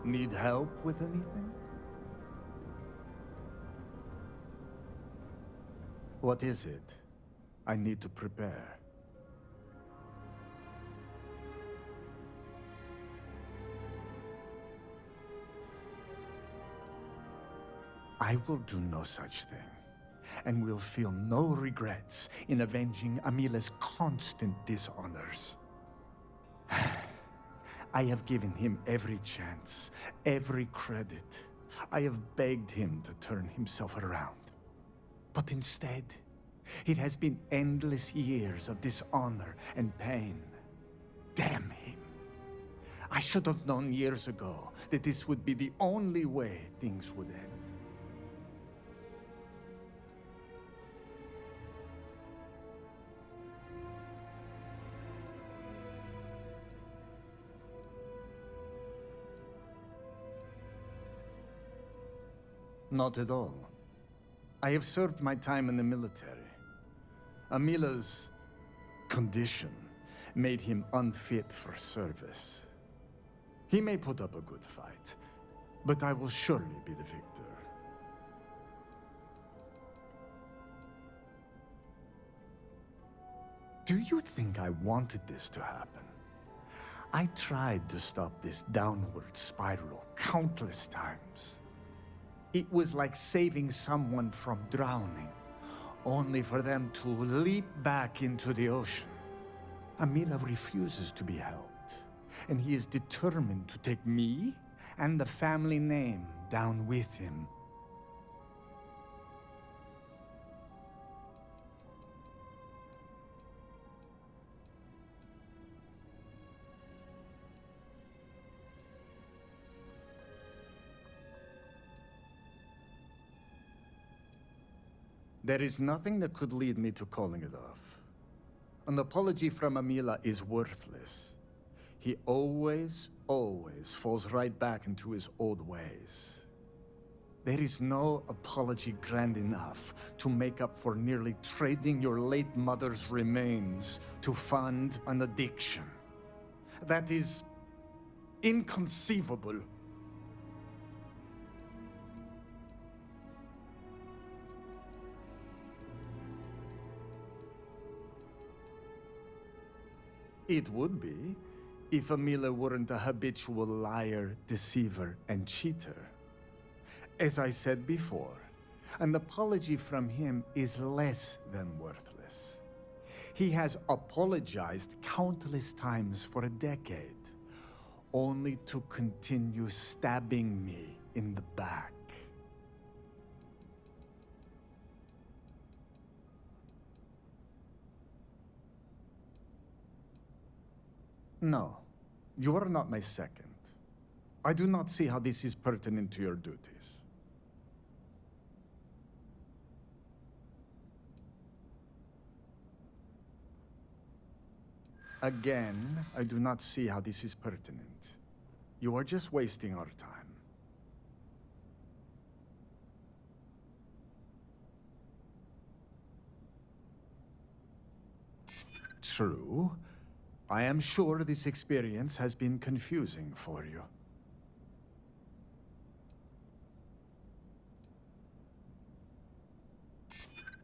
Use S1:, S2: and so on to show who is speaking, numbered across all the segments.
S1: Need help with anything? What is it? I need to prepare. I will do no such thing, and will feel no regrets in avenging Amila's constant dishonors. I have given him every chance, every credit. I have begged him to turn himself around. But instead, it has been endless years of dishonor and pain. Damn him. I should have known years ago that this would be the only way things would end. Not at all. I have served my time in the military. Amila's condition made him unfit for service. He may put up a good fight, but I will surely be the victor. Do you think I wanted this to happen? I tried to stop this downward spiral countless times. It was like saving someone from drowning, only for them to leap back into the ocean. Amila refuses to be helped, and he is determined to take me and the family name down with him. There is nothing that could lead me to calling it off. An apology from Amila is worthless. He always falls right back into his old ways. There is no apology grand enough to make up for nearly trading your late mother's remains to fund an addiction. That is inconceivable. It would be, if Amila weren't a habitual liar, deceiver, and cheater. As I said before, an apology from him is less than worthless. He has apologized countless times for a decade, only to continue stabbing me in the back. No, you are not my second. I do not see how this is pertinent to your duties. Again, I do not see how this is pertinent. You are just wasting our time. True. I am sure this experience has been confusing for you.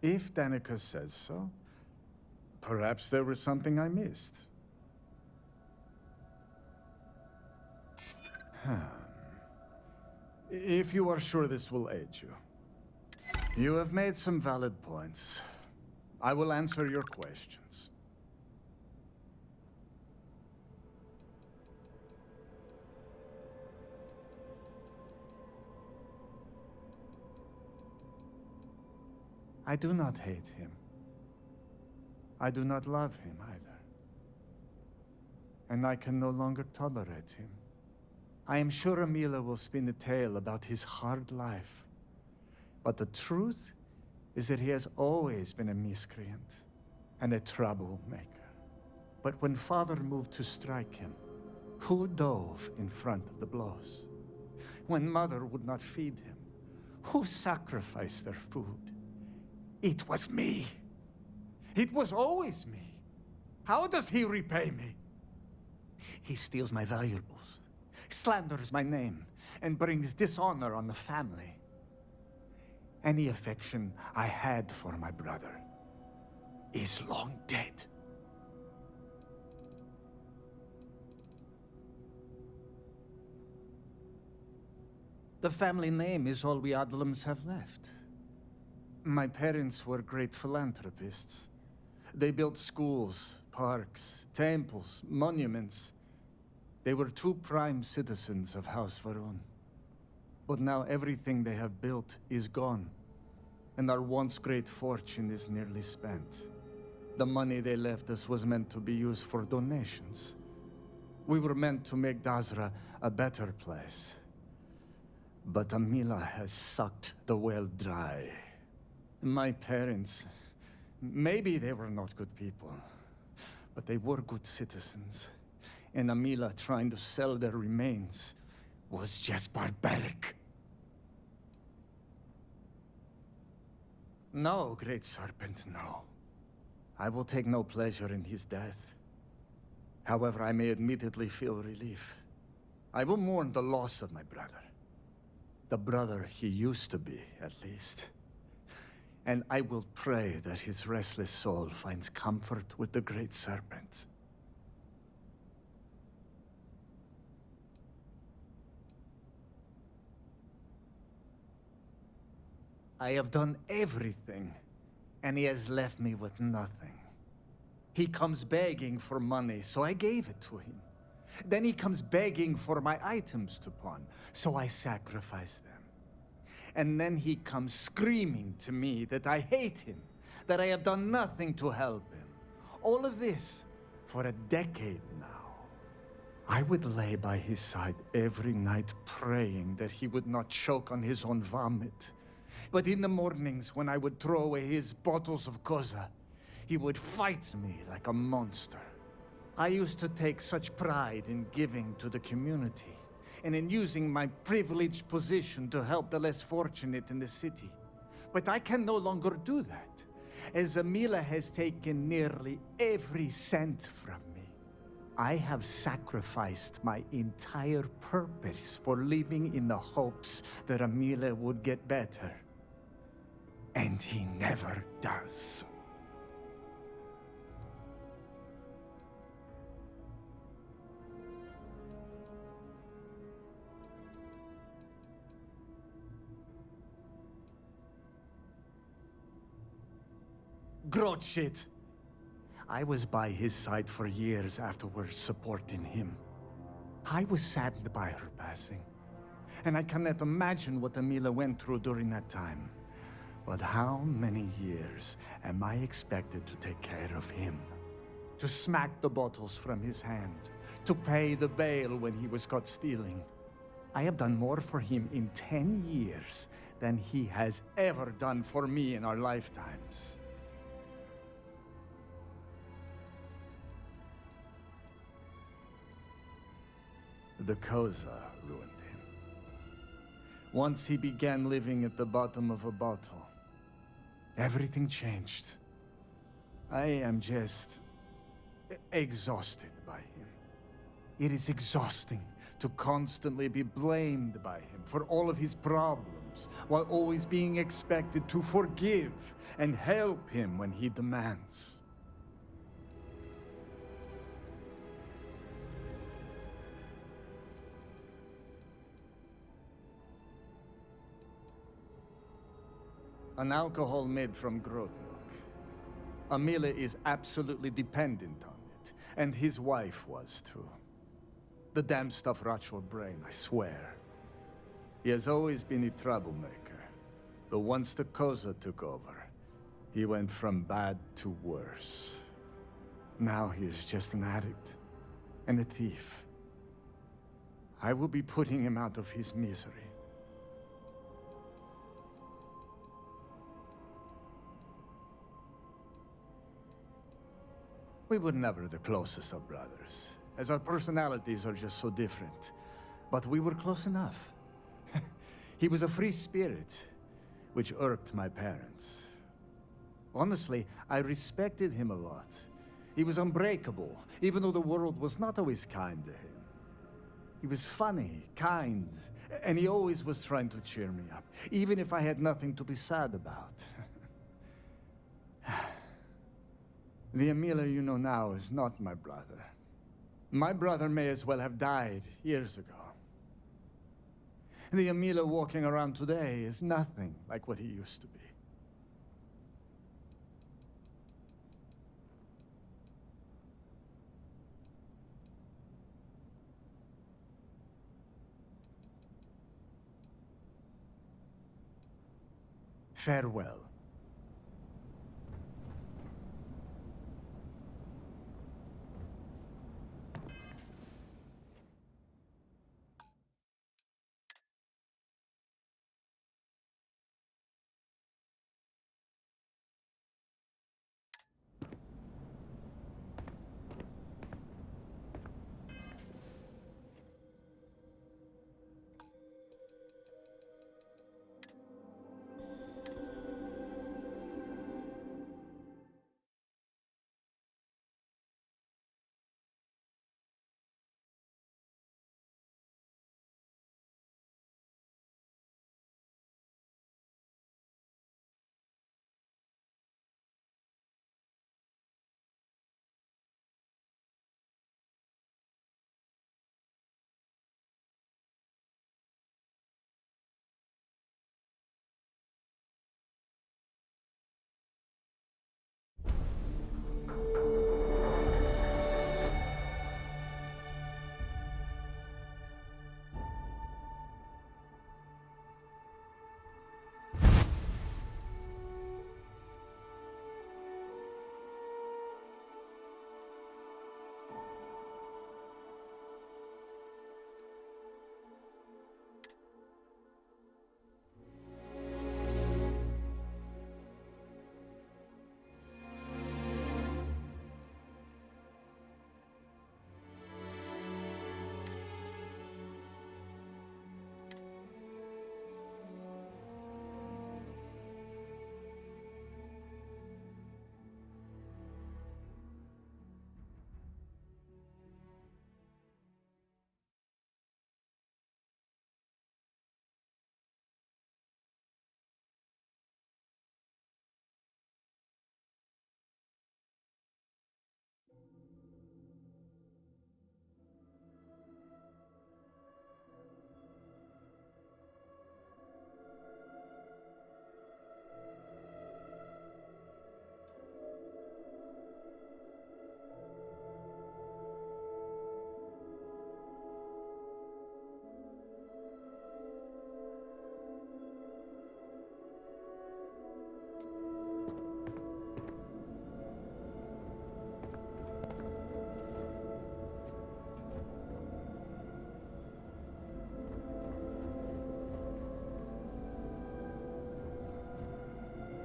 S1: If Danica says so, perhaps there was something I missed. If you are sure this will aid you. You have made some valid points. I will answer your questions. I do not hate him. I do not love him either. And I can no longer tolerate him. I am sure Amila will spin a tale about his hard life. But the truth is that he has always been a miscreant and a troublemaker. But when Father moved to strike him, who dove in front of the blows? When Mother would not feed him, who sacrificed their food? It was me. It was always me. How does he repay me? He steals my valuables. slanders my name, and brings dishonor on the family. Any affection I had for my brother is long dead. The family name is all we Adlams have left. My parents were great philanthropists. They built schools, parks, temples, monuments. They were true prime citizens of House Varun. But now everything they have built is gone, and our once great fortune is nearly spent. The money they left us was meant to be used for donations. We were meant to make Dazra a better place. But Amila has sucked the well dry. My parents, maybe they were not good people, but they were good citizens. And Amila trying to sell their remains was just barbaric. No, Great Serpent, no. I will take no pleasure in his death. However, I may admittedly feel relief. I will mourn the loss of my brother. The brother he used to be, at least. And I will pray that his restless soul finds comfort with the Great Serpent. I have done everything, and he has left me with nothing. He comes begging for money, so I gave it to him. Then he comes begging for my items to pawn, so I sacrifice them. And then he comes screaming to me that I hate him, that I have done nothing to help him. All of this for a decade now. I would lay by his side every night praying that he would not choke on his own vomit. But in the mornings when I would throw away his bottles of koza, he would fight me like a monster. I used to take such pride in giving to the community, and in using my privileged position to help the less fortunate in the city. But I can no longer do that, as Amila has taken nearly every cent from me. I have sacrificed my entire purpose for living in the hopes that Amila would get better. And he never does. Grot shit. I was by his side for years afterwards, supporting him. I was saddened by her passing, and I cannot imagine what Amila went through during that time. But how many years am I expected to take care of him? To smack the bottles from his hand, to pay the bail when he was caught stealing. I have done more for him in 10 years than he has ever done for me in our lifetimes. The Koza ruined him. Once he began living at the bottom of a bottle, everything changed. I am just exhausted by him. It is exhausting to constantly be blamed by him for all of his problems, while always being expected to forgive and help him when he demands. An alcohol made from groat milk. Amila is absolutely dependent on it, and his wife was too. The damn stuff rots your brain, I swear. He has always been a troublemaker, but once the Koza took over, he went from bad to worse. Now he is just an addict and a thief. I will be putting him out of his misery. We were never the closest of brothers, as our personalities are just so different. But we were close enough. He was a free spirit, which irked my parents. Honestly, I respected him a lot. He was unbreakable, even though the world was not always kind to him. He was funny, kind, and he always was trying to cheer me up, even if I had nothing to be sad about. The Emila you know now is not my brother. My brother may as well have died years ago. The Emila walking around today is nothing like what he used to be. Farewell.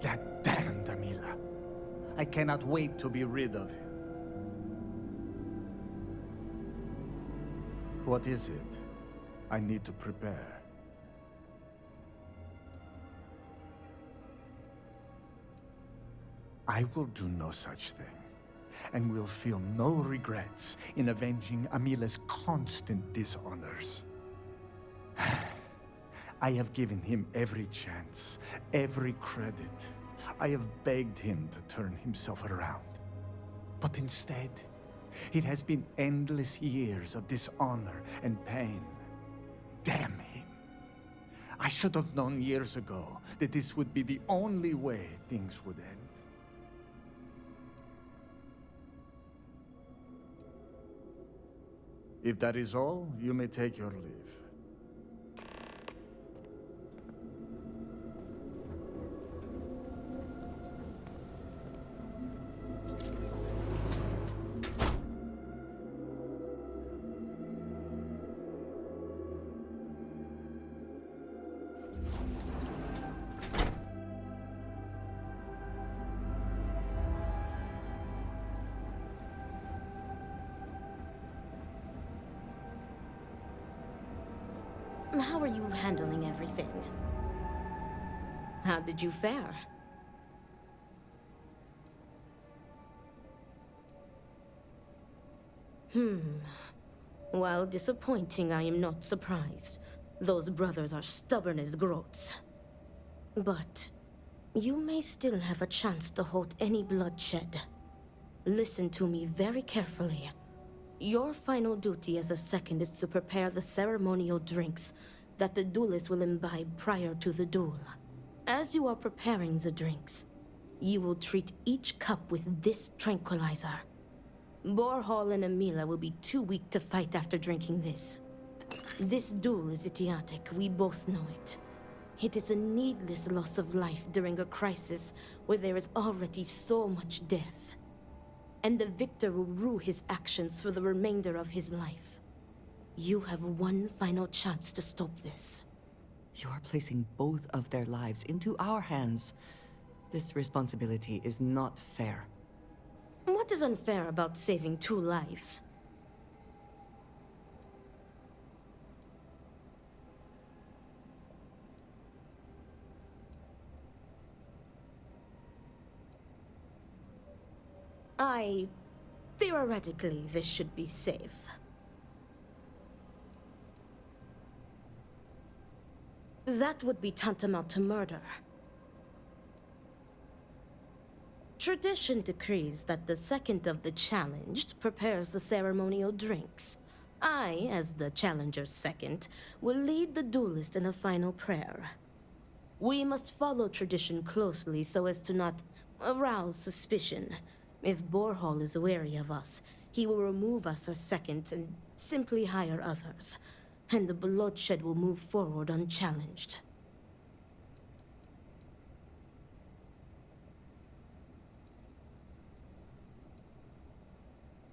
S1: That damned Emila. I cannot wait to be rid of him. What is it? I need to prepare. I will do no such thing, and will feel no regrets in avenging Amila's constant dishonors. I have given him every chance, every credit. I have begged him to turn himself around. But instead, it has been endless years of dishonor and pain. Damn him. I should have known years ago that this would be the only way things would end. If that is all, you may take your leave.
S2: How are you handling everything? How did you fare? While disappointing, I am not surprised. Those brothers are stubborn as groats. But you may still have a chance to halt any bloodshed. Listen to me very carefully. Your final duty as a second is to prepare the ceremonial drinks that the duelist will imbibe prior to the duel. As you are preparing the drinks, you will treat each cup with this tranquilizer. Borhall and Amila will be too weak to fight after drinking this. This duel is idiotic, we both know it. It is a needless loss of life during a crisis where there is already so much death. And the victor will rue his actions for the remainder of his life. You have one final chance to stop this.
S3: You are placing both of their lives into our hands. This responsibility is not fair.
S2: What is unfair about saving 2 lives? Theoretically, this should be safe. That would be tantamount to murder. Tradition decrees that the second of the challenged prepares the ceremonial drinks. I, as the challenger's second, will lead the duelist in a final prayer. We must follow tradition closely so as to not arouse suspicion. If Borhall is wary of us, he will remove us as second and simply hire others. And the bloodshed will move forward unchallenged.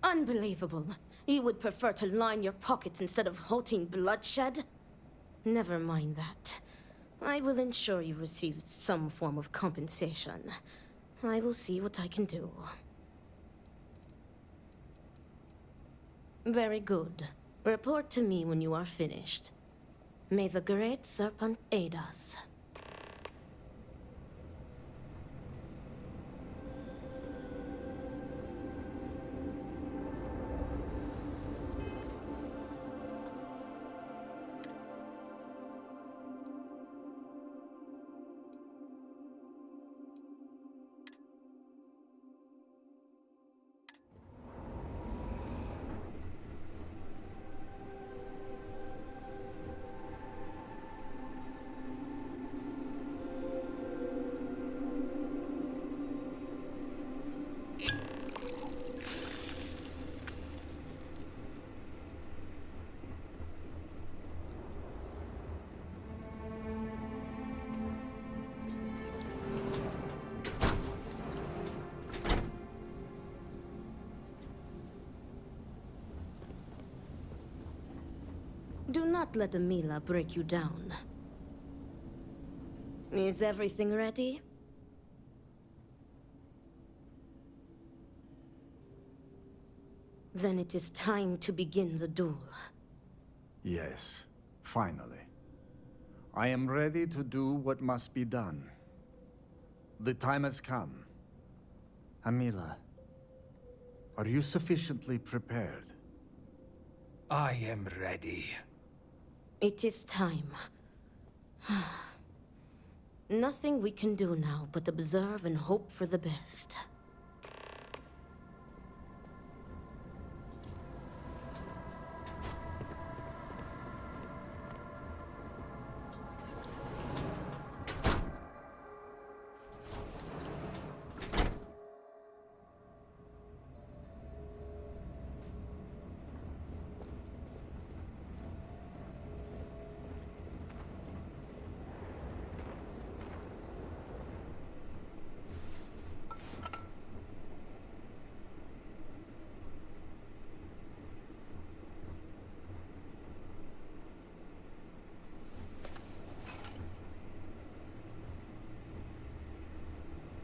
S2: Unbelievable. You would prefer to line your pockets instead of halting bloodshed? Never mind that. I will ensure you receive some form of compensation. I will see what I can do. Very good. Report to me when you are finished. May the Great Serpent aid us. Do not let Amila break you down. Is everything ready? Then it is time to begin the duel.
S1: Yes, finally. I am ready to do what must be done. The time has come. Amila, are you sufficiently prepared?
S4: I am ready.
S2: It is time. Nothing we can do now but observe and hope for the best.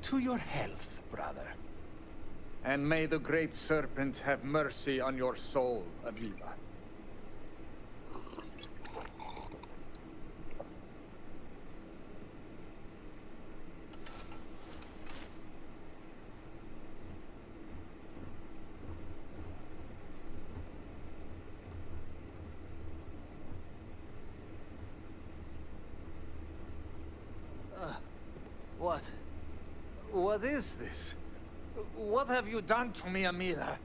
S4: To your health, brother.
S1: And may the Great Serpent have mercy on your soul, Amila. What is this? What have you done to me, Amila?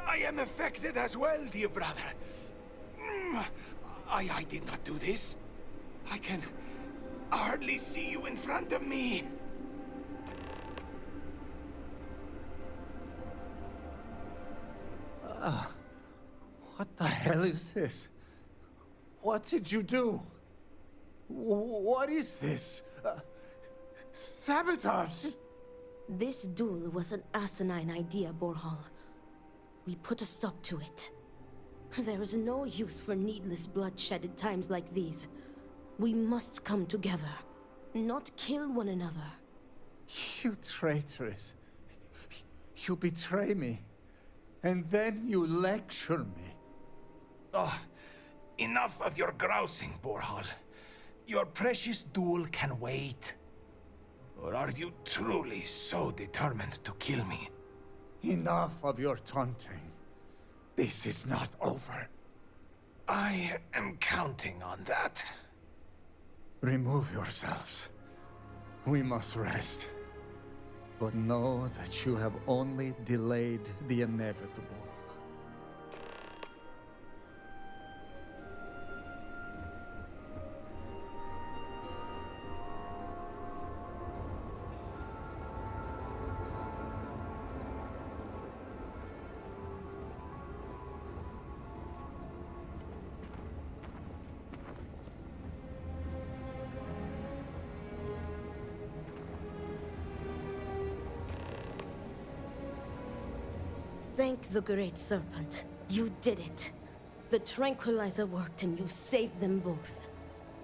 S4: I am affected as well, dear brother. I did not do this. I can hardly see you in front of me.
S1: What the hell is this? What did you do? What is this? Sabotage!
S2: This duel was an asinine idea, Borhal. We put a stop to it. There is no use for needless bloodshed at times like these. We must come together, not kill one another.
S1: You traitoress. You betray me. And then you lecture me.
S4: Oh, enough of your grousing, Borhal. Your precious duel can wait. Or are you truly so determined to kill me?
S1: Enough of your taunting. This is not over.
S4: I am counting on that.
S1: Remove yourselves. We must rest. But know that you have only delayed the inevitable.
S2: Thank the Great Serpent. You did it. The Tranquilizer worked and you saved them both.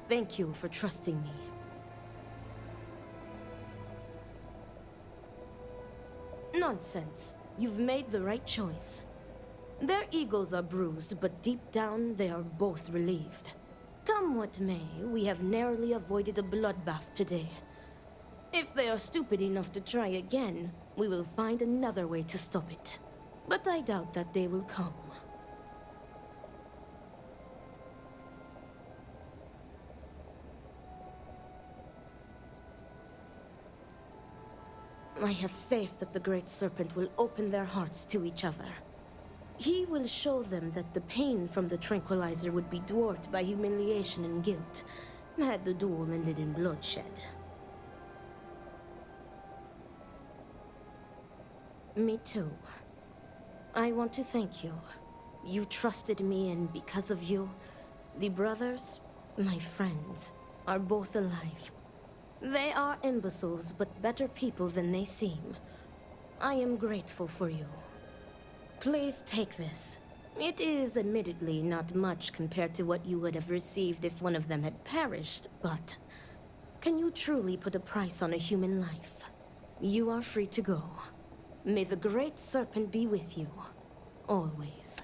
S2: Thank you for trusting me. Nonsense. You've made the right choice. Their egos are bruised, but deep down they are both relieved. Come what may, we have narrowly avoided a bloodbath today. If they are stupid enough to try again, we will find another way to stop it. But I doubt that day will come. I have faith that the Great Serpent will open their hearts to each other. He will show them that the pain from the Tranquilizer would be dwarfed by humiliation and guilt, had the duel ended in bloodshed. Me too. I want to thank you. You trusted me, and because of you, the brothers, my friends, are both alive. They are imbeciles, but better people than they seem. I am grateful for you. Please take this. It is admittedly not much compared to what you would have received if one of them had perished, but can you truly put a price on a human life? You are free to go. May the Great Serpent be with you, always.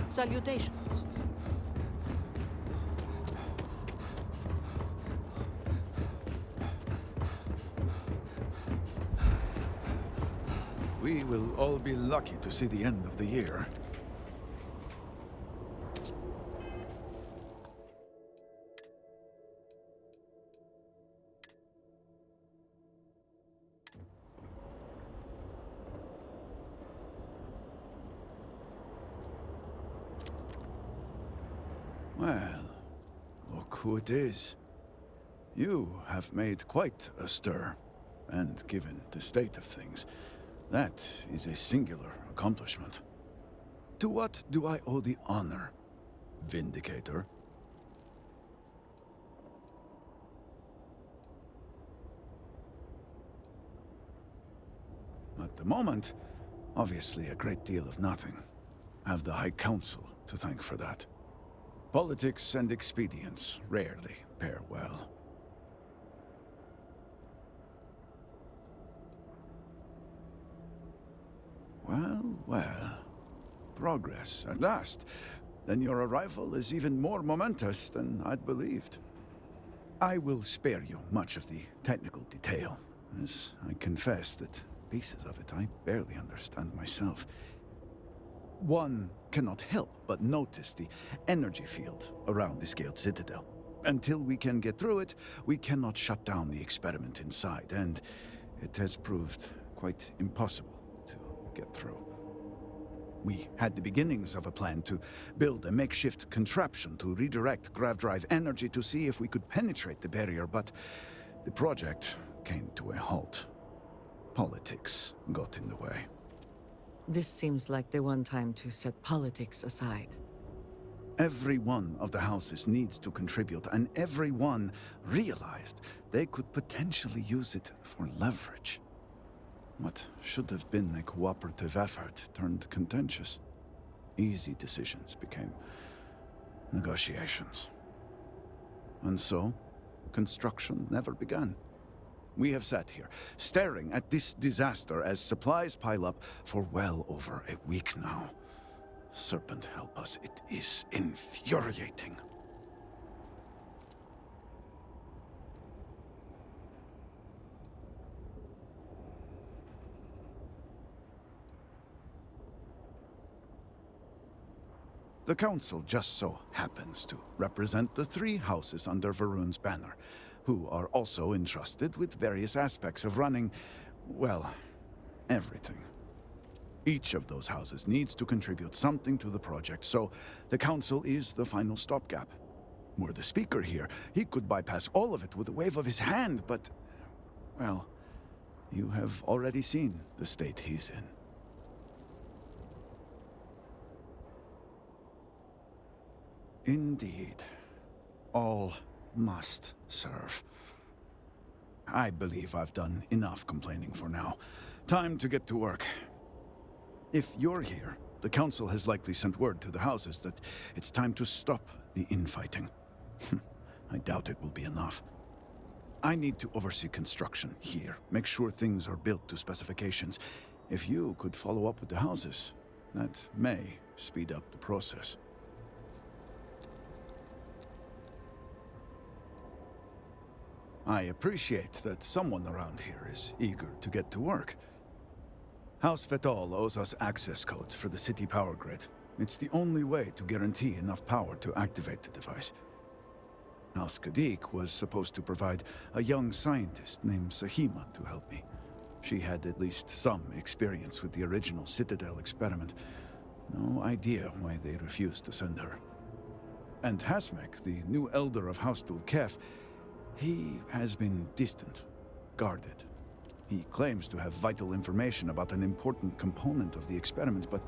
S5: Salutations.
S6: We will all be lucky to see the end of the year. Well, look who it is. You have made quite a stir, and given the state of things, that is a singular accomplishment. To what do I owe the honor, Vindicator? At the moment, obviously a great deal of nothing. Have the High Council to thank for that. Politics and expedience rarely pair well. Well, well. Progress, at last. Then your arrival is even more momentous than I'd believed. I will spare you much of the technical detail, as I confess that pieces of it I barely understand myself. One cannot help but notice the energy field around the Scaled Citadel. Until we can get through it, we cannot shut down the experiment inside, and it has proved quite impossible to get through. We had the beginnings of a plan to build a makeshift contraption to redirect grav drive energy to see if we could penetrate the barrier, but the project came to a halt. Politics got in the way.
S3: This seems like the one time to set politics aside.
S6: Every one of the houses needs to contribute, and everyone realized they could potentially use it for leverage. What should have been a cooperative effort turned contentious. Easy decisions became negotiations. And so, construction never began. We have sat here, staring at this disaster as supplies pile up for well over a week now. Serpent help us, it is infuriating. The Council just so happens to represent the three houses under Varun's banner, who are also entrusted with various aspects of running, well, everything. Each of those houses needs to contribute something to the project, so the Council is the final stopgap. Were the Speaker here, he could bypass all of it with a wave of his hand, but, well, you have already seen the state he's in. Indeed. All must serve. I believe I've done enough complaining for now. Time to get to work. If you're here, the Council has likely sent word to the houses that it's time to stop the infighting. I doubt it will be enough. I need to oversee construction here, make sure things are built to specifications. If you could follow up with the houses, that may speed up the process. I appreciate that someone around here is eager to get to work. House Fetal owes us access codes for the city power grid. It's the only way to guarantee enough power to activate the device. House Kadik was supposed to provide a young scientist named Sahima to help me. She had at least some experience with the original Citadel experiment. No idea why they refused to send her. And Hasmek, the new elder of House Dulkef, he has been distant, guarded. He claims to have vital information about an important component of the experiment, but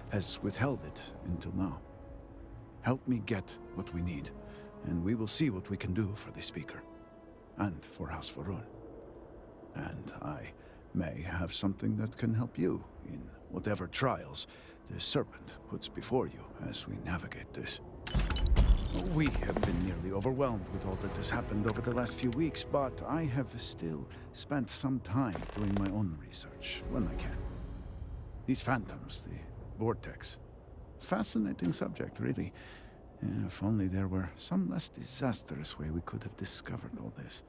S6: has withheld it until now. Help me get what we need, and we will see what we can do for the Speaker, and for House Varun. And I may have something that can help you in whatever trials the Serpent puts before you as we navigate this. We have been nearly overwhelmed with all that has happened over the last few weeks, but I have still spent some time doing my own research when I can. These phantoms, the vortex. Fascinating subject, really. If only there were some less disastrous way we could have discovered all this.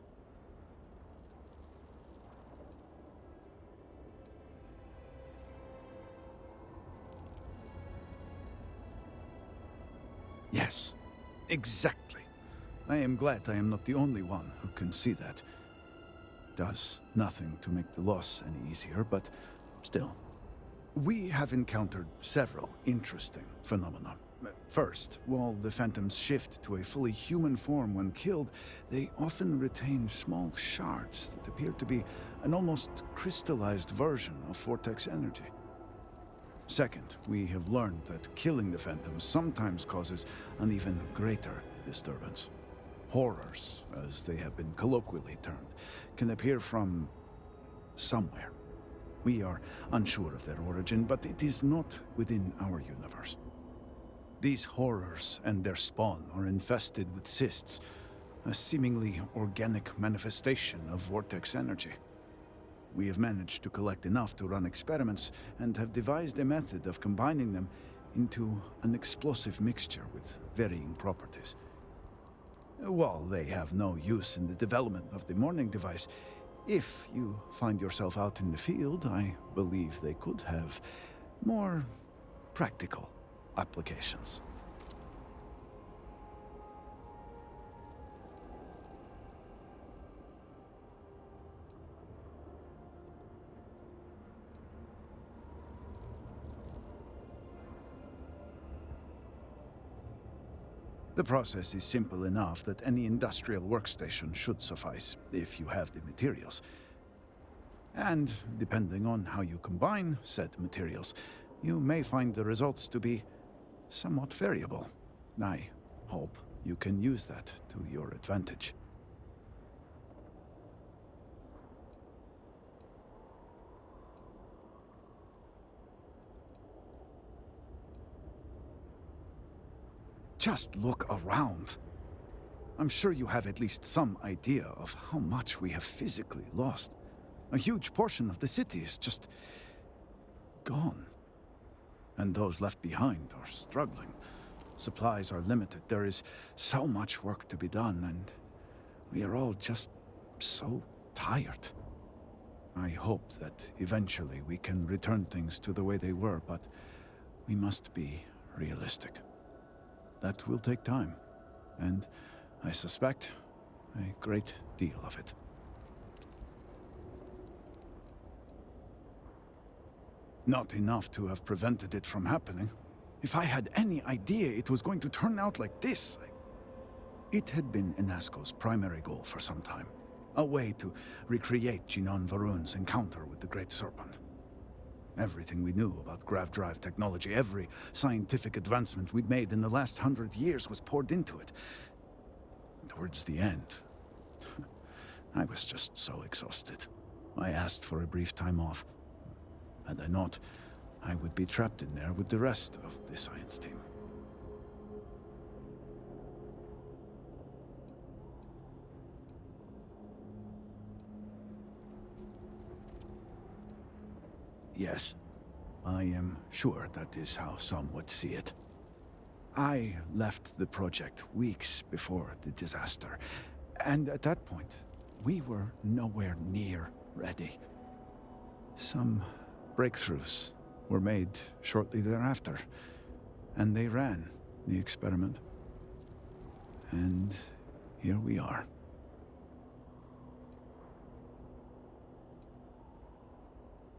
S6: Yes. Exactly. I am glad I am not the only one who can see that. Does nothing to make the loss any easier, but still. We have encountered several interesting phenomena. First, while the phantoms shift to a fully human form when killed, they often retain small shards that appear to be an almost crystallized version of vortex energy. Second, we have learned that killing the phantoms sometimes causes an even greater disturbance. Horrors, as they have been colloquially termed, can appear from somewhere. We are unsure of their origin, but it is not within our universe. These horrors and their spawn are infested with cysts, a seemingly organic manifestation of vortex energy. We have managed to collect enough to run experiments and have devised a method of combining them into an explosive mixture with varying properties. While they have no use in the development of the morning device, if you find yourself out in the field, I believe they could have more practical applications. The process is simple enough that any industrial workstation should suffice, if you have the materials. And depending on how you combine said materials, you may find the results to be somewhat variable. I hope you can use that to your advantage. Just look around. I'm sure you have at least some idea of how much we have physically lost. A huge portion of the city is just gone. And those left behind are struggling. Supplies are limited. There is so much work to be done, and we are all just so tired. I hope that eventually we can return things to the way they were, but we must be realistic. That will take time, and I suspect a great deal of it. Not enough to have prevented it from happening. If I had any idea it was going to turn out like this, It had been Inasco's primary goal for some time. A way to recreate Jinan Varun's encounter with the Great Serpent. Everything we knew about grav drive technology, every scientific advancement we'd made in the last 100 years was poured into it. Towards the end, I was just so exhausted. I asked for a brief time off. Had I not, I would be trapped in there with the rest of the science team. Yes, I am sure that is how some would see it. I left the project weeks before the disaster, and at that point, we were nowhere near ready. Some breakthroughs were made shortly thereafter, and they ran the experiment. And here we are.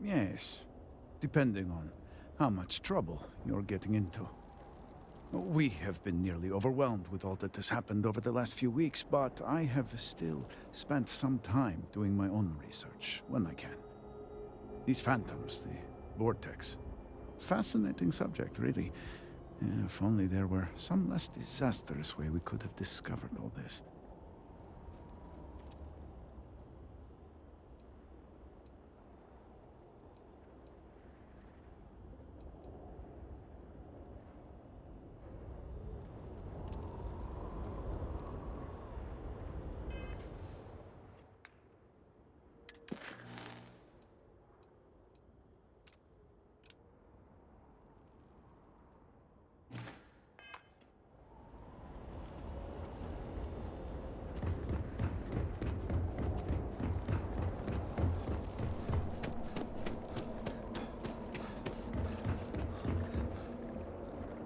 S6: Yes, depending on how much trouble you're getting into. We have been nearly overwhelmed with all that has happened over the last few weeks, but I have still spent some time doing my own research when I can. These phantoms, the vortex. Fascinating subject, really. If only there were some less disastrous way we could have discovered all this.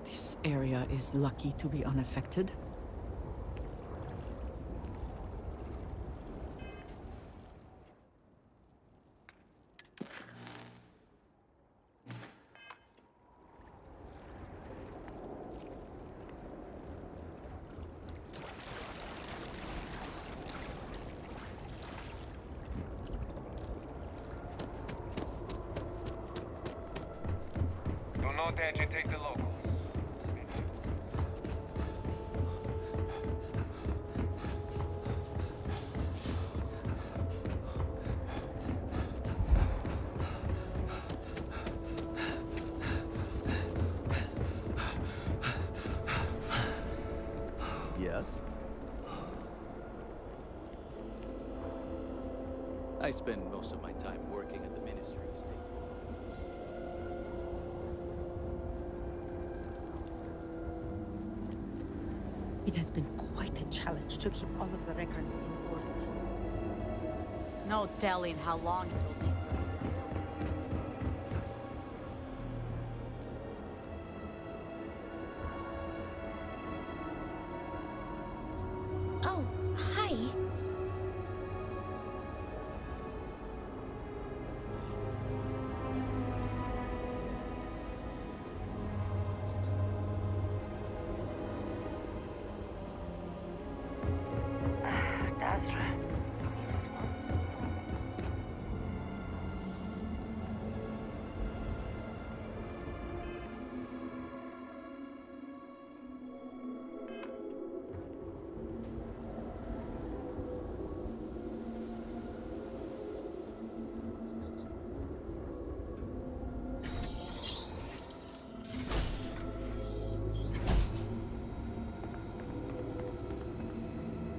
S3: This area is lucky to be unaffected.
S7: not agitate the locals.
S6: Yes?
S8: I spend most of my time working at the Ministry of State.
S9: It has been quite a challenge to keep all of the records in order.
S5: No telling how long it will take.
S2: Oh, hi.
S9: That's right.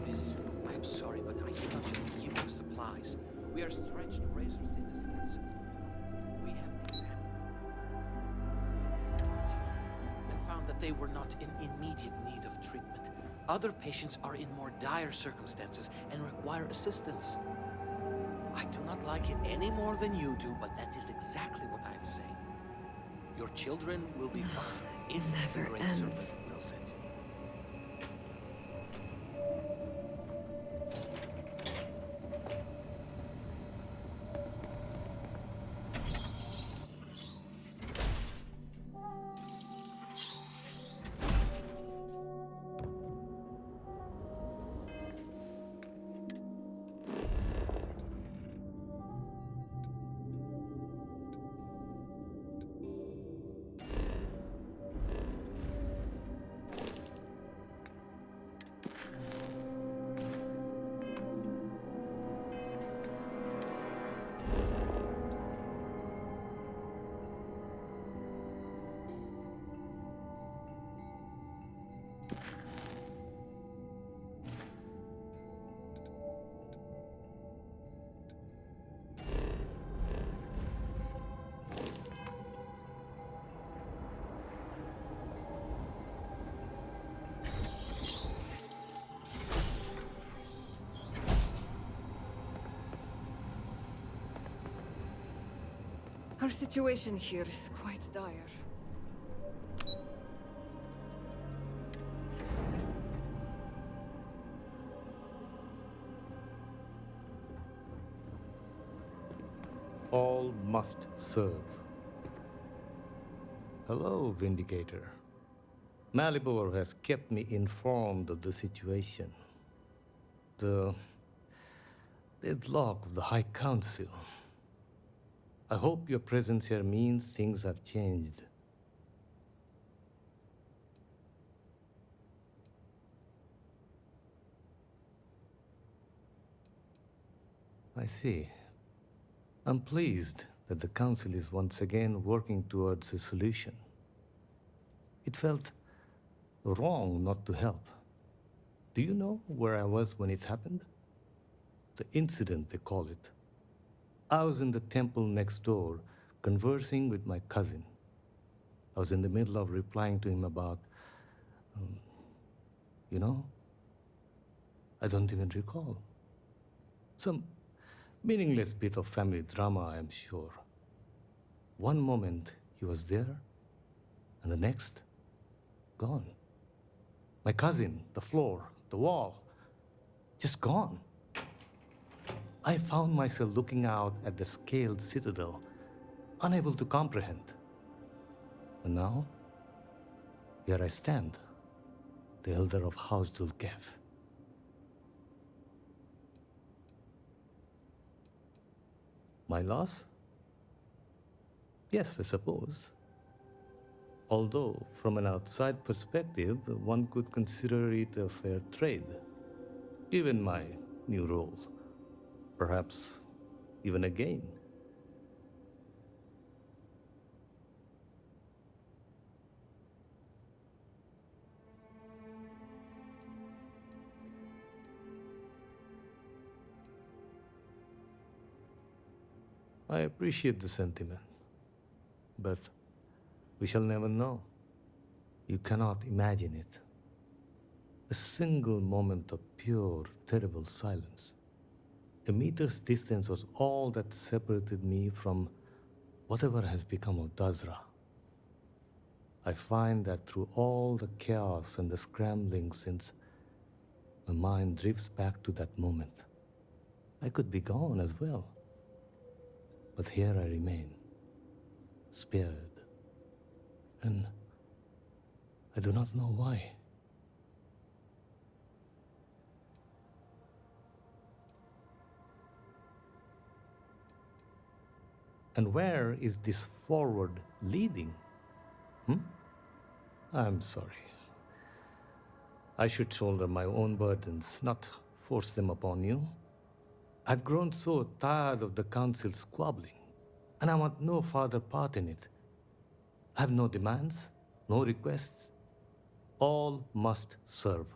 S8: Miss, I'm sorry, but I cannot just give you supplies. We are stretched razor thin as it is. We have examined and found that they were not in immediate need of treatment. Other patients are in more dire circumstances and require assistance. I do not like it any more than you do, but that is exactly what I am saying. Your children will be fine if the
S9: never
S8: Great
S9: ends.
S8: Serpent wills it.
S10: Our situation here is quite dire.
S11: All must serve. Hello, Vindicator. Malibor has kept me informed of the situation. The deadlock of the High Council. I hope your presence here means things have changed. I see. I'm pleased that the Council is once again working towards a solution. It felt wrong not to help. Do you know where I was when it happened? The incident, they call it. I was in the temple next door, conversing with my cousin. I was in the middle of replying to him about, you know, I don't even recall. Some meaningless bit of family drama, I am sure. One moment he was there, and the next, gone. My cousin, the floor, the wall, just gone. I found myself looking out at the scaled citadel, unable to comprehend. And now, here I stand, the elder of House Dulkev. My loss? Yes, I suppose. Although, from an outside perspective, one could consider it a fair trade, given my new role. Perhaps even a gain. I appreciate the sentiment, but we shall never know. You cannot imagine it. A single moment of pure, terrible silence. A meter's distance was all that separated me from whatever has become of Dazra. I find that through all the chaos and the scrambling since, my mind drifts back to that moment. I could be gone as well. But here I remain, spared. And I do not know why. And where is this forward leading? I'm sorry. I should shoulder my own burdens, not force them upon you. I've grown so tired of the council squabbling, and I want no further part in it. I have no demands, no requests. All must serve.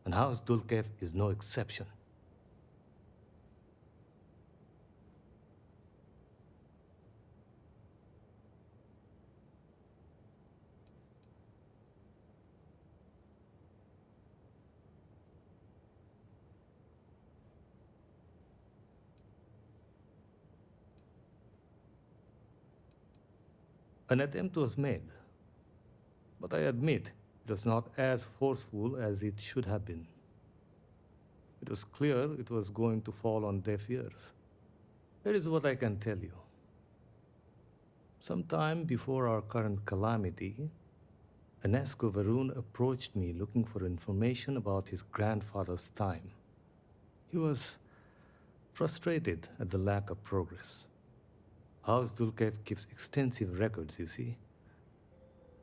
S11: And House Dulkev is no exception. An attempt was made, but I admit it was not as forceful as it should have been. It was clear it was going to fall on deaf ears. Here is what I can tell you. Sometime before our current calamity, Enesco Varun approached me looking for information about his grandfather's time. He was frustrated at the lack of progress. House Dulkev keeps extensive records, you see.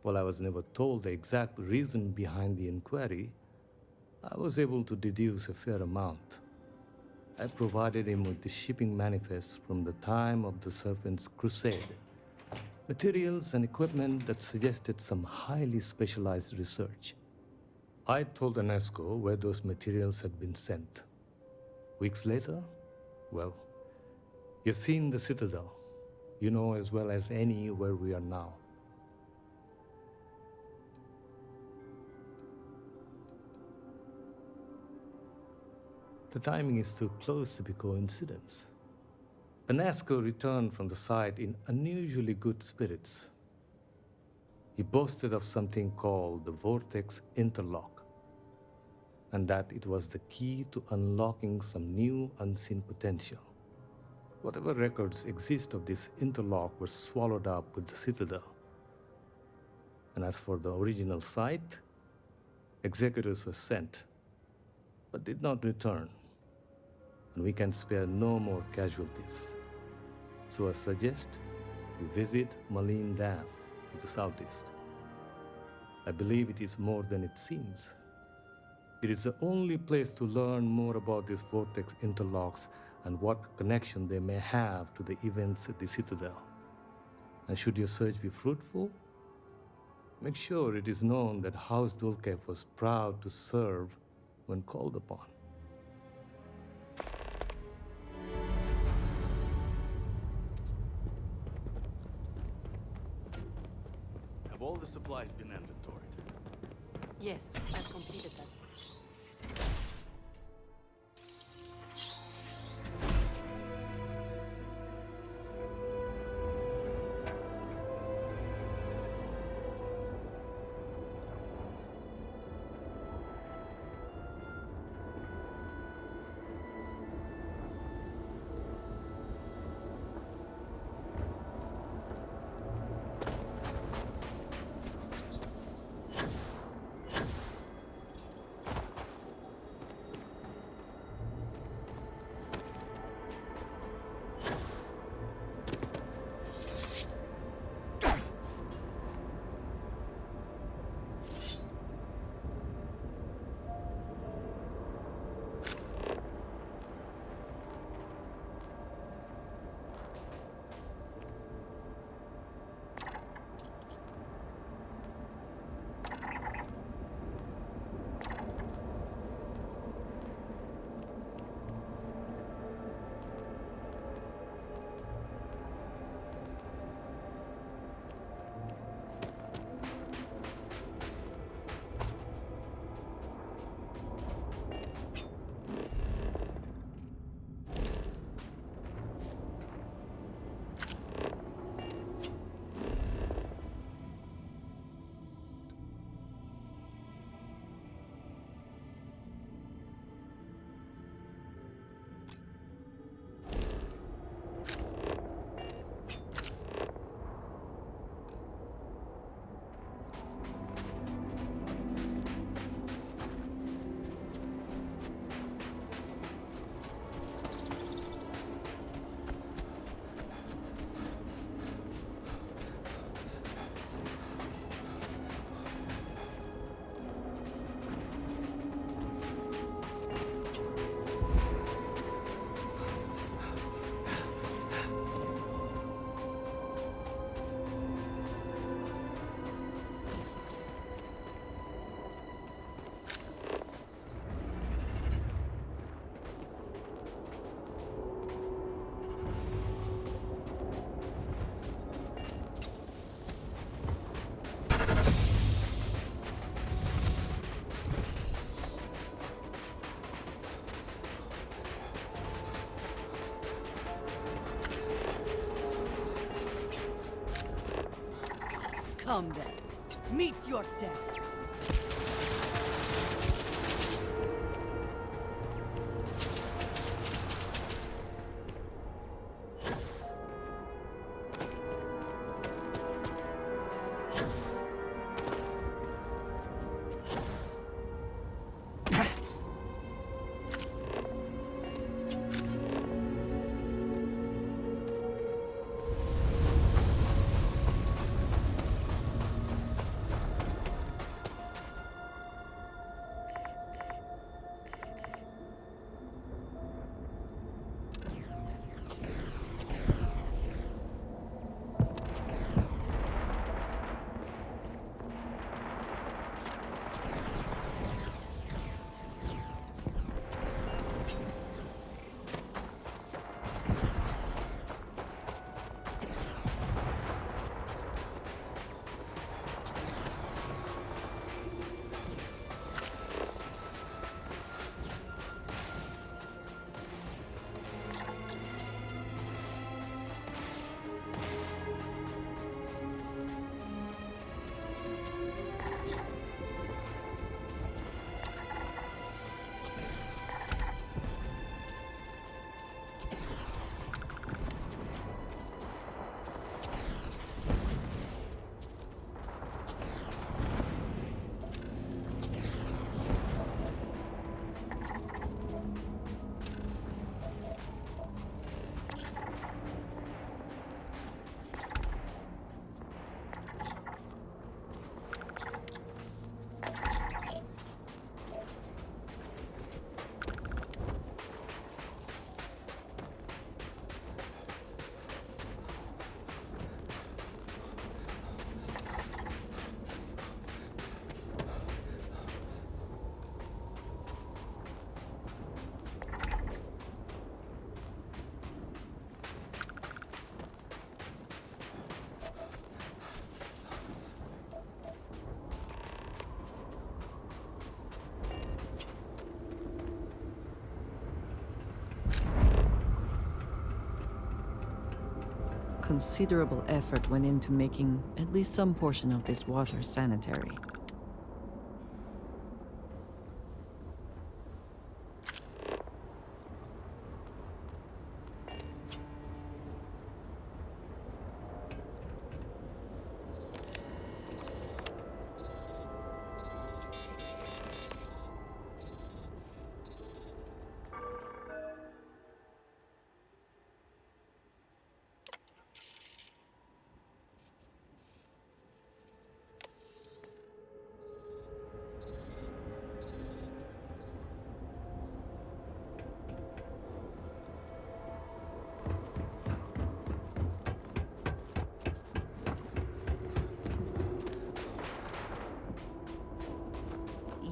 S11: While I was never told the exact reason behind the inquiry, I was able to deduce a fair amount. I provided him with the shipping manifests from the time of the Serpent's Crusade, materials and equipment that suggested some highly specialized research. I told Enesco where those materials had been sent. Weeks later, well, you've seen the Citadel. You know as well as any where we are now. The timing is too close to be coincidence. Enesco returned from the site in unusually good spirits. He boasted of something called the Vortex Interlock, and that it was the key to unlocking some new unseen potential. Whatever records exist of this interlock were swallowed up with the Citadel. And as for the original site, executors were sent, but did not return. And we can spare no more casualties. So I suggest you visit Malin Dam to the southeast. I believe it is more than it seems. It is the only place to learn more about these vortex interlocks and what connection they may have to the events at the Citadel. And should your search be fruitful, make sure it is known that House Dulkev was proud to serve when called upon.
S6: Have all the supplies been inventoried?
S5: Yes, I've completed that.
S9: Come then. Meet your death.
S3: Considerable effort went into making at least some portion of this water sanitary.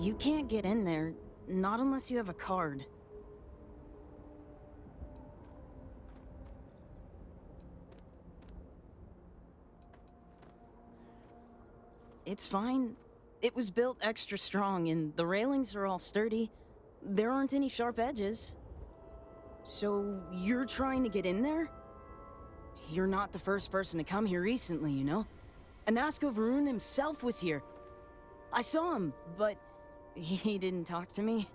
S7: You can't get in there, not unless you have a card. It's fine. It was built extra strong, and the railings are all sturdy. There aren't any sharp edges. So, you're trying to get in there? You're not the first person to come here recently, you know? Anasko Varun himself was here. I saw him, but he didn't talk to me.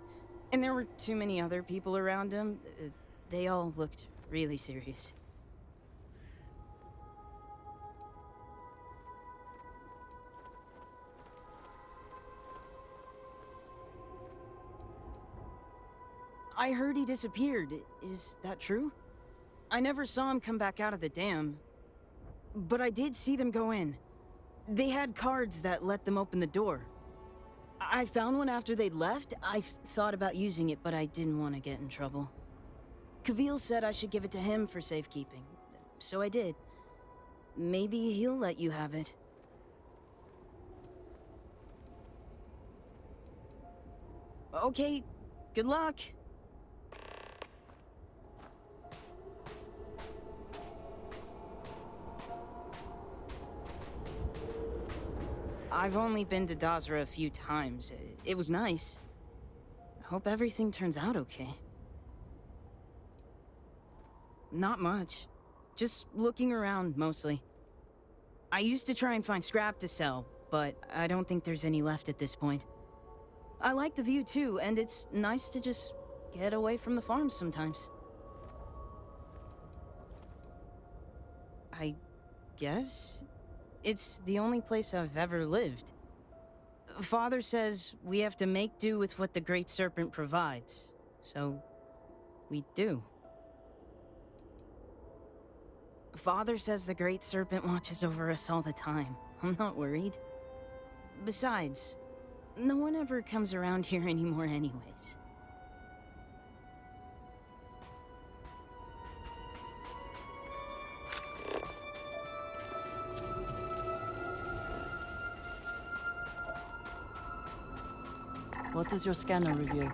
S7: And there were too many other people around him. They all looked really serious. I heard he disappeared. Is that true? I never saw him come back out of the dam. But I did see them go in. They had cards that let them open the door. I found one after they'd left. I thought about using it, but I didn't want to get in trouble. Kavil said I should give it to him for safekeeping. So I did. Maybe he'll let you have it. Okay, good luck. I've only been to Dazra a few times. It was nice. I hope everything turns out okay. Not much. Just looking around, mostly. I used to try and find scrap to sell, but I don't think there's any left at this point. I like the view too, and it's nice to just get away from the farm sometimes. I guess it's the only place I've ever lived. Father says we have to make do with what the Great Serpent provides, so we do. Father says the Great Serpent watches over us all the time. I'm not worried. Besides, no one ever comes around here anymore anyways.
S3: What does your scanner reveal?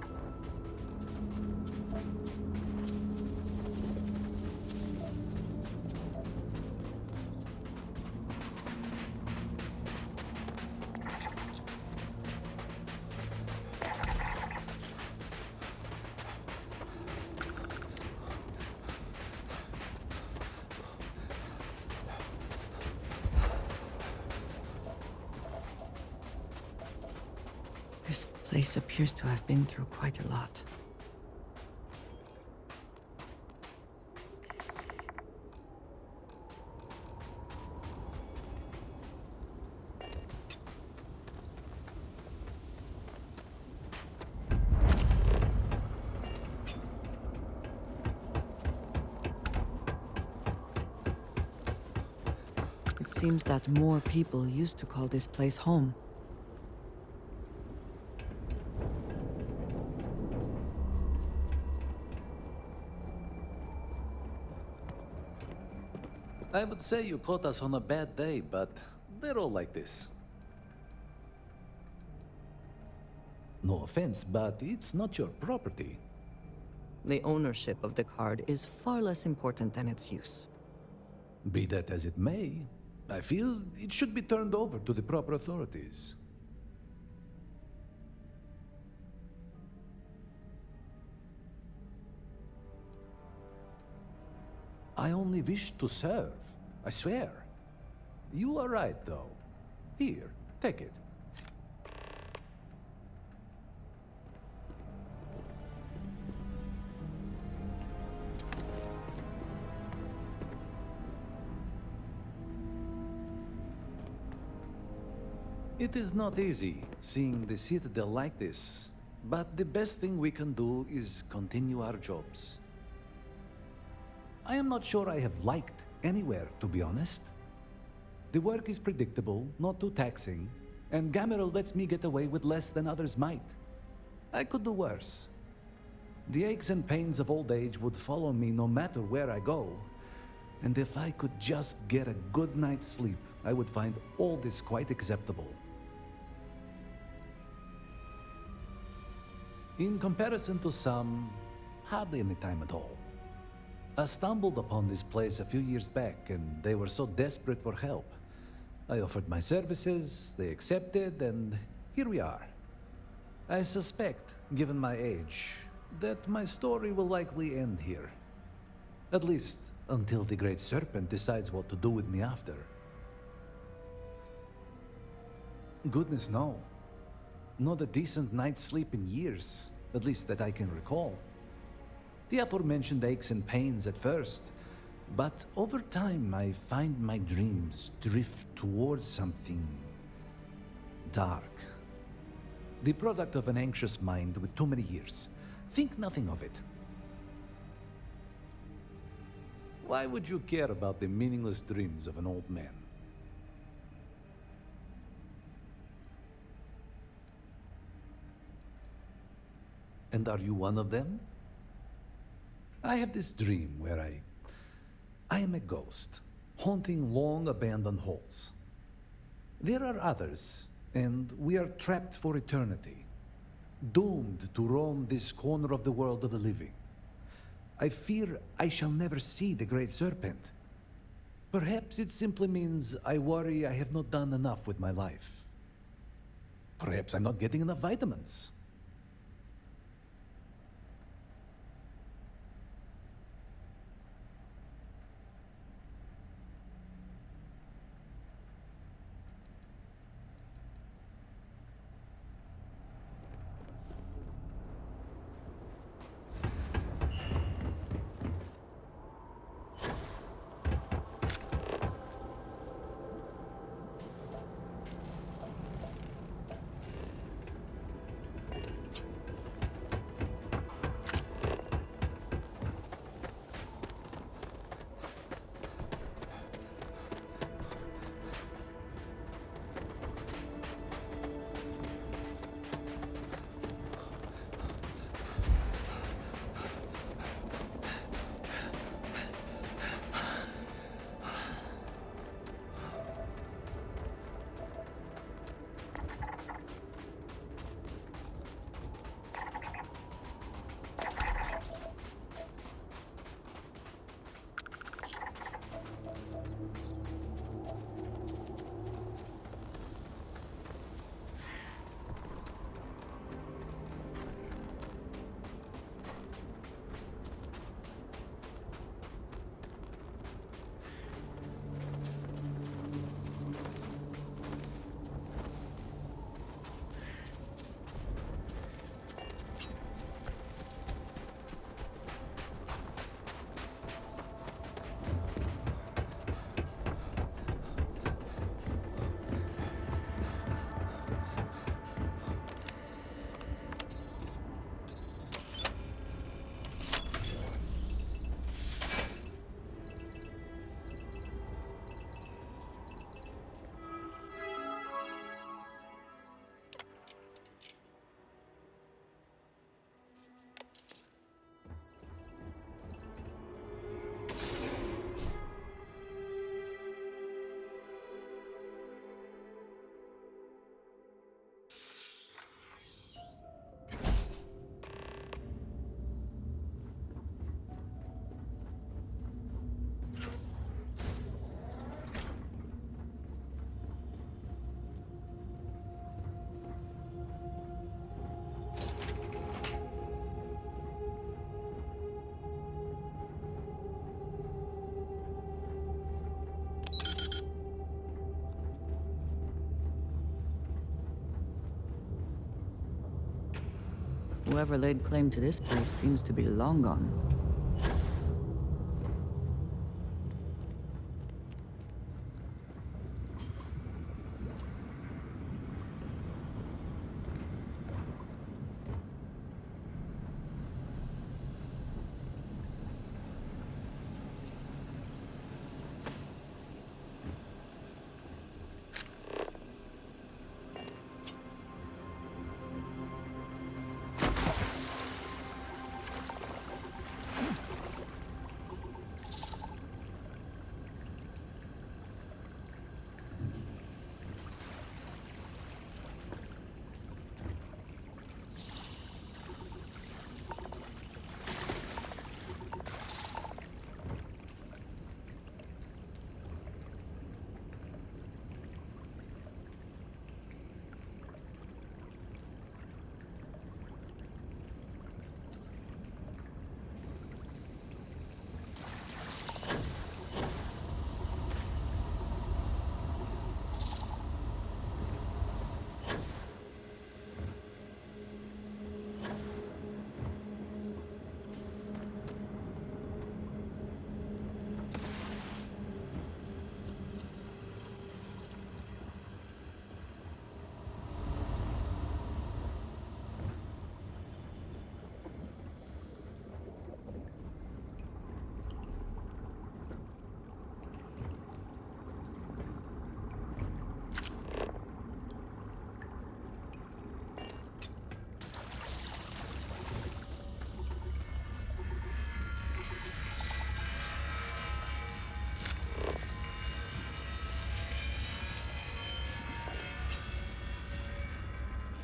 S3: This place appears to have been through quite a lot. It seems that more people used to call this place home.
S12: I would say you caught us on a bad day, but they're all like this. No offense, but it's not your property.
S3: The ownership of the card is far less important than its use.
S12: Be that as it may, I feel it should be turned over to the proper authorities. I only wish to serve, I swear. You are right, though. Here, take it. It is not easy, seeing the Citadel like this, but the best thing we can do is continue our jobs. I am not sure I have liked anywhere, to be honest. The work is predictable, not too taxing, and Gamero lets me get away with less than others might. I could do worse. The aches and pains of old age would follow me no matter where I go, and if I could just get a good night's sleep, I would find all this quite acceptable. In comparison to some, hardly any time at all. I stumbled upon this place a few years back, and they were so desperate for help. I offered my services, they accepted, and here we are. I suspect, given my age, that my story will likely end here. At least, until the Great Serpent decides what to do with me after. Goodness, no. Not a decent night's sleep in years, at least that I can recall. The aforementioned aches and pains at first, but over time I find my dreams drift towards something dark. The product of an anxious mind with too many years. Think nothing of it. Why would you care about the meaningless dreams of an old man? And are you one of them? I have this dream where I am a ghost, haunting long abandoned halls. There are others, and we are trapped for eternity, doomed to roam this corner of the world of the living. I fear I shall never see the Great Serpent. Perhaps it simply means I worry I have not done enough with my life. Perhaps I'm not getting enough vitamins.
S3: Whoever laid claim to this place seems to be long gone.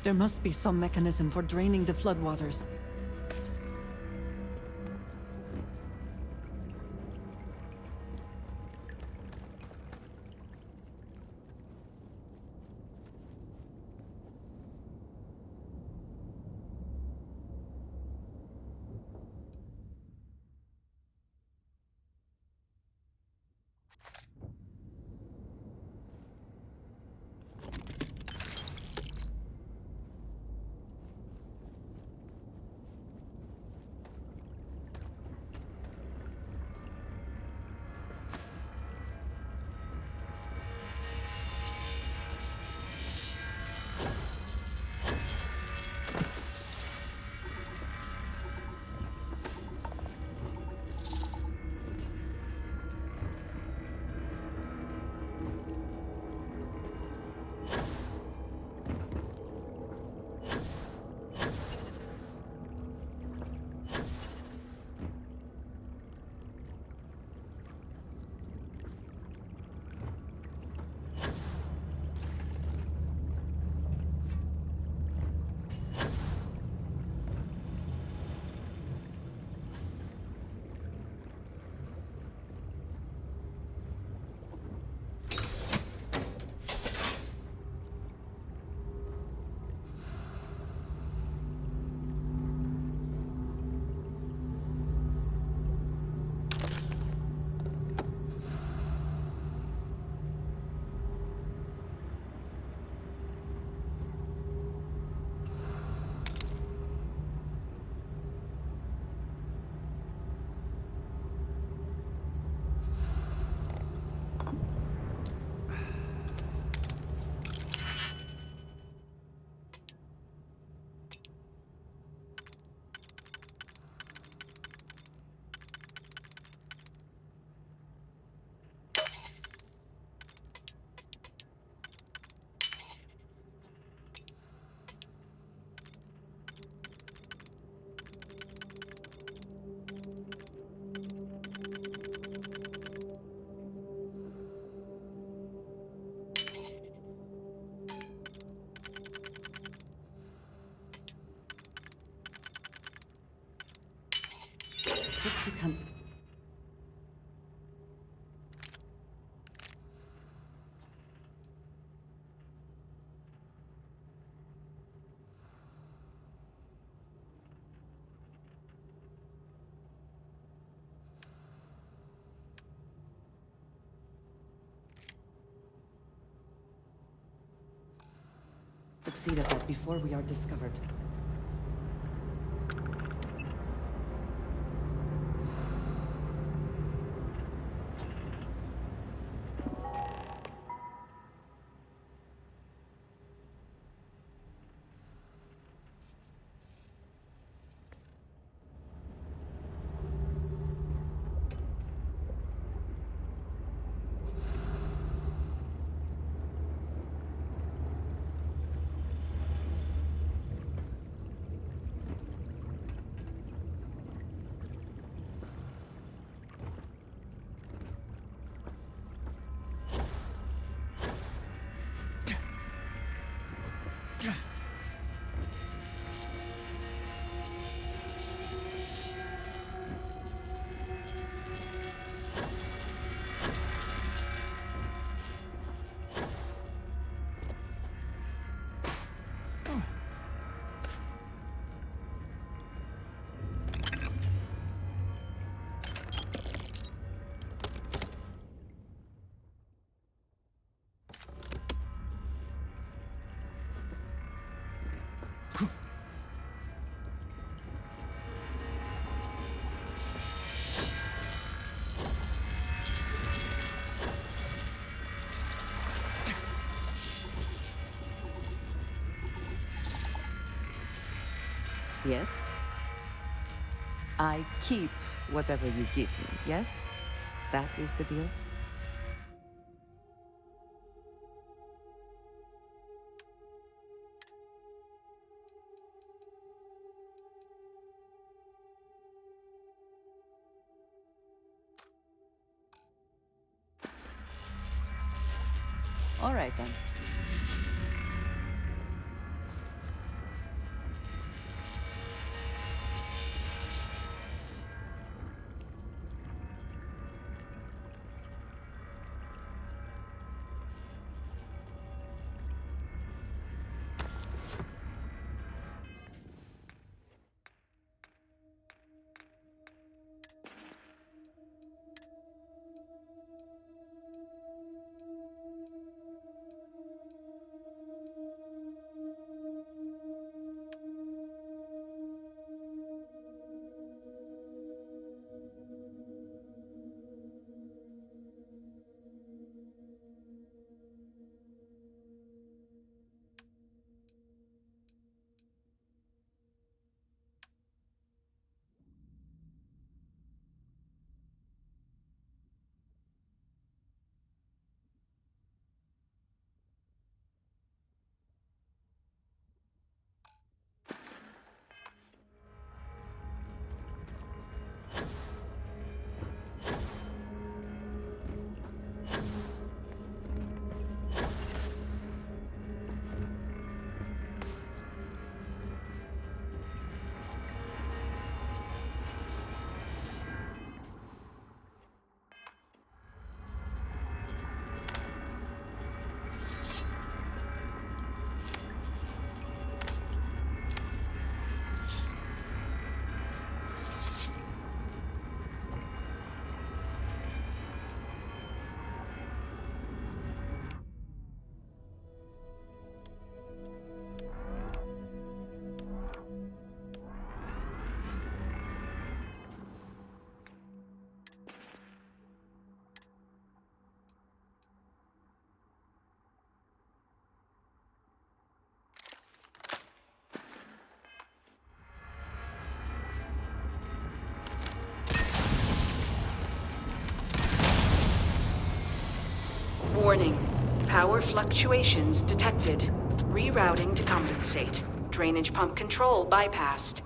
S3: There must be some mechanism for draining the floodwaters. You can... Succeed at that before we are discovered. Yes? I keep whatever you give me, yes? That is the deal? All right then.
S13: Warning. Power fluctuations detected. Rerouting to compensate. Drainage pump control bypassed.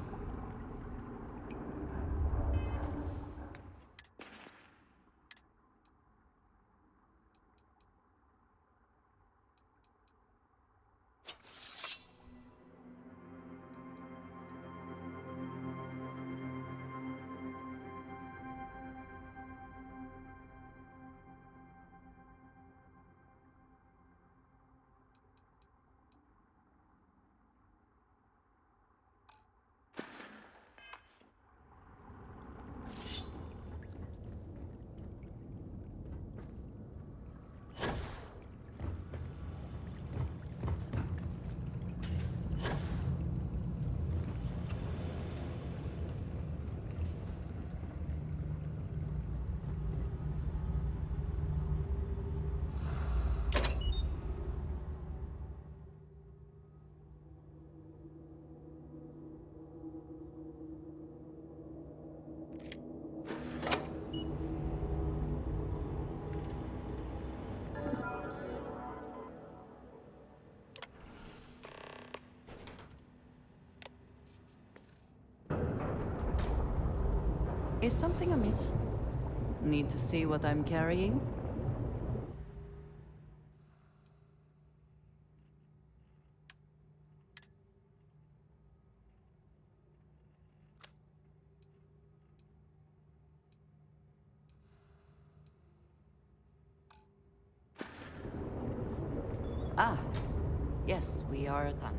S3: Is something amiss? Need to see what I'm carrying? Ah, yes, we are done.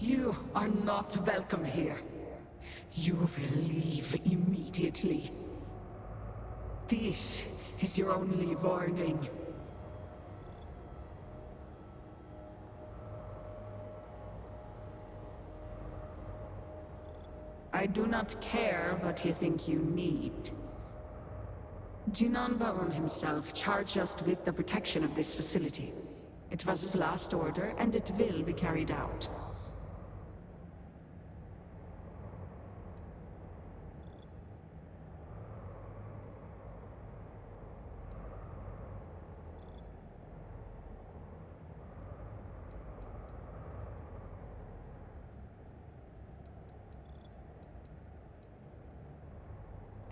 S14: You are not welcome here. You will leave immediately. This is your only warning. I do not care what you think you need. Jinan Baron himself charged us with the protection of this facility. It was his last order, and it will be carried out.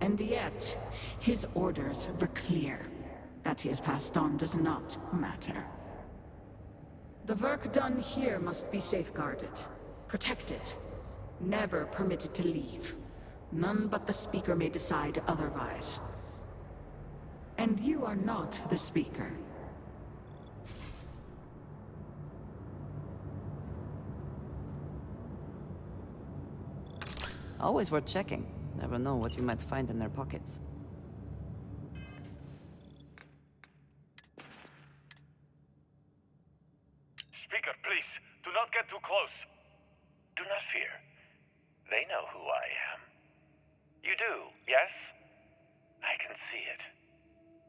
S14: And yet, his orders were clear. That he has passed on does not matter. The work done here must be safeguarded, protected, never permitted to leave. None but the Speaker may decide otherwise. And you are not the Speaker.
S3: Always worth checking. Never know what you might find in their pockets.
S15: Speaker, please, do not get too close. Do not fear. They know who I am. You do, yes? I can see it.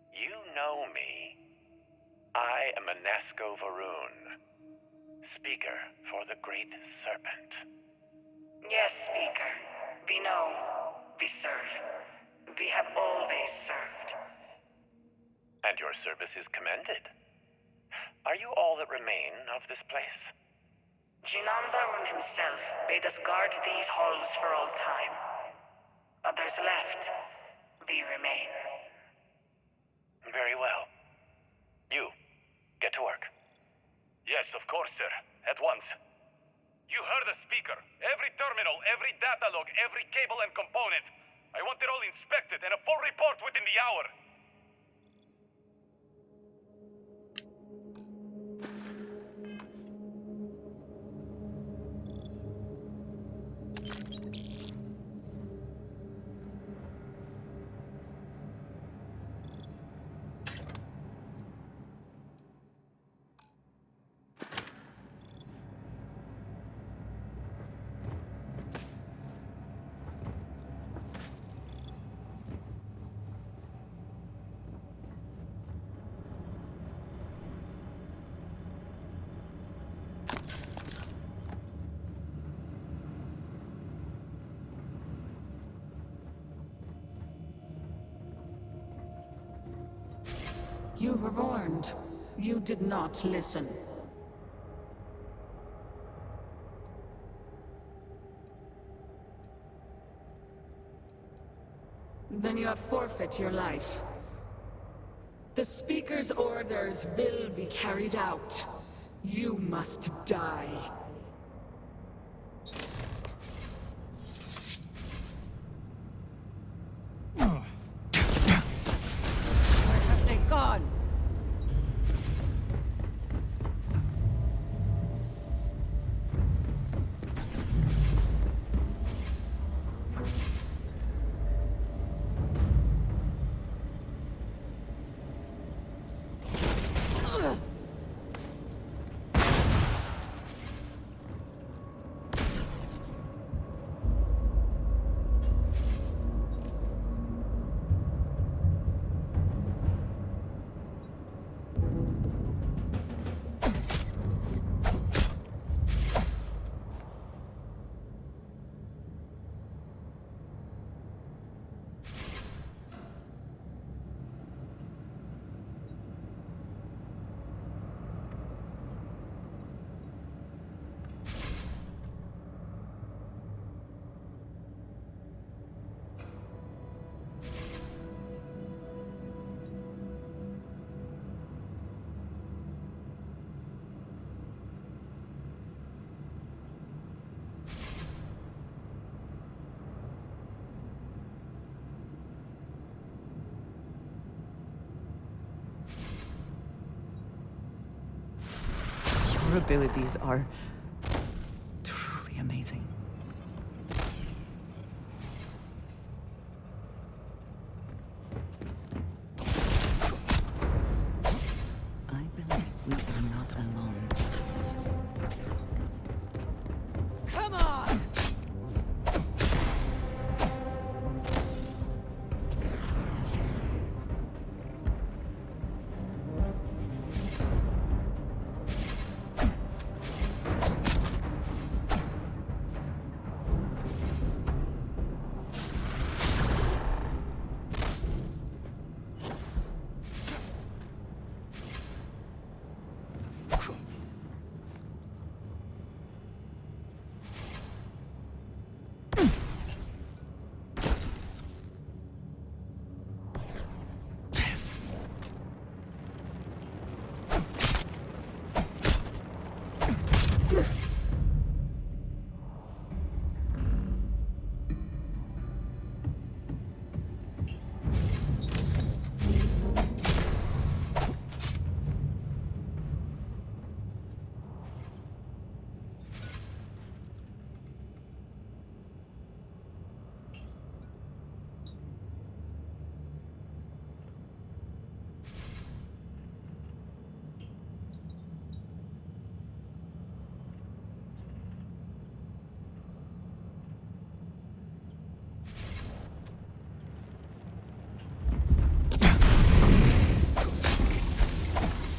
S15: You know me. I am Inesco Varun, Speaker for the Great Serpent.
S13: Yes, Speaker. We know. We serve. We have always served.
S15: And your service is commended. Are you all that remain of this place?
S13: Jinan Baron himself bade us guard these halls for all time. Others left. We remain.
S15: Very well. You, get to work. Yes, of course, sir. At once. You heard the Speaker. Every terminal, every data log, every cable and component. I want it all inspected and a full report within the hour.
S14: You were warned. You did not listen. Then you have forfeit your life. The Speaker's orders will be carried out. You must die.
S3: Your abilities are truly amazing. I believe we are not alone.
S7: Come on!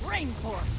S7: Rainforest!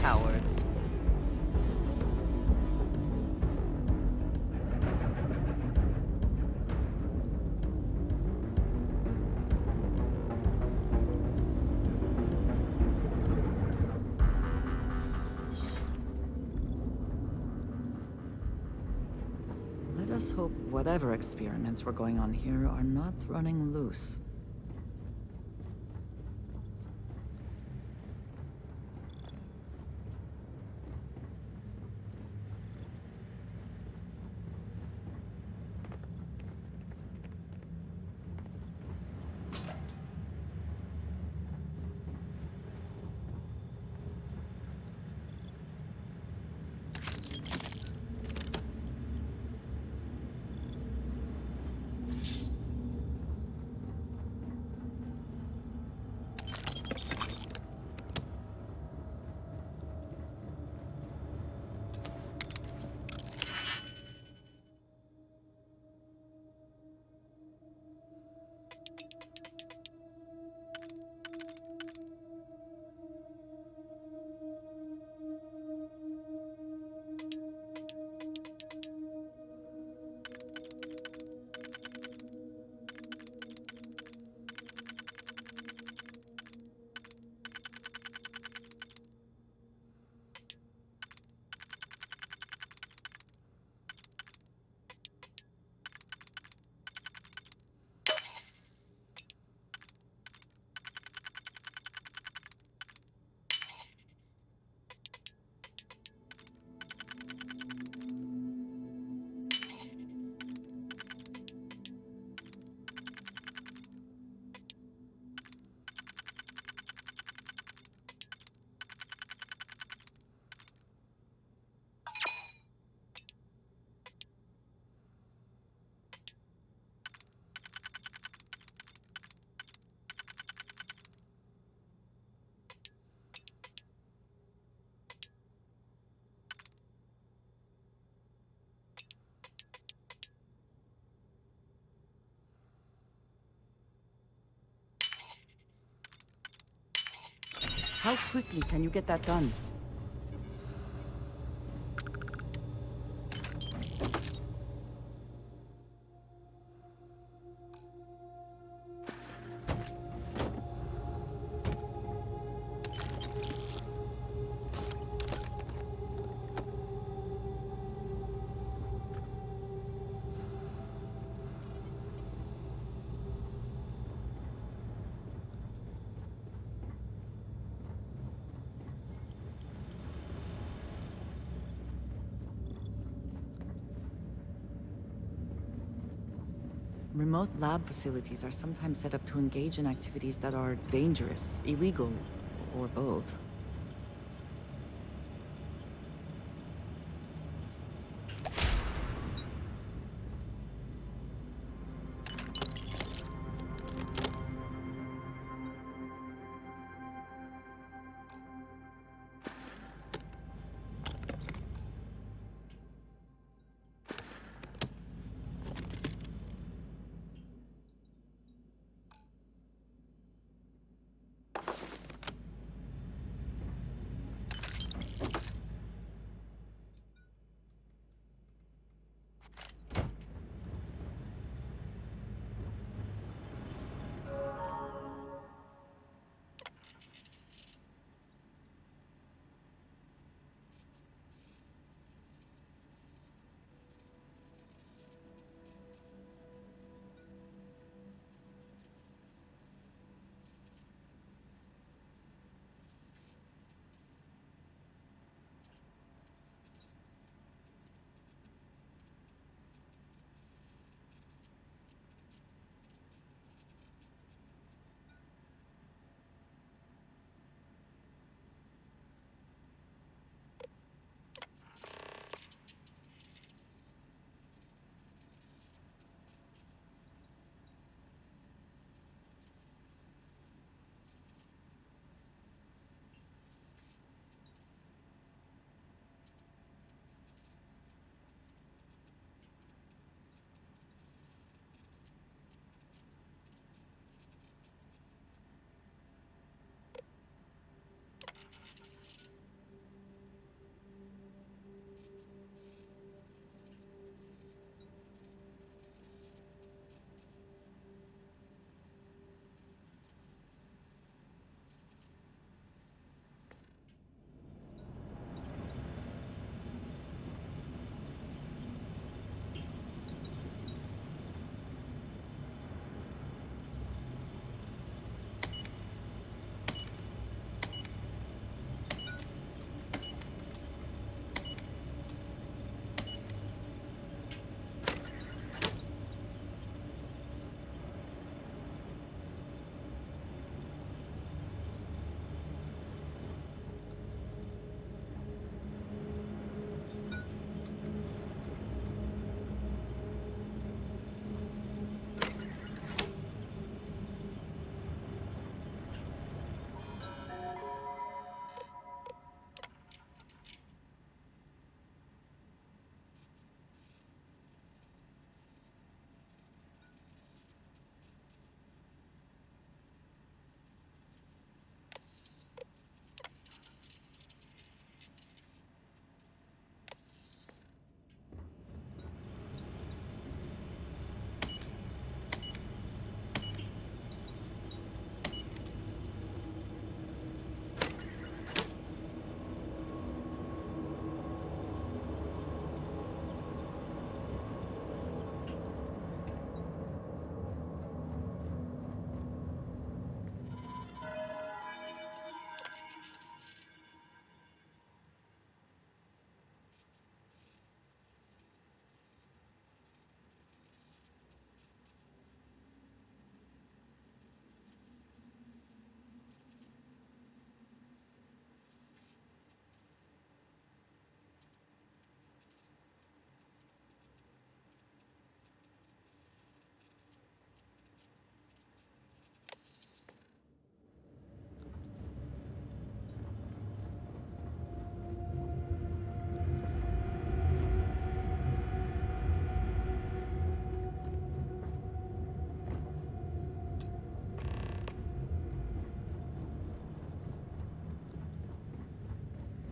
S3: Cowards. Let us hope whatever experiments were going on here are not running loose. How quickly can you get that done? Remote lab facilities are sometimes set up to engage in activities that are dangerous, illegal, or both.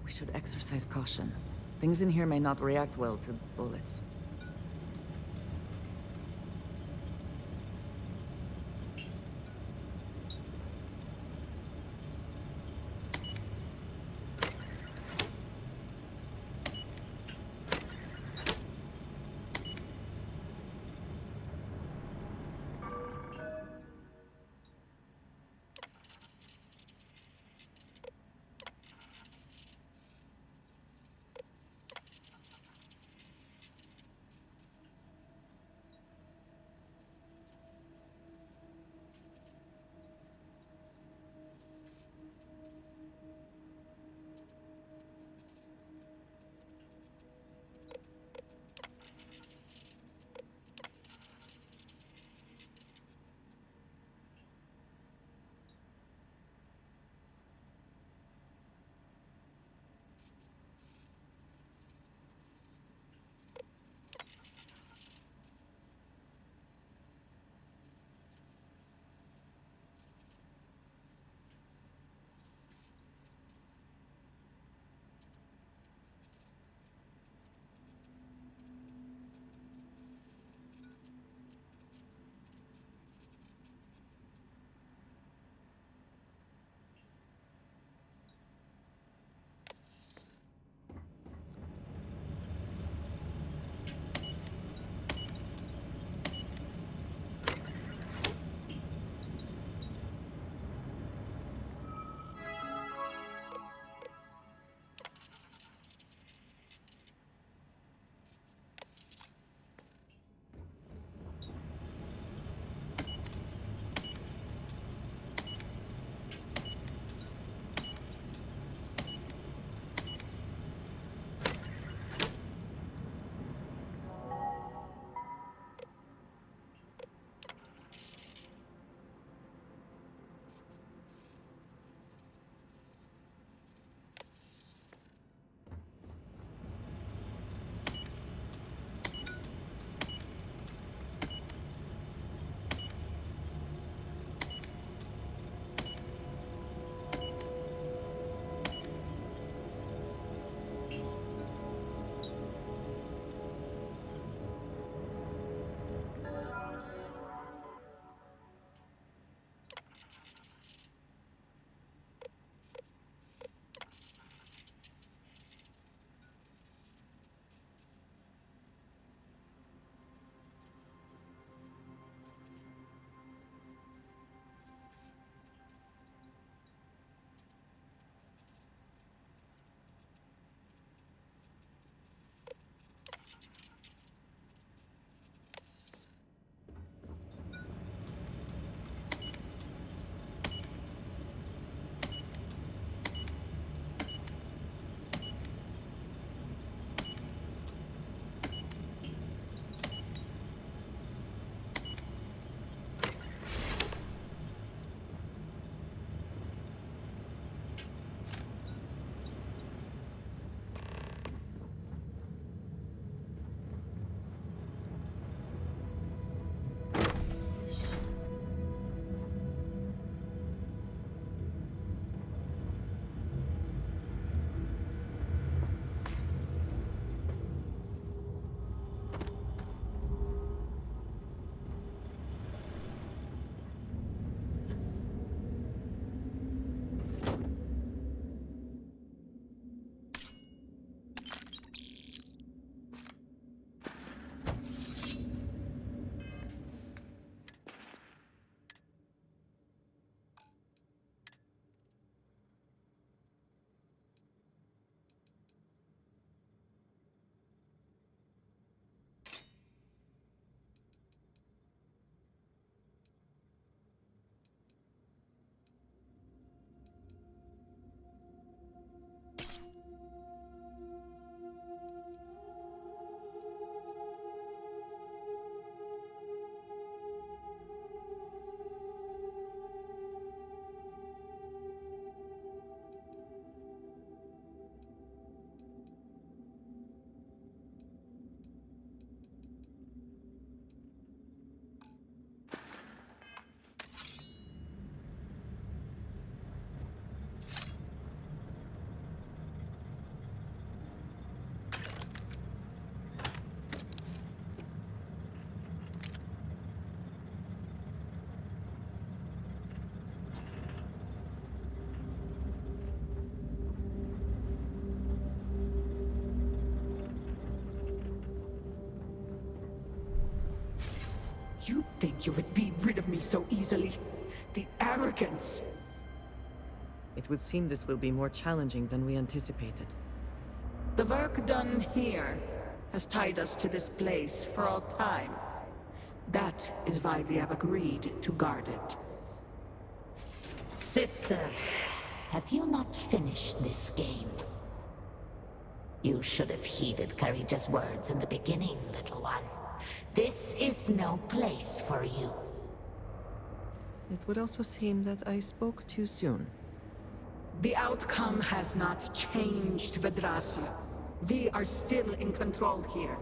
S3: We should exercise caution. Things in here may not react well to bullets.
S14: you would be rid of me so easily. The arrogance!
S16: It would seem this will be more challenging than we anticipated.
S14: The work done here has tied us to this place for all time. That is why we have agreed to guard it.
S17: Sister, have you not finished this game? You should have heeded Courageous words in the beginning, little one. This is no place for you.
S16: It would also seem that I spoke too soon.
S14: The outcome has not changed, Vedrasa. We are still in control here.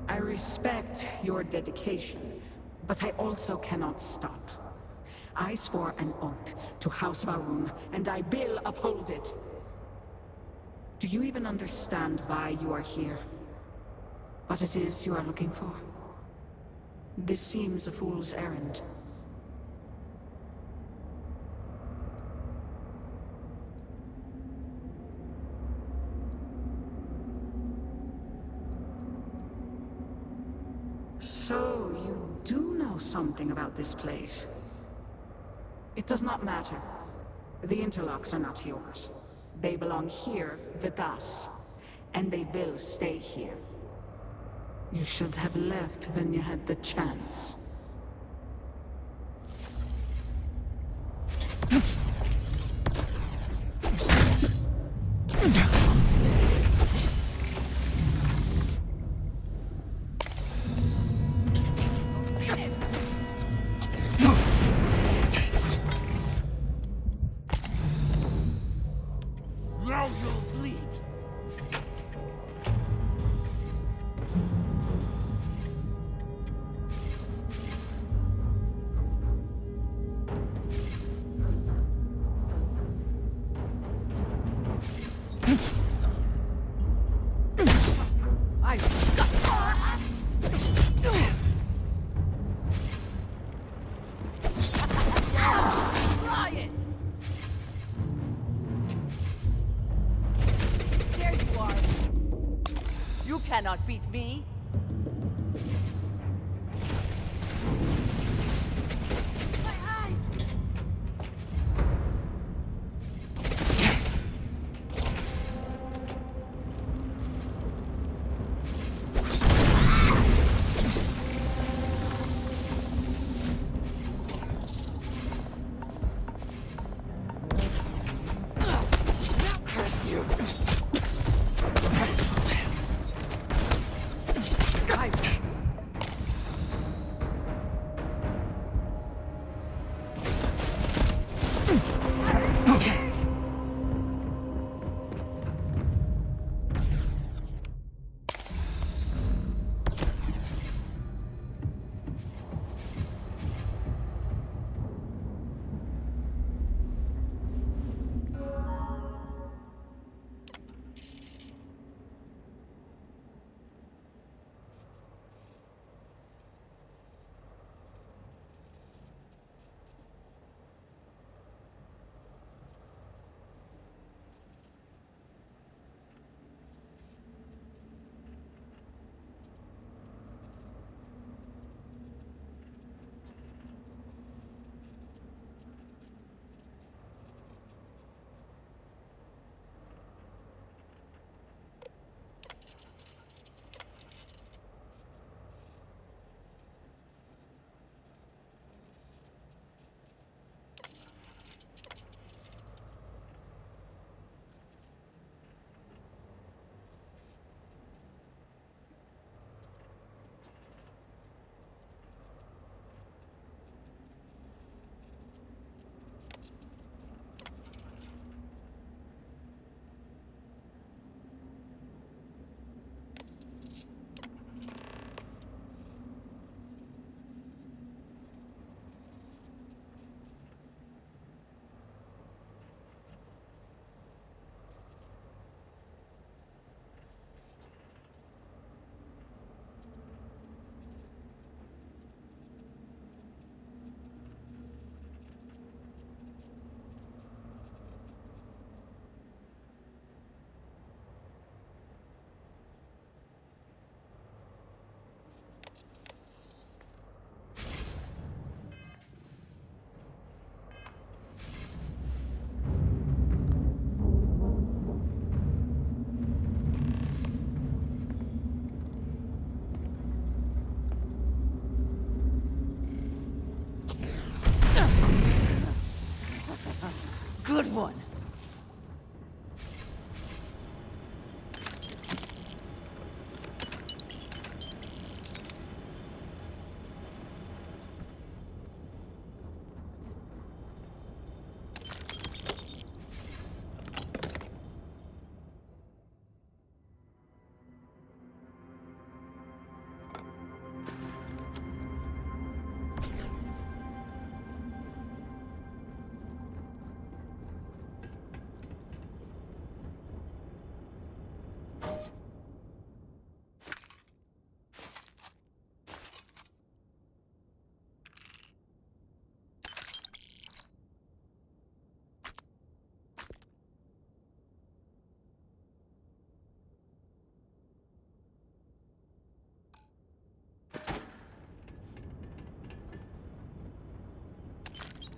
S14: I respect your dedication, but I also cannot stop. I swore an oath to House Varun, and I will uphold it. Do you even understand why you are here? What it is you are looking for? This seems a fool's errand. So, you do know something about this place. It does not matter. The interlocks are not yours. They belong here with us, and they will stay here. You should have left when you had the chance.
S4: Now you'll bleed.
S5: Try it! There you are. You cannot beat me. My eyes!
S4: Curse you.
S7: Good one.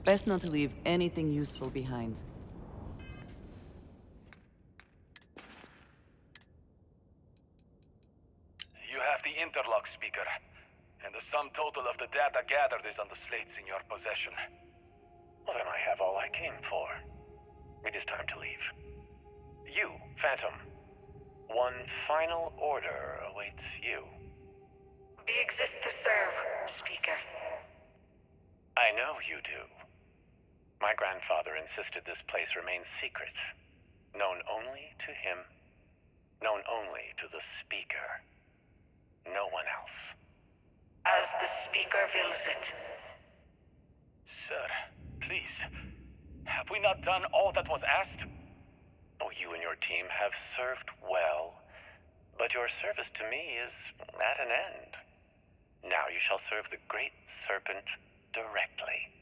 S16: Best not to leave anything useful behind.
S15: You have the interlock speaker, and the sum total of the data gathered is on the slates in your possession. Well, then I have all I came for. It is time to leave. You, Phantom, one final order awaits you.
S13: We exist to serve, Speaker.
S15: I know you do. My grandfather insisted this place remain secret, known only to him, known only to the Speaker. No one else.
S13: As the Speaker wills it.
S15: Sir, please. Have we not done all that was asked? Oh, you and your team have served well, but your service to me is at an end. Now you shall serve the Great Serpent directly.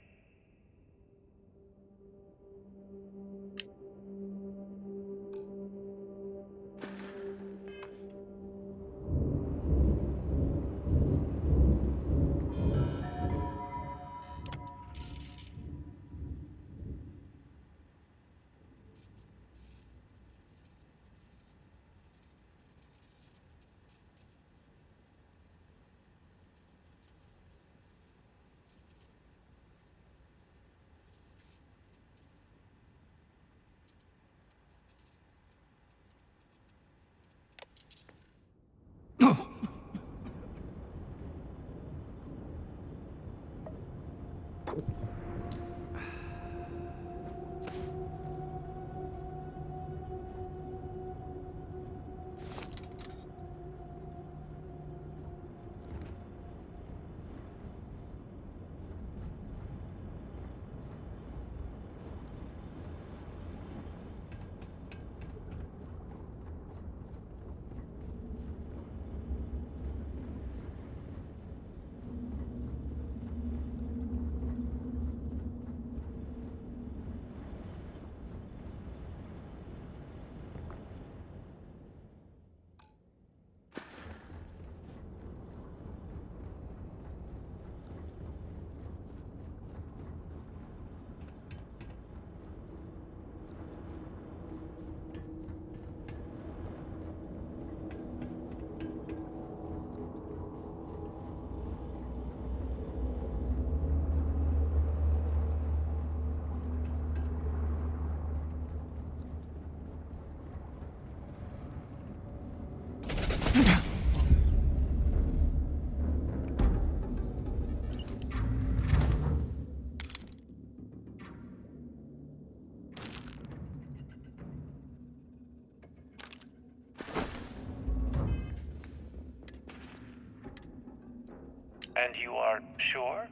S15: And you are sure?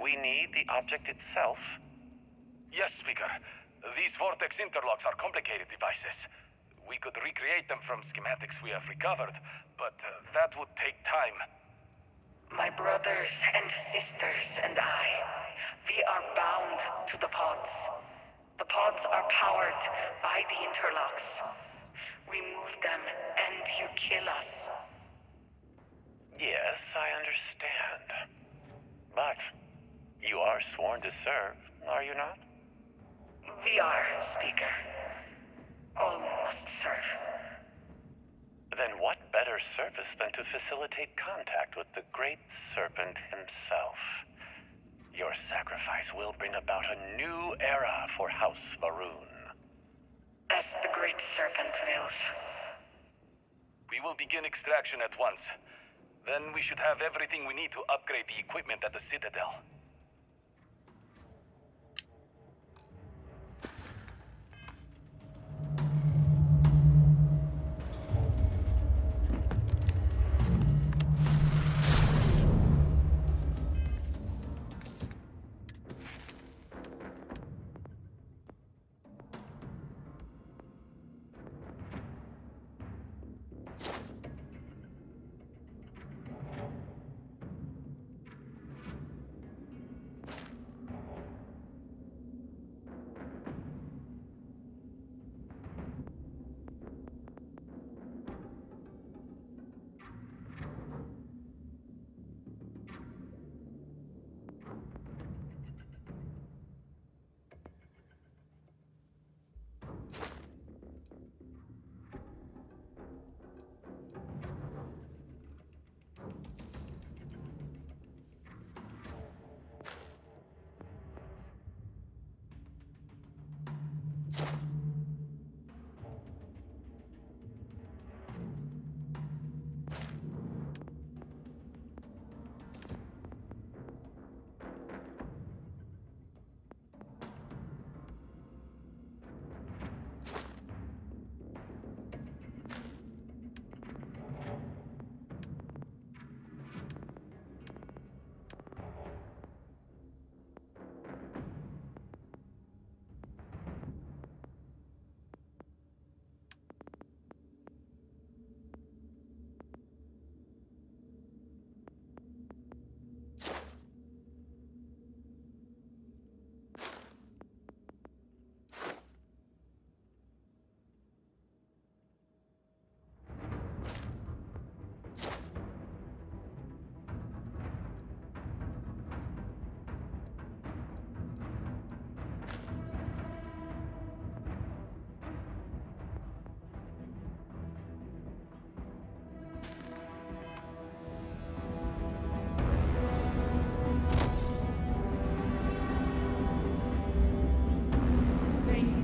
S15: We need the object itself? Yes, Speaker. These vortex interlocks are complicated devices. We could recreate them from schematics we have recovered, but that would take time.
S13: My brothers and sisters and I, we are bound to the pods. The pods are powered by the interlocks. Remove them and you kill us.
S15: Yes, I understand. But you are sworn to serve, are you not?
S13: We are, Speaker. All must serve.
S15: Then what better service than to facilitate contact with the Great Serpent himself? Your sacrifice will bring about a new era for House Varun.
S13: As the Great Serpent wills.
S15: We will begin extraction at once. Then we should have everything we need to upgrade the equipment at the Citadel.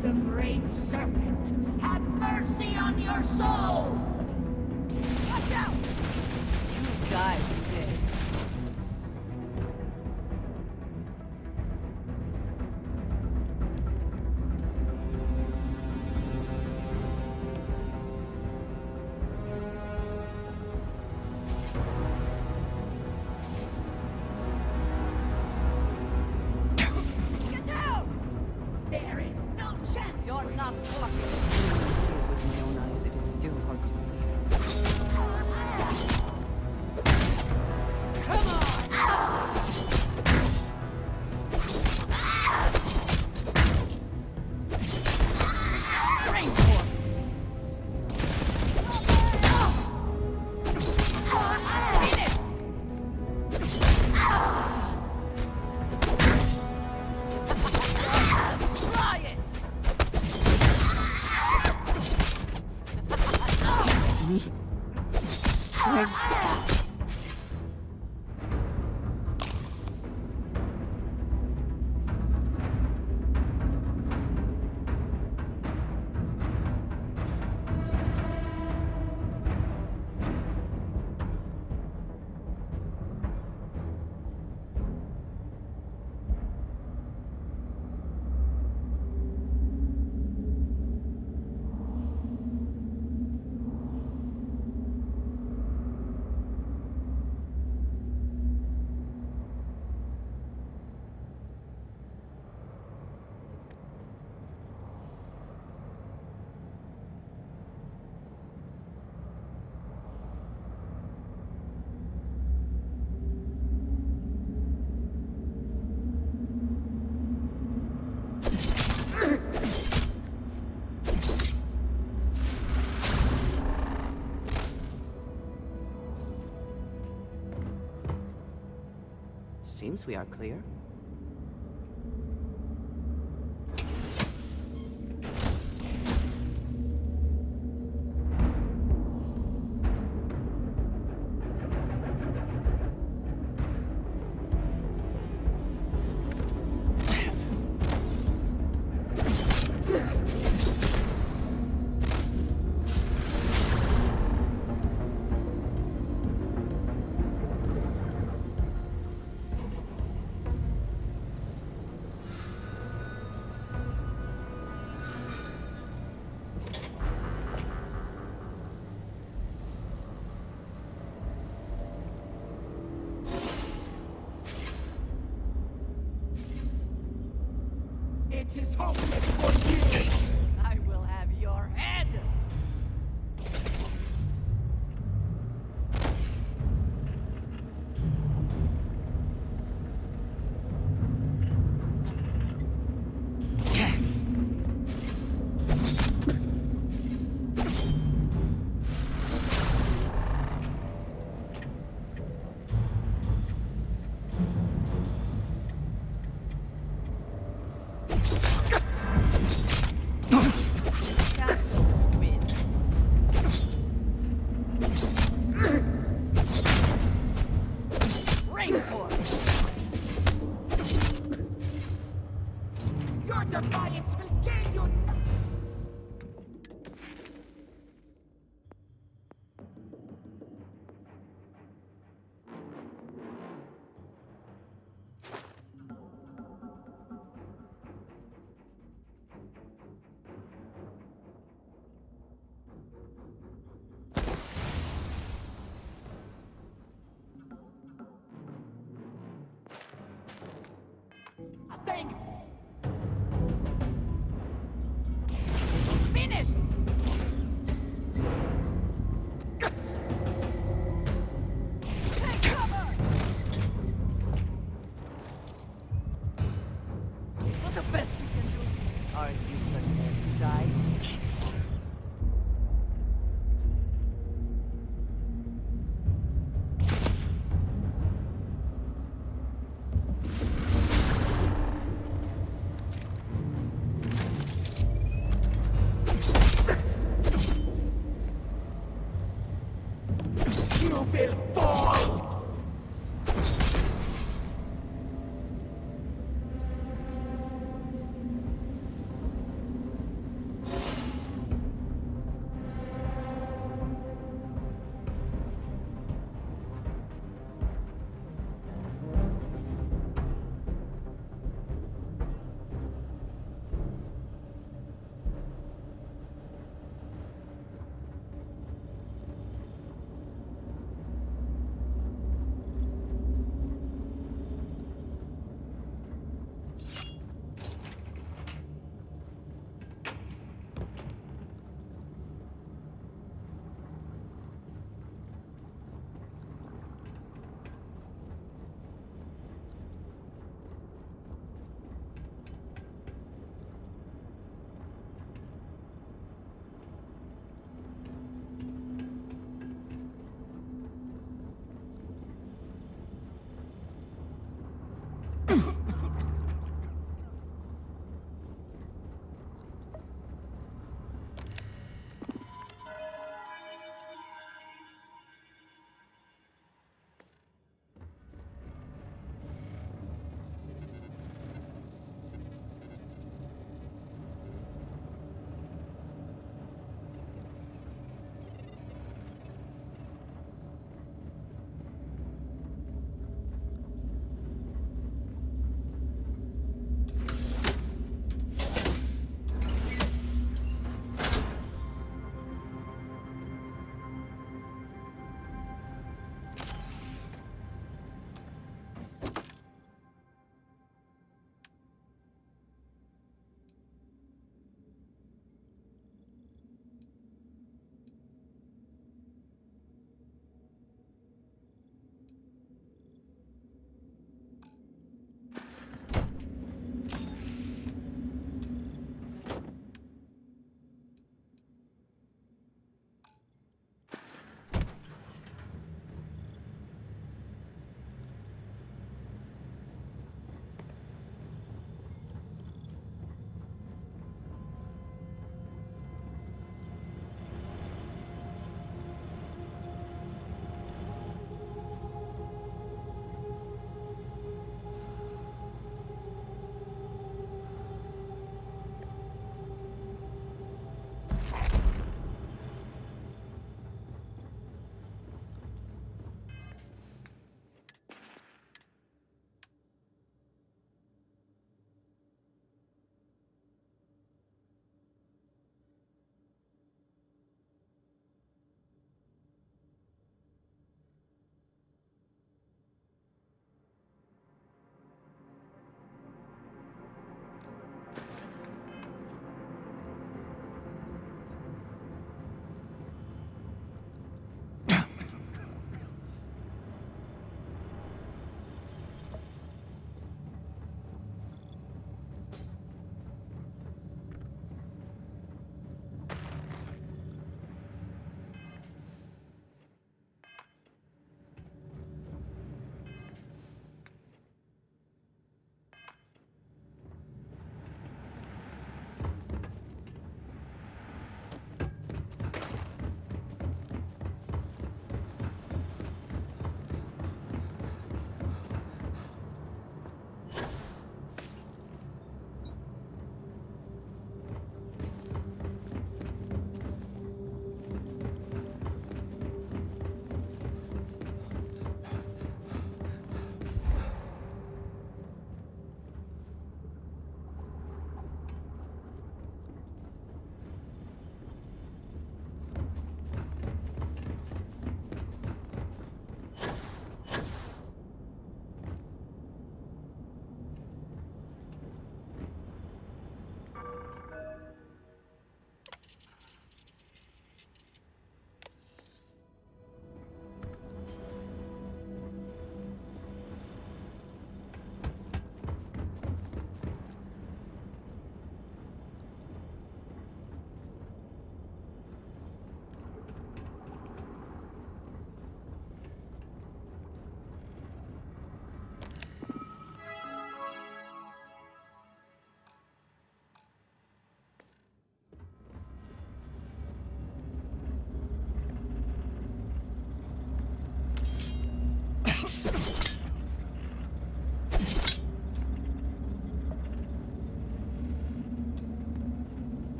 S17: The Great Serpent, have mercy on your soul! Watch out!
S3: You died today.
S17: Get down! There is no chance!
S3: You're not lucky. When I see it with my own eyes, it is still hard to believe. Come on! Rainform! Beat it! Try it! Me. Strength.
S16: Seems we are clear.
S4: is hopeless for you!
S5: I will have your head!
S4: Your defiance will gain you. Thing.
S5: Finished! Take cover! Not the best you can do. Are you prepared to die?
S4: You will fall!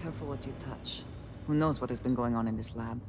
S16: careful what you touch. Who knows what has been going on in this lab?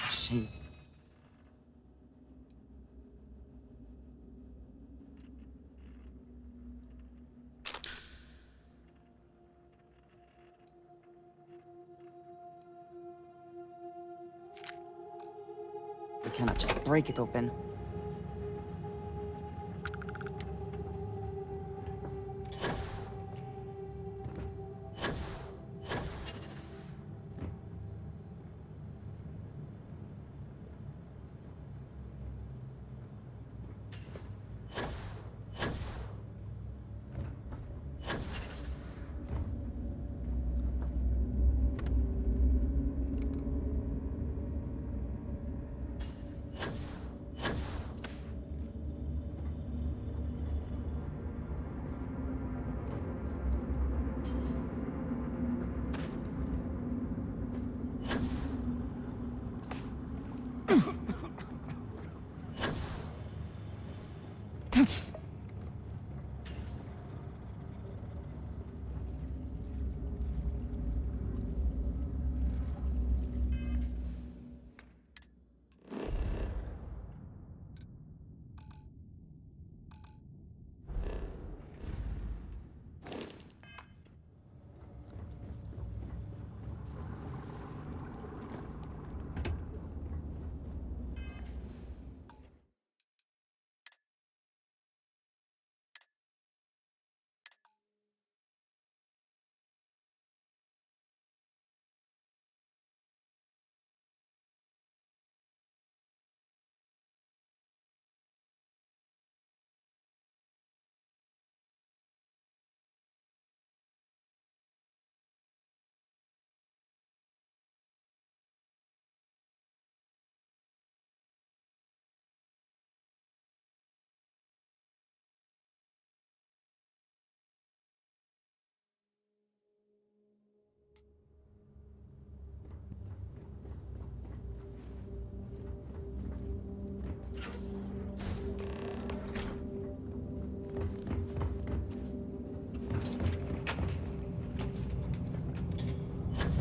S16: Shame. We cannot just break it open.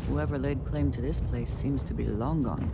S16: Whoever laid claim to this place seems to be long gone.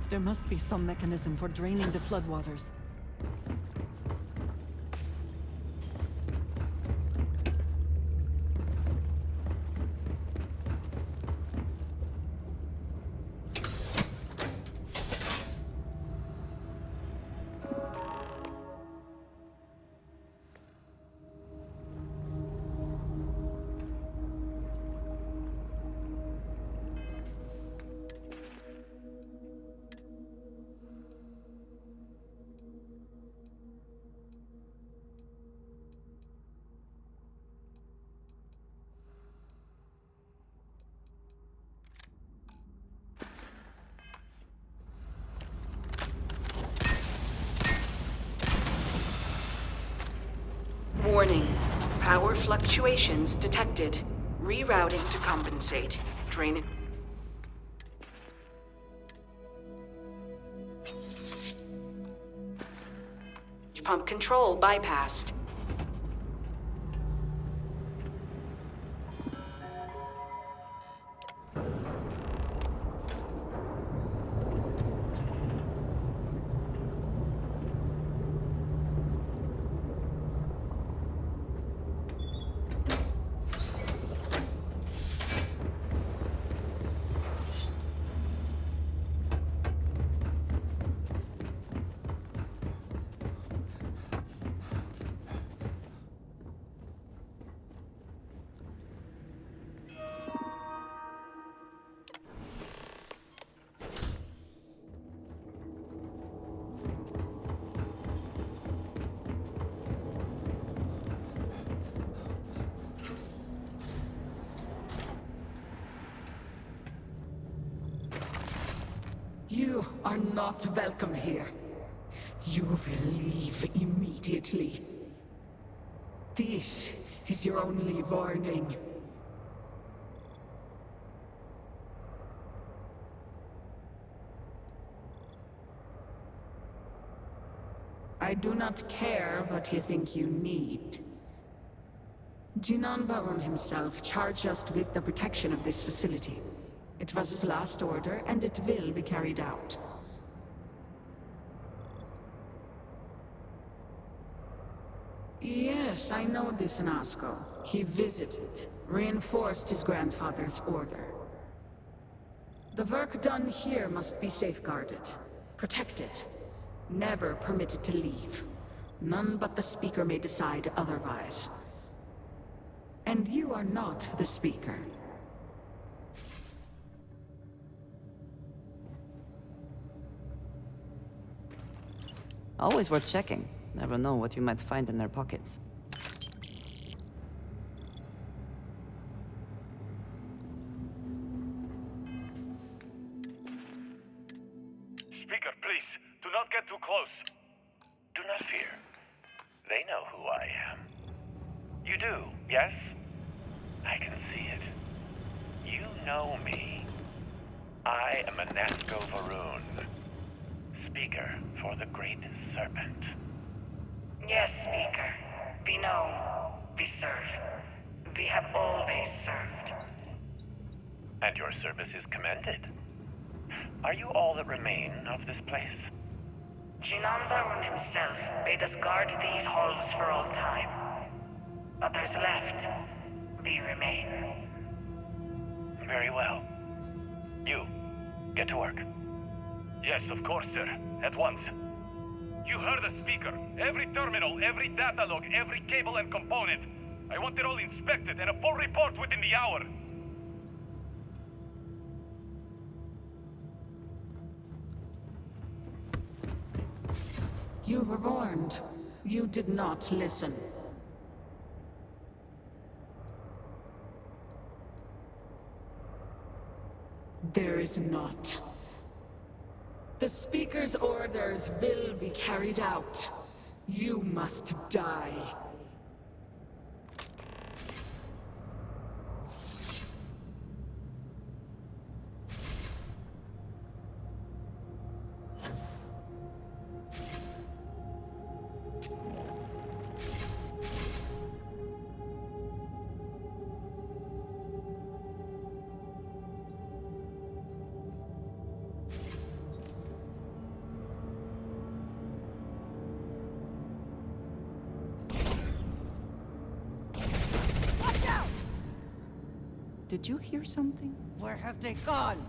S18: There must be some mechanism for draining the floodwaters.
S14: Warning. Power fluctuations detected. Rerouting to compensate. Drain. Pump control bypassed. You are not welcome here. You will leave immediately. This is your only warning. I do not care what you think you need. Jinan Baron himself charged us with the protection of this facility. It was his last order, and it will be carried out. Yes, I know this Nasco. He visited, reinforced his grandfather's order. The work done here must be safeguarded, protected, never permitted to leave. None but the Speaker may decide otherwise. And you are not the Speaker.
S3: Always worth checking. Never know what you might find in their pockets.
S15: Speaker, please, do not get too close. Do not fear. They know who I am. You do, yes? I can see it. You know me. I am a Nasco Varoon, Speaker for the Great Serpent.
S13: Yes, Speaker. We know. We serve. We have always served.
S15: And your service is commended. Are you all that remain of this place?
S13: Jinan Varun himself bade us guard these halls for all time. Others left. We remain.
S15: Very well. You, get to work.
S19: Yes, of course, sir. At once. You heard the speaker. Every terminal, every data log, every cable and component. I want it all inspected and a full report within the hour.
S14: You were warned. You did not listen. There is not. The Speaker's orders will be carried out. You must die.
S7: Did you hear something?
S18: Where have they gone?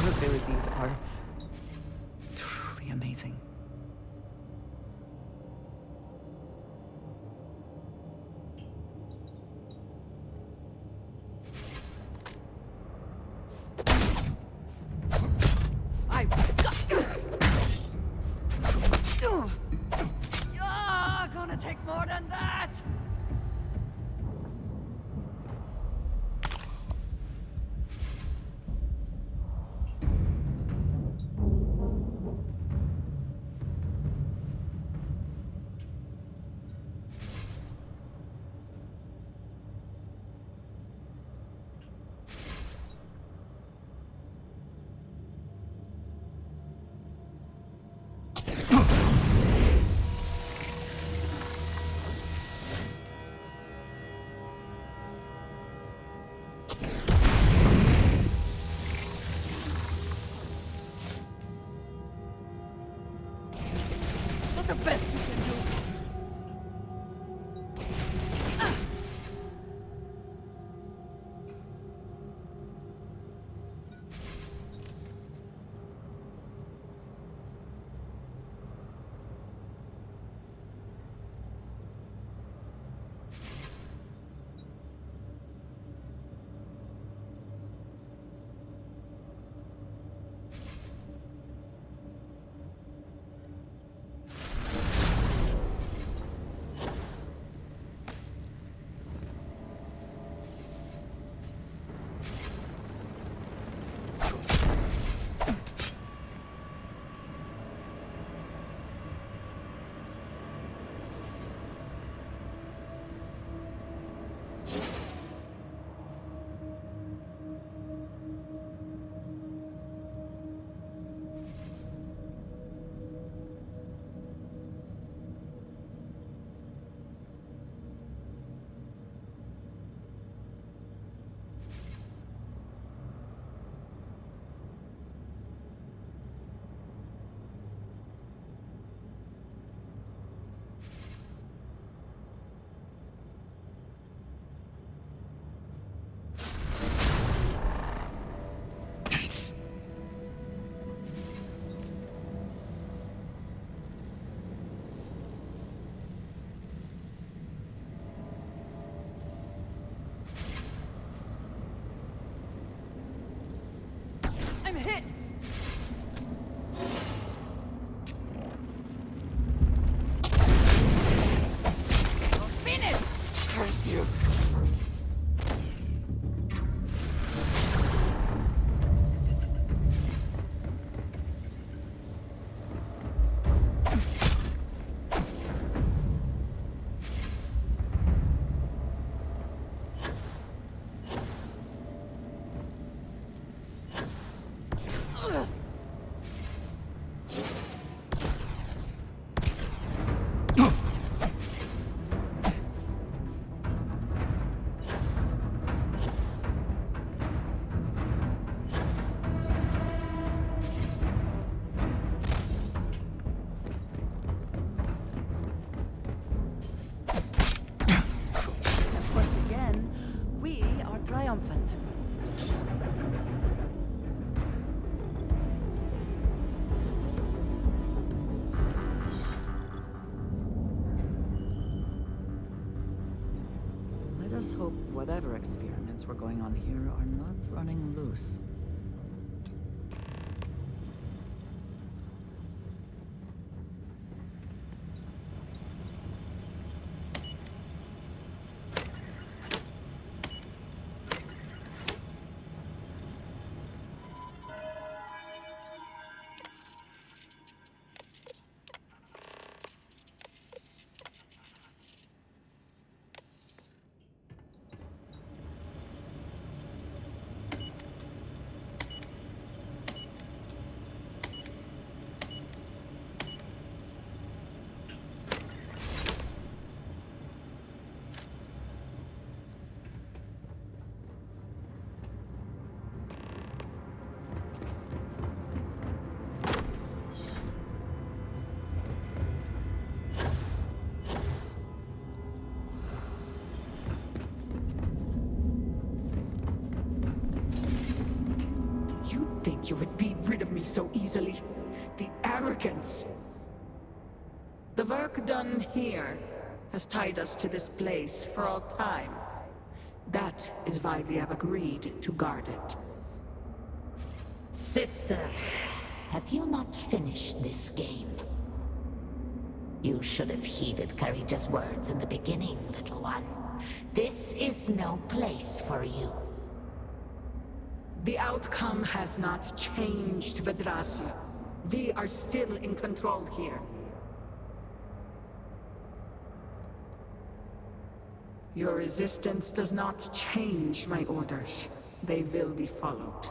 S16: Your abilities are truly amazing.
S18: I got you! Gonna take more than that! The best you can do. I'm hit! Finish! Curse you! Once again, we are triumphant.
S16: Let us hope whatever experiments were going on here are not running loose.
S14: think you would be rid of me so easily. The arrogance! The work done here has tied us to this place for all time. That is why we have agreed to guard it.
S17: Sister, have you not finished this game? You should have heeded Courageous words in the beginning, little one. This is no place for you.
S14: The outcome has not changed, Vedrasa. We are still in control here. Your resistance does not change my orders. They will be followed.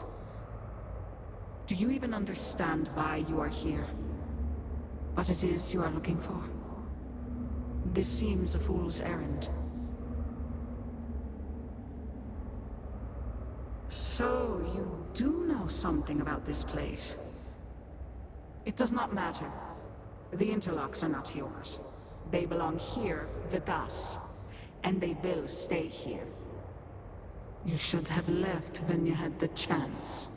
S14: Do you even understand why you are here? What it is you are looking for? This seems a fool's errand. So, you do know something about this place. It does not matter. The interlocks are not yours. They belong here with us, and they will stay here. You should have left when you had the chance.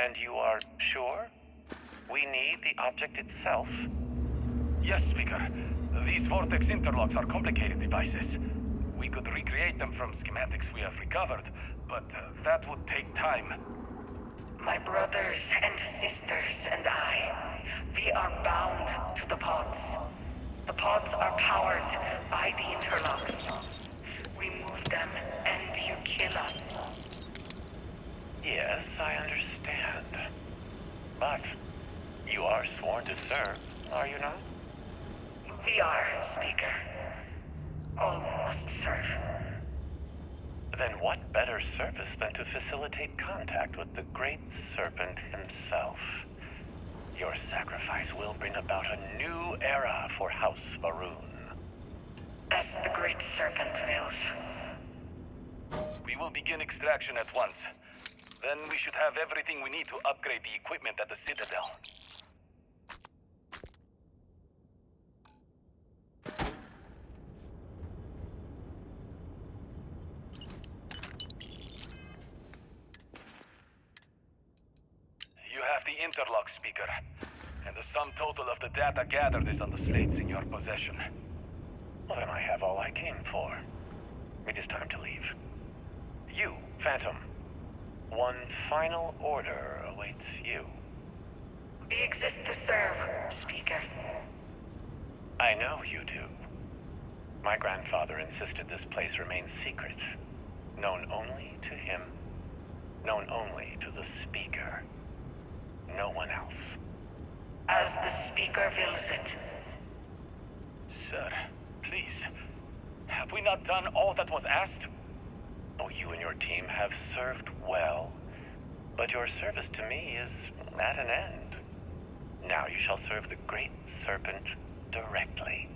S15: And you are sure? We need the object itself?
S19: Yes, Speaker. These vortex interlocks are complicated devices. We could recreate them from schematics we have recovered, but that would take time.
S13: My brothers and sisters and I, we are bound to the pods. The pods are powered by the interlocks. We move them and you kill us.
S15: Yes, I understand. But you are sworn to serve, are you not?
S13: We are, Speaker. All must serve.
S15: Then what better service than to facilitate contact with the Great Serpent himself? Your sacrifice will bring about a new era for House Varun.
S13: As the Great Serpent wills.
S19: We will begin extraction at once. Then we should have everything we need to upgrade the equipment at the Citadel. You have the interlock, Speaker. And the sum total of the data gathered is on the slates in your possession.
S15: Well, then I have all I came for. It is time to leave. You, Phantom. One final order awaits you.
S13: We exist to serve, Speaker.
S15: I know you do. My grandfather insisted this place remain secret. Known only to him. Known only to the Speaker. No one else.
S13: As the Speaker wills it.
S19: Sir, please. Have we not done all that was asked?
S15: Oh, you and your team have served well. But your service to me is at an end. Now you shall serve the Great Serpent directly.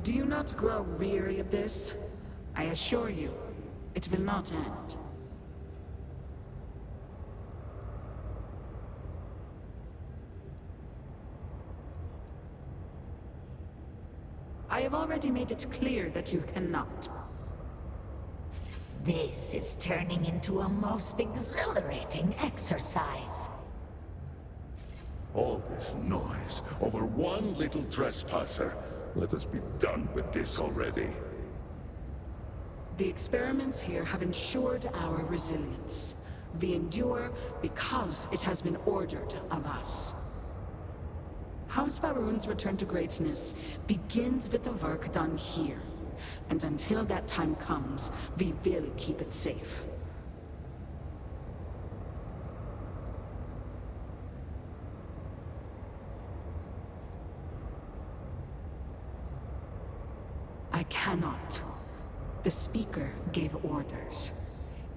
S14: Do you not grow weary of this? I assure you, it will not end. I have already made it clear that you cannot.
S17: This is turning into a most exhilarating exercise.
S20: All this noise over one little trespasser. Let us be done with this already.
S14: The experiments here have ensured our resilience. We endure because it has been ordered of us. House Varun's return to greatness begins with the work done here. And until that time comes, we will keep it safe. I cannot. The Speaker gave orders.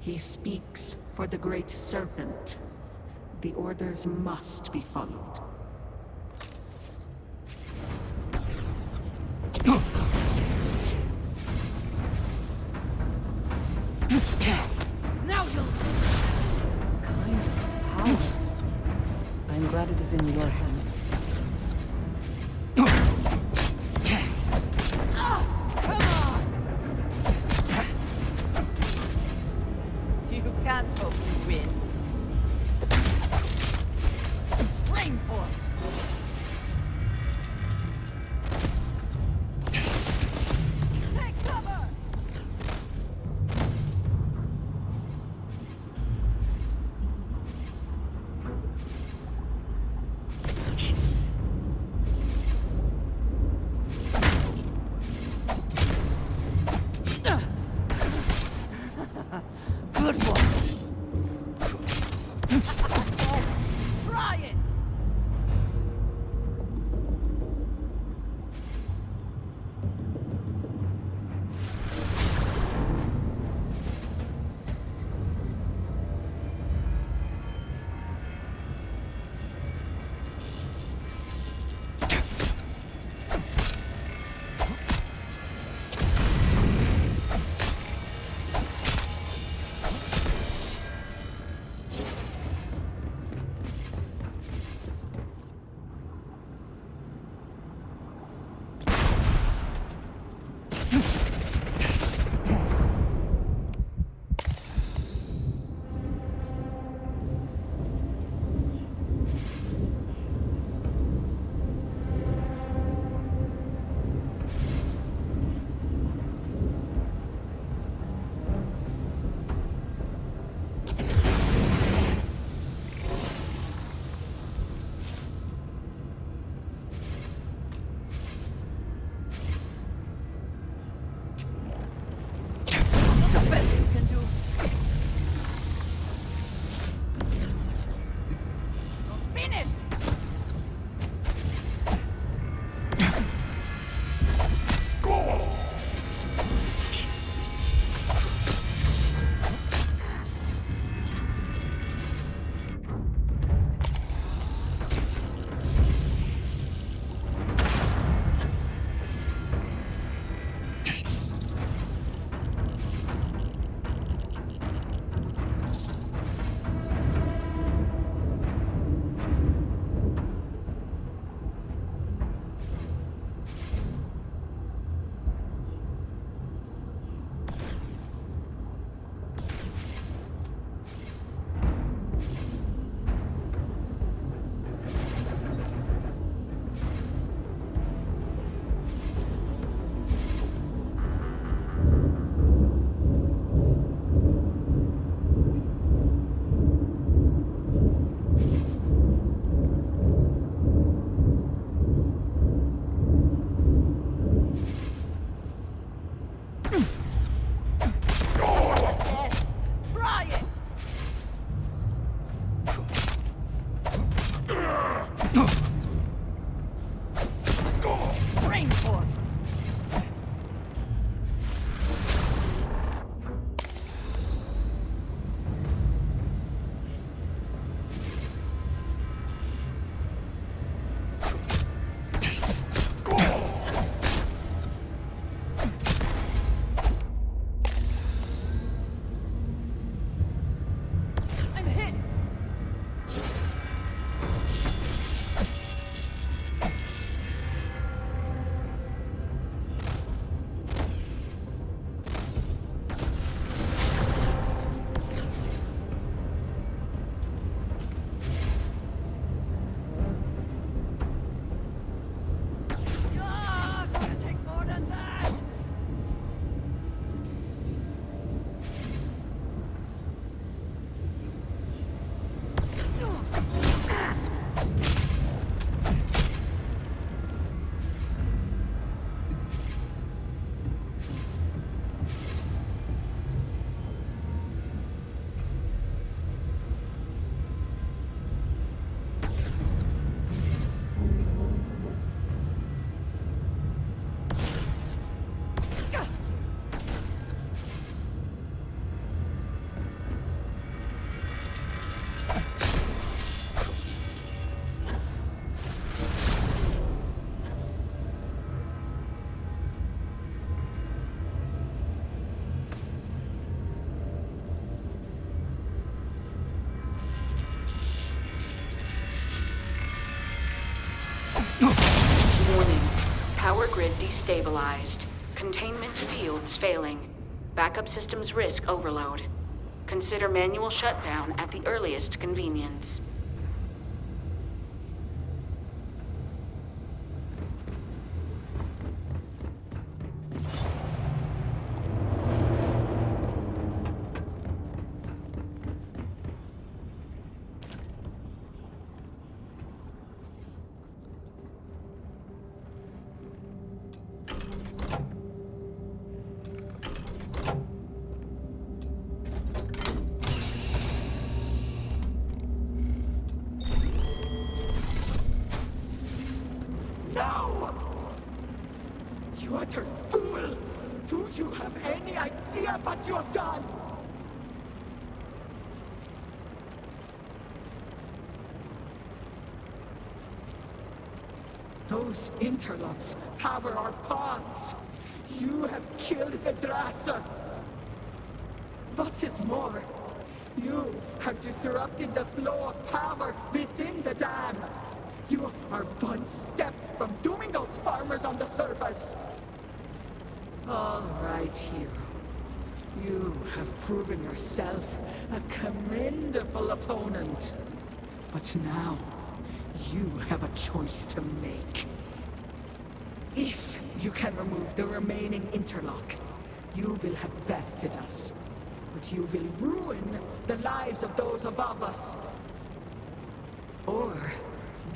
S14: He speaks for the Great Serpent. The orders must be followed.
S18: Now you'll...
S16: Kind of power. I'm glad it is in your hands.
S18: You can't hope to win. Flame form! Take cover!
S14: Power grid destabilized. Containment fields failing. Backup systems risk overload. Consider manual shutdown at the earliest convenience.
S21: Now! You utter fool! Don't you have any idea what you have done? Those interlocks power our pods. You have killed Vedrasa. What is more, you have disrupted the flow of power within the dam. You are one step from dooming those farmers on the surface. All right, hero. You have proven yourself a commendable opponent. But now, you have a choice to make. If you can remove the remaining interlock, you will have bested us. But you will ruin the lives of those above us. Or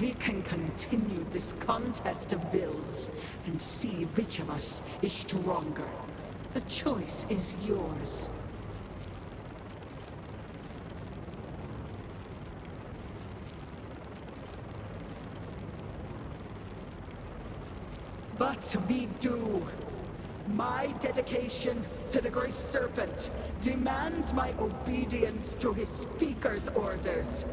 S21: we can continue this contest of wills and see which of us is stronger. The choice is yours. But we do. My dedication to the Great Serpent demands my obedience to his Speaker's orders.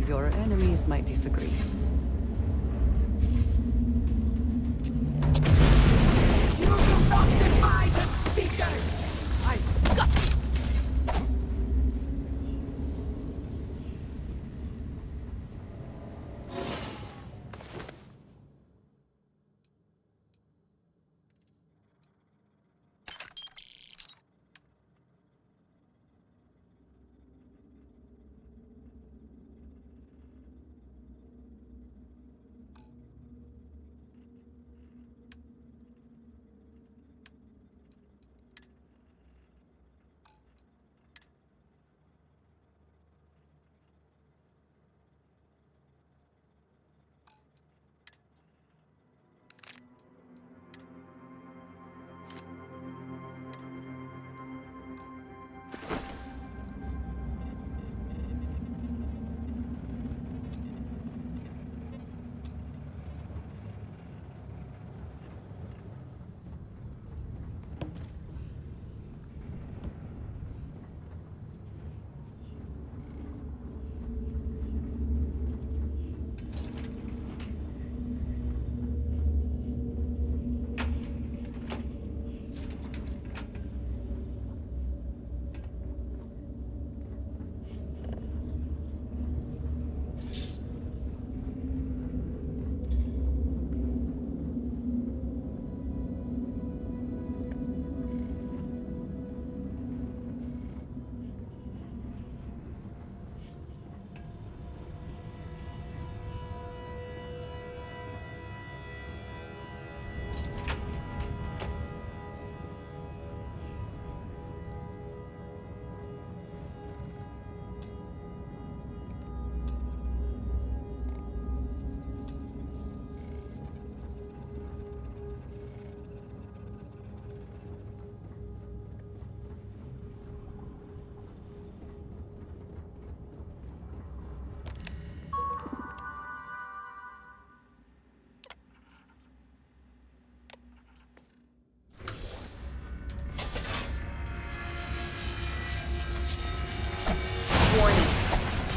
S16: Your enemies might disagree.
S21: You will not defy the Speaker! I got you!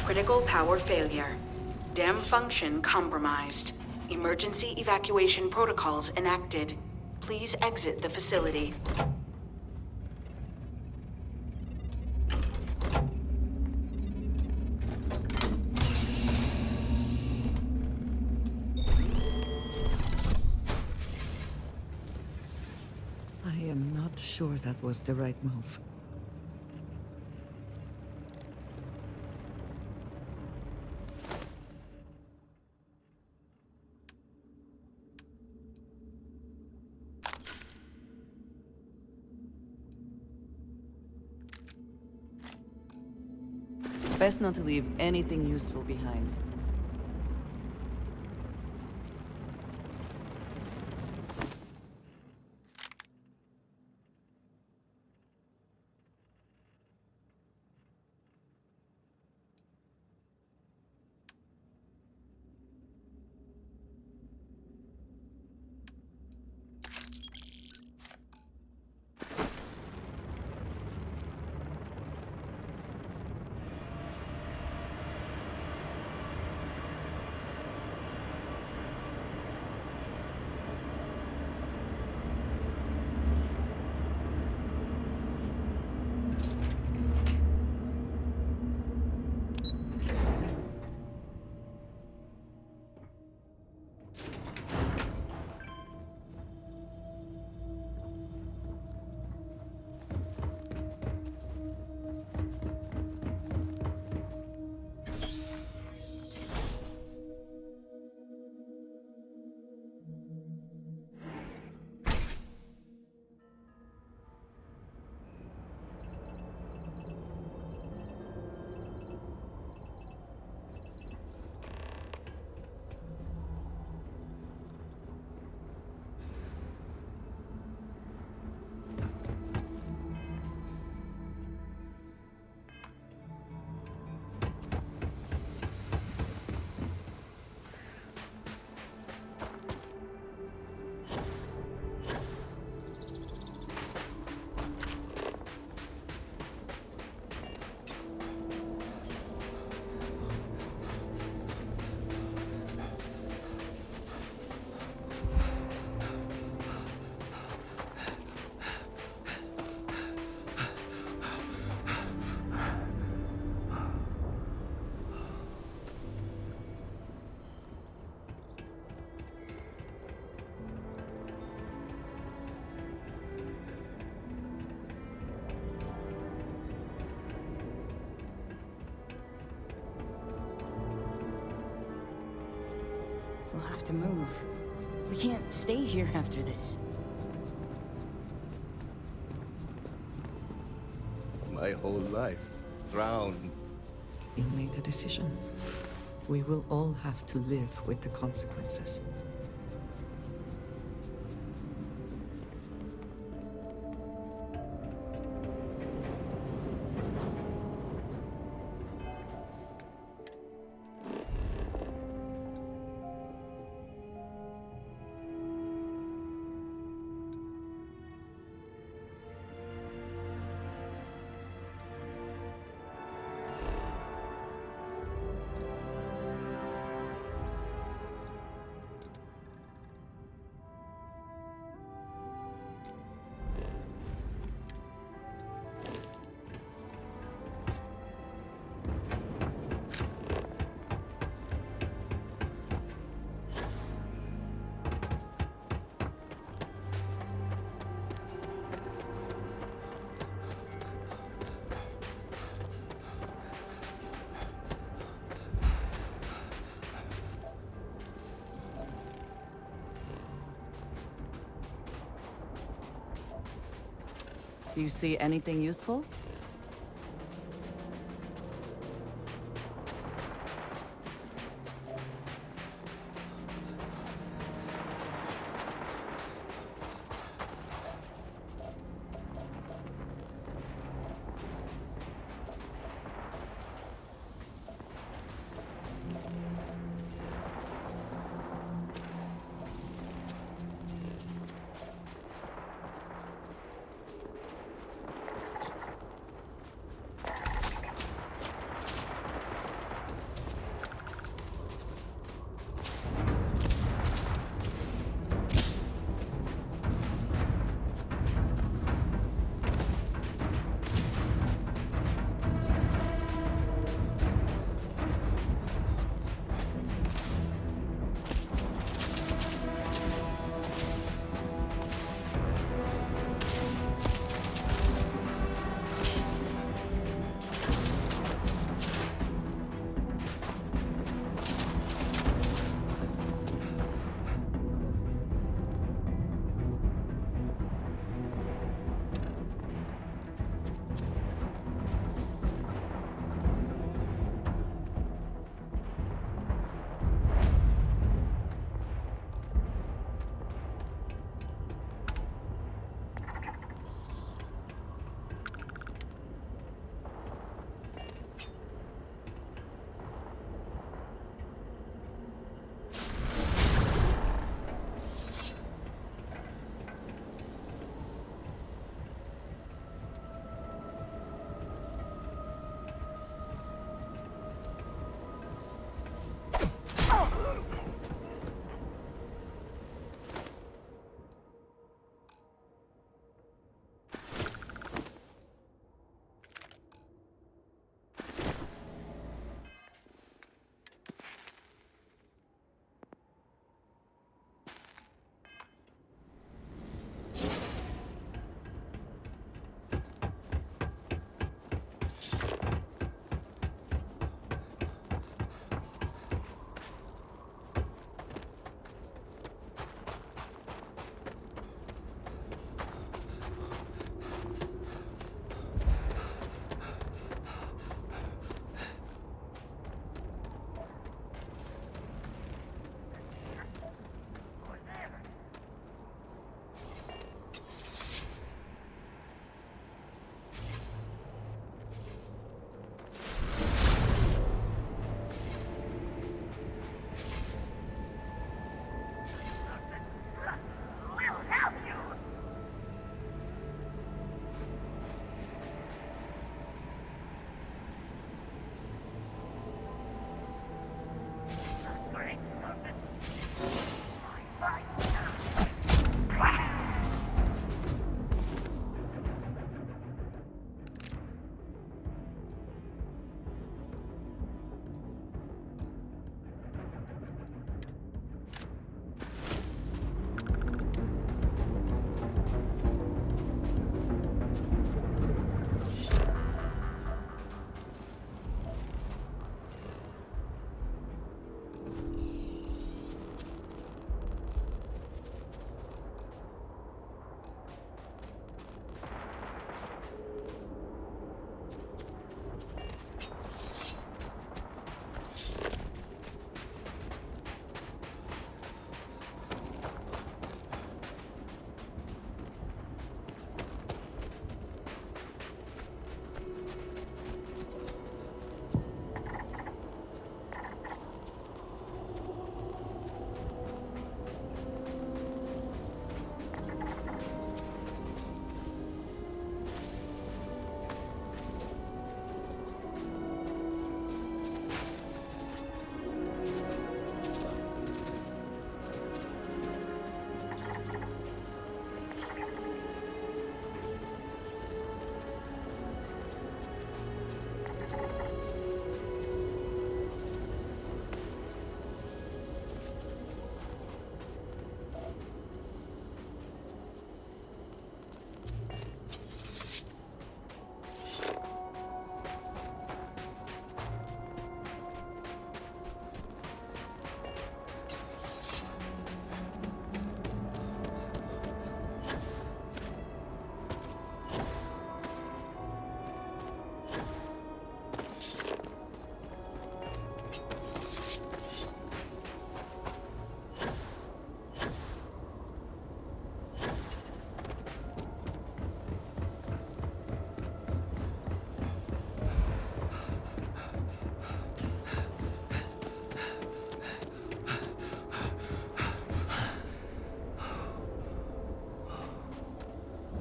S1: Critical power failure. Dam function compromised. Emergency evacuation protocols enacted. Please exit the facility.
S16: I am not sure that was the right move.
S3: Best not to leave anything useful behind.
S7: We'll have to move. We can't stay here after this.
S11: My whole life, drowned.
S16: You made a decision. We will all have to live with the consequences.
S3: Do you see anything useful?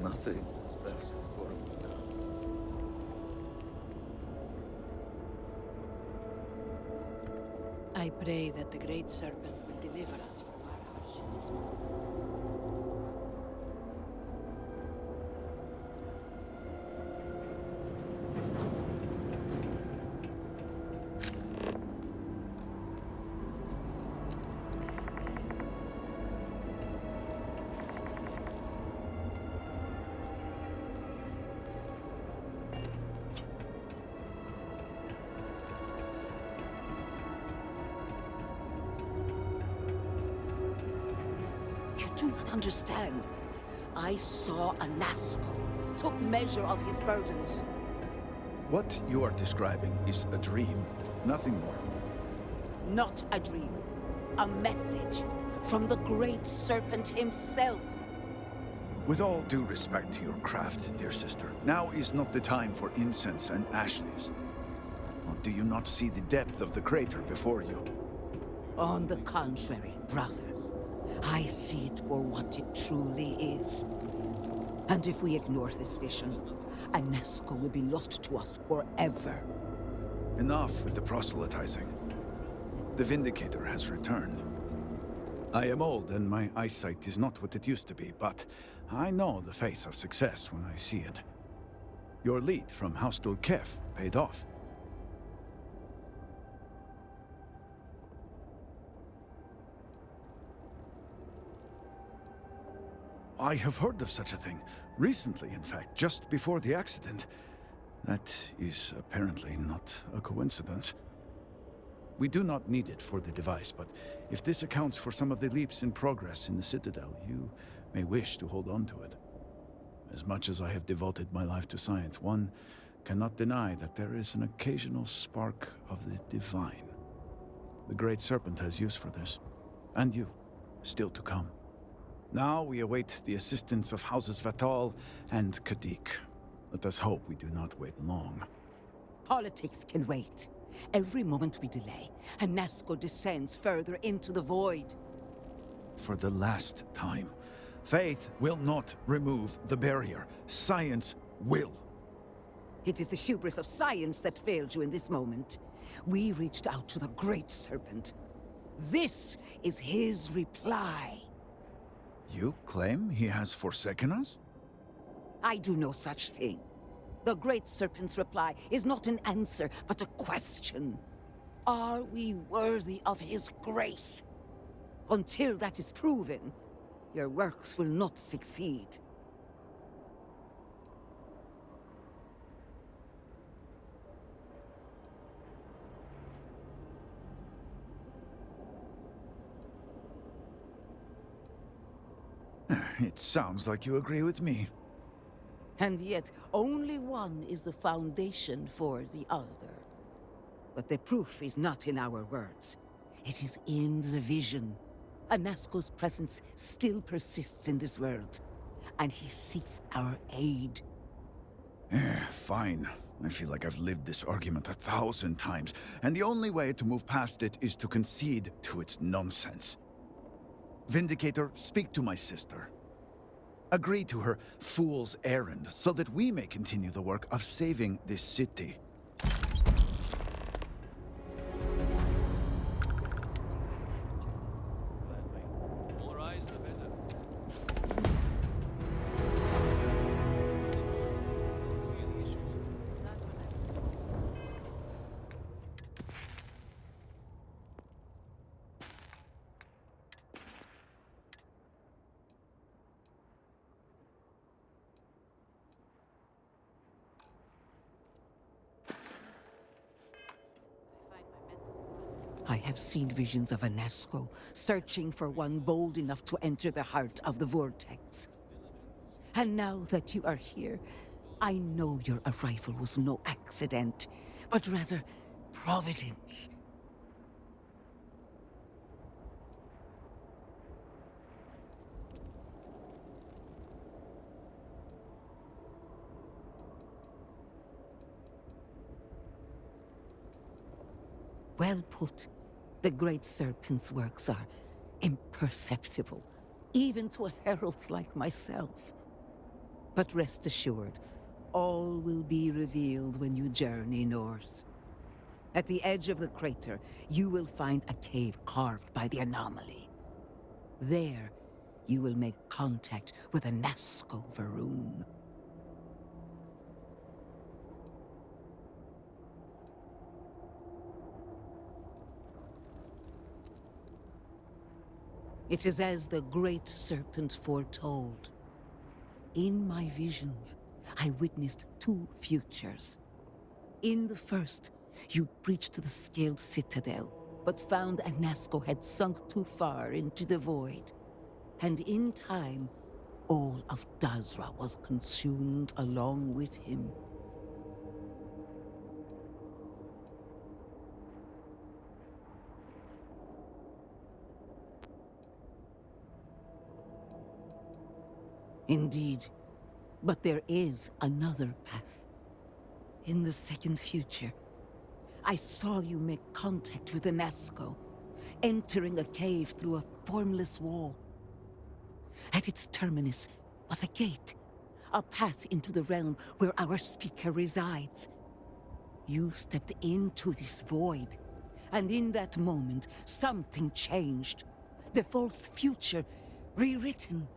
S12: Nothing is left for me now.
S9: I pray that the Great Serpent will deliver us from our hardships.
S2: You do not understand. I saw a Nasco, took measure of his burdens.
S6: What you are describing is a dream, nothing more.
S2: Not a dream. A message from the Great Serpent himself.
S6: With all due respect to your craft, dear sister, now is not the time for incense and ash leaves. Or do you not see the depth of the crater before you?
S2: On the contrary, brother. I see it for what it truly is. And if we ignore this vision, a Nasco will be lost to us forever.
S6: Enough with the proselytizing. The Vindicator has returned. I am old and my eyesight is not what it used to be, but I know the face of success when I see it. Your lead from House Dulkef paid off. I have heard of such a thing. Recently, in fact, just before the accident. That is apparently not a coincidence. We do not need it for the device, but if this accounts for some of the leaps in progress in the Citadel, you may wish to hold on to it. As much as I have devoted my life to science, one cannot deny that there is an occasional spark of the divine. The Great Serpent has use for this. And you, still to come. Now we await the assistance of Houses Vatal and Kadik. Let us hope we do not wait long.
S2: Politics can wait. Every moment we delay, a Nasco descends further into the void.
S6: For the last time, faith will not remove the barrier. Science will.
S2: It is the hubris of science that failed you in this moment. We reached out to the Great Serpent. This is his reply.
S6: You claim he has forsaken us?
S2: I do no such thing. The Great Serpent's reply is not an answer, but a question. Are we worthy of his grace? Until that is proven, your works will not succeed.
S6: It sounds like you agree with me.
S2: And yet, only one is the foundation for the other. But the proof is not in our words. It is in the vision. Anasco's presence still persists in this world, and he seeks our aid.
S6: Fine. I feel like I've lived this argument 1,000 times, and the only way to move past it is to concede to its nonsense. Vindicator, speak to my sister. Agree to her fool's errand, so that we may continue the work of saving this city.
S2: I have seen visions of Anasco, searching for one bold enough to enter the heart of the vortex. And now that you are here, I know your arrival was no accident, but rather providence. Well put. The Great Serpent's works are imperceptible, even to heralds like myself. But rest assured, all will be revealed when you journey north. At the edge of the crater, you will find a cave carved by the anomaly. There, you will make contact with a Nazca Varun. It is as the great serpent foretold. In my visions, I witnessed two futures. In the first, you breached the scaled citadel, but found a Nazca had sunk too far into the void. And in time, all of Dazra was consumed along with him. Indeed, but there is another path. In the second future, I saw you make contact with a Nazca, entering a cave through a formless wall. At its terminus was a gate, a path into the realm where our speaker resides. You stepped into this void, and in that moment, something changed. The false future, rewritten.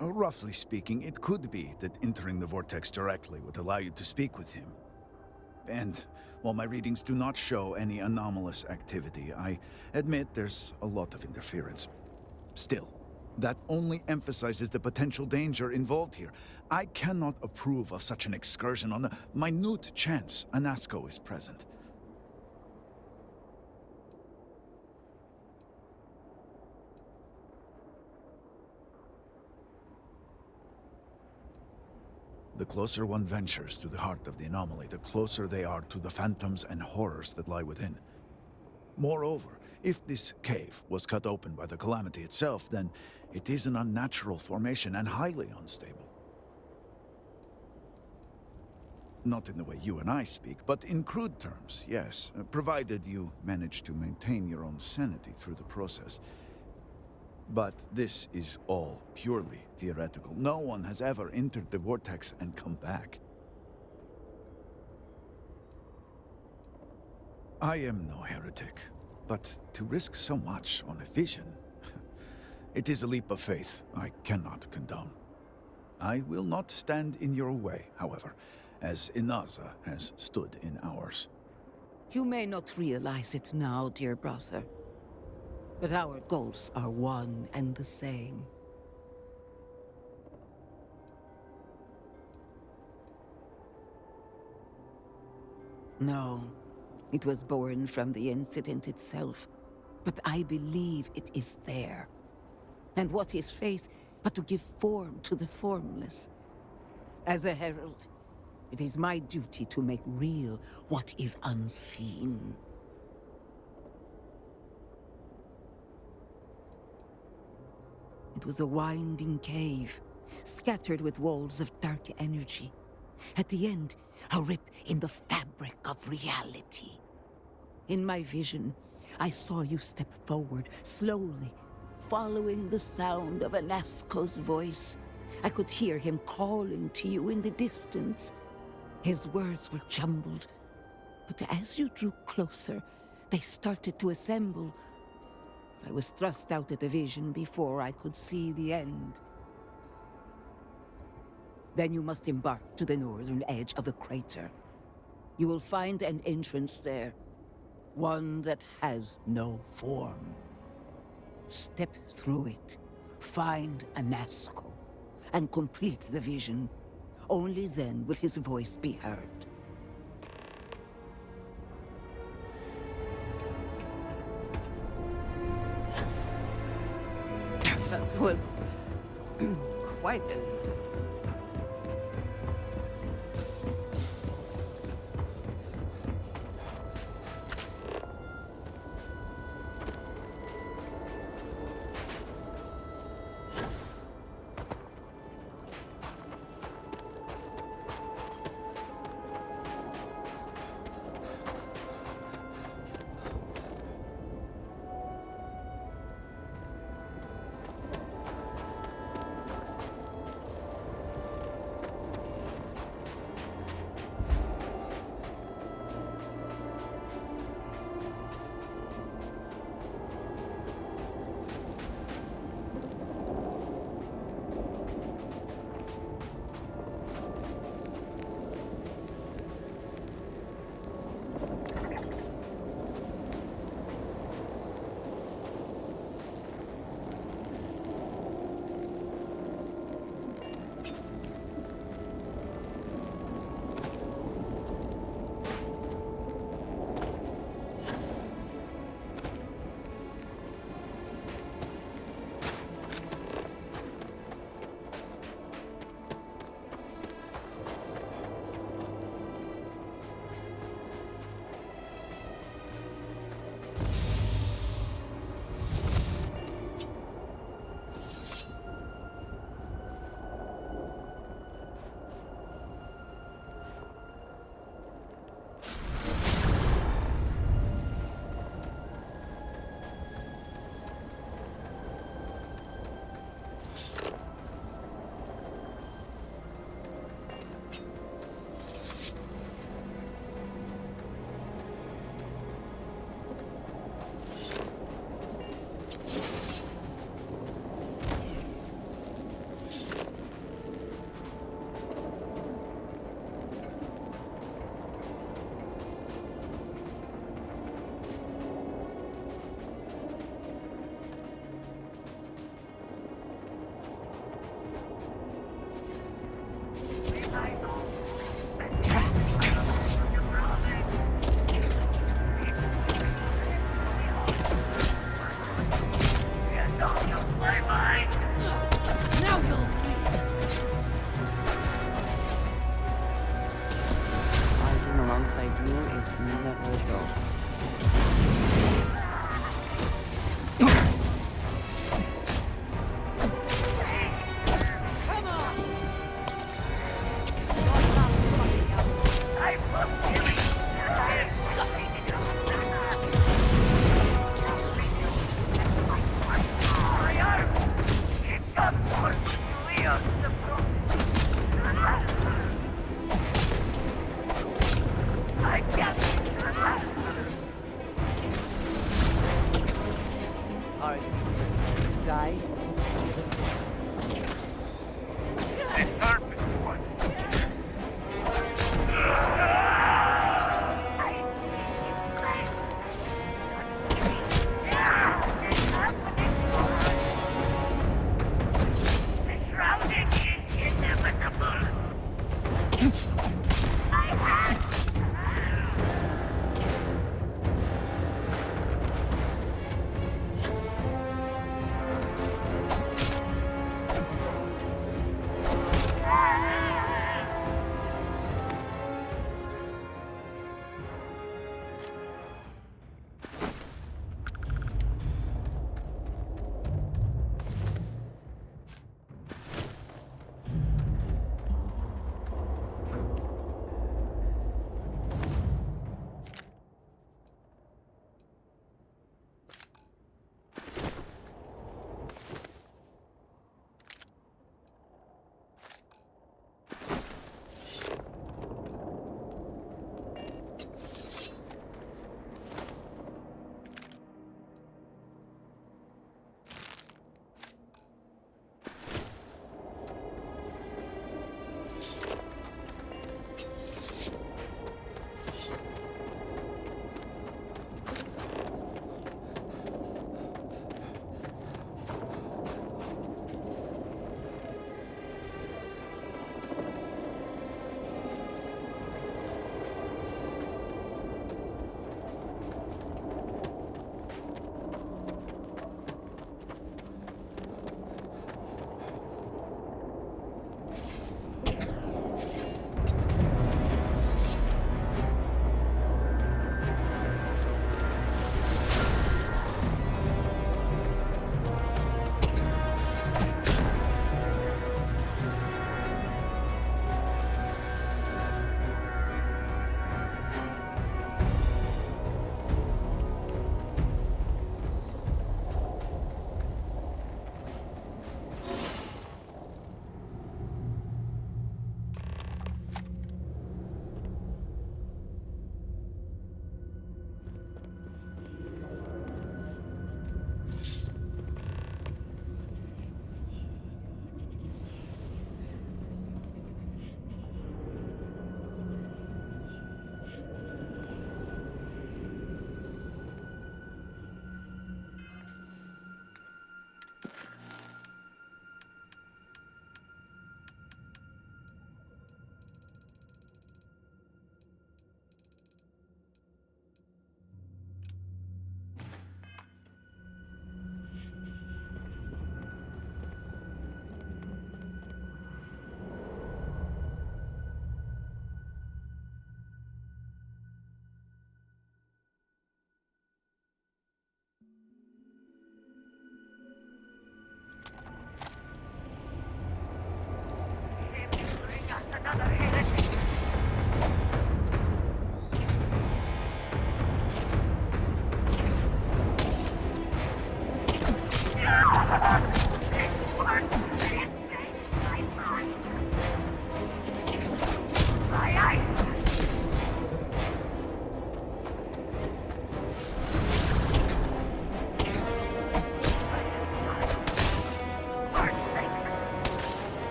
S6: Roughly speaking, it could be that entering the vortex directly would allow you to speak with him. And while my readings do not show any anomalous activity, I admit there's a lot of interference. Still, that only emphasizes the potential danger involved here. I cannot approve of such an excursion on a minute chance a Nazca is present. The closer one ventures to the heart of the anomaly, the closer they are to the phantoms and horrors that lie within. Moreover, if this cave was cut open by the calamity itself, then it is an unnatural formation and highly unstable. Not in the way you and I speak, but in crude terms, yes, provided you manage to maintain your own sanity through the process. But this is all purely theoretical. No one has ever entered the vortex and come back. I am no heretic, but to risk so much on a vision, it is a leap of faith I cannot condone. I will not stand in your way, however, as Inaza has stood in ours.
S2: You may not realize it now, dear brother, but our goals are one and the same. No, it was born from the incident itself, but I believe it is there. And what is faith but to give form to the formless? As a herald, it is my duty to make real what is unseen. It was a winding cave, scattered with walls of dark energy. At the end, a rip in the fabric of reality. In my vision, I saw you step forward, slowly, following the sound of Anasco's voice. I could hear him calling to you in the distance. His words were jumbled, but as you drew closer, they started to assemble. I was thrust out of the vision before I could see the end. Then you must embark to the northern edge of the crater. You will find an entrance there, one that has no form. Step through it, find Anasco, and complete the vision. Only then will his voice be heard.
S16: That was quite a...
S3: Let's go. Are you ready to die?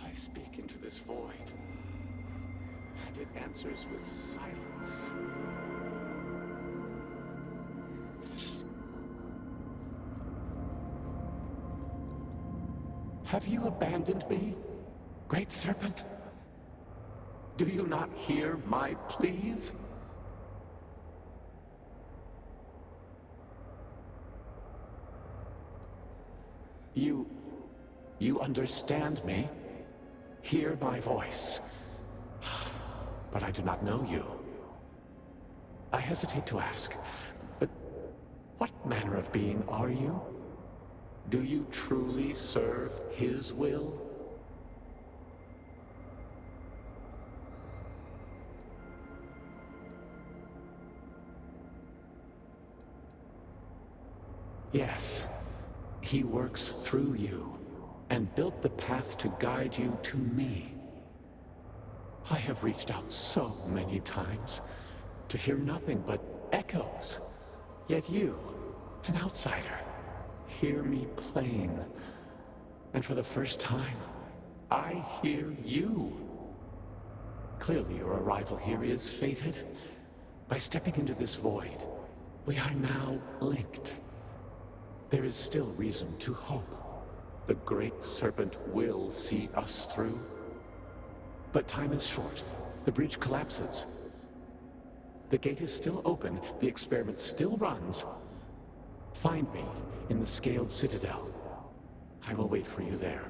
S20: I speak into this void, and it answers with silence. Have you abandoned me, Great Serpent? Do you not hear my pleas? You understand me? Hear my voice. But I do not know you. I hesitate to ask, but what manner of being are you? Do you truly serve his will? Yes, he works through you and built the path to guide you to me. I have reached out so many times to hear nothing but echoes. Yet you, an outsider, hear me plain. And for the first time, I hear you. Clearly your arrival here is fated. By stepping into this void, we are now linked. There is still reason to hope. The Great Serpent will see us through. But time is short. The bridge collapses. The gate is still open. The experiment still runs. Find me in the Scaled Citadel. I will wait for you there.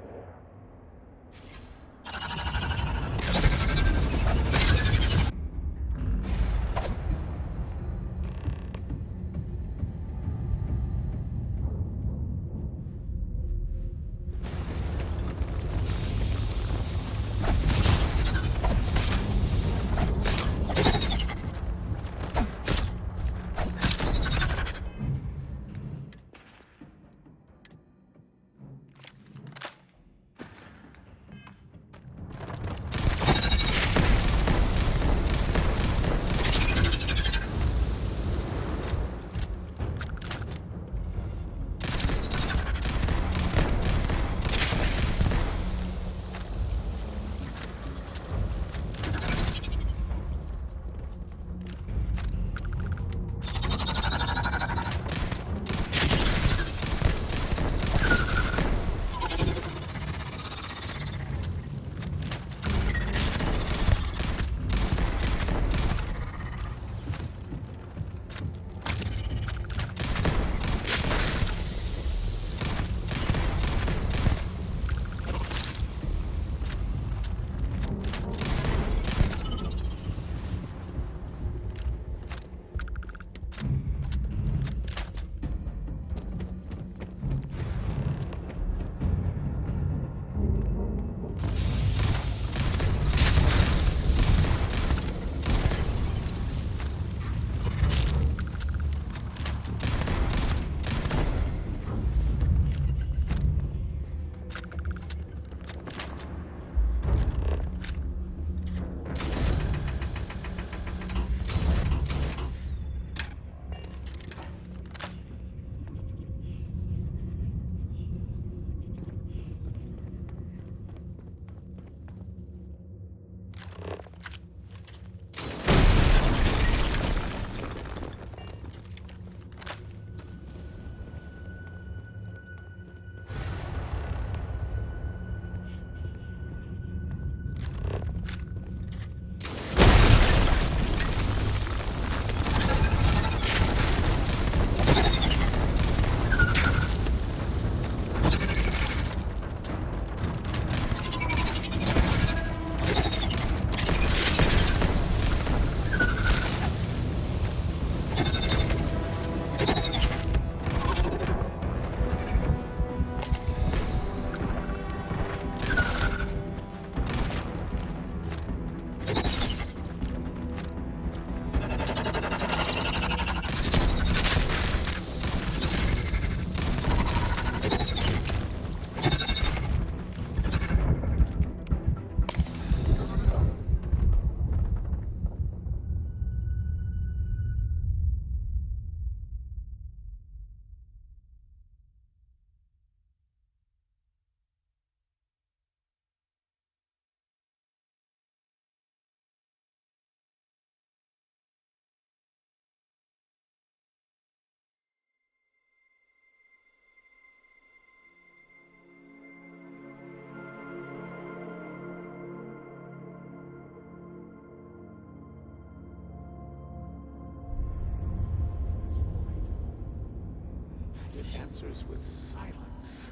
S20: answers with silence.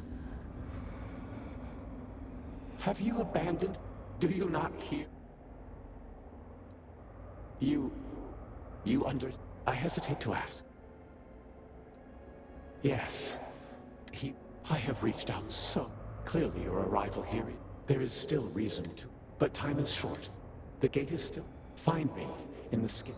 S20: Have you abandoned? Do you not hear? You I hesitate to ask. Yes. I have reached out so clearly your arrival here. There is still reason to, but time is short. The gate is still. Find me in the skin.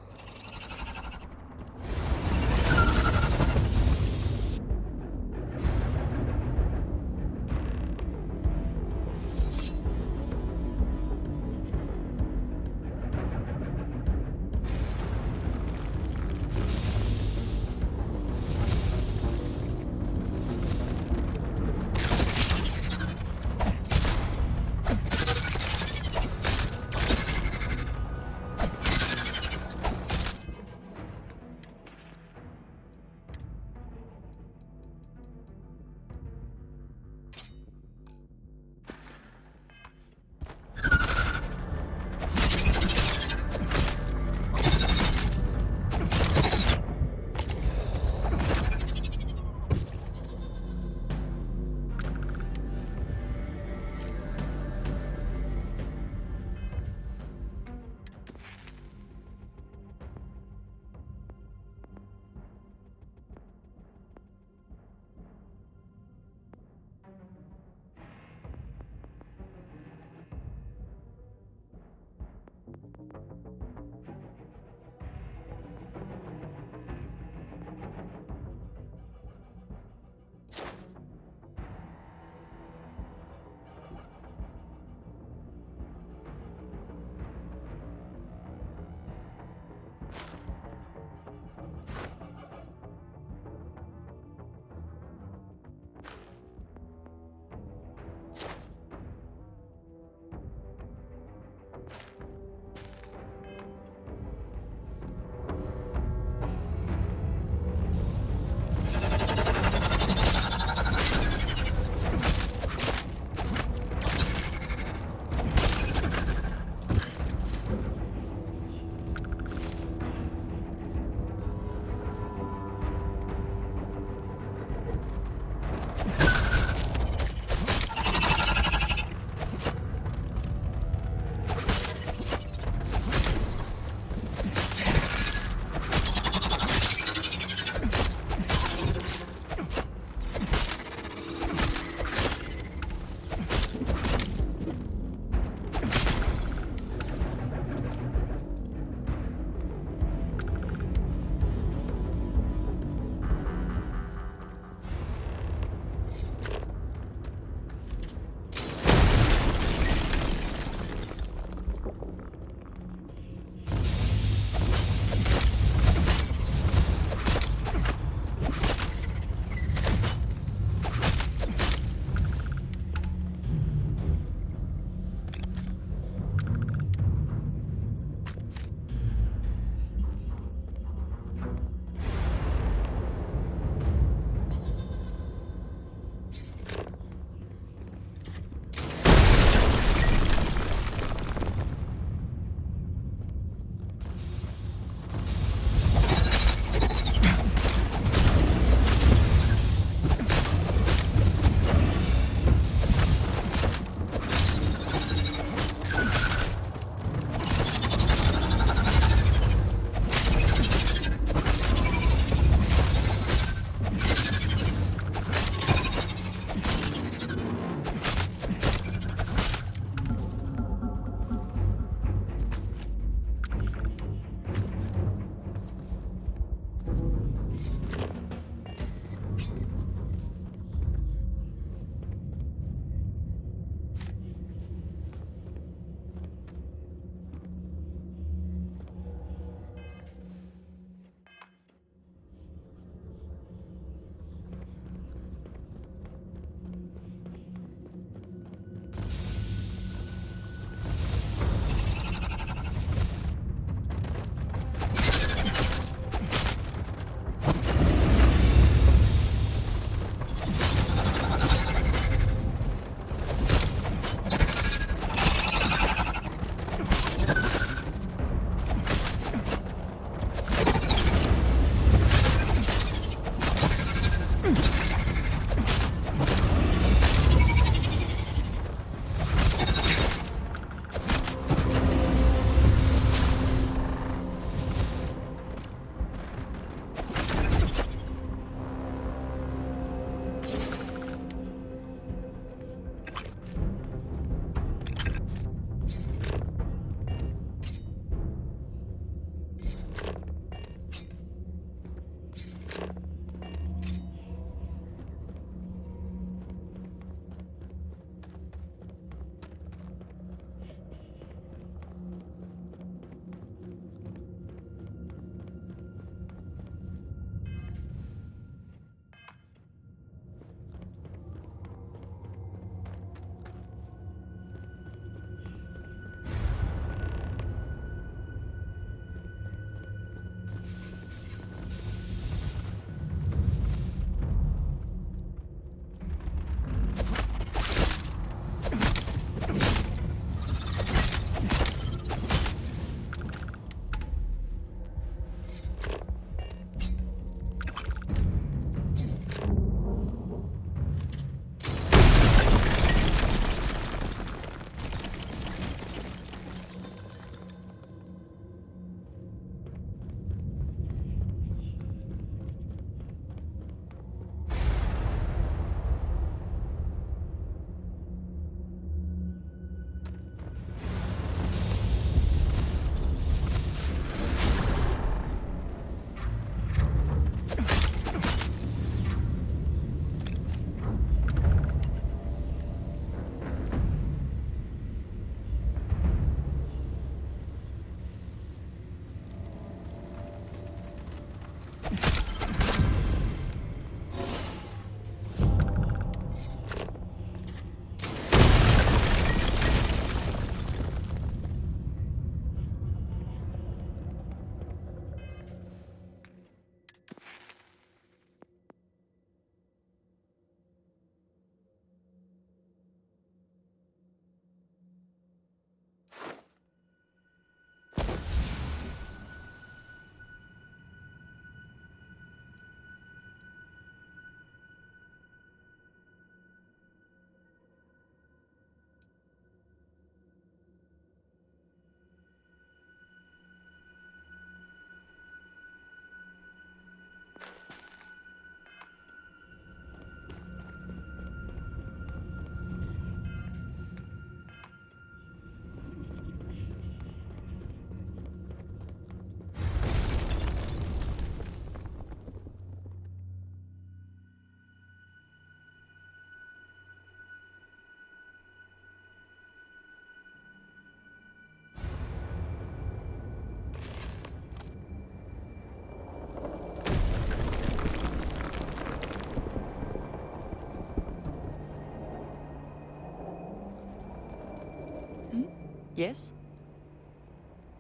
S3: Yes?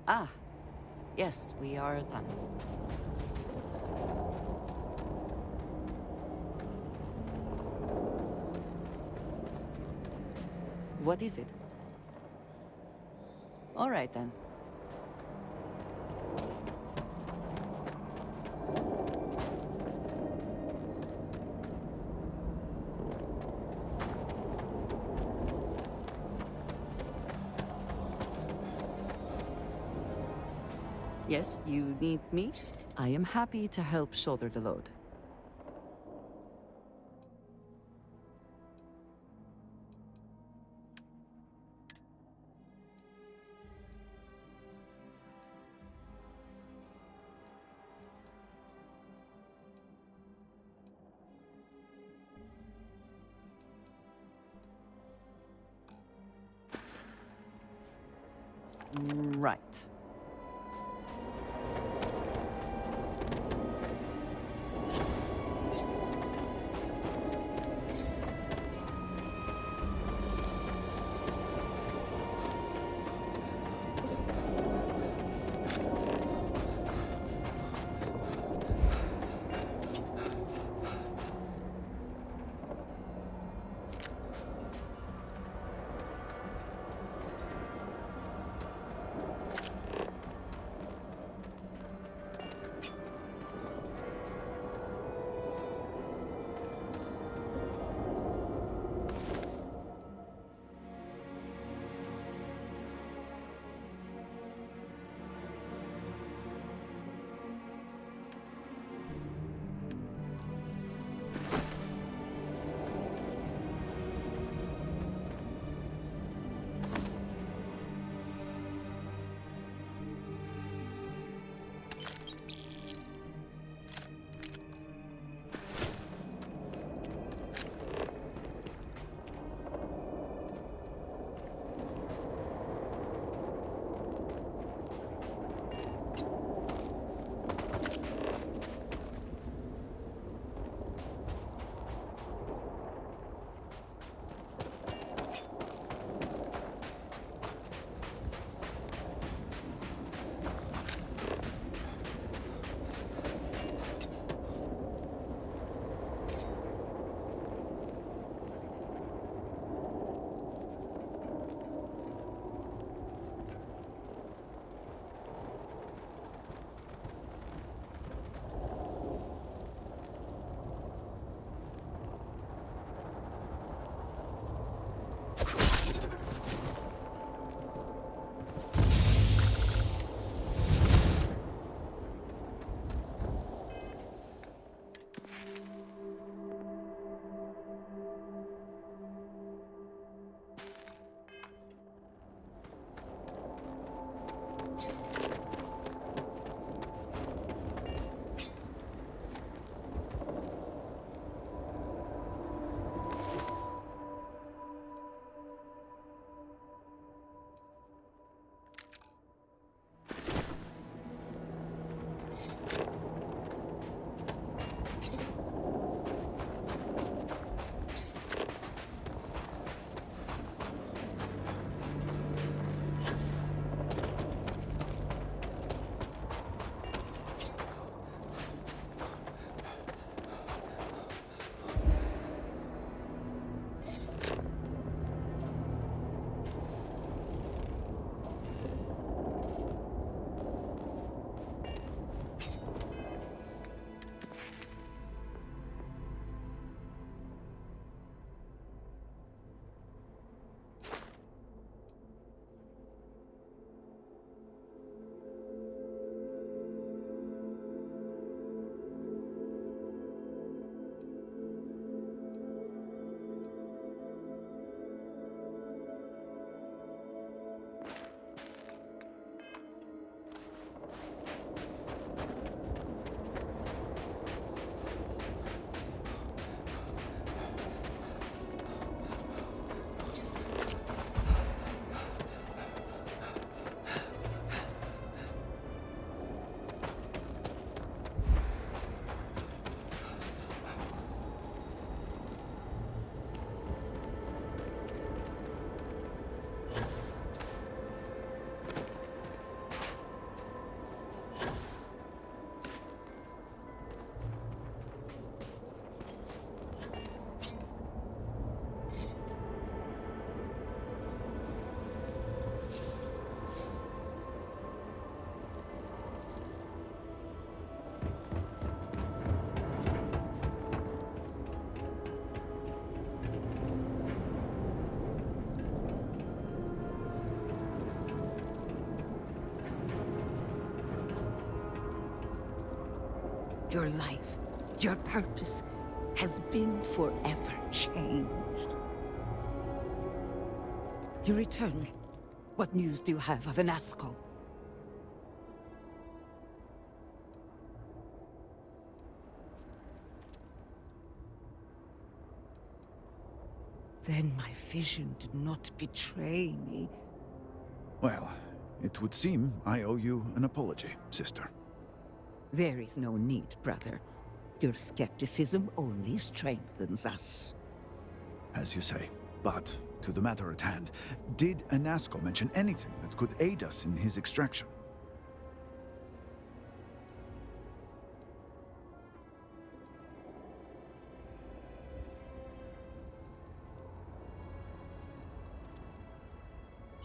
S3: Ah, yes, we are done. What is it? All right, then. Yes, you need me? I am happy to help shoulder the load. Right.
S2: Your life, your purpose, has been forever changed. You return. What news do you have of Anasco? Then my vision did not betray me.
S6: Well, it would seem I owe you an apology, sister.
S2: There is no need, brother. Your skepticism only strengthens us.
S6: As you say. But, to the matter at hand, did Anasco mention anything that could aid us in his extraction?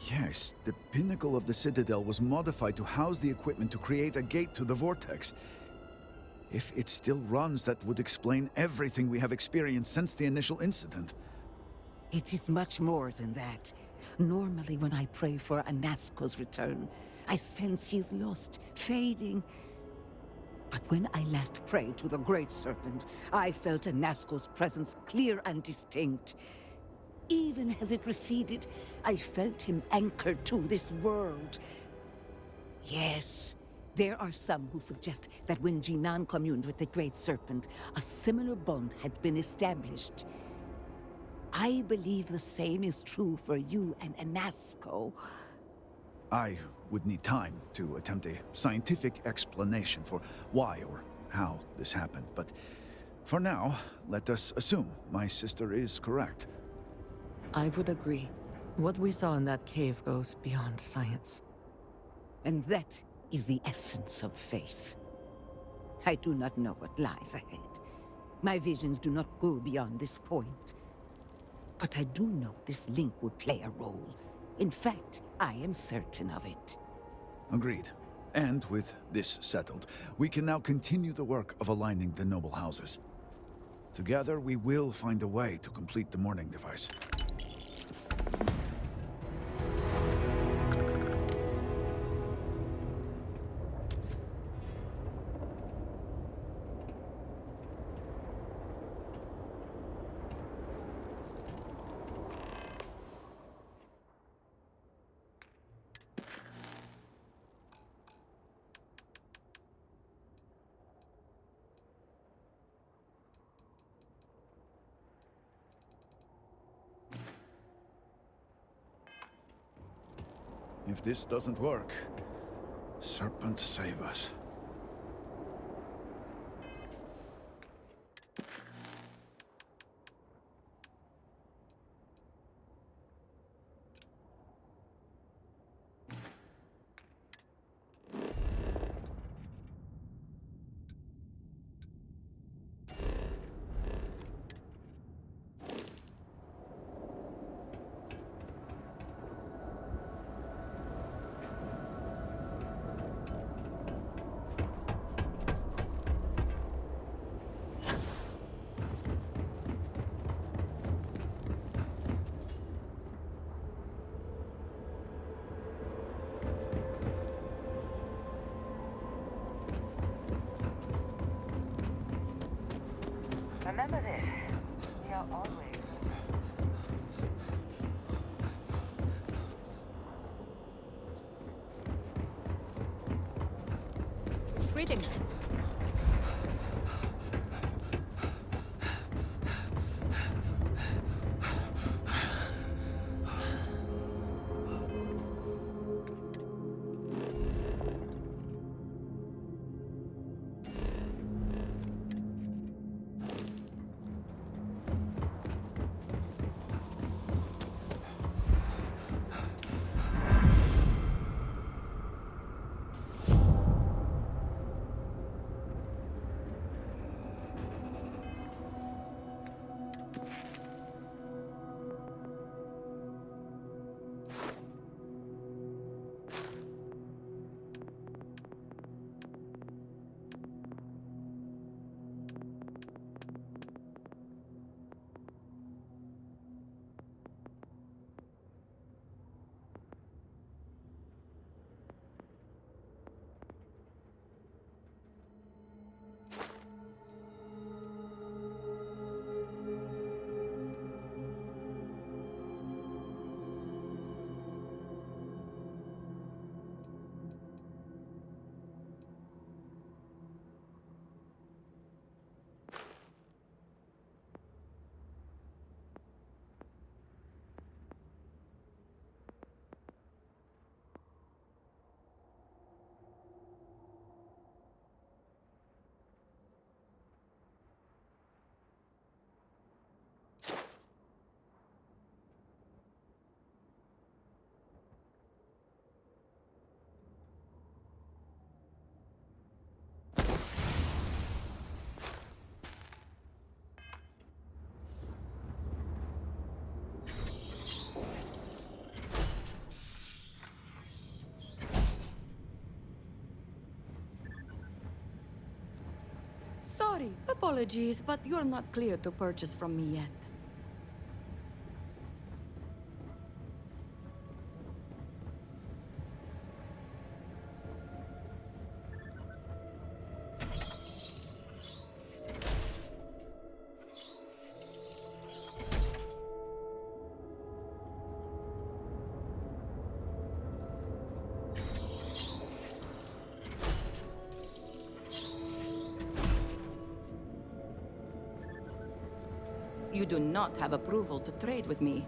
S6: Yes, the pinnacle of the Citadel was modified to house the equipment to create a gate to the Vortex. If it still runs, that would explain everything we have experienced since the initial incident.
S2: It is much more than that. Normally when I pray for Anasco's return, I sense he is lost, fading. But when I last prayed to the Great Serpent, I felt Anasco's presence clear and distinct. Even as it receded, I felt him anchored to this world. Yes, there are some who suggest that when Jinan communed with the Great Serpent, a similar bond had been established. I believe the same is true for you and Anasco.
S6: I would need time to attempt a scientific explanation for why or how this happened, but for now, let us assume my sister is correct.
S16: I would agree. What we saw in that cave goes beyond science.
S2: And that is the essence of faith. I do not know what lies ahead. My visions do not go beyond this point. But I do know this link would play a role. In fact, I am certain of it.
S6: Agreed. And with this settled, we can now continue the work of aligning the noble houses. Together, we will find a way to complete the mourning device. If this doesn't work, Serpent save us.
S8: Remember this. We are always...
S5: Greetings.
S3: Sorry, apologies, but you're not clear to purchase from me yet. You do not have approval to trade with me.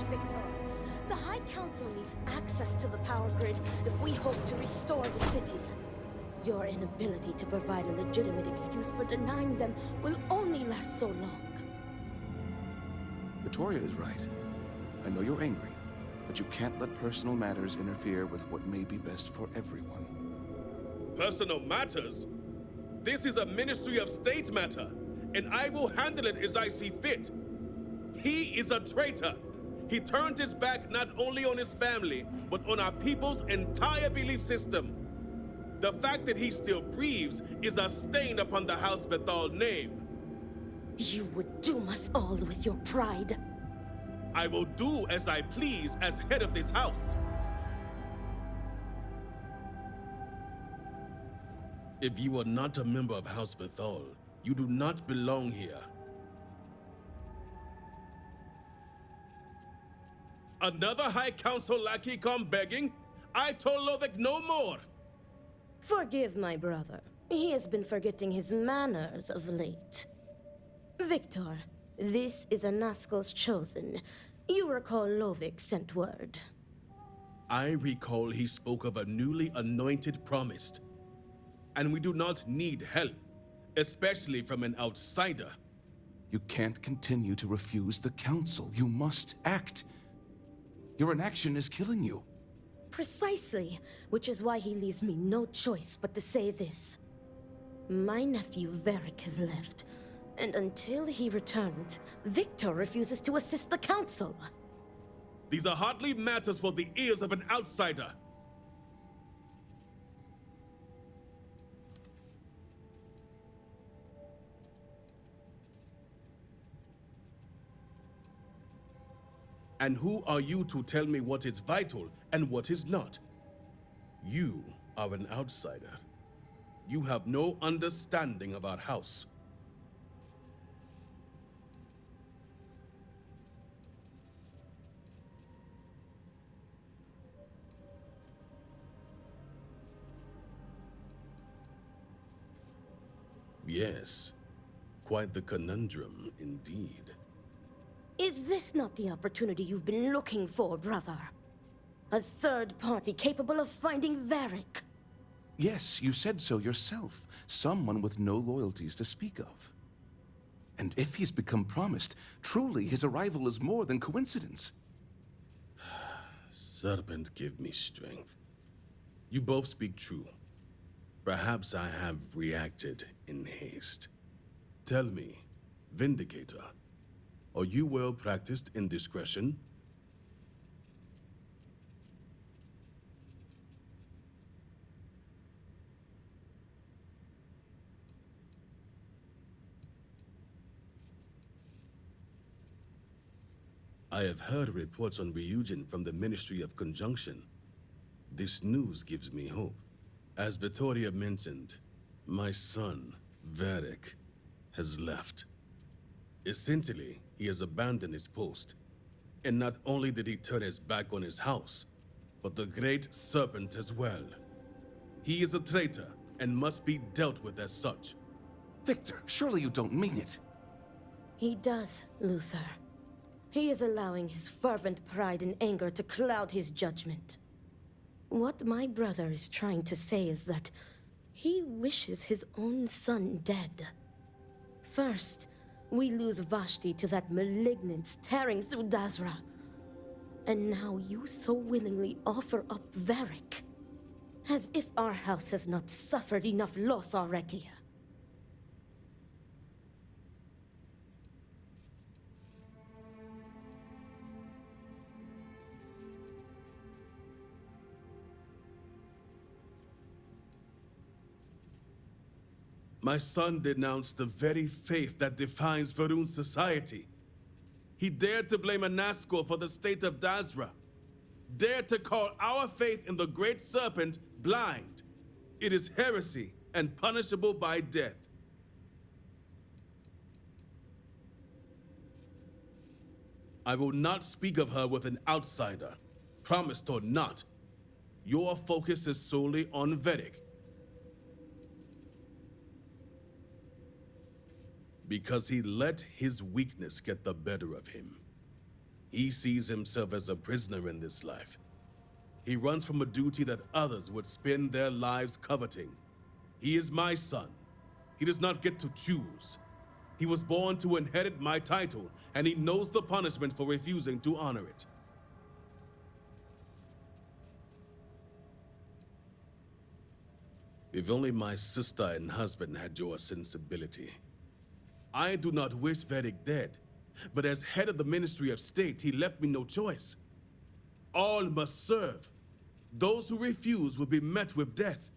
S10: Victor. The High Council needs access to the power grid if we hope to restore the city. Your inability to provide a legitimate excuse for denying them will only last so long.
S22: Victoria is right. I know you're angry, but you can't let personal matters interfere with what may be best for everyone.
S23: Personal matters? This is a Ministry of State matter, and I will handle it as I see fit. He is a traitor. He turned his back not only on his family, but on our people's entire belief system. The fact that he still breathes is a stain upon the House Vethal name.
S10: You would doom us all with your pride.
S23: I will do as I please as head of this house. If you are not a member of House Vethal, you do not belong here. Another High Council lackey come begging? I told Lovek no more!
S10: Forgive my brother. He has been forgetting his manners of late. Victor, this is Anasco's chosen. You recall Lovek sent word.
S23: I recall he spoke of a newly anointed promised. And we do not need help, especially from an outsider.
S22: You can't continue to refuse the council. You must act. Your inaction is killing you.
S10: Precisely, which is why he leaves me no choice but to say this. My nephew Varric has left, and until he returns, Victor refuses to assist the council.
S23: These are hardly matters for the ears of an outsider. And who are you to tell me what is vital and what is not? You are an outsider. You have no understanding of our house. Yes, quite the conundrum indeed.
S10: Is this not the opportunity you've been looking for, brother? A third party capable of finding Varric?
S22: Yes, you said so yourself. Someone with no loyalties to speak of. And if he's become promised, truly his arrival is more than coincidence.
S23: Serpent, give me strength. You both speak true. Perhaps I have reacted in haste. Tell me, Vindicator, are you well practiced in discretion? I have heard reports on Ryujin from the Ministry of Conjunction. This news gives me hope. As Vittoria mentioned, my son, Varric, has left. Essentially, he has abandoned his post. And not only did he turn his back on his house, but the Great Serpent as well. He is a traitor and must be dealt with as such.
S22: Victor, surely you don't mean it.
S10: He does, Luther. He is allowing his fervent pride and anger to cloud his judgment. What my brother is trying to say is that he wishes his own son dead. First, we lose Vashti to that malignance tearing through Dazra. And now you so willingly offer up Varric. As if our house has not suffered enough loss already.
S23: My son denounced the very faith that defines Varun's society. He dared to blame Anasco for the state of Dazra. Dared to call our faith in the Great Serpent blind. It is heresy and punishable by death. I will not speak of her with an outsider, promised or not. Your focus is solely on Varric. Because he let his weakness get the better of him. He sees himself as a prisoner in this life. He runs from a duty that others would spend their lives coveting. He is my son. He does not get to choose. He was born to inherit my title, and he knows the punishment for refusing to honor it. If only my sister and husband had your sensibility. I do not wish Varric dead, but as head of the Ministry of State, he left me no choice. All must serve. Those who refuse will be met with death.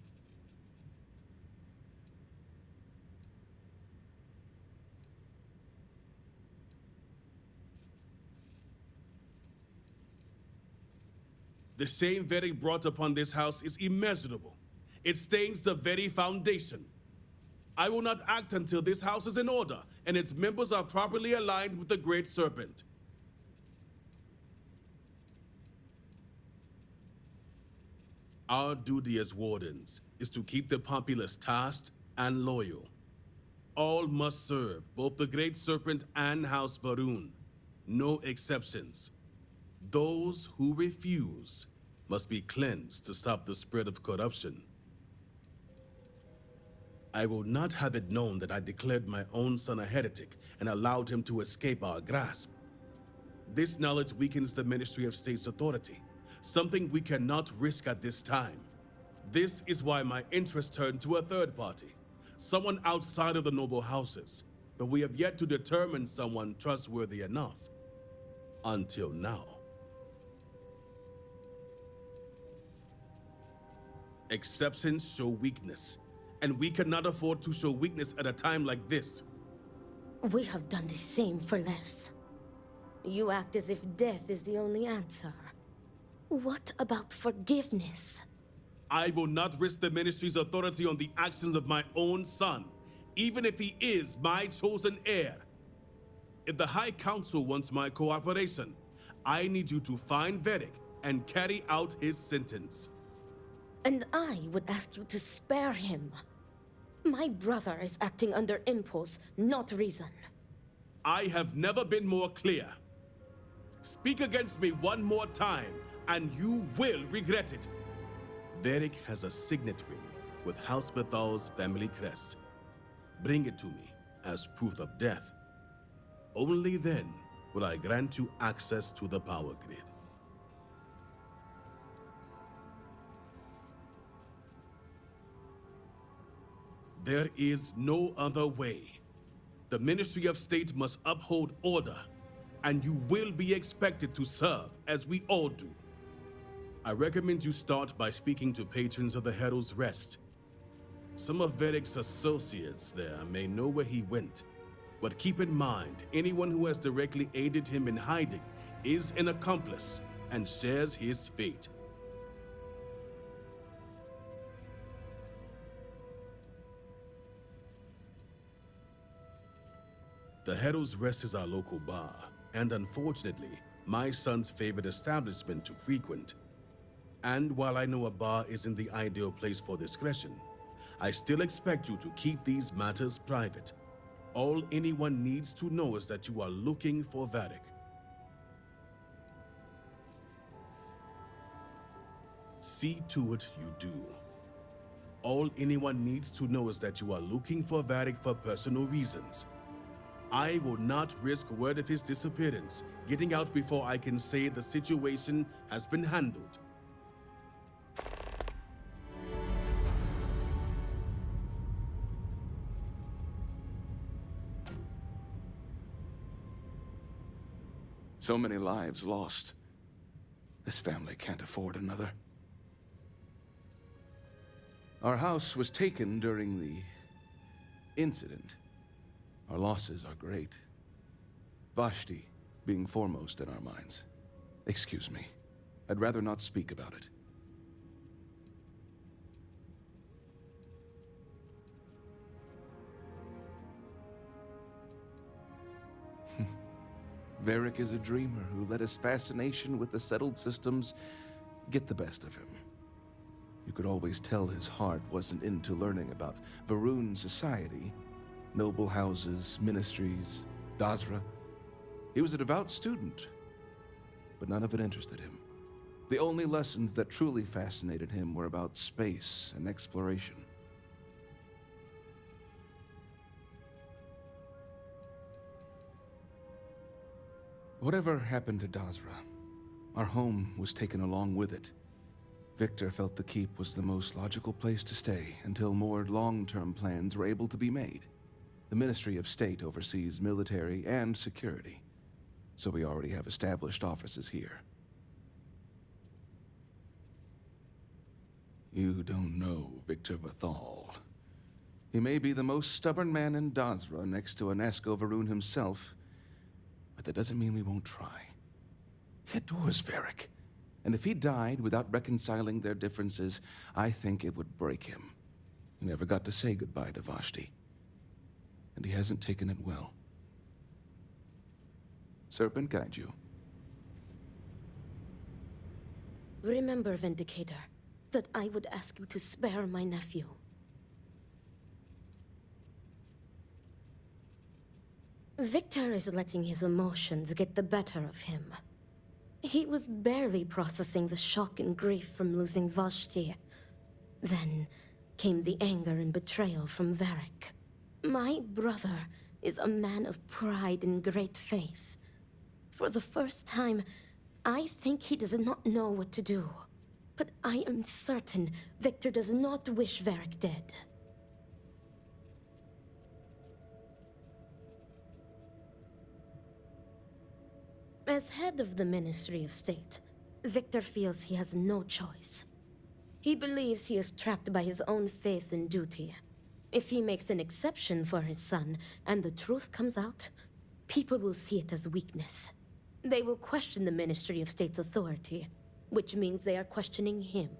S23: The shame Varric brought upon this house is immeasurable. It stains the very foundation. I will not act until this house is in order and its members are properly aligned with the Great Serpent. Our duty as wardens is to keep the populace tasked and loyal. All must serve both the Great Serpent and House Varun. No exceptions. Those who refuse must be cleansed to stop the spread of corruption. I will not have it known that I declared my own son a heretic and allowed him to escape our grasp. This knowledge weakens the Ministry of State's authority, something we cannot risk at this time. This is why my interest turned to a third party, someone outside of the noble houses, but we have yet to determine someone trustworthy enough. Until now. Exceptions show weakness, and we cannot afford to show weakness at a time like this.
S10: We have done the same for less. You act as if death is the only answer. What about forgiveness?
S23: I will not risk the Ministry's authority on the actions of my own son, even if he is my chosen heir. If the High Council wants my cooperation, I need you to find Varric and carry out his sentence.
S10: And I would ask you to spare him. My brother is acting under impulse, not reason.
S23: I have never been more clear. Speak against me one more time, and you will regret it. Varric has a signet ring with House Vithal's family crest. Bring it to me as proof of death. Only then will I grant you access to the power grid. There is no other way. The Ministry of State must uphold order, and you will be expected to serve as we all do. I recommend you start by speaking to patrons of the Herald's Rest. Some of Varric's associates there may know where he went, but keep in mind, anyone who has directly aided him in hiding is an accomplice and shares his fate. The Herald's Rest is our local bar, and unfortunately, my son's favorite establishment to frequent. And while I know a bar isn't the ideal place for discretion, I still expect you to keep these matters private. All anyone needs to know is that you are looking for Varric. See to it you do. All anyone needs to know is that you are looking for Varric for personal reasons. I will not risk word of his disappearance getting out before I can say the situation has been handled.
S22: So many lives lost. This family can't afford another. Our house was taken during the incident. Our losses are great. Vashti being foremost in our minds. Excuse me. I'd rather not speak about it. Varric is a dreamer who let his fascination with the settled systems get the best of him. You could always tell his heart wasn't into learning about Varun society, noble houses, ministries, Dazra. He was a devout student, but none of it interested him. The only lessons that truly fascinated him were about space and exploration. Whatever happened to Dazra, our home was taken along with it. Victor felt the keep was the most logical place to stay until more long-term plans were able to be made. The Ministry of State oversees military and security, so we already have established offices here. You don't know Victor Vathal. He may be the most stubborn man in Dazra next to Anesko Varun himself, but that doesn't mean we won't try. He adores Varric, and if he died without reconciling their differences, I think it would break him. He never got to say goodbye to Vashti, and he hasn't taken it well. Serpent guide you.
S10: Remember, Vindicator, that I would ask you to spare my nephew. Victor is letting his emotions get the better of him. He was barely processing the shock and grief from losing Vashti. Then came the anger and betrayal from Varric. My brother is a man of pride and great faith. For the first time, I think he does not know what to do. But I am certain Victor does not wish Varric dead. As head of the Ministry of State, Victor feels he has no choice. He believes he is trapped by his own faith and duty. If he makes an exception for his son and the truth comes out, people will see it as weakness. They will question the Ministry of State's authority, which means they are questioning him.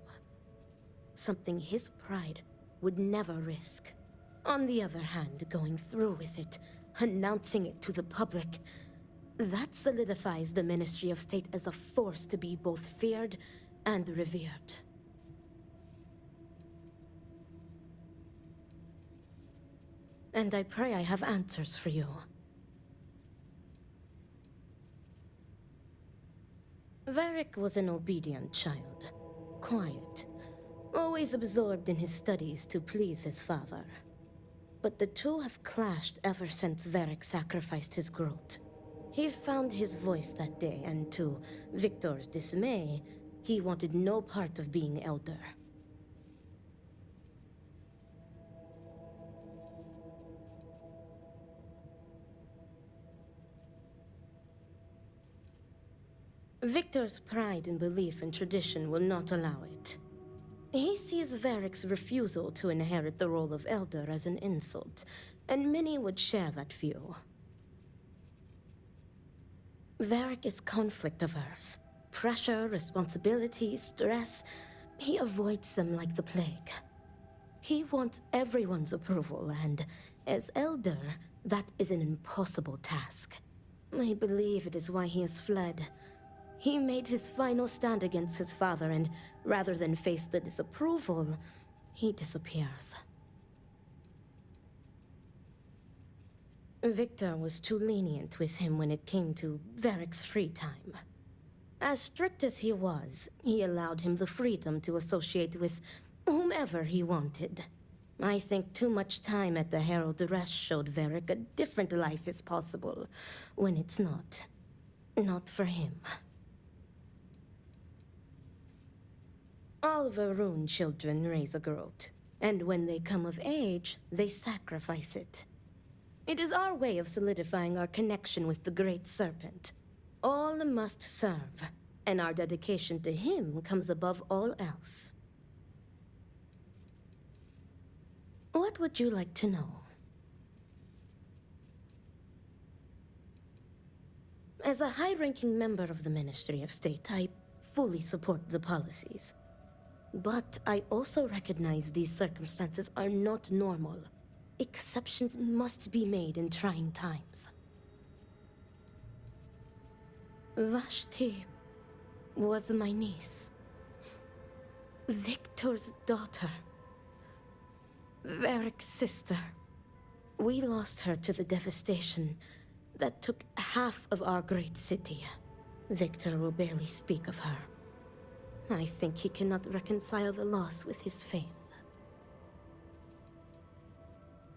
S10: Something his pride would never risk. On the other hand, going through with it, announcing it to the public, that solidifies the Ministry of State as a force to be both feared and revered. And I pray I have answers for you. Varric was an obedient child, quiet, always absorbed in his studies to please his father. But the two have clashed ever since Varric sacrificed his growth. He found his voice that day, and to Victor's dismay, he wanted no part of being elder. Victor's pride and belief in tradition will not allow it. He sees Varric's refusal to inherit the role of elder as an insult, and many would share that view. Varric is conflict-averse. Pressure, responsibility, stress, he avoids them like the plague. He wants everyone's approval, and as elder, that is an impossible task. I believe it is why he has fled. He made his final stand against his father, and rather than face the disapproval, he disappears. Victor was too lenient with him when it came to Varric's free time. As strict as he was, he allowed him the freedom to associate with whomever he wanted. I think too much time at the Herald Rest showed Varric a different life is possible, when it's not. Not for him. All Varun children raise a growth, and when they come of age, they sacrifice it. It is our way of solidifying our connection with the Great Serpent. All must serve, and our dedication to him comes above all else. What would you like to know? As a high-ranking member of the Ministry of State, I fully support the policies. But I also recognize these circumstances are not normal. Exceptions must be made in trying times. Vashti was my niece. Victor's daughter. Varric's sister. We lost her to the devastation that took half of our great city. Victor will barely speak of her. I think he cannot reconcile the loss with his faith.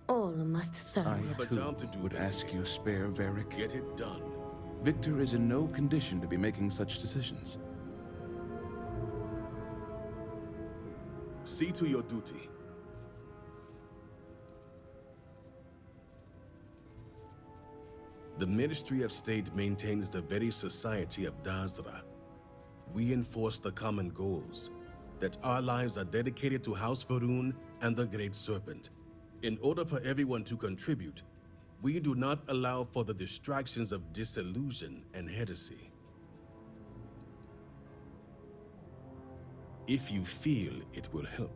S10: All must serve.
S22: I, too, would ask you spare Varric.
S23: Get it done.
S22: Victor is in no condition to be making such decisions.
S23: See to your duty. The Ministry of State maintains the very society of Dazra. We enforce the common goals, that our lives are dedicated to House Varun and the Great Serpent. In order for everyone to contribute, we do not allow for the distractions of disillusion and heresy. If you feel it will help.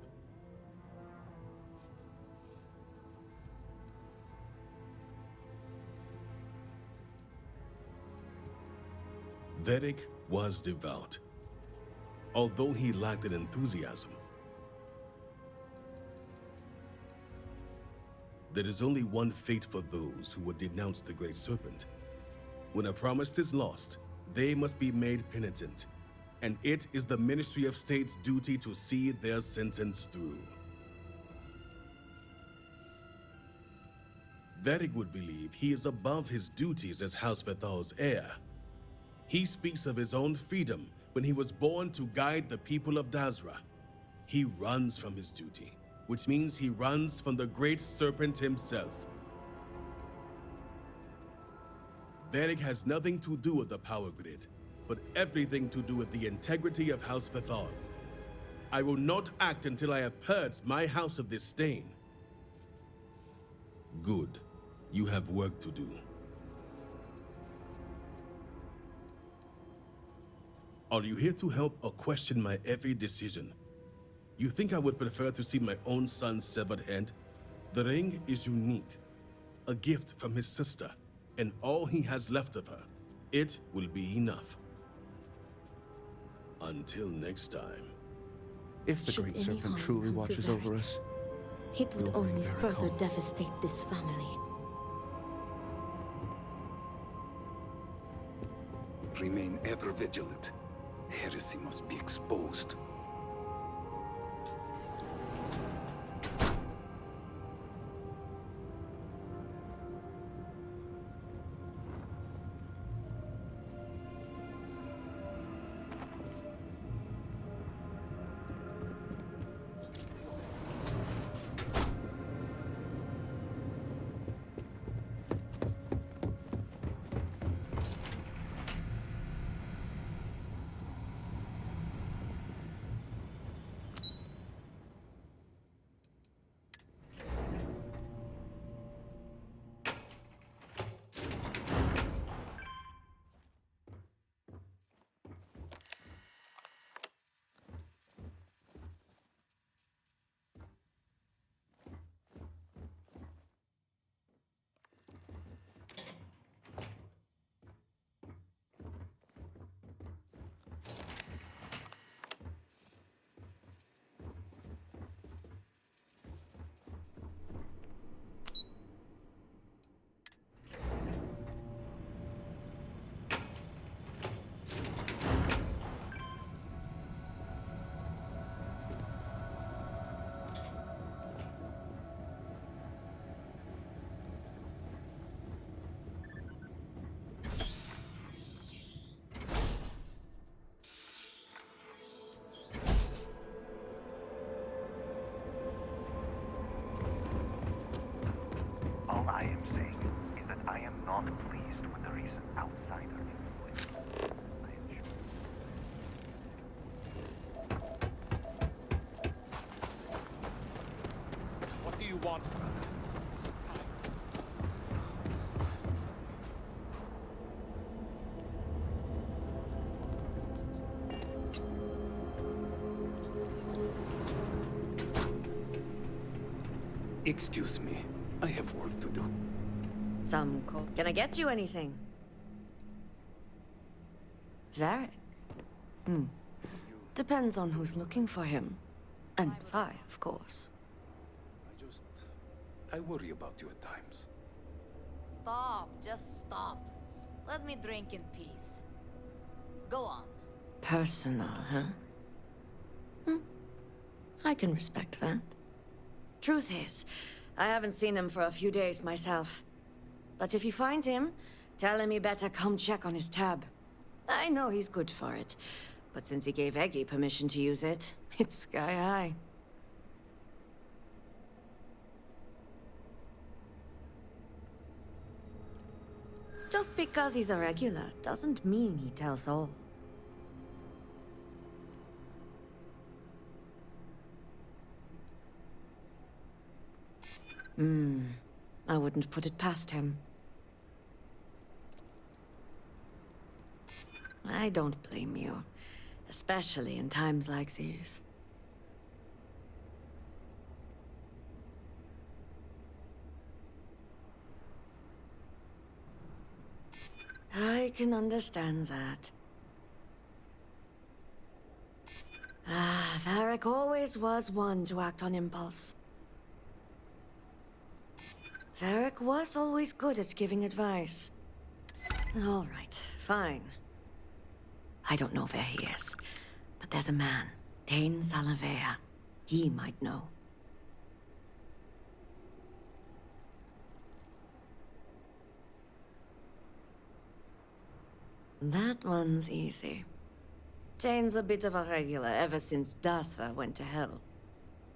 S23: Varric was devout, although he lacked an enthusiasm. There is only one fate for those who would denounce the Great Serpent. When a promise is lost, they must be made penitent, and it is the Ministry of State's duty to see their sentence through. Varric would believe he is above his duties as House Vethal's heir. He speaks of his own freedom when he was born to guide the people of Dazra. He runs from his duty, which means he runs from the Great Serpent himself. Varric has nothing to do with the power grid, but everything to do with the integrity of House Vethal. I will not act until I have purged my house of this stain. Good. You have work to do. Are you here to help or question my every decision? You think I would prefer to see my own son's severed head? The ring is unique, a gift from his sister, and all he has left of her. It will be enough. Until next time.
S22: If the Great Serpent truly watches over us,
S10: it would only further devastate this family.
S4: Remain ever vigilant. Heresy must be exposed.
S13: on, brother.
S4: Excuse me. I have work to do.
S15: Can I get you anything? Varric? Depends on who's looking for him. And Vi, of course.
S4: I worry about you at times.
S5: Stop, just stop. Let me drink in peace. Go on.
S15: Personal, huh? I can respect that. Truth is, I haven't seen him for a few days myself. But if you find him, tell him he better come check on his tab. I know he's good for it, but since he gave Eggy permission to use it, it's sky high. Just because he's a regular doesn't mean he tells all. I wouldn't put it past him. I don't blame you, especially in times like these. I can understand that. Varric always was one to act on impulse. Varric was always good at giving advice. All right, fine. I don't know where he is, but there's a man, Dane Salavea. He might know. That one's easy. Dane's a bit of a regular ever since Dasra went to hell.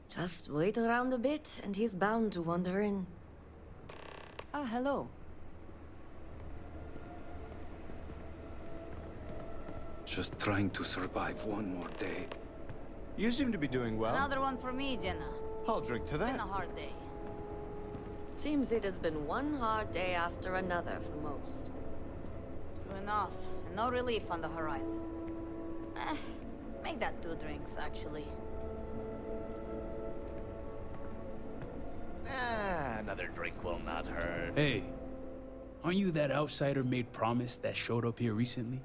S15: Just wait around a bit, and he's bound to wander in.
S7: Ah, hello.
S4: Just trying to survive one more day.
S13: You seem to be doing well.
S5: Another one for me, Jenna.
S13: I'll drink to
S5: Been
S13: that.
S5: a hard day.
S15: Seems it has been one hard day after another for most.
S5: True enough, and no relief on the horizon. Make that 2 drinks, actually.
S13: Another drink will not hurt.
S19: Hey, aren't you that outsider made promise that showed up here recently?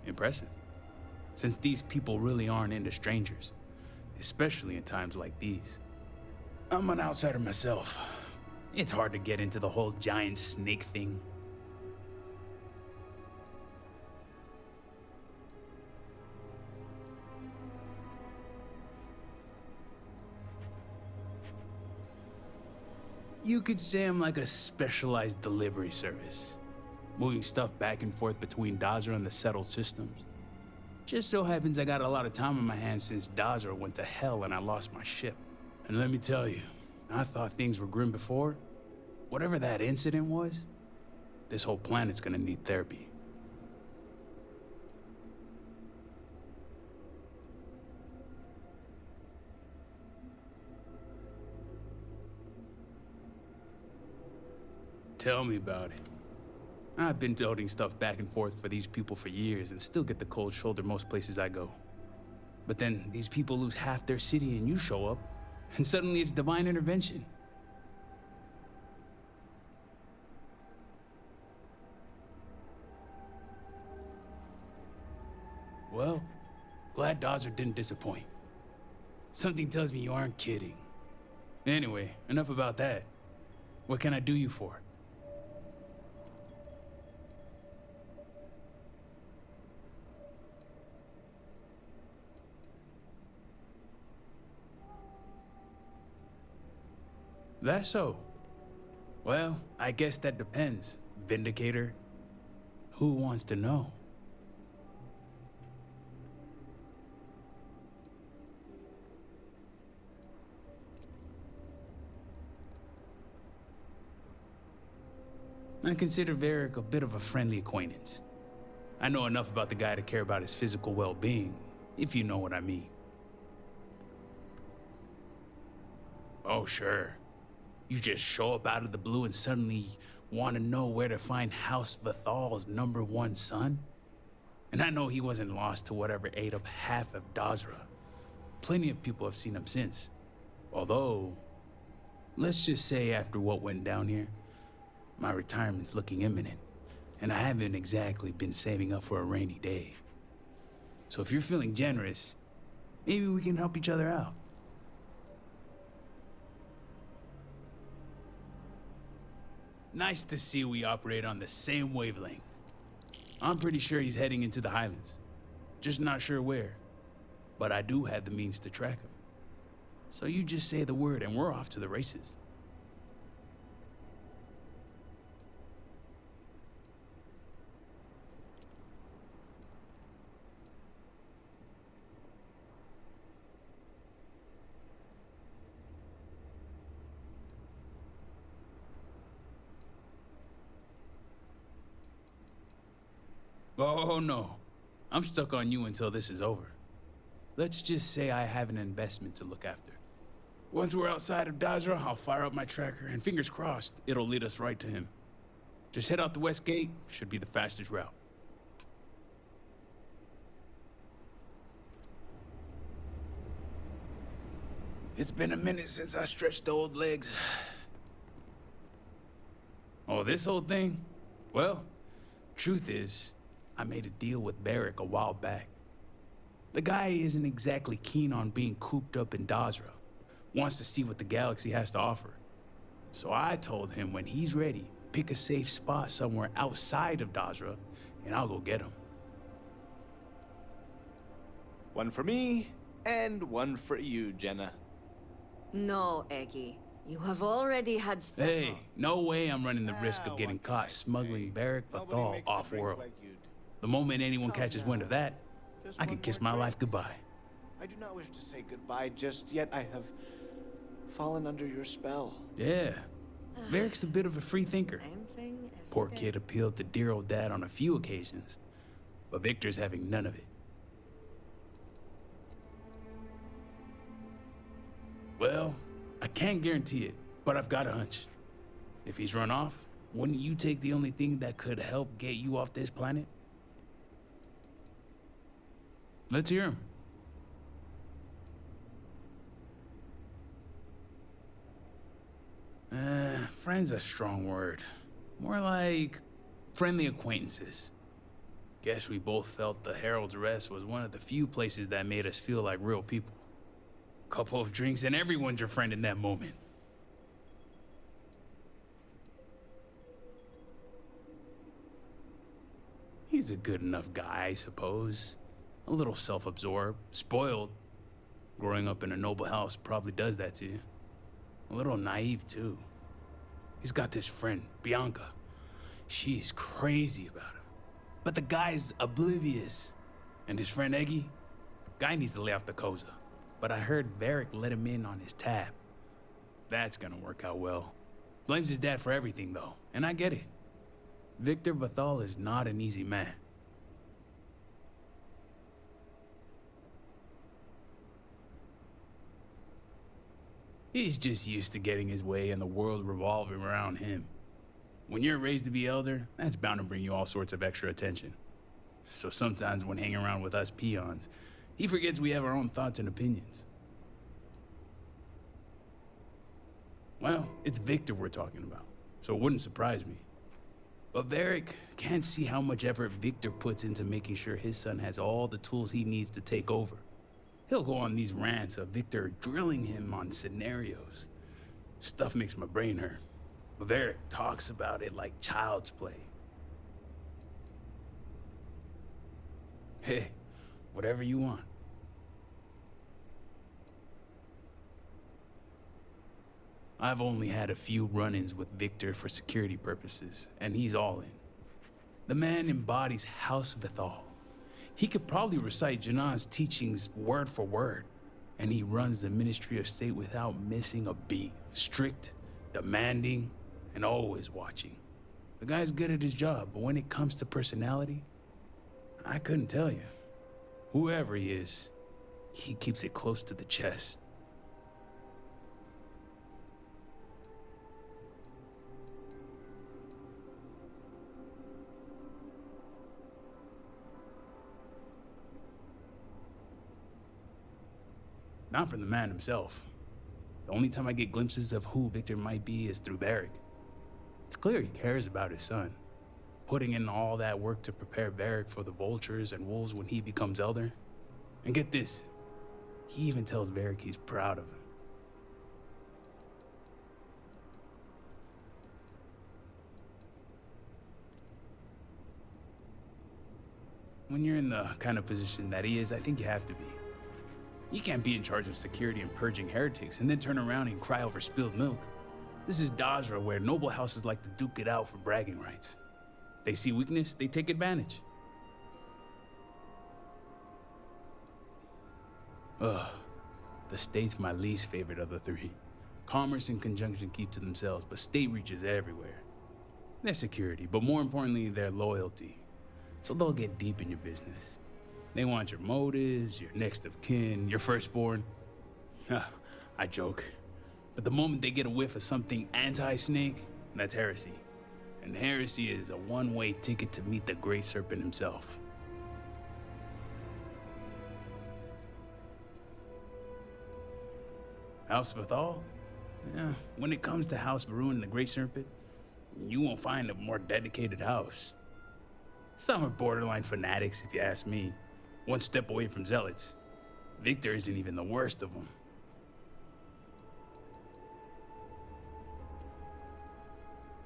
S19: Impressive. Since these people really aren't into strangers, especially in times like these. I'm an outsider myself. It's hard to get into the whole giant snake thing. You could say I'm like a specialized delivery service, moving stuff back and forth between Dazra and the settled systems. Just so happens I got a lot of time on my hands since Dazra went to hell and I lost my ship. And let me tell you, I thought things were grim before. Whatever that incident was, this whole planet's gonna need therapy. Tell me about it. I've been toting stuff back and forth for these people for years and still get the cold shoulder most places I go. But then these people lose half their city and you show up, and suddenly it's divine intervention. Well, glad Dazra didn't disappoint. Something tells me you aren't kidding. Anyway, enough about that. What can I do you for? That's so. Well, I guess that depends, Vindicator. Who wants to know? I consider Varric a bit of a friendly acquaintance. I know enough about the guy to care about his physical well-being, if you know what I mean. Oh, sure. You just show up out of the blue and suddenly want to know where to find House Vathal's #1 son? And I know he wasn't lost to whatever ate up half of Dazra. Plenty of people have seen him since. Although, let's just say after what went down here, my retirement's looking imminent, and I haven't exactly been saving up for a rainy day. So if you're feeling generous, maybe we can help each other out. Nice to see we operate on the same wavelength. I'm pretty sure he's heading into the Highlands. Just not sure where. But I do have the means to track him. So you just say the word and we're off to the races. Oh no, I'm stuck on you until this is over. Let's just say I have an investment to look after. Once we're outside of Dazra, I'll fire up my tracker, and fingers crossed, it'll lead us right to him. Just head out the west gate, should be the fastest route. It's been a minute since I stretched the old legs. Oh, this old thing? Well, truth is, I made a deal with Varric a while back. The guy isn't exactly keen on being cooped up in Dazra. Wants to see what the galaxy has to offer. So I told him when he's ready, pick a safe spot somewhere outside of Dazra, and I'll go get him.
S13: One for me, and one for you, Jenna.
S15: No, Eggy. You have already had several.
S19: Hey, no way I'm running the risk of getting caught smuggling Varric Vathal off-world. The moment anyone catches wind of that, I can kiss my life goodbye.
S13: I do not wish to say goodbye just yet. I have fallen under your spell.
S19: Yeah, Varric's a bit of a free thinker. Poor kid appealed to dear old dad on a few occasions, but Victor's having none of it. Well, I can't guarantee it, but I've got a hunch. If he's run off, wouldn't you take the only thing that could help get you off this planet? Let's hear him. Friend's a strong word. More like friendly acquaintances. Guess we both felt the Herald's Rest was one of the few places that made us feel like real people. Couple of drinks and everyone's your friend in that moment. He's a good enough guy, I suppose. A little self-absorbed, spoiled. Growing up in a noble house probably does that to you. A little naive, too. He's got this friend, Bianca. She's crazy about him. But the guy's oblivious. And his friend Eggy? Guy needs to lay off the Koza. But I heard Varric let him in on his tab. That's gonna work out well. Blames his dad for everything, though, and I get it. Victor Vathal is not an easy man. He's just used to getting his way and the world revolving around him. When you're raised to be elder, that's bound to bring you all sorts of extra attention. So sometimes when hanging around with us peons, he forgets we have our own thoughts and opinions. Well, it's Victor we're talking about, so it wouldn't surprise me. But Varric can't see how much effort Victor puts into making sure his son has all the tools he needs to take over. He'll go on these rants of Victor drilling him on scenarios. Stuff makes my brain hurt. But Varric talks about it like child's play. Hey, whatever you want. I've only had a few run-ins with Victor for security purposes, and he's all in. The man embodies House Vathal. He could probably recite Janan's teachings word for word, and he runs the Ministry of State without missing a beat. Strict, demanding, and always watching. The guy's good at his job, but when it comes to personality, I couldn't tell you. Whoever he is, he keeps it close to the chest. Not from the man himself. The only time I get glimpses of who Victor might be is through Varric. It's clear he cares about his son, putting in all that work to prepare Varric for the vultures and wolves when he becomes elder. And get this, he even tells Varric he's proud of him. When you're in the kind of position that he is, I think you have to be. You can't be in charge of security and purging heretics and then turn around and cry over spilled milk. This is Dazra, where noble houses like to duke it out for bragging rights. They see weakness, they take advantage. Ugh, the state's my least favorite of the three. Commerce and conjunction keep to themselves, but state reaches everywhere. Their security, but more importantly, their loyalty. So they'll get deep in your business. They want your motives, your next of kin, your firstborn. I joke. But the moment they get a whiff of something anti-snake, that's heresy. And heresy is a one-way ticket to meet the Great Serpent himself. House Vethal? Yeah, when it comes to House Varun and the Great Serpent, you won't find a more dedicated house. Some are borderline fanatics, if you ask me. One step away from zealots. Victor isn't even the worst of them.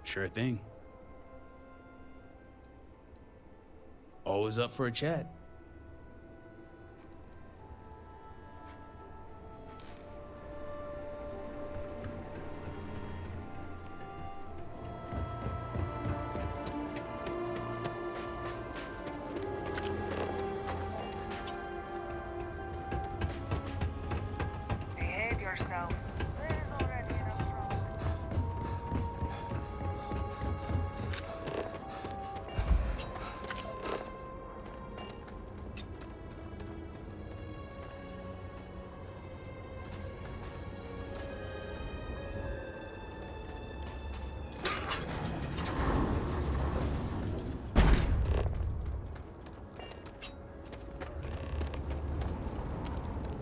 S19: Sure thing. Always up for a chat.
S8: Behave yourself. There is already enough trouble.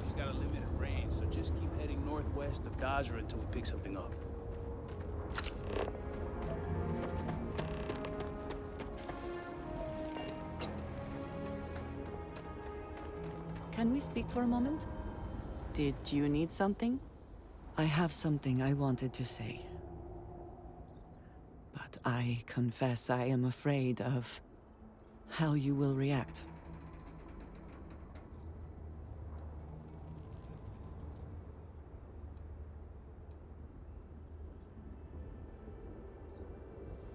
S19: He's got a limited range, so just keep heading northwest of Dazra until we pick something up.
S16: Can we speak for a moment?
S7: Did you need something?
S16: I have something I wanted to say. But I confess I am afraid of how you will react.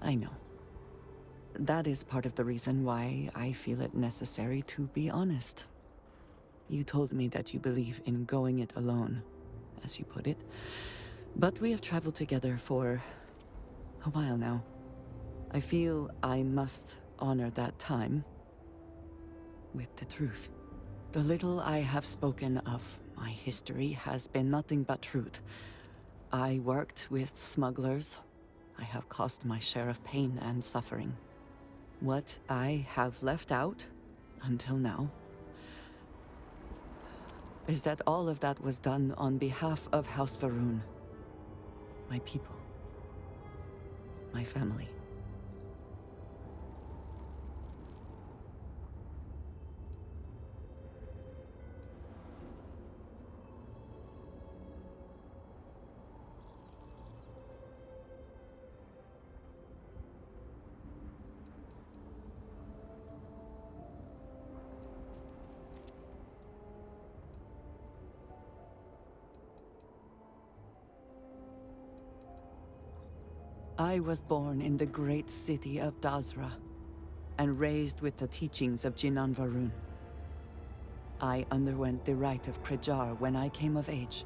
S16: I know. That is part of the reason why I feel it necessary to be honest. You told me that you believe in going it alone, as you put it. But we have traveled together for a while now. I feel I must honor that time with the truth. The little I have spoken of my history has been nothing but truth. I worked with smugglers. I have caused my share of pain and suffering. What I have left out, until now, is that all of that was done on behalf of House Varun. My people. My family. I was born in the great city of Dazra, and raised with the teachings of Jinan Varun. I underwent the rite of Krejar when I came of age.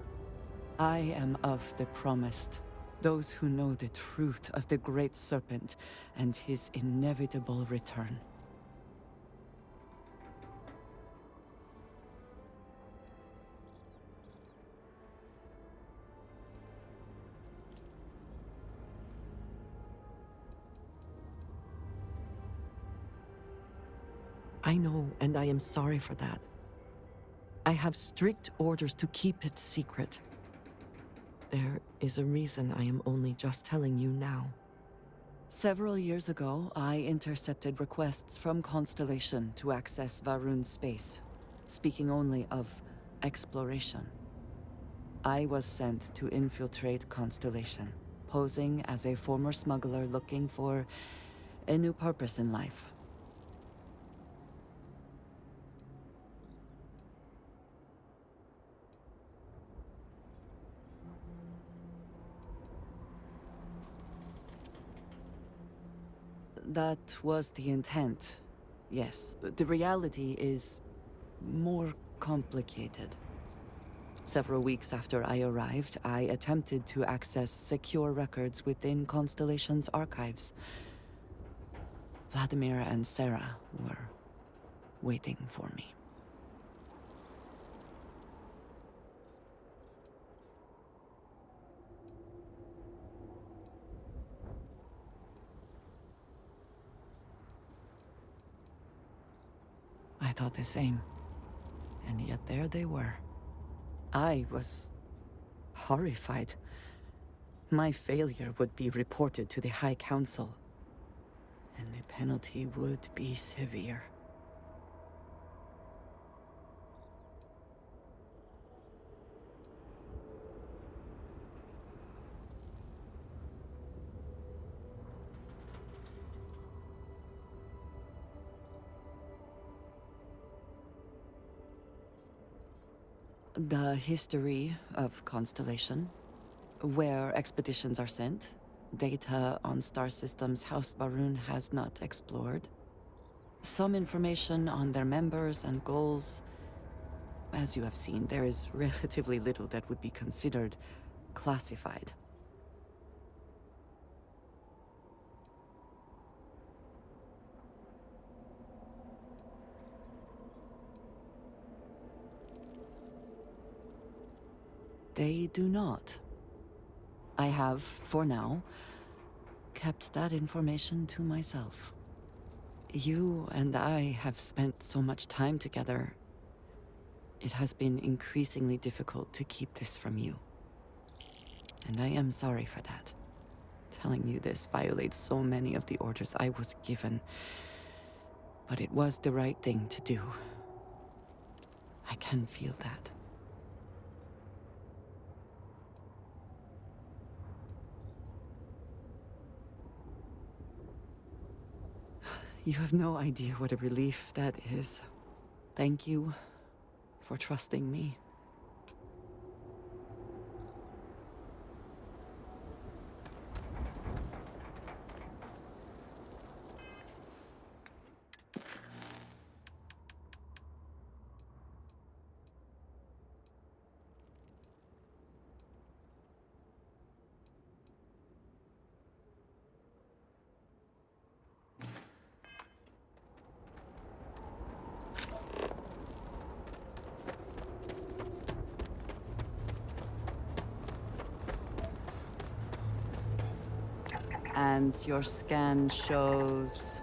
S16: I am of the promised Those who know the truth of the Great Serpent and his inevitable return. I know, and I am sorry for that. I have strict orders to keep it secret. There is a reason I am only just telling you now. Several years ago, I intercepted requests from Constellation to access Varun's space, speaking only of exploration. I was sent to infiltrate Constellation, posing as a former smuggler looking for a new purpose in life. That was the intent, yes. But the reality is more complicated. Several weeks after I arrived, I attempted to access secure records within Constellation's archives. Vladimir and Sarah were waiting for me. I thought the same. And yet there they were. I was horrified. My failure would be reported to the High Council, and the penalty would be severe. The history of Constellation, where expeditions are sent, data on star systems House Varun has not explored, some information on their members and goals. As you have seen, there is relatively little that would be considered classified. They do not. I have, for now, kept that information to myself. You and I have spent so much time together. It has been increasingly difficult to keep this from you. And I am sorry for that. Telling you this violates so many of the orders I was given. But it was the right thing to do. I can feel that. You have no idea what a relief that is. Thank you for trusting me. And your scan shows...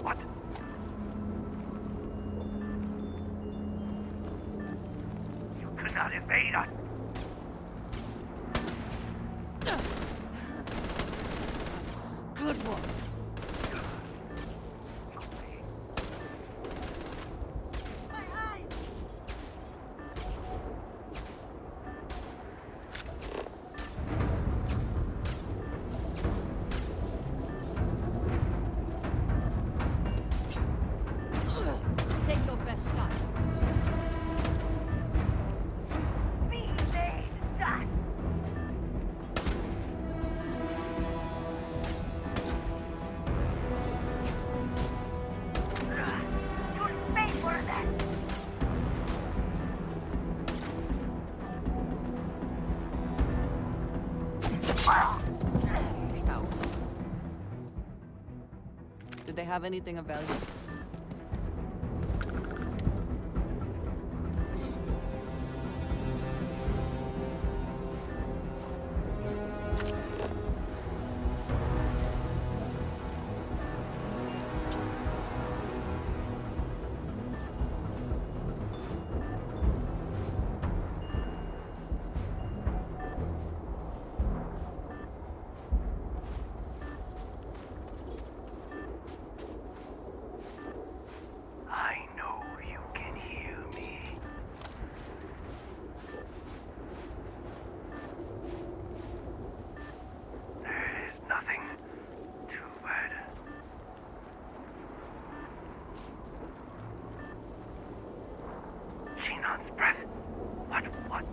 S21: What? You could not evade us.
S2: Good one.
S3: Take your best shot.
S21: We made that. You'll pay for that.
S16: Did they have anything of value?
S21: I know you can hear me. There is nothing too bad. Xenon's breath. What?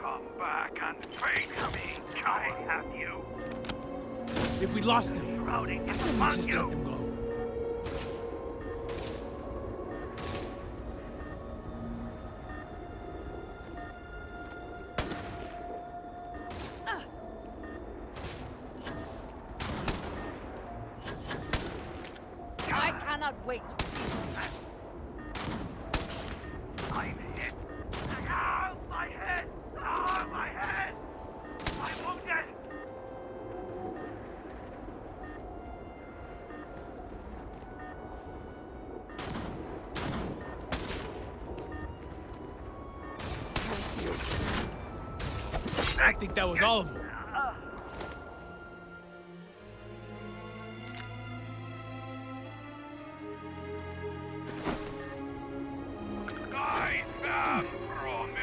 S21: Come back and face me. I have you.
S19: If we lost them,
S21: Shrouding
S19: I said we
S21: among
S19: just
S21: you.
S19: let them go.
S2: I cannot wait.
S21: I'm hit. Ow, my head! Ah, my head! I'm wounded!
S19: I think that was all of them.
S21: Guide them from me!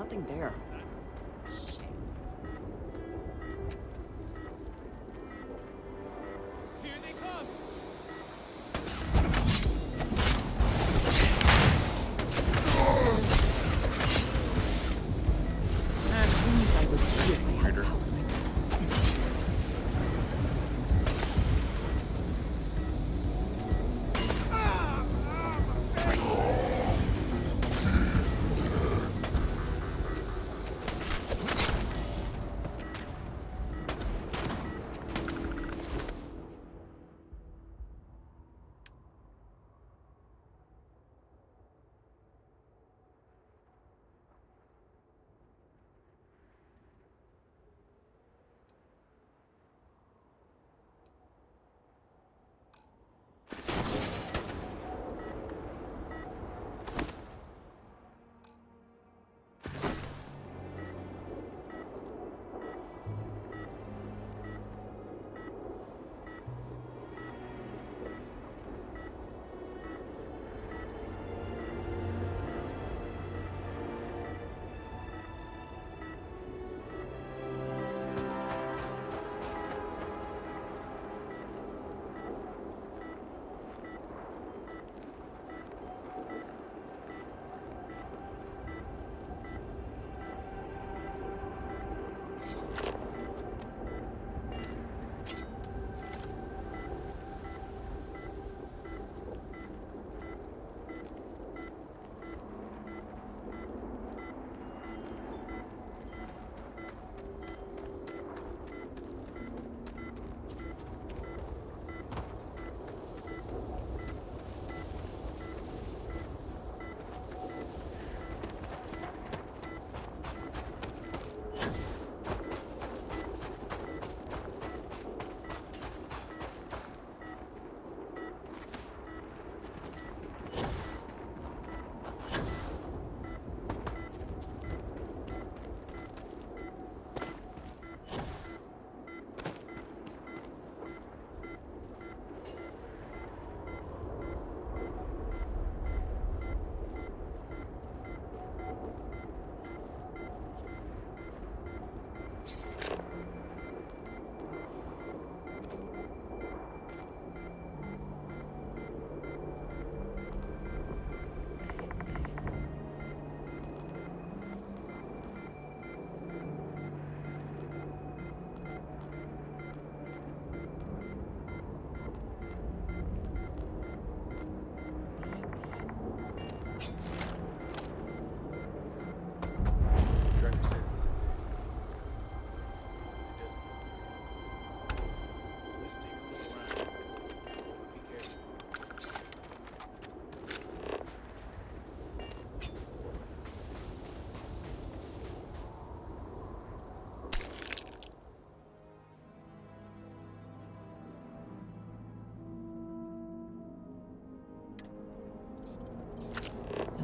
S16: nothing there.
S19: Here they come!
S2: Things I would do if I had power like that.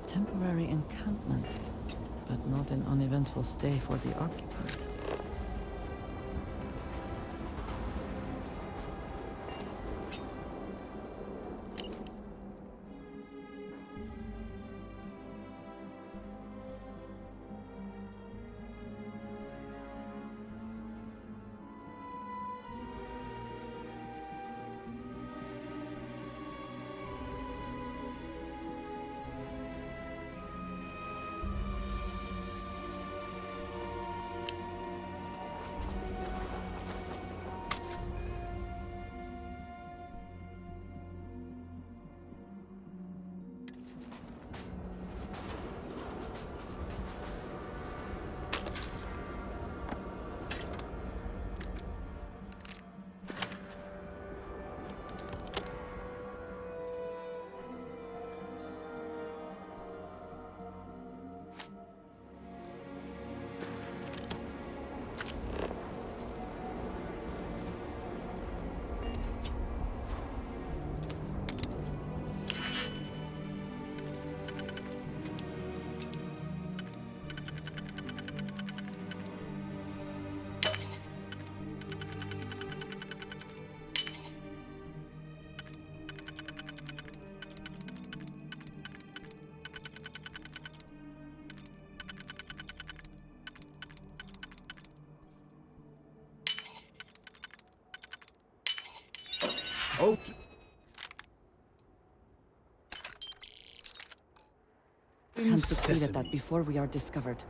S16: Temporary encampment, but not an uneventful stay for the occupant.
S19: Okay.
S16: Can't succeed at
S19: Sesame.
S16: that before we are discovered.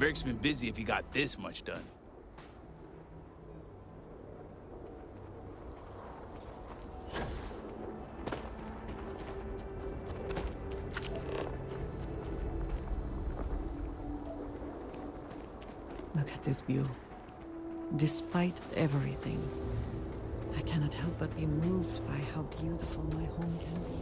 S19: Varric's been busy if he got this much done.
S16: Look at this view. Despite everything, I cannot help but be moved by how beautiful my home can be.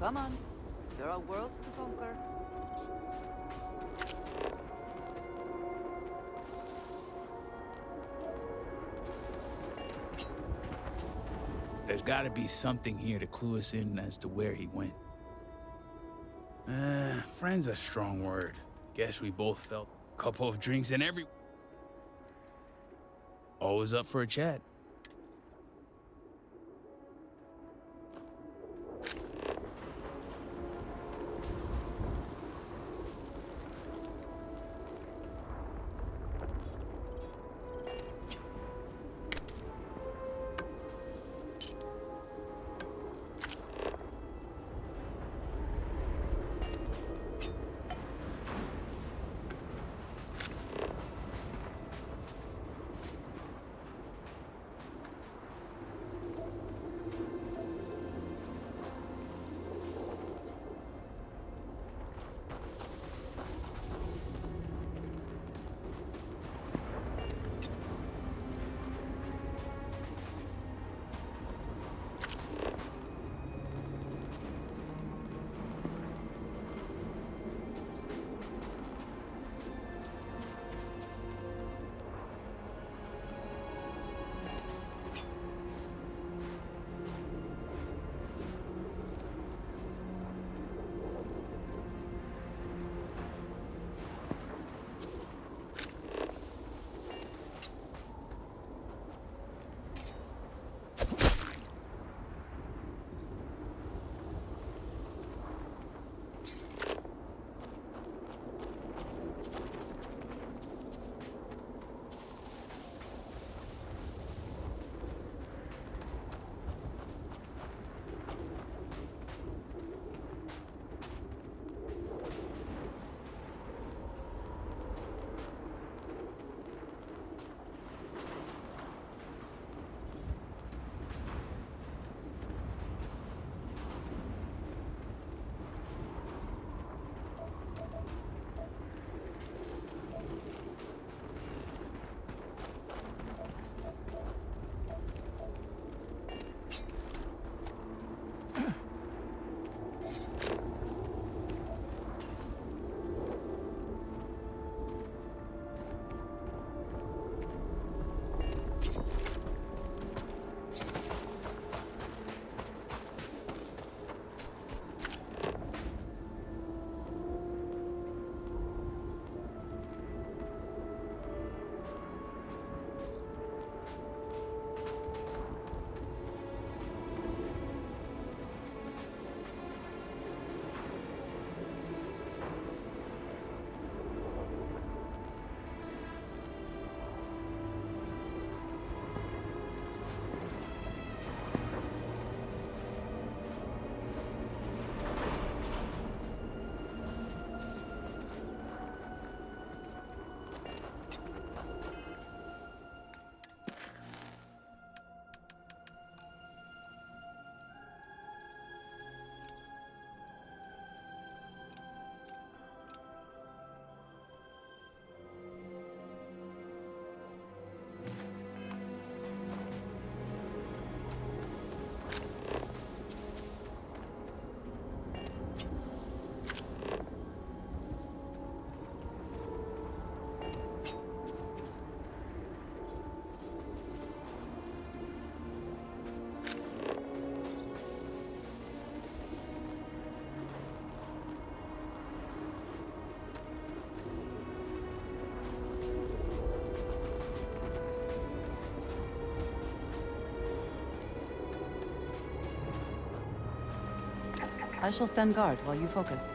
S16: Come on. There are worlds to conquer.
S19: There's gotta be something here to clue us in as to where he went. Friend's a strong word. Guess we both felt a couple of drinks and always up for a chat.
S16: I shall stand guard while you focus.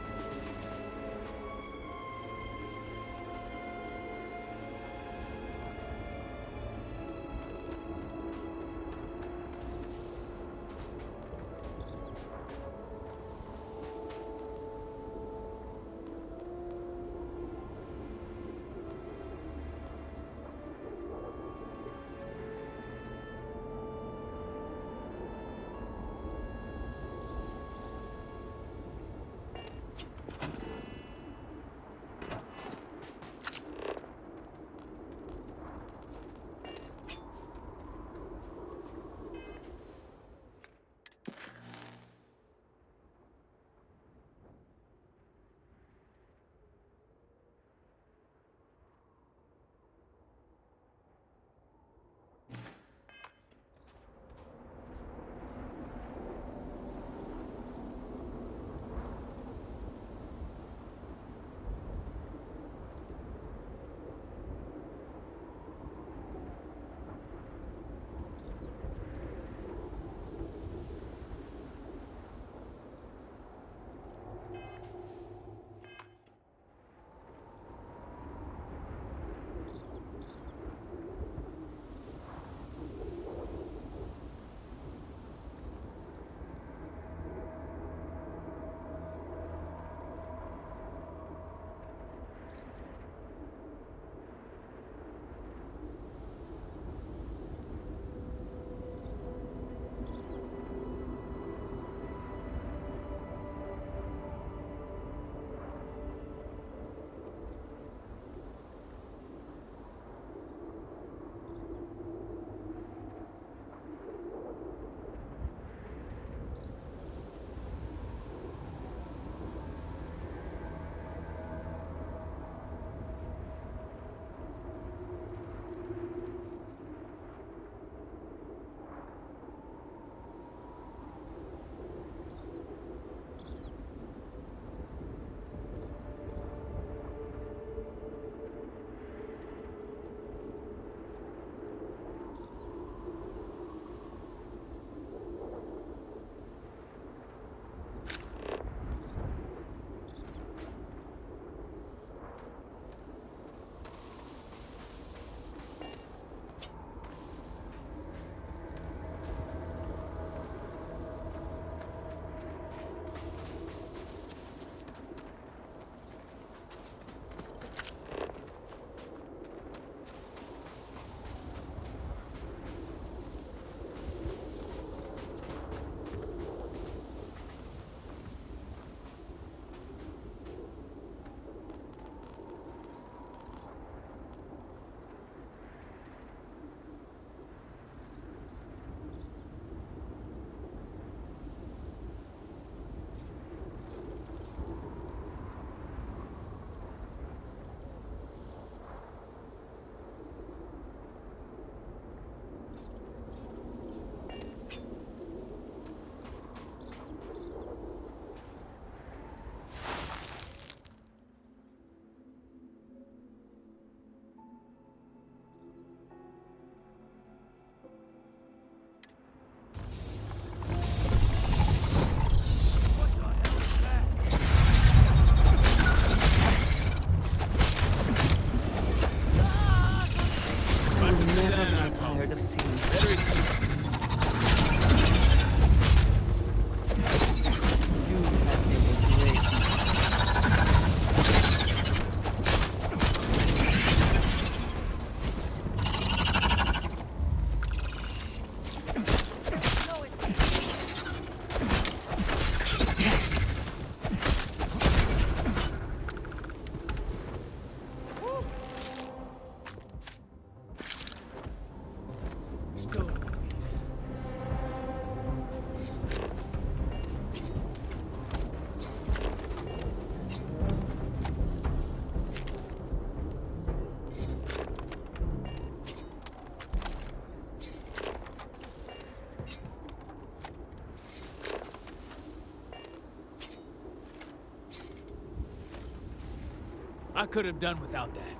S19: I could have done without that.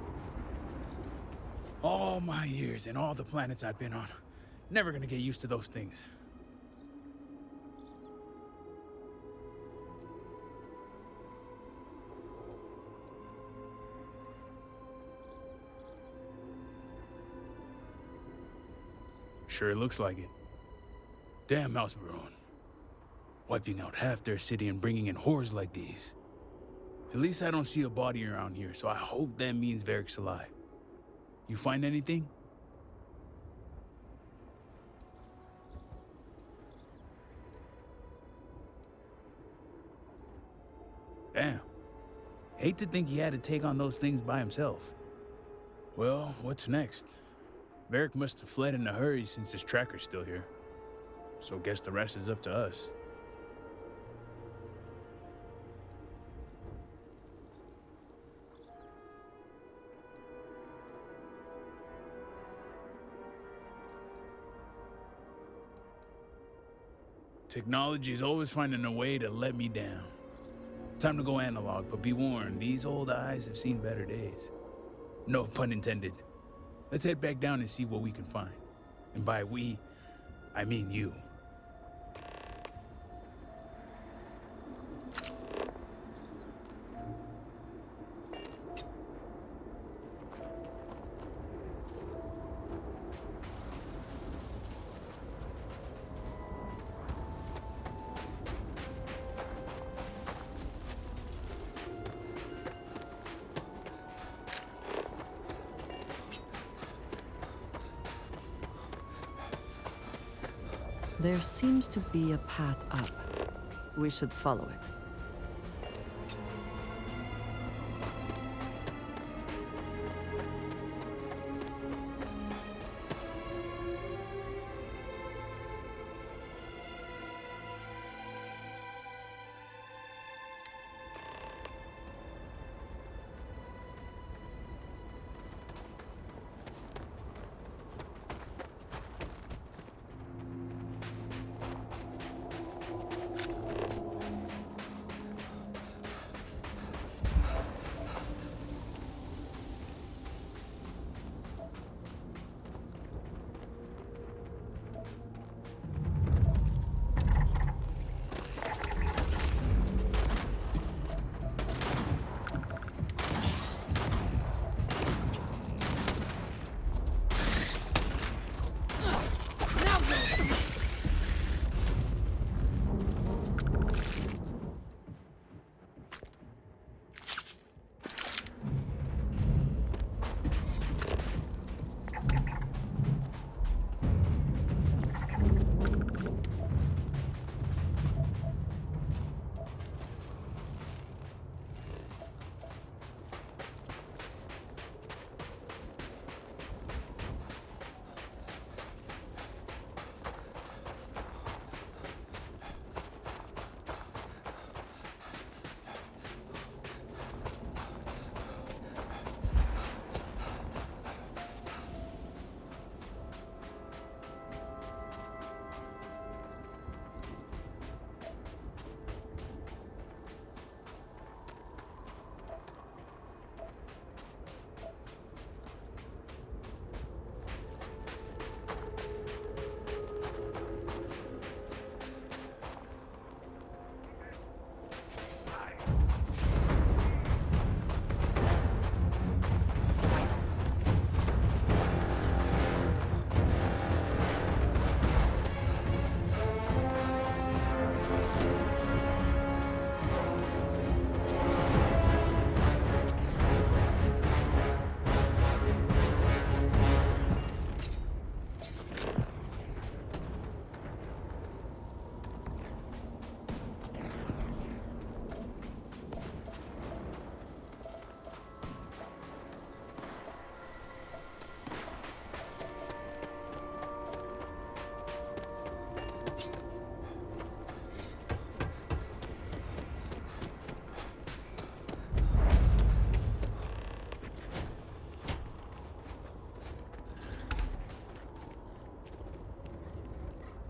S19: All my years and all the planets I've been on. Never gonna get used to those things. Sure looks like it. Damn House Baron. Wiping out half their city and bringing in horrors like these. At least I don't see a body around here, so I hope that means Varric's alive. You find anything? Damn. Hate to think he had to take on those things by himself. Well, what's next? Varric must have fled in a hurry since his tracker's still here. So guess the rest is up to us. Technology is always finding a way to let me down. Time to go analog, but be warned, these old eyes have seen better days. No pun intended. Let's head back down and see what we can find. And by we, I mean you.
S16: There seems to be a path up. We should follow it.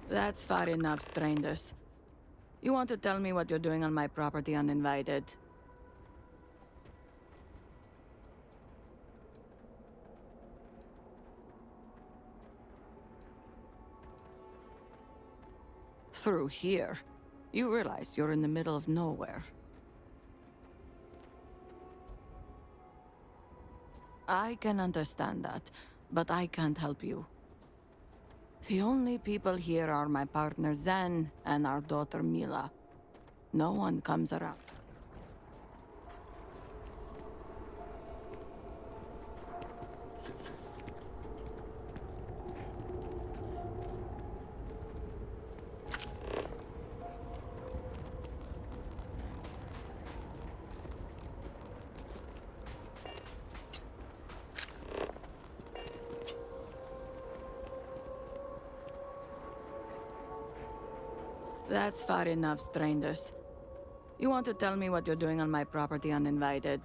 S14: That's far enough, strangers. You want to tell me what you're doing on my property uninvited? through here. You realize you're in the middle of nowhere. I can understand that, but I can't help you. The only people here are my partner Zen and our daughter Mila. No one comes around. That's far enough, strangers. You want to tell me what you're doing on my property uninvited?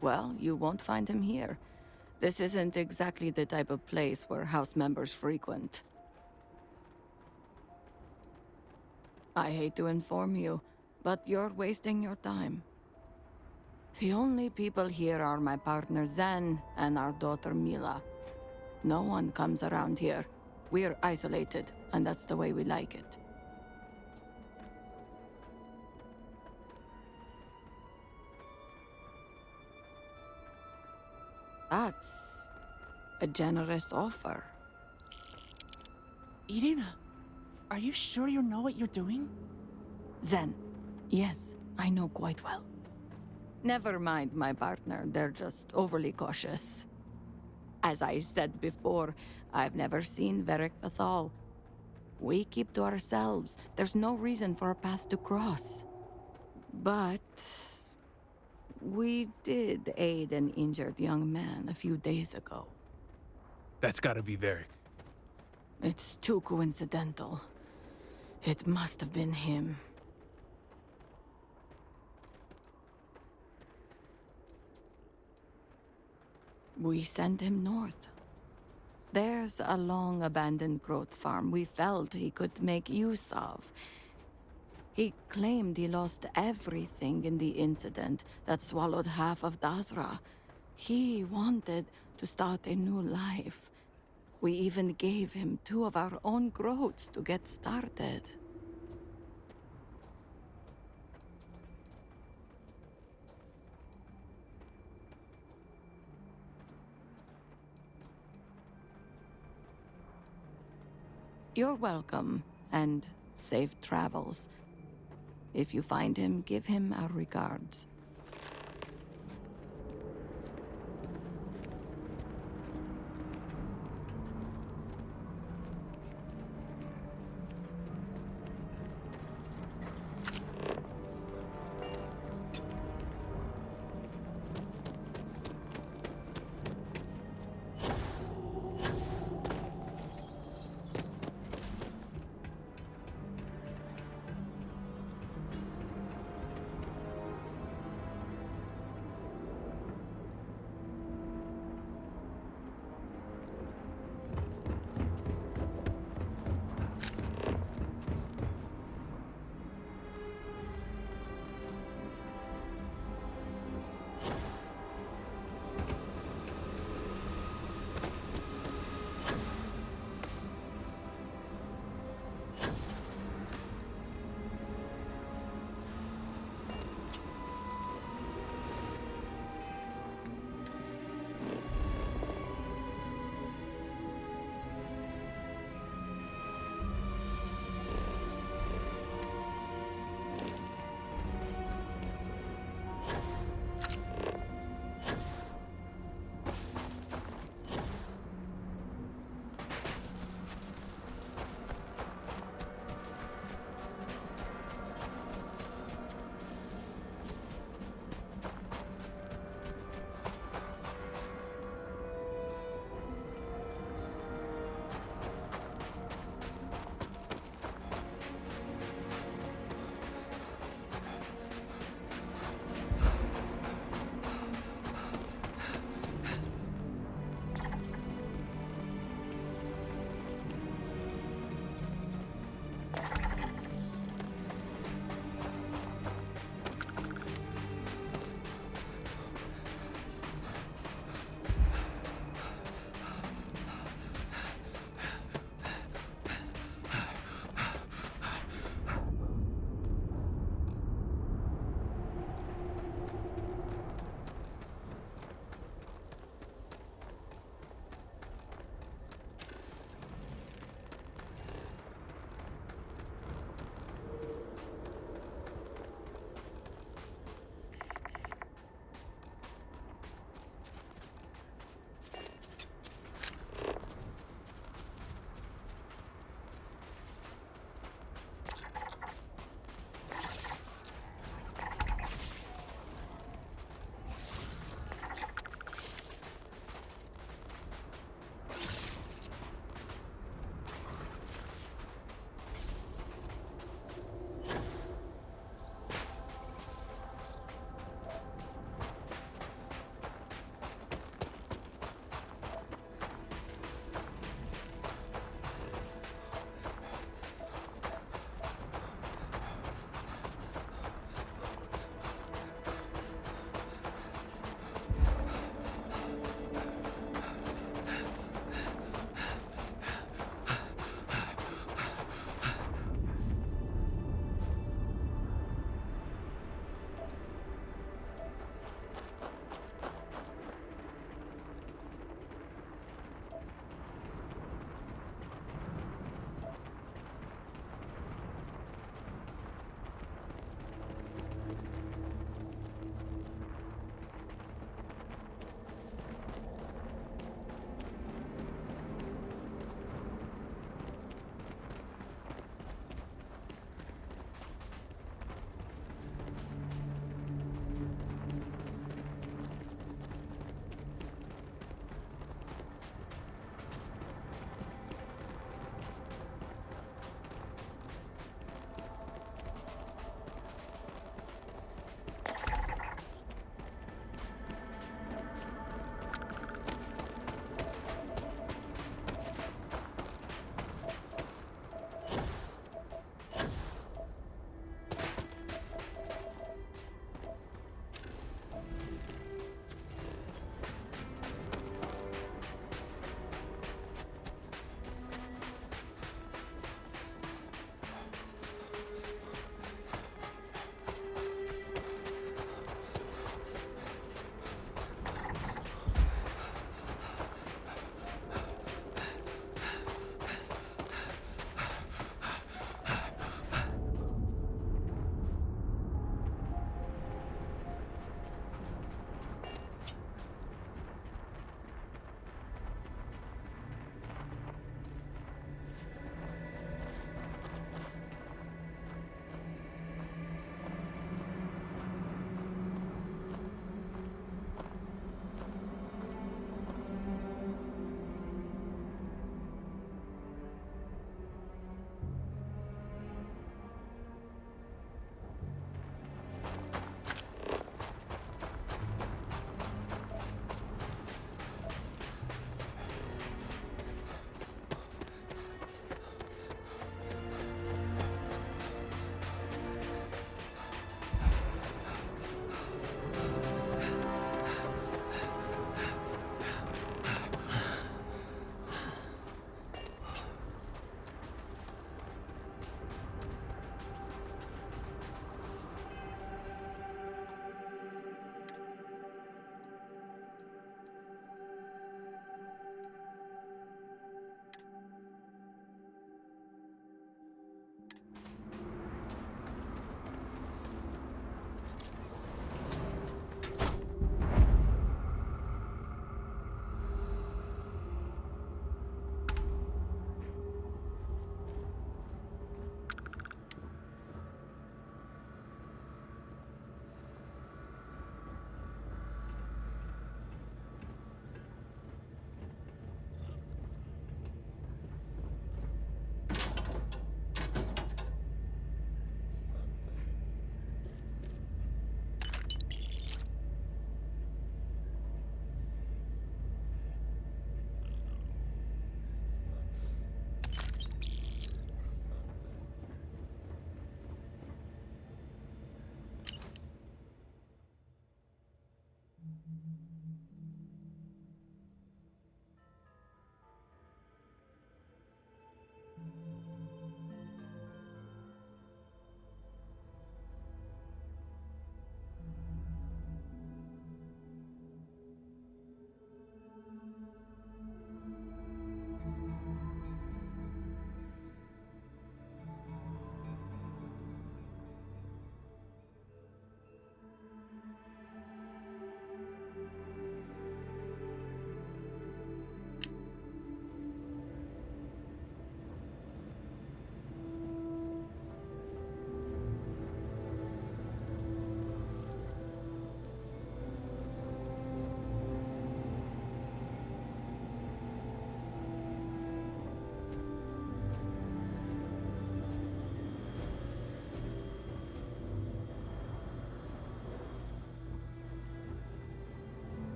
S14: Well, you won't find him here. This isn't exactly the type of place where house members frequent. I hate to inform you, but you're wasting your time. The only people here are my partner Zen and our daughter Mila. No one comes around here. We're isolated, and that's the way we like it. That's a generous offer.
S1: Irina, are you sure you know what you're doing?
S14: Zen, yes, I know quite well. Never mind my partner, they're just overly cautious. As I said before, I've never seen Varric Athol. We keep to ourselves. There's no reason for our path to cross. But we did aid an injured young man a few days ago.
S19: That's gotta be Varric.
S14: It's too coincidental. It must have been him. We sent him north. There's a long-abandoned growth farm we felt he could make use of. He claimed he lost everything in the incident that swallowed half of Dazra. He wanted to start a new life. We even gave him 2 of our own growths to get started. You're welcome, and safe travels. If you find him, give him our regards.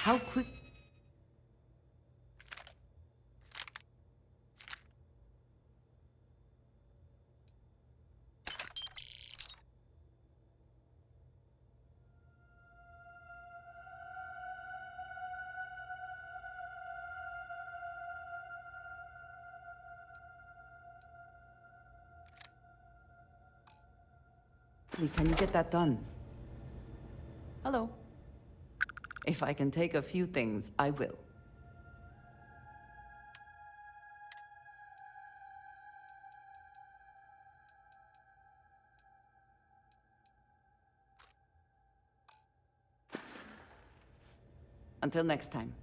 S3: How quick... Can you get that done? Hello. If I can take a few things, I will. Until next time.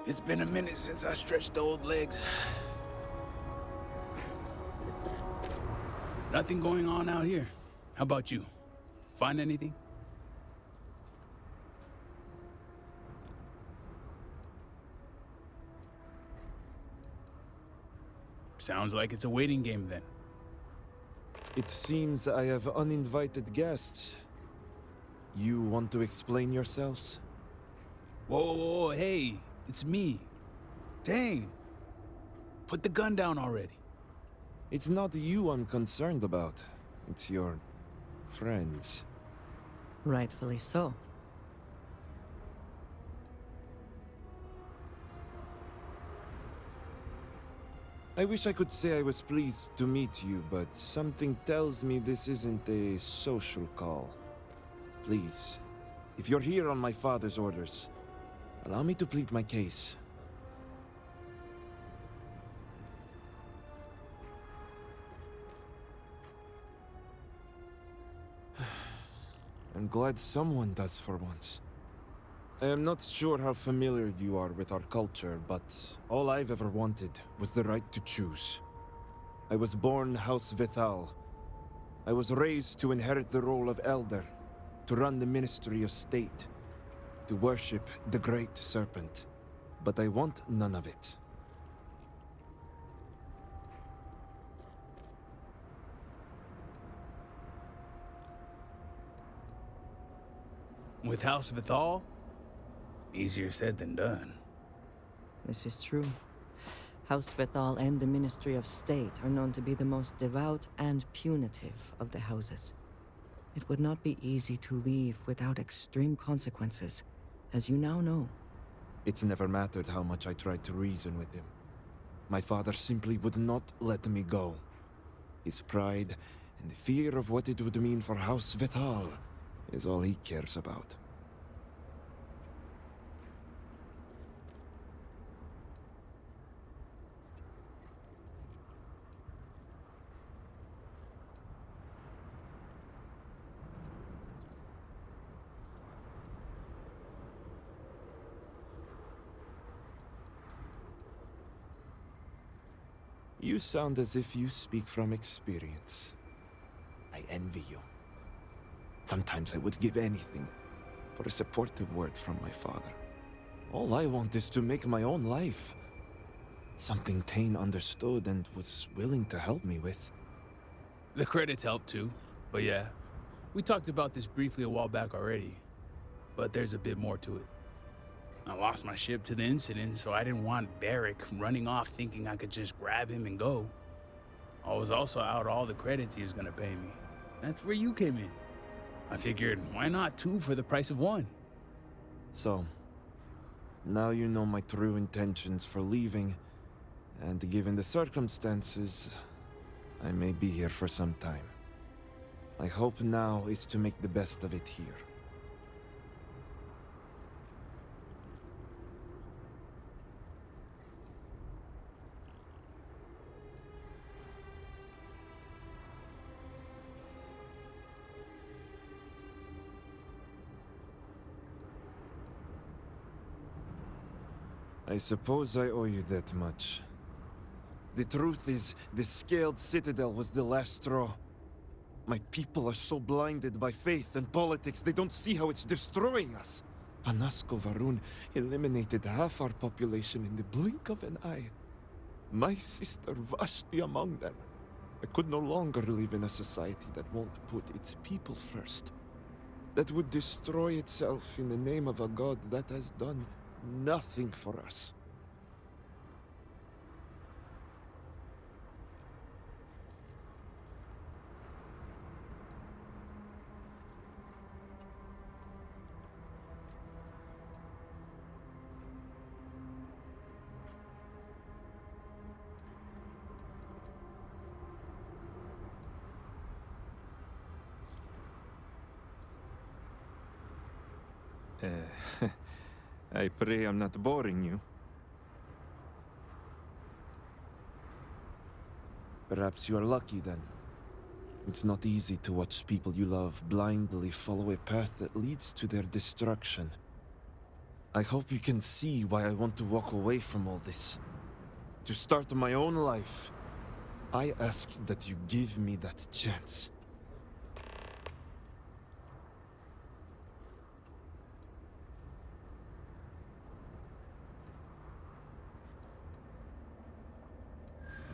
S19: It's been a minute since I stretched the old legs. Nothing going on out here. How about you? Find anything? Sounds like it's a waiting game then.
S11: It seems I have uninvited guests. You want to explain yourselves?
S19: Whoa, hey, it's me. Dang. Put the gun down already.
S11: It's not you I'm concerned about. It's your friends.
S3: Rightfully so.
S11: I wish I could say I was pleased to meet you, but something tells me this isn't a social call. Please, if you're here on my father's orders, allow me to plead my case. I'm glad someone does for once. I am not sure how familiar you are with our culture, but all I've ever wanted was the right to choose. I was born House Vithal. I was raised to inherit the role of Elder, to run the Ministry of State, to worship the Great Serpent. But I want none of it.
S19: With House Vithal? Easier said than done.
S16: This is true. House Vethal and the Ministry of State are known to be the most devout and punitive of the houses. It would not be easy to leave without extreme consequences, as you now know.
S11: It's never mattered how much I tried to reason with him. My father simply would not let me go. His pride and the fear of what it would mean for House Vethal is all he cares about. You sound as if you speak from experience. I envy you. Sometimes I would give anything for a supportive word from my father. All I want is to make my own life. Something Tane understood and was willing to help me with.
S19: The credits help too, but yeah. We talked about this briefly a while back already, but there's a bit more to it. I lost my ship to the incident, so I didn't want Varric running off thinking I could just grab him and go. I was also out all the credits he was gonna pay me. That's where you came in. I figured, why not two for the price of one?
S11: So, now you know my true intentions for leaving, and given the circumstances, I may be here for some time. My hope now is to make the best of it here. I suppose I owe you that much. The truth is, the Scaled Citadel was the last straw. My people are so blinded by faith and politics, they don't see how it's destroying us. Anasko Varun eliminated half our population in the blink of an eye. My sister Vashti among them. I could no longer live in a society that won't put its people first. That would destroy itself in the name of a god that has done nothing for us. I pray I'm not boring you. Perhaps you are lucky then. It's not easy to watch people you love blindly follow a path that leads to their destruction. I hope you can see why I want to walk away from all this. To start my own life. I ask that you give me that chance.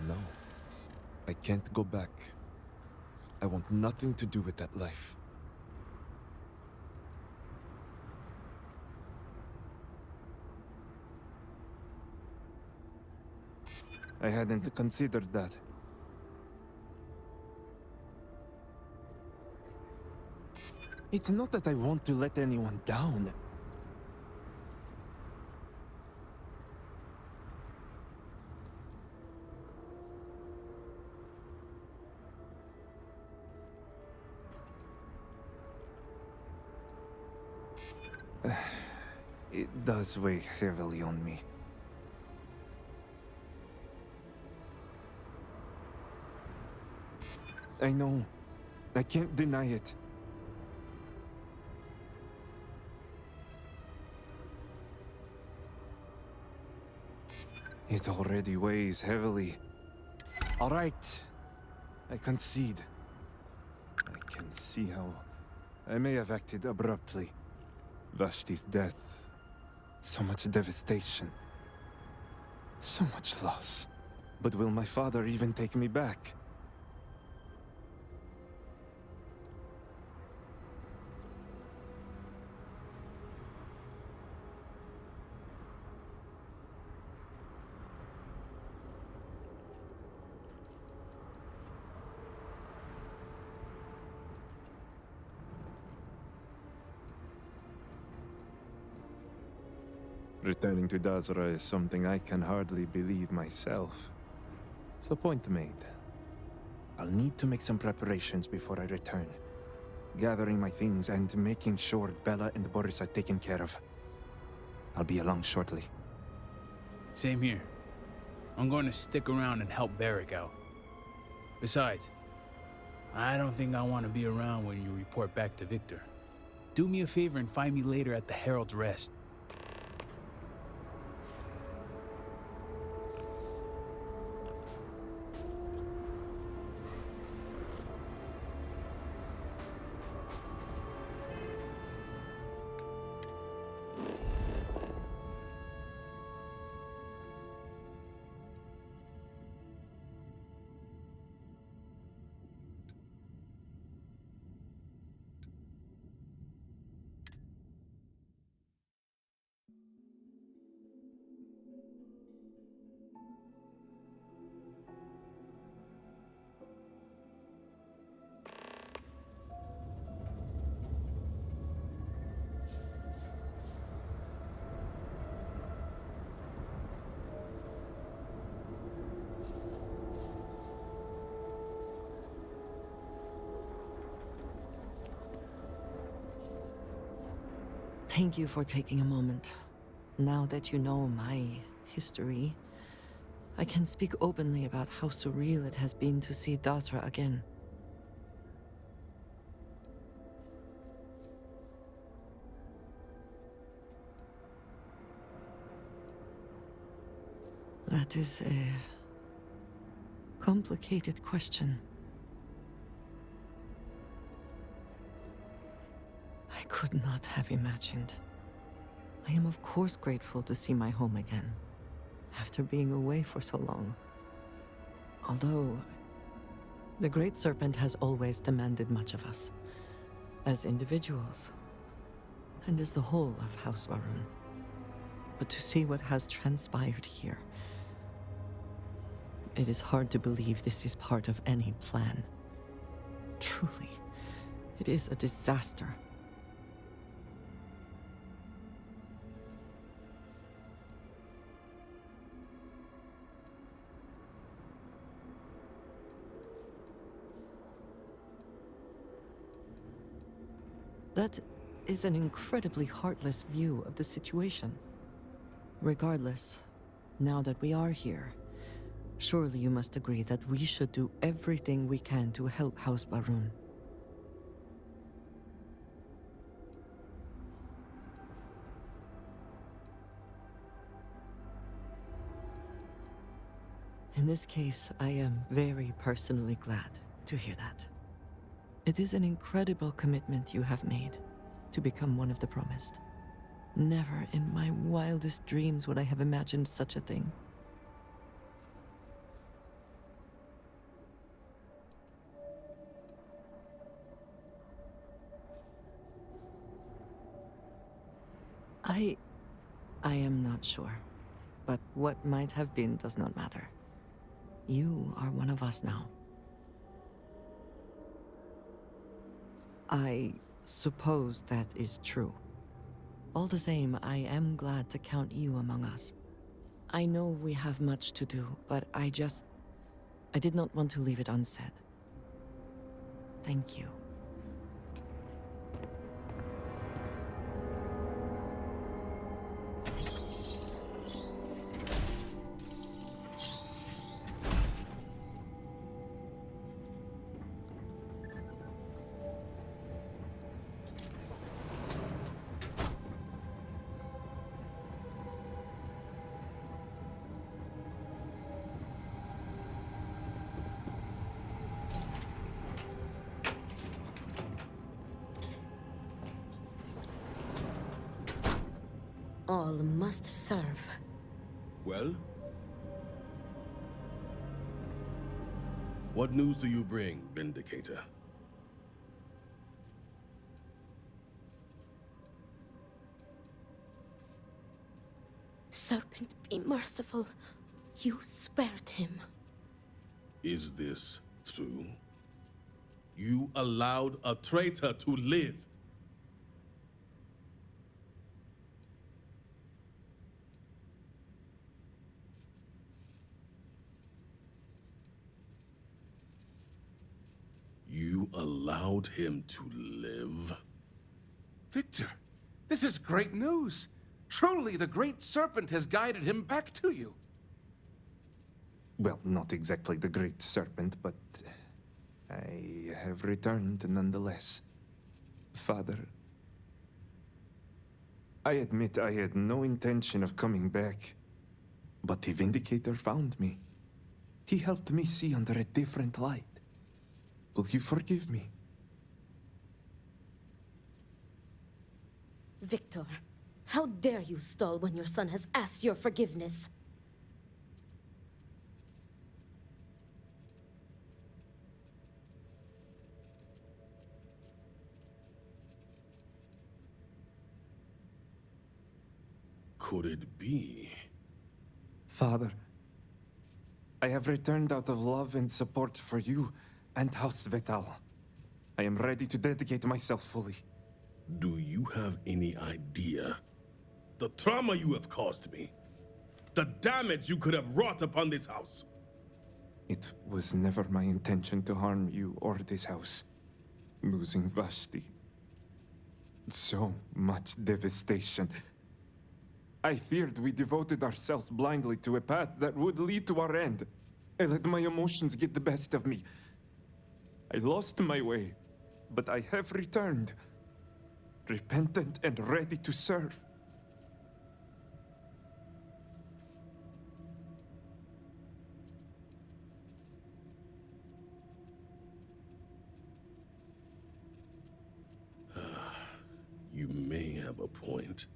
S11: No. I can't go back. I want nothing to do with that life. I hadn't considered that. It's not that I want to let anyone down. It does weigh heavily on me. I know. I can't deny it. It already weighs heavily. All right. I concede. I can see how I may have acted abruptly. Vashti's death. So much devastation. So much loss. But will my father even take me back? Returning to Dazra is something I can hardly believe myself. So point made. I'll need to make some preparations before I return. Gathering my things and making sure Bella and Boris are taken care of. I'll be along shortly.
S19: Same here. I'm going to stick around and help Barrick out. Besides, I don't think I want to be around when you report back to Victor. Do me a favor and find me later at the Herald's Rest.
S16: Thank you for taking a moment. Now that you know my history, I can speak openly about how surreal it has been to see Dazra again. That is a complicated question. I could not have imagined. I am of course grateful to see my home again, after being away for so long. Although, the Great Serpent has always demanded much of us, as individuals, and as the whole of House Varun. But to see what has transpired here, it is hard to believe this is part of any plan. Truly, it is a disaster. That is an incredibly heartless view of the situation. Regardless, now that we are here, surely you must agree that we should do everything we can to help House Varun. In this case, I am very personally glad to hear that. It is an incredible commitment you have made to become one of the promised. Never in my wildest dreams would I have imagined such a thing. I am not sure, but what might have been does not matter. You are one of us now. I suppose that is true. All the same, I am glad to count you among us. I know we have much to do, but I did not want to leave it unsaid. Thank you.
S10: all must serve.
S23: Well? What news do you bring, Vindicator?
S10: Serpent, be merciful. You spared him.
S23: Is this true? You allowed a traitor to live. You allowed him to live?
S22: Victor, this is great news. Truly, the Great Serpent has guided him back to you.
S11: Well, not exactly the Great Serpent, but I have returned nonetheless. Father, I admit I had no intention of coming back, but the Vindicator found me. He helped me see under a different light. Will you forgive me?
S10: Victor, how dare you stall when your son has asked your forgiveness?
S23: Could it be?
S11: Father, I have returned out of love and support for you and House Vetal. I am ready to dedicate myself fully.
S23: Do you have any idea the trauma you have caused me? The damage you could have wrought upon this house?
S11: It was never my intention to harm you or this house. Losing Vashti. So much devastation. I feared we devoted ourselves blindly to a path that would lead to our end. I let my emotions get the best of me. I lost my way, but I have returned. Repentant and ready to serve.
S23: You may have a point.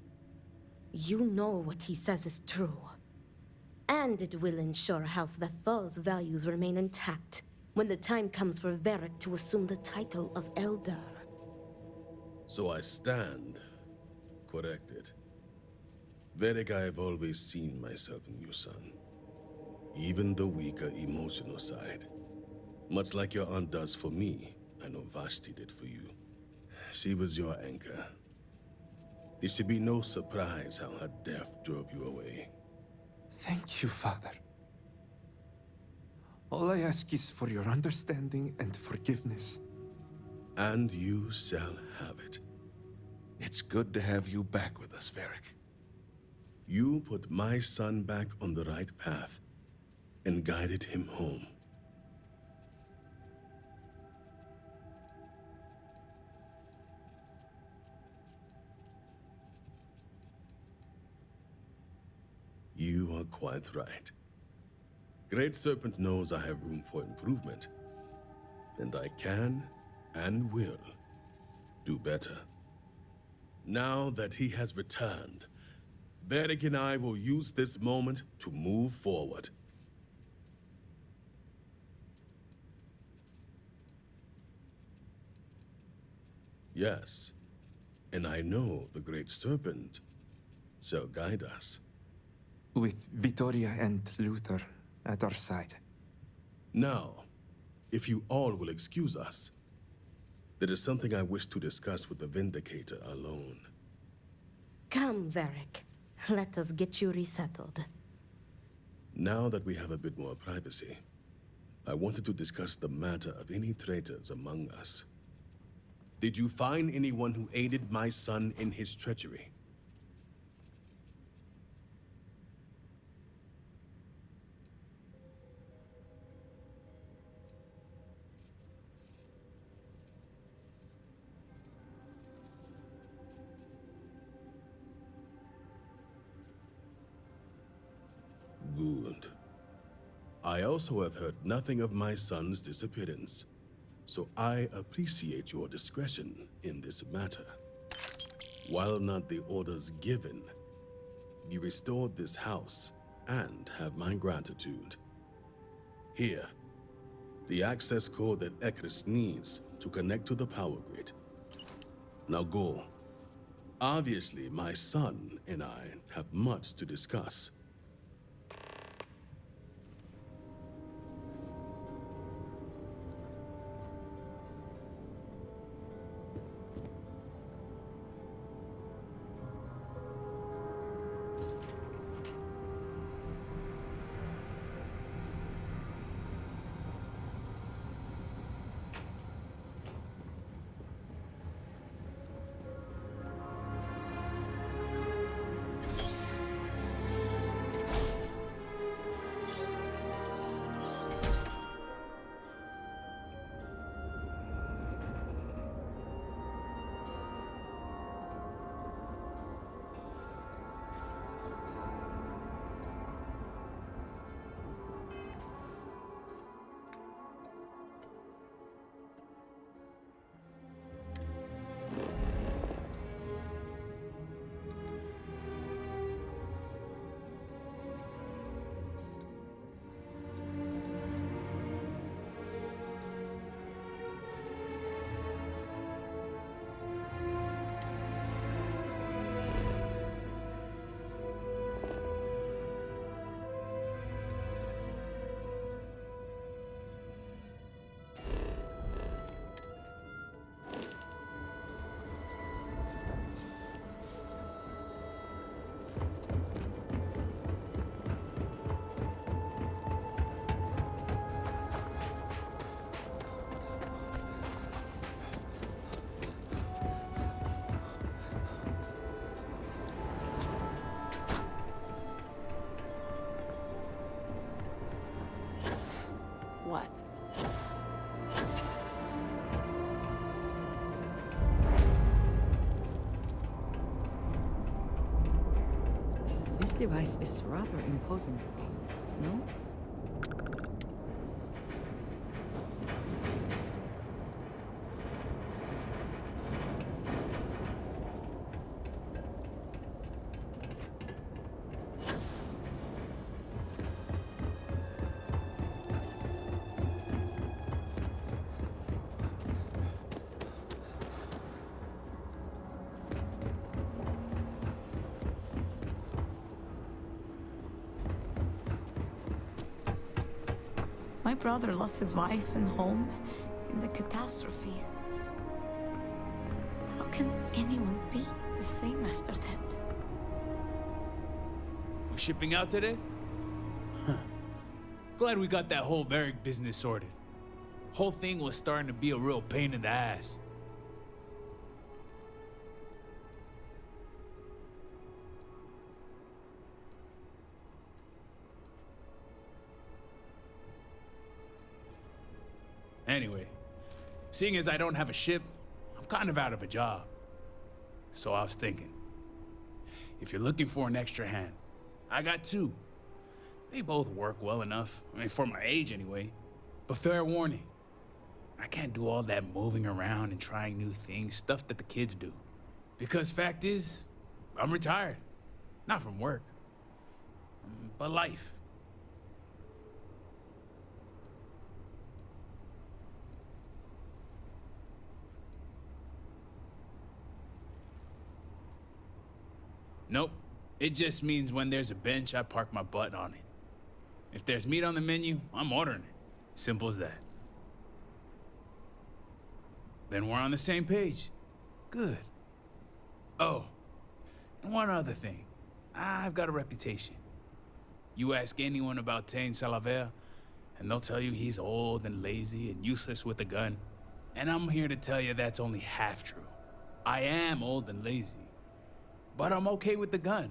S10: You know what he says is true. And it will ensure House Vethal's values remain intact when the time comes for Varric to assume the title of Elder.
S23: So I stand corrected. Varric, I have always seen myself in you, son. Even the weaker emotional side. Much like your aunt does for me, I know Vashti did for you. She was your anchor. There should be no surprise how her death drove you away.
S11: Thank you, Father. All I ask is for your understanding and forgiveness.
S23: And you shall have it.
S22: It's good to have you back with us, Varric.
S23: You put my son back on the right path and guided him home. You are quite right. Great Serpent knows I have room for improvement, and I can and will do better. Now that he has returned, Varric and I will use this moment to move forward. Yes, and I know the Great Serpent shall guide us.
S11: With Vittoria and Luther at our side.
S23: Now, if you all will excuse us, there is something I wish to discuss with the Vindicator alone.
S10: Come, Varric. Let us get you resettled.
S23: Now that we have a bit more privacy, I wanted to discuss the matter of any traitors among us. Did you find anyone who aided my son in his treachery? Good. I also have heard nothing of my son's disappearance, so I appreciate your discretion in this matter. While not the orders given, You restored this house and have my gratitude. Here, the access code that Ekris needs to connect to the power grid. Now go. Obviously, my son and I have much to discuss.
S14: What?
S2: This device is rather imposing looking, no?
S14: My brother lost his wife and home in the catastrophe. How can anyone be the same after that?
S19: We shipping out today? Glad we got that whole barrack business sorted. Whole thing was starting to be a real pain in the ass. Anyway, seeing as I don't have a ship, I'm kind of out of a job. So I was thinking, if you're looking for an extra hand, I got two. They both work well enough, I mean, for my age anyway. But fair warning, I can't do all that moving around and trying new things, stuff that the kids do. Because fact is, I'm retired. Not from work, but life. Nope. It just means when there's a bench, I park my butt on it. If there's meat on the menu, I'm ordering it. Simple as that. Then we're on the same page. Good. Oh, and one other thing. I've got a reputation. You ask anyone about Tain Salaver, and they'll tell you he's old and lazy and useless with a gun. And I'm here to tell you that's only half true. I am old and lazy. But I'm okay with the gun.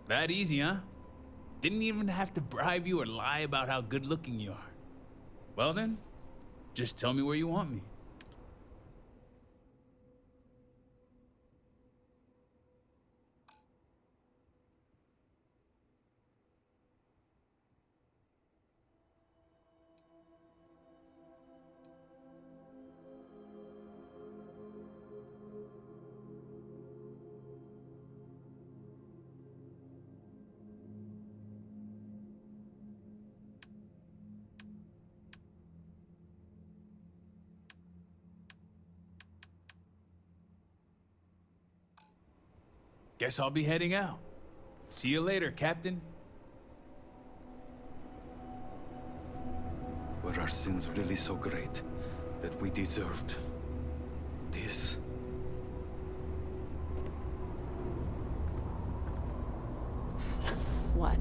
S19: That easy, huh? Didn't even have to bribe you or lie about how good looking you are. Well then, just tell me where you want me. Guess I'll be heading out. See you later, Captain.
S4: Were our sins really so great that we deserved this?
S14: What?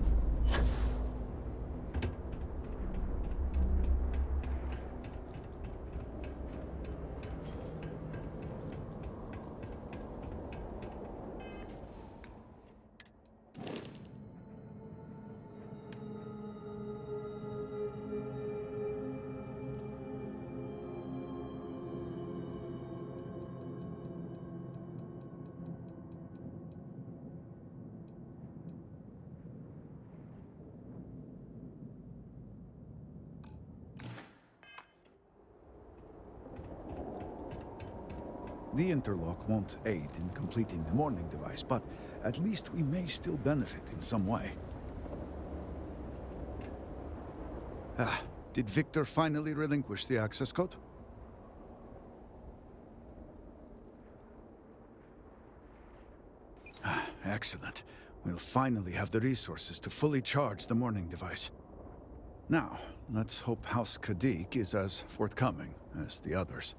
S6: The interlock won't aid in completing the morning device, but at least we may still benefit in some way. Did Victor finally relinquish the access code? Excellent. We'll finally have the resources to fully charge the morning device. Now, let's hope House Kadik is as forthcoming as the others.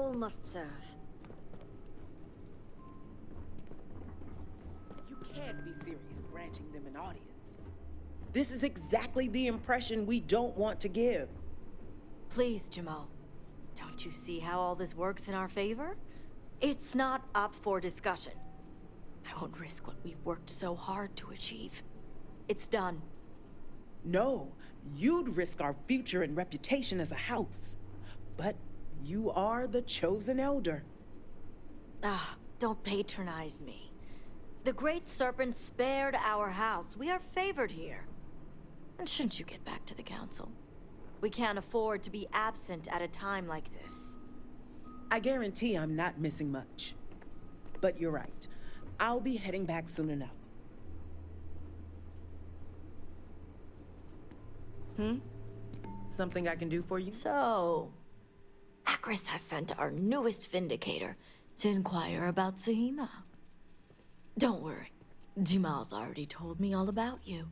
S15: All must serve.
S12: You can't be serious granting them an audience. This is exactly the impression we don't want to give.
S15: Please, Jamal. Don't you see how all this works in our favor? It's not up for discussion. I won't risk what we've worked so hard to achieve. It's done.
S12: No, you'd risk our future and reputation as a house. But you are the chosen elder.
S15: Ah, don't patronize me. The Great Serpent spared our house. We are favored here. And shouldn't you get back to the council? We can't afford to be absent at a time like this.
S12: I guarantee I'm not missing much. But you're right. I'll be heading back soon enough. Something I can do for you?
S15: So, Akris has sent our newest Vindicator to inquire about Sahima. Don't worry. Jamal's already told me all about you.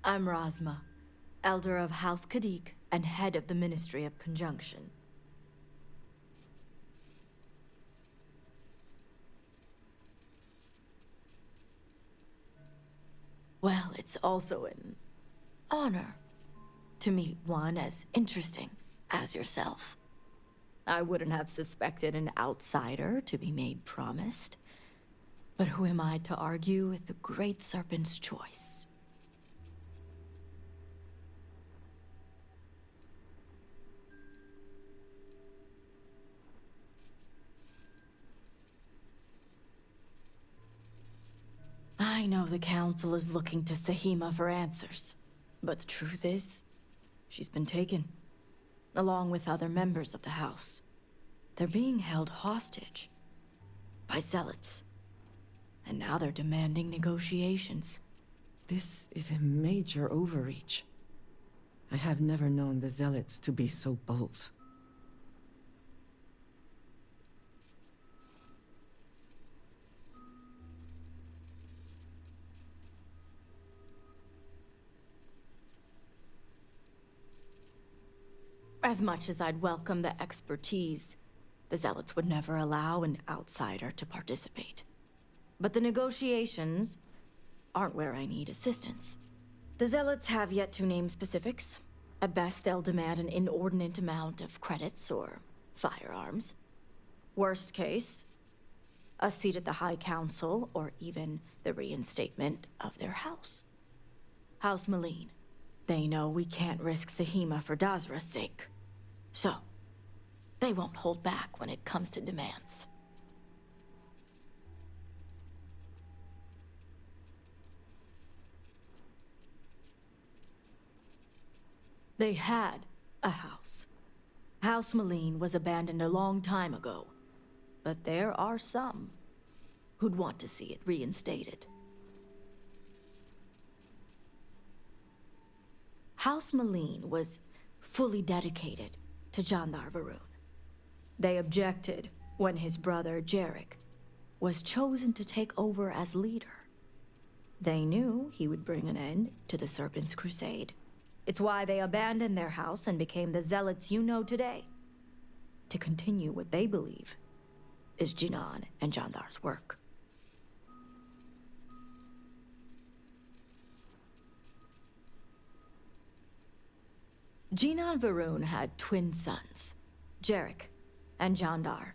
S15: I'm Razma, Elder of House Kadik and head of the Ministry of Conjunction. Well, it's also an honor to meet one as interesting as yourself. I wouldn't have suspected an outsider to be made promised. But who am I to argue with the Great Serpent's choice? I know the Council is looking to Sahima for answers, but the truth is, she's been taken, along with other members of the House. They're being held hostage by zealots, and now they're demanding negotiations.
S16: This is a major overreach. I have never known the Zealots to be so bold.
S15: As much as I'd welcome the expertise, the Zealots would never allow an outsider to participate. But the negotiations aren't where I need assistance. The Zealots have yet to name specifics. At best, they'll demand an inordinate amount of credits or firearms. Worst case, a seat at the High Council or even the reinstatement of their house. House Malene. They know we can't risk Sahima for Dazra's sake. So, they won't hold back when it comes to demands. They had a house. House Malene was abandoned a long time ago. But there are some who'd want to see it reinstated. House Malene was fully dedicated to Jandar Varun. They objected when his brother, Jarek, was chosen to take over as leader. They knew he would bring an end to the Serpent's Crusade. It's why they abandoned their house and became the Zealots you know today, to continue what they believe is Jinan and Jandar's work. Jinan Varun had twin sons, Jarek and Jandar.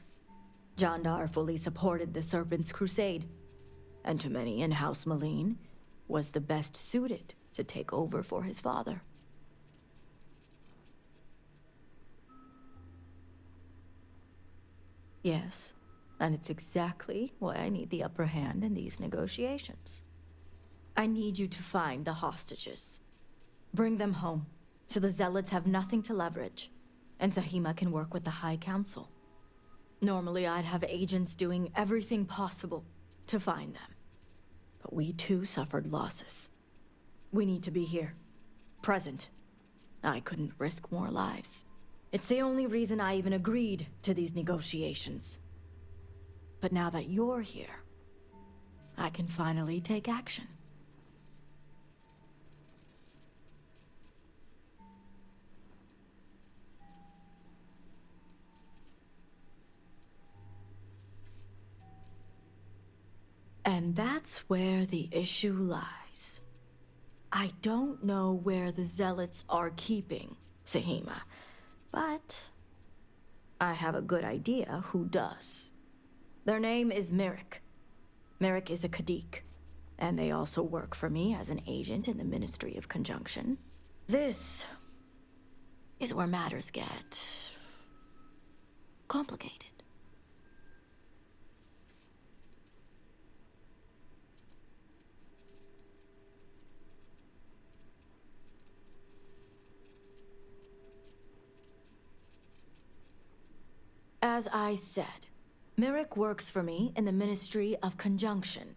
S15: Jandar fully supported the Serpent's Crusade, and to many in House Malene, was the best suited to take over for his father. Yes, and it's exactly why I need the upper hand in these negotiations. I need you to find the hostages. Bring them home, so the Zealots have nothing to leverage, and Sahima can work with the High Council. Normally, I'd have agents doing everything possible to find them. But we too suffered losses. We need to be here, present. I couldn't risk more lives. It's the only reason I even agreed to these negotiations. But now that you're here, I can finally take action. And that's where the issue lies. I don't know where the Zealots are keeping Sahima, but I have a good idea who does. Their name is Merrick. Merrick is a Kadik, and they also work for me as an agent in the Ministry of Conjunction. This is where matters get complicated. As I said, Merrick works for me in the Ministry of Conjunction.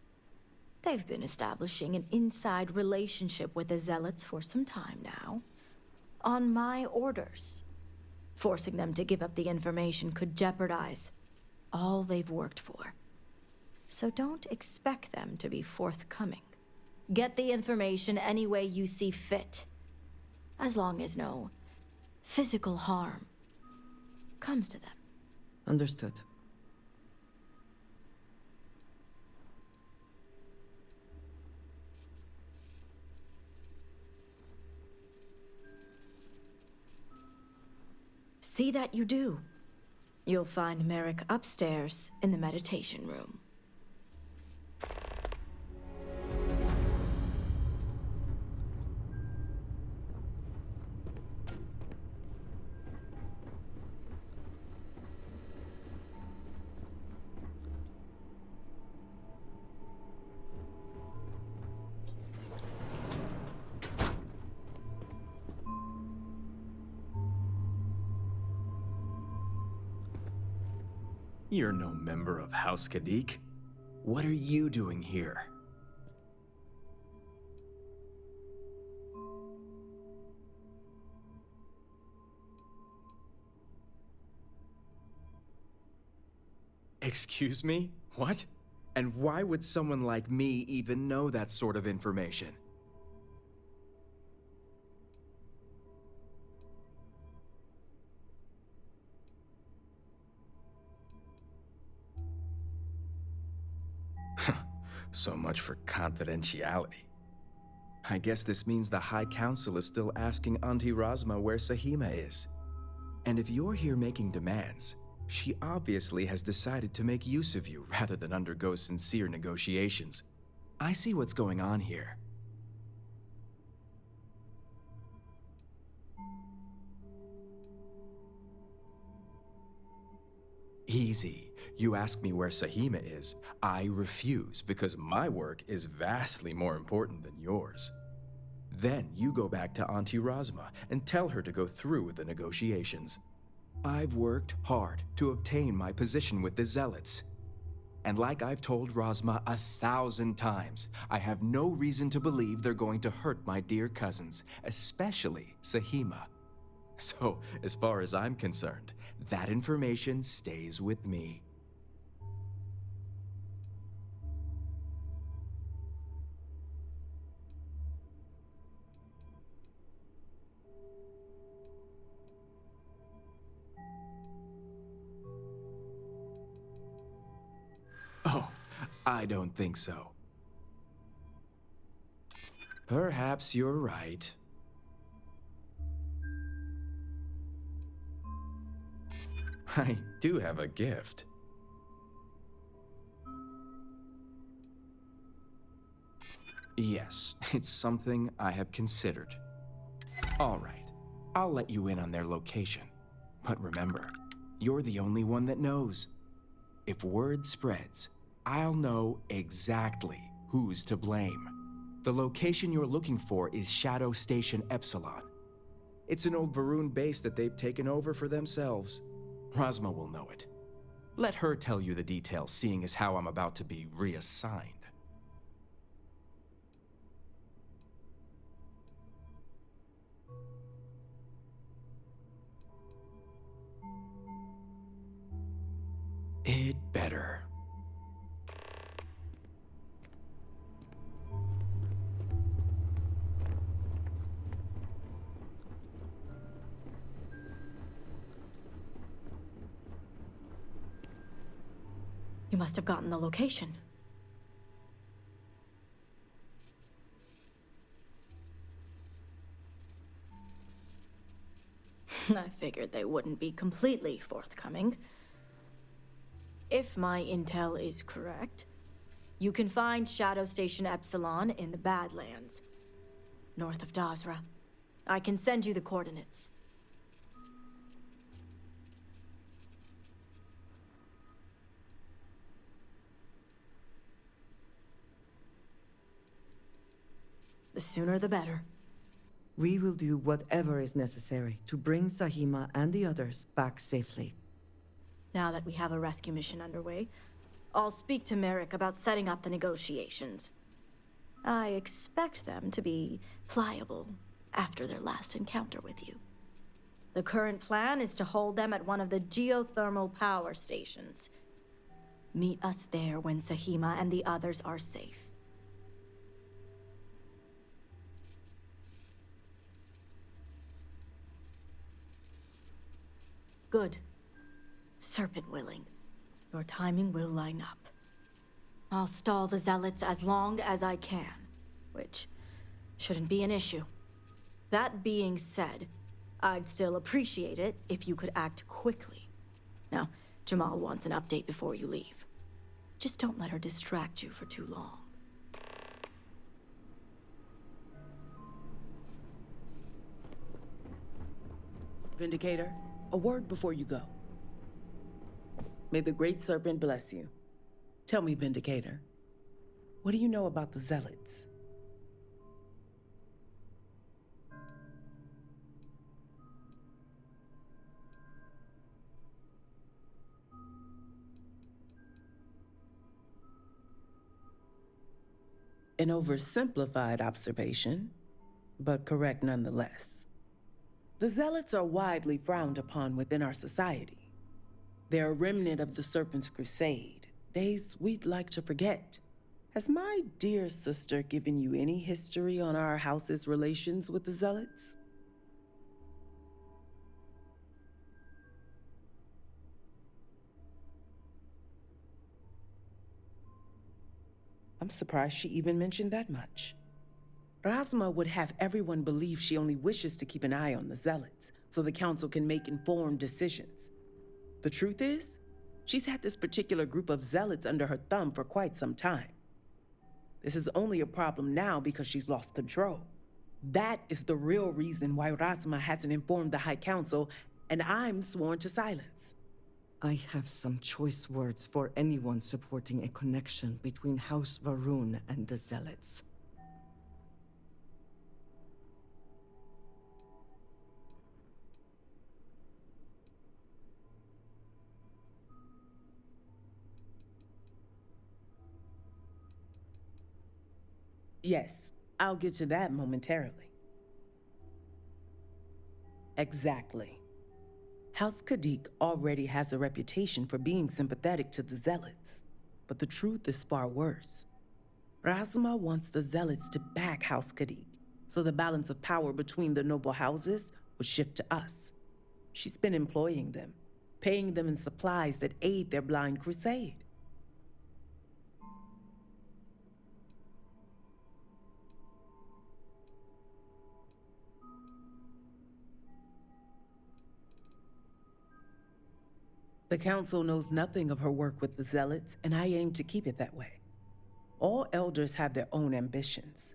S15: They've been establishing an inside relationship with the Zealots for some time now. On my orders. Forcing them to give up the information could jeopardize all they've worked for. So don't expect them to be forthcoming. Get the information any way you see fit. As long as no physical harm comes to them.
S9: Understood.
S15: See that you do. You'll find Merrick upstairs in the meditation room.
S17: You're no member of House Kadik. What are you doing here? Excuse me? What? And why would someone like me even know that sort of information? So much for confidentiality. I guess this means the High Council is still asking Auntie Razma where Sahima is. And if you're here making demands, she obviously has decided to make use of you rather than undergo sincere negotiations. I see what's going on here. Easy. You ask me where Sahima is, I refuse because my work is vastly more important than yours. Then you go back to Auntie Razma and tell her to go through with the negotiations. I've worked hard to obtain my position with the Zealots. And like I've told Razma 1,000 times, I have no reason to believe they're going to hurt my dear cousins, especially Sahima. So, as far as I'm concerned, that information stays with me. Oh, I don't think so. Perhaps you're right. I do have a gift. Yes, it's something I have considered. All right, I'll let you in on their location. But remember, you're the only one that knows. If word spreads, I'll know exactly who's to blame. The location you're looking for is Shadow Station Epsilon. It's an old Varun base that they've taken over for themselves. Razma will know it. Let her tell you the details, seeing as how I'm about to be reassigned. It better.
S15: You must have gotten the location. figured they wouldn't be completely forthcoming. If my intel is correct, you can find Shadow Station Epsilon in the Badlands, north of Dazra. I can send you the coordinates. The sooner the better.
S9: We will do whatever is necessary to bring Sahima and the others back safely.
S15: Now that we have a rescue mission underway, I'll speak to Merrick about setting up the negotiations. I expect them to be pliable after their last encounter with you. The current plan is to hold them at one of the geothermal power stations. Meet us there when Sahima and the others are safe. Good. Serpent willing. Your timing will line up. I'll stall the Zealots as long as I can, which shouldn't be an issue. That being said, I'd still appreciate it if you could act quickly. Now, Jamal wants an update before you leave. Just don't let her distract you for too long.
S12: Vindicator, a word before you go. May the Great Serpent bless you. Tell me, Vindicator, what do you know about the Zealots? An oversimplified observation, but correct nonetheless. The Zealots are widely frowned upon within our society. They're a remnant of the Serpent's crusade, days we'd like to forget. Has my dear sister given you any history on our house's relations with the Zealots? I'm surprised she even mentioned that much. Razma would have everyone believe she only wishes to keep an eye on the Zealots, so the Council can make informed decisions. The truth is, she's had this particular group of Zealots under her thumb for quite some time. This is only a problem now because she's lost control. That is the real reason why Razma hasn't informed the High Council, and I'm sworn to silence.
S9: I have some choice words for anyone supporting a connection between House Varun and the Zealots.
S12: Yes, I'll get to that momentarily. Exactly. House Kadik already has a reputation for being sympathetic to the Zealots, but the truth is far worse. Razma wants the Zealots to back House Kadik, so the balance of power between the noble houses would shift to us. She's been employing them, paying them in supplies that aid their blind crusade. The Council knows nothing of her work with the Zealots, and I aim to keep it that way. All elders have their own ambitions.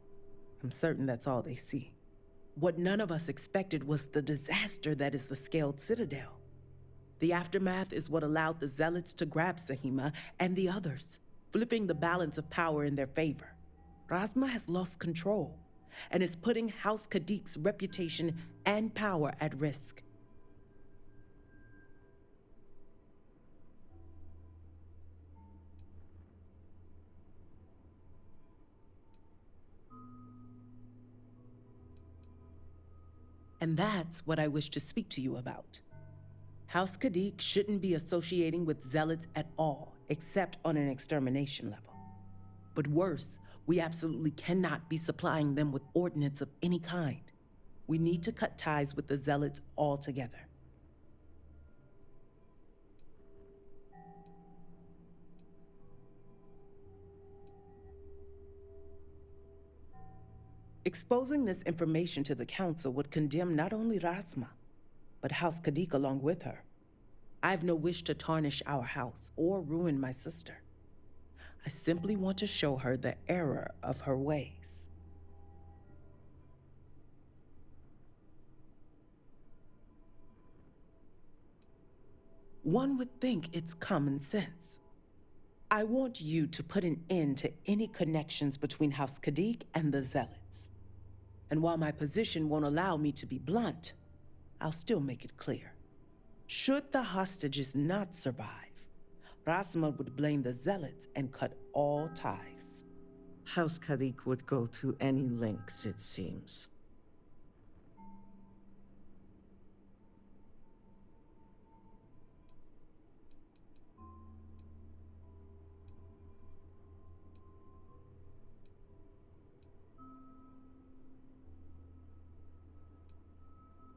S12: I'm certain that's all they see. What none of us expected was the disaster that is the Scaled Citadel. The aftermath is what allowed the Zealots to grab Sahima and the others, flipping the balance of power in their favor. Razma has lost control and is putting House Kadik's reputation and power at risk. And that's what I wish to speak to you about. House Kadik shouldn't be associating with Zealots at all, except on an extermination level. But worse, we absolutely cannot be supplying them with ordnance of any kind. We need to cut ties with the Zealots altogether. Exposing this information to the Council would condemn not only Razma, but House Kadik along with her. I've no wish to tarnish our house or ruin my sister. I simply want to show her the error of her ways. One would think it's common sense. I want you to put an end to any connections between House Kadik and the Zealots. And while my position won't allow me to be blunt, I'll still make it clear. Should the hostages not survive, Rasma would blame the Zealots and cut all ties.
S9: House Kadik would go to any lengths, it seems.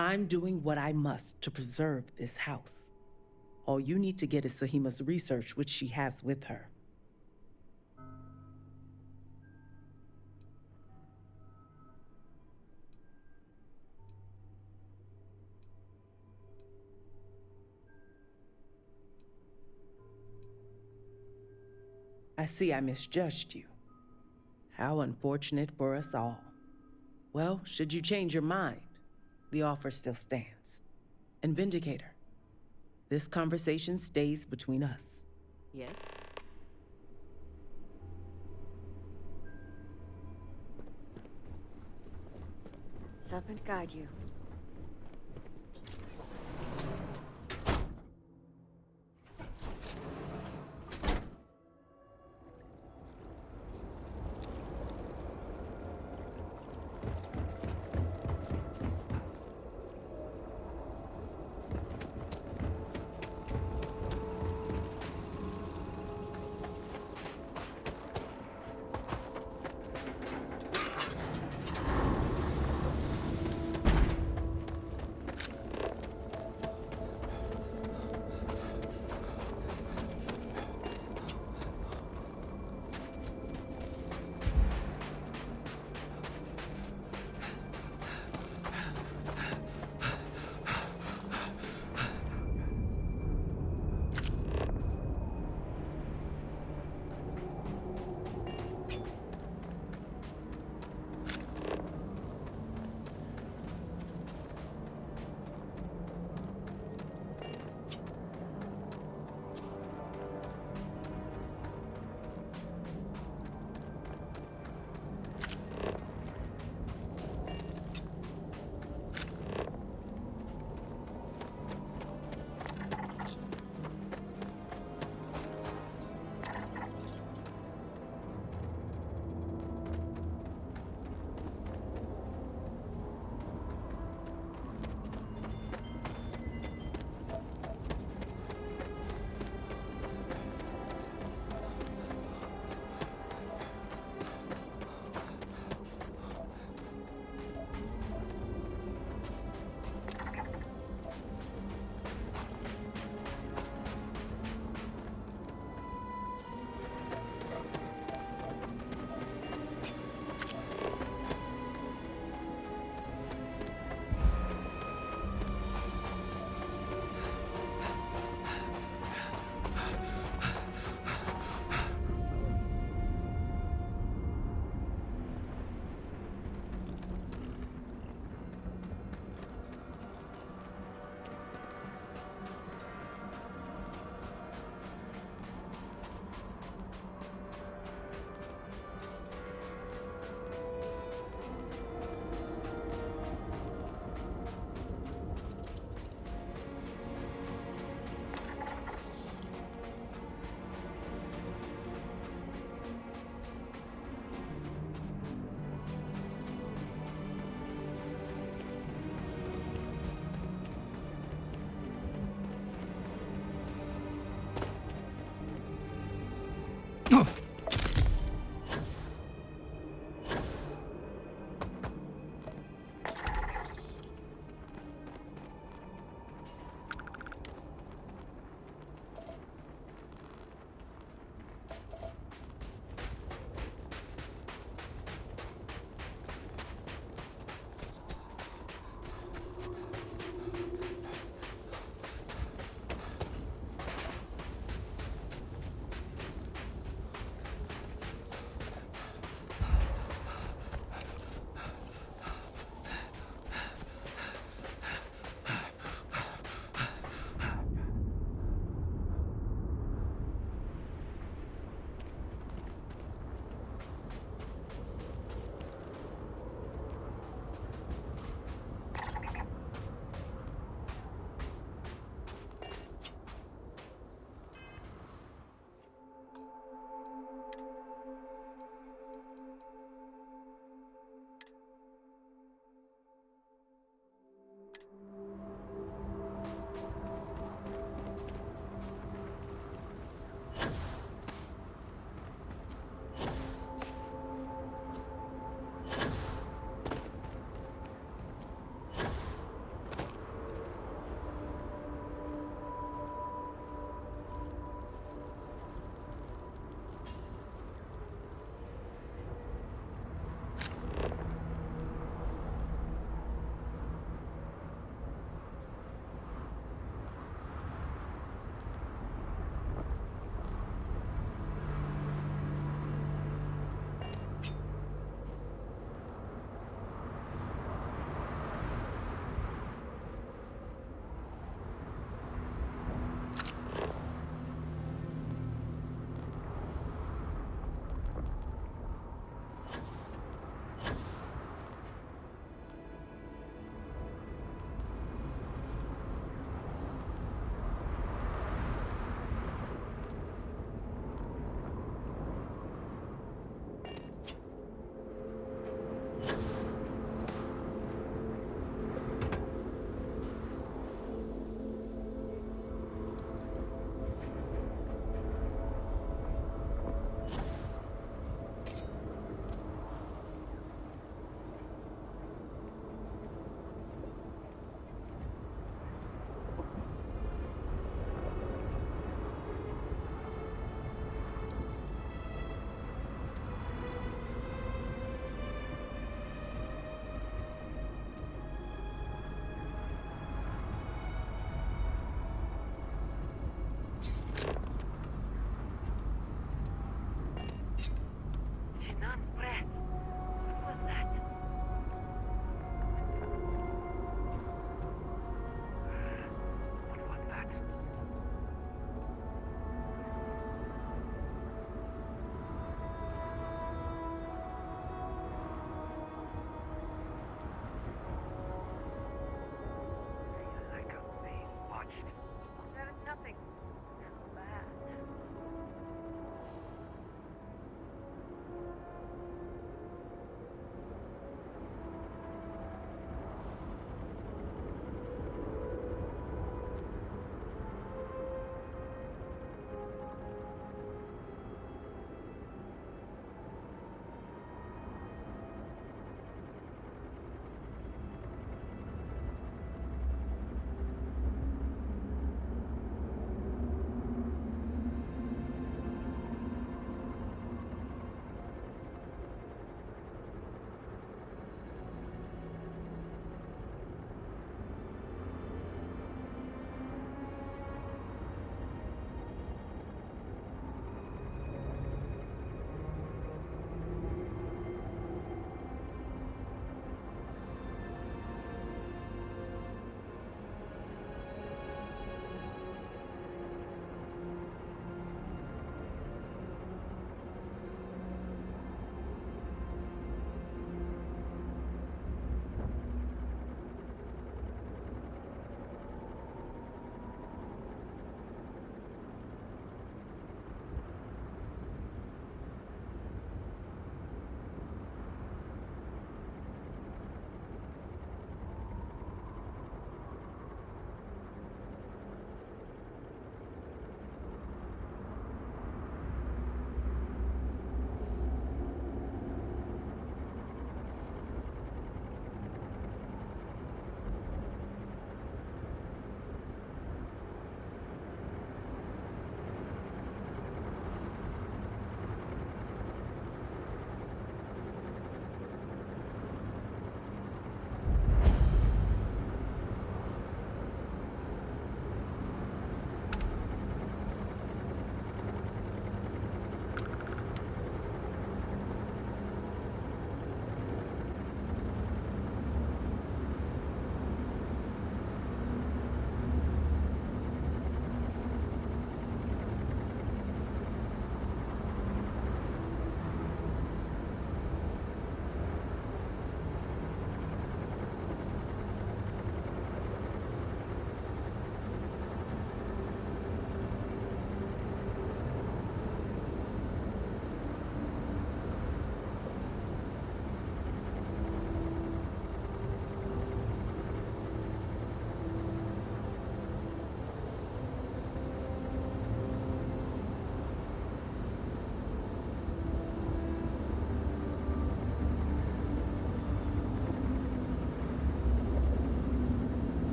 S12: I'm doing what I must to preserve this house. All you need to get is Sahima's research, which she has with her. I see I misjudged you. How unfortunate for us all. Well, should you change your mind, the offer still stands. And Vindicator, this conversation stays between us.
S3: Yes?
S15: Serpent guide you.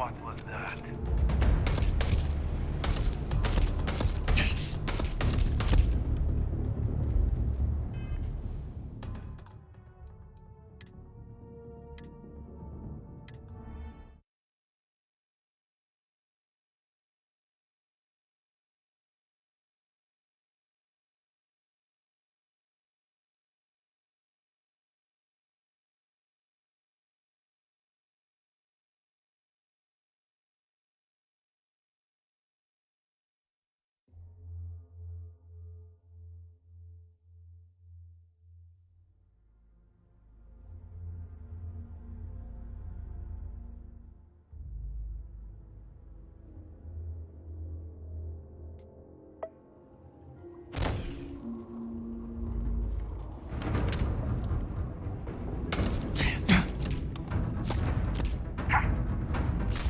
S5: What was that?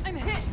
S7: I'm hit!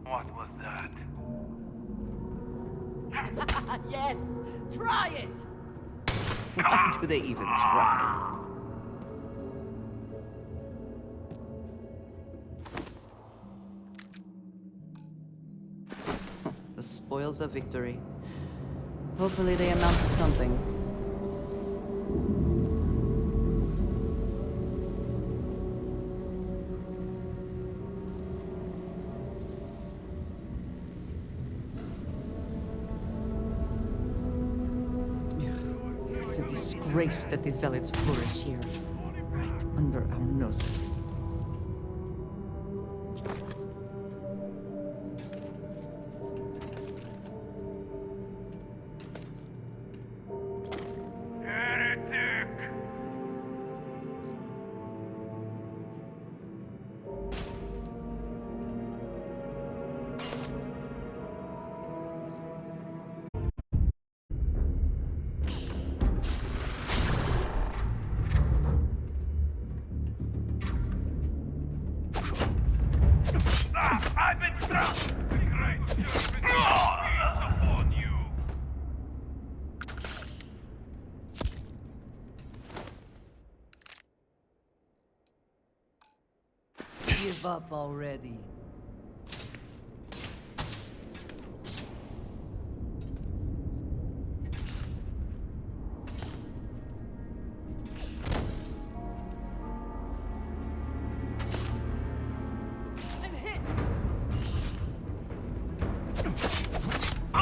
S5: What was that?
S2: Yes! Try it! Why do they even try?
S16: The spoils of victory. Hopefully they amount to something. It's a disgrace that the zealots flourish here, right under our noses.
S5: I've been struck! Great service upon you!
S2: Give up already.
S7: I'm hit!
S2: I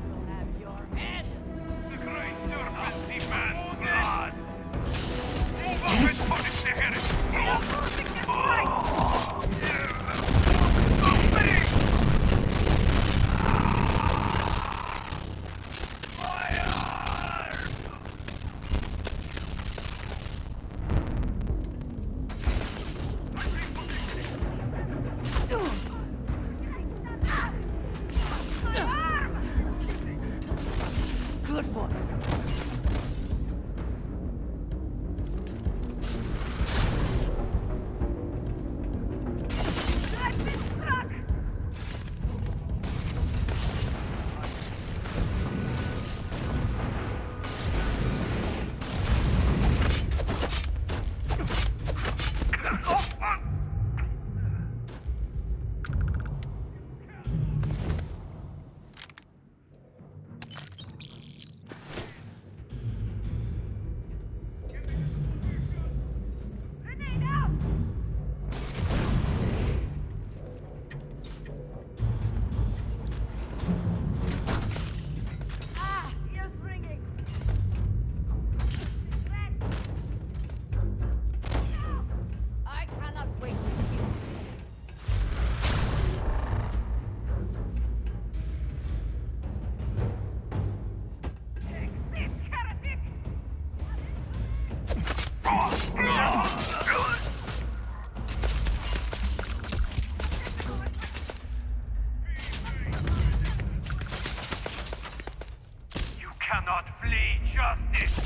S2: will have
S5: justice!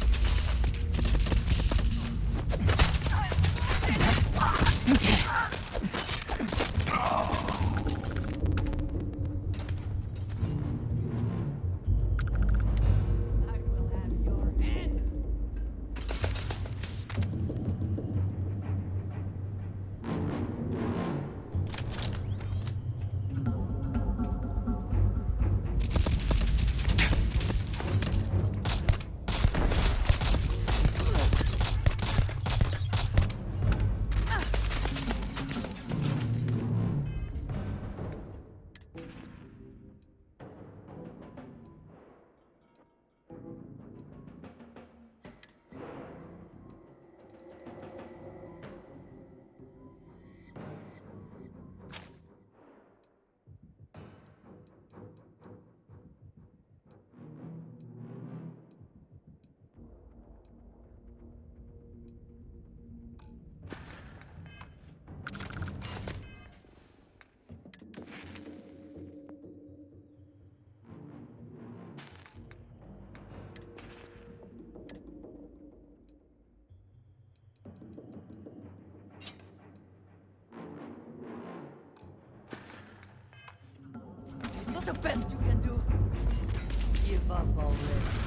S13: Not the best you can do. Give up already.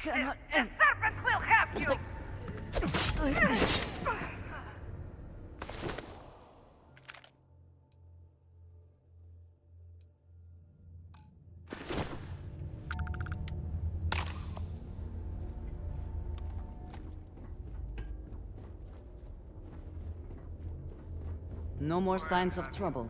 S13: Cannot end.
S5: The serpent will have you!
S13: No more signs of trouble.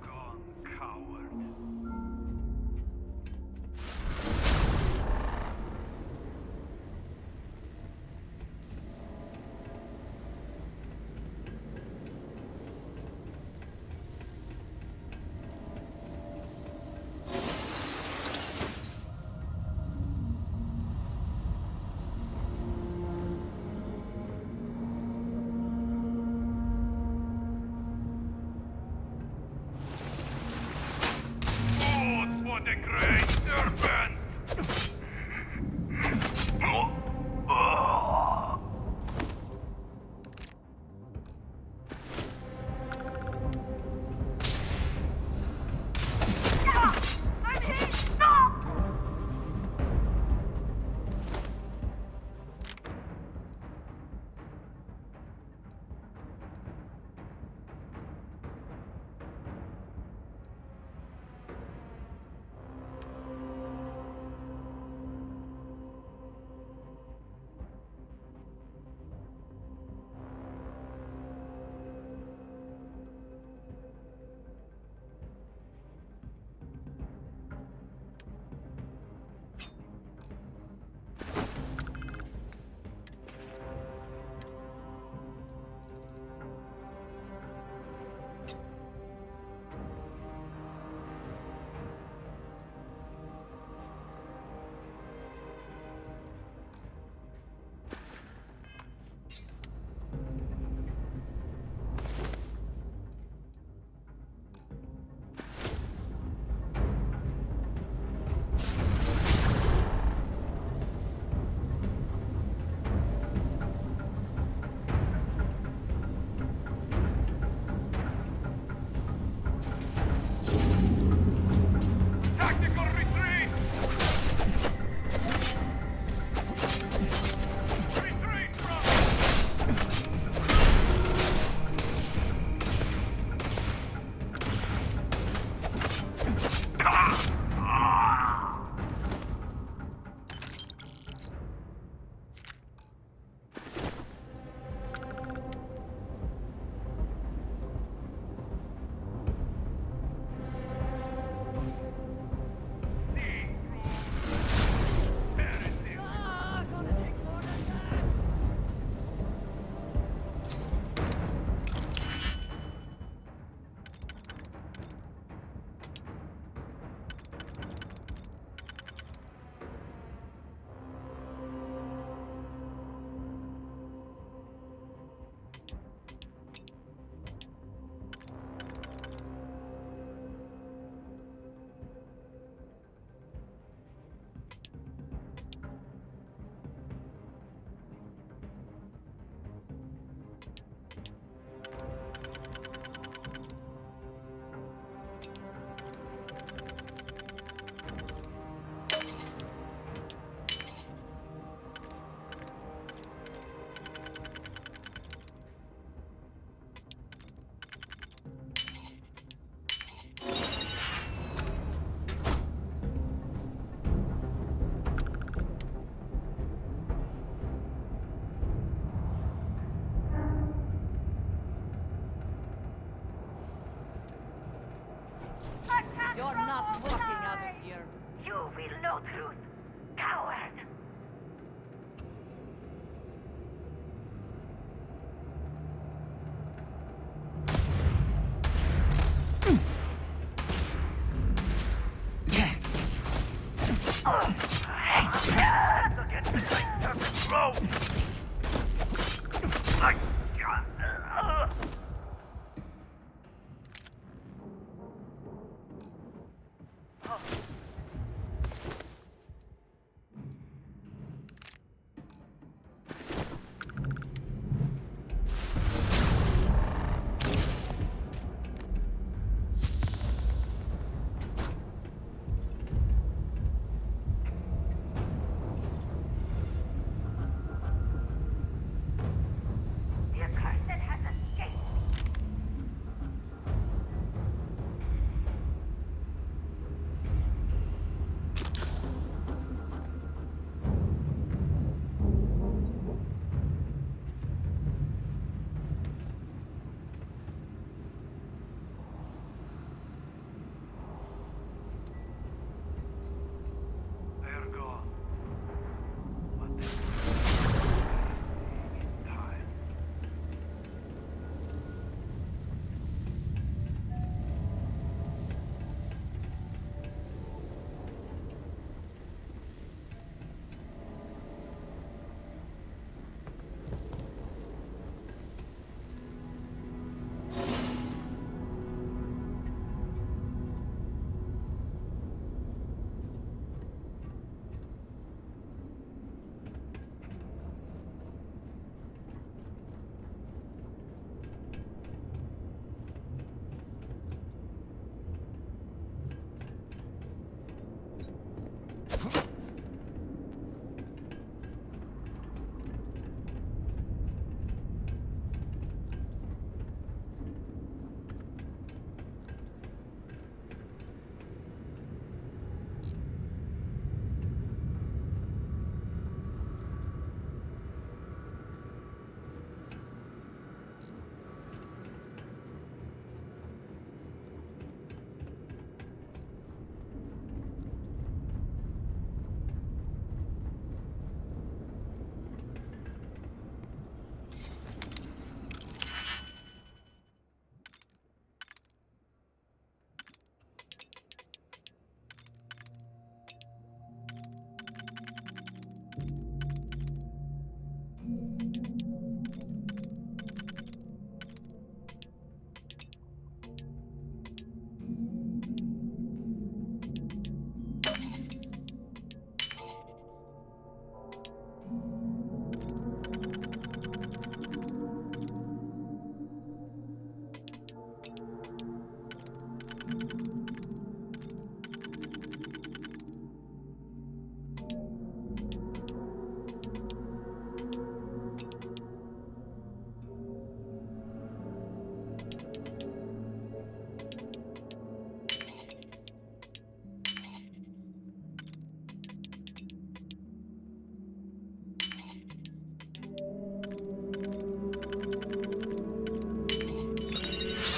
S13: not walking out of here.
S5: You will know truth, coward.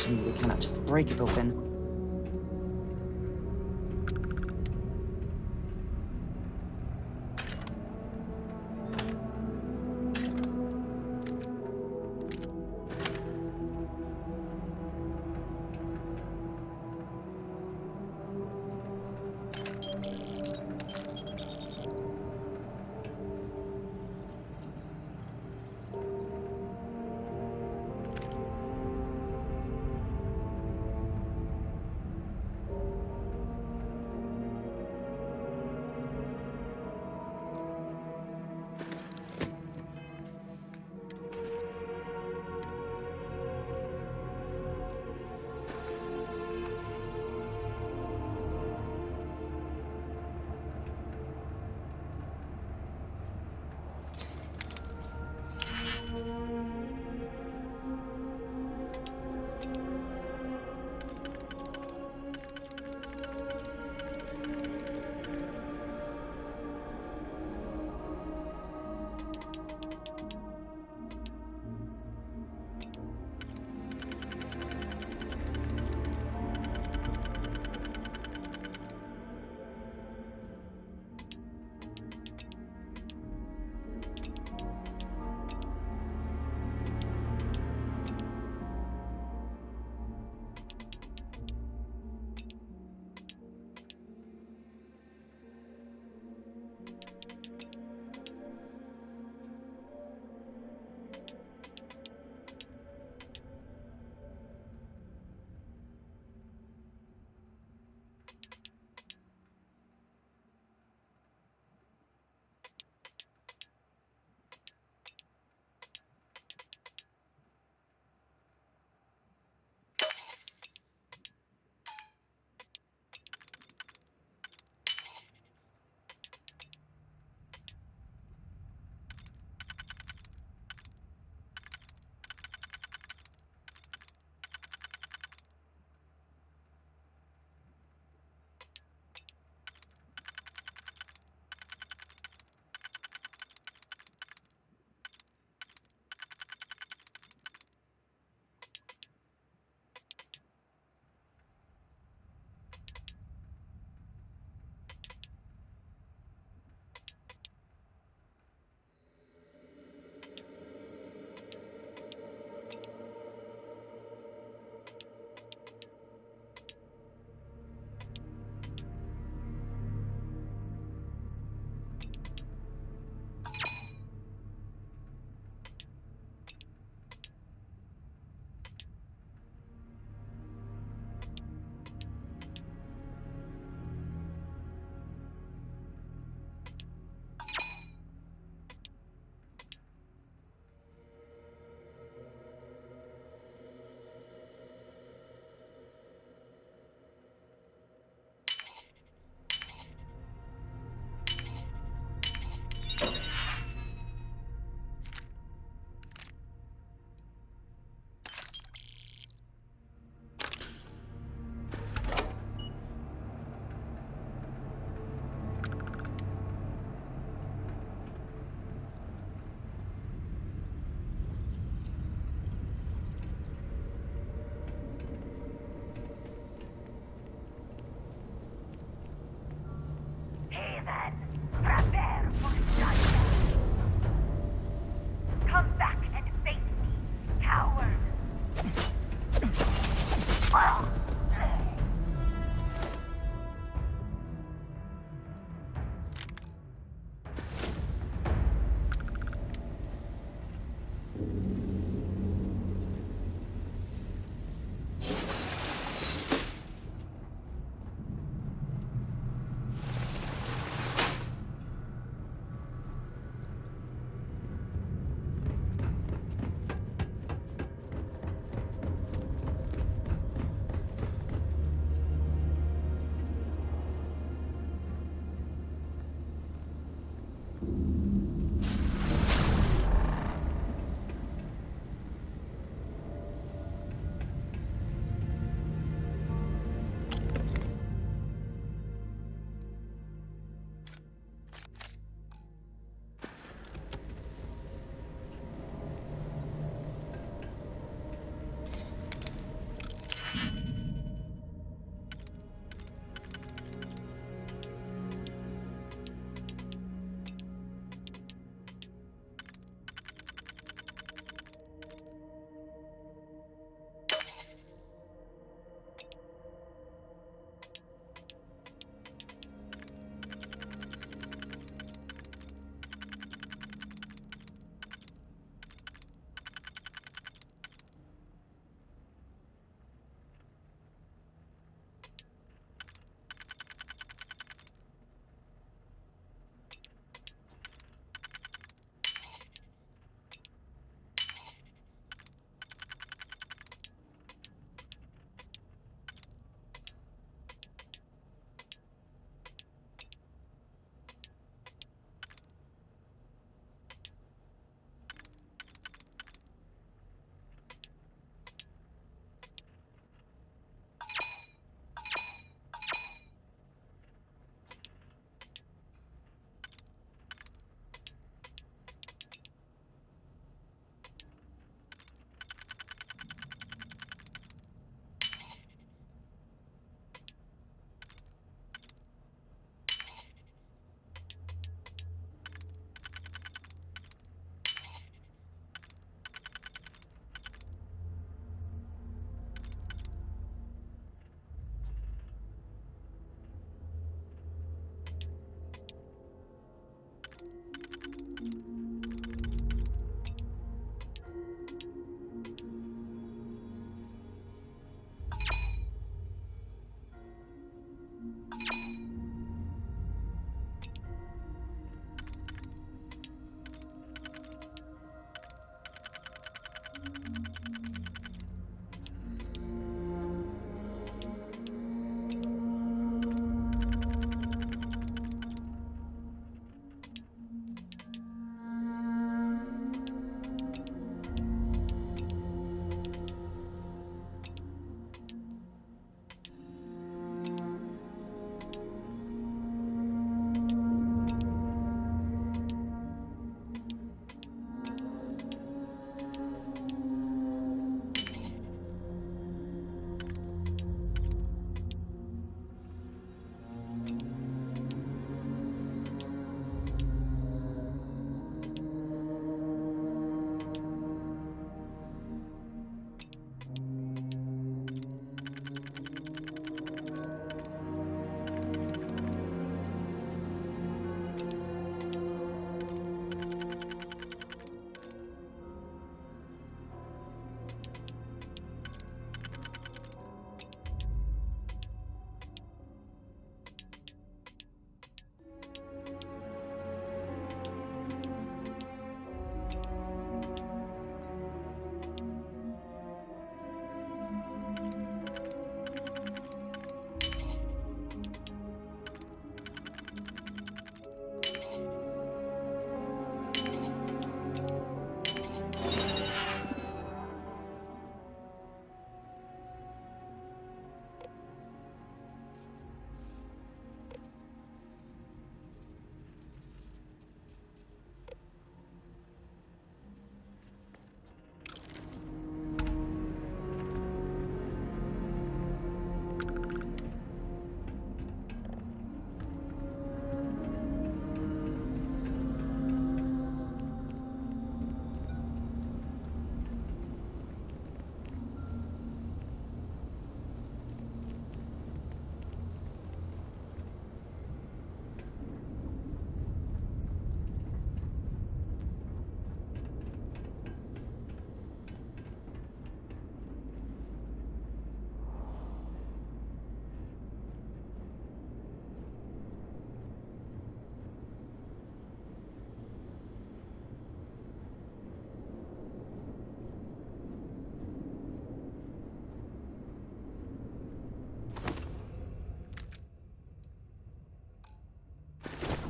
S16: We cannot just break it open.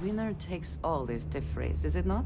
S16: Winner takes all is the phrase, is it not?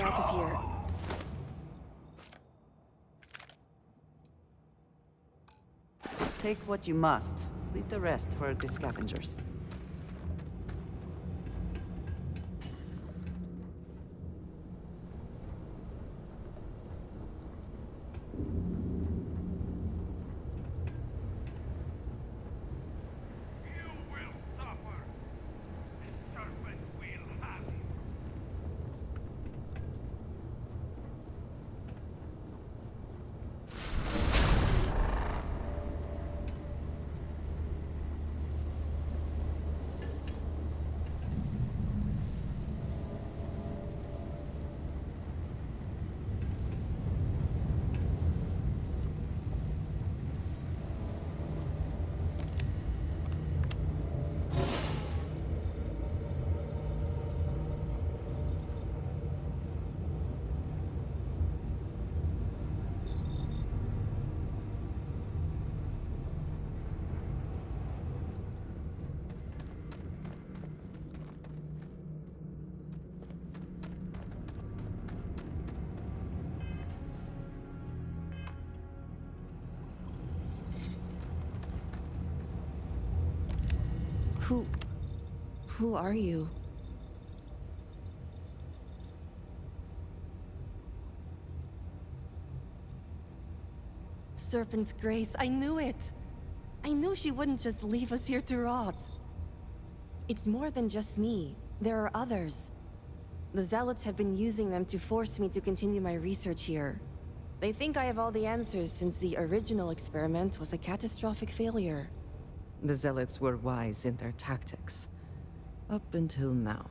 S7: me out of here.
S16: Take what you must. Leave the rest for the scavengers.
S7: Who are you? Serpent's Grace, I knew it! I knew she wouldn't just leave us here to rot. It's more than just me. There are others. The Zealots have been using them to force me to continue my research here. They think I have all the answers since the original experiment was a catastrophic failure.
S16: The Zealots were wise in their tactics. Up until now.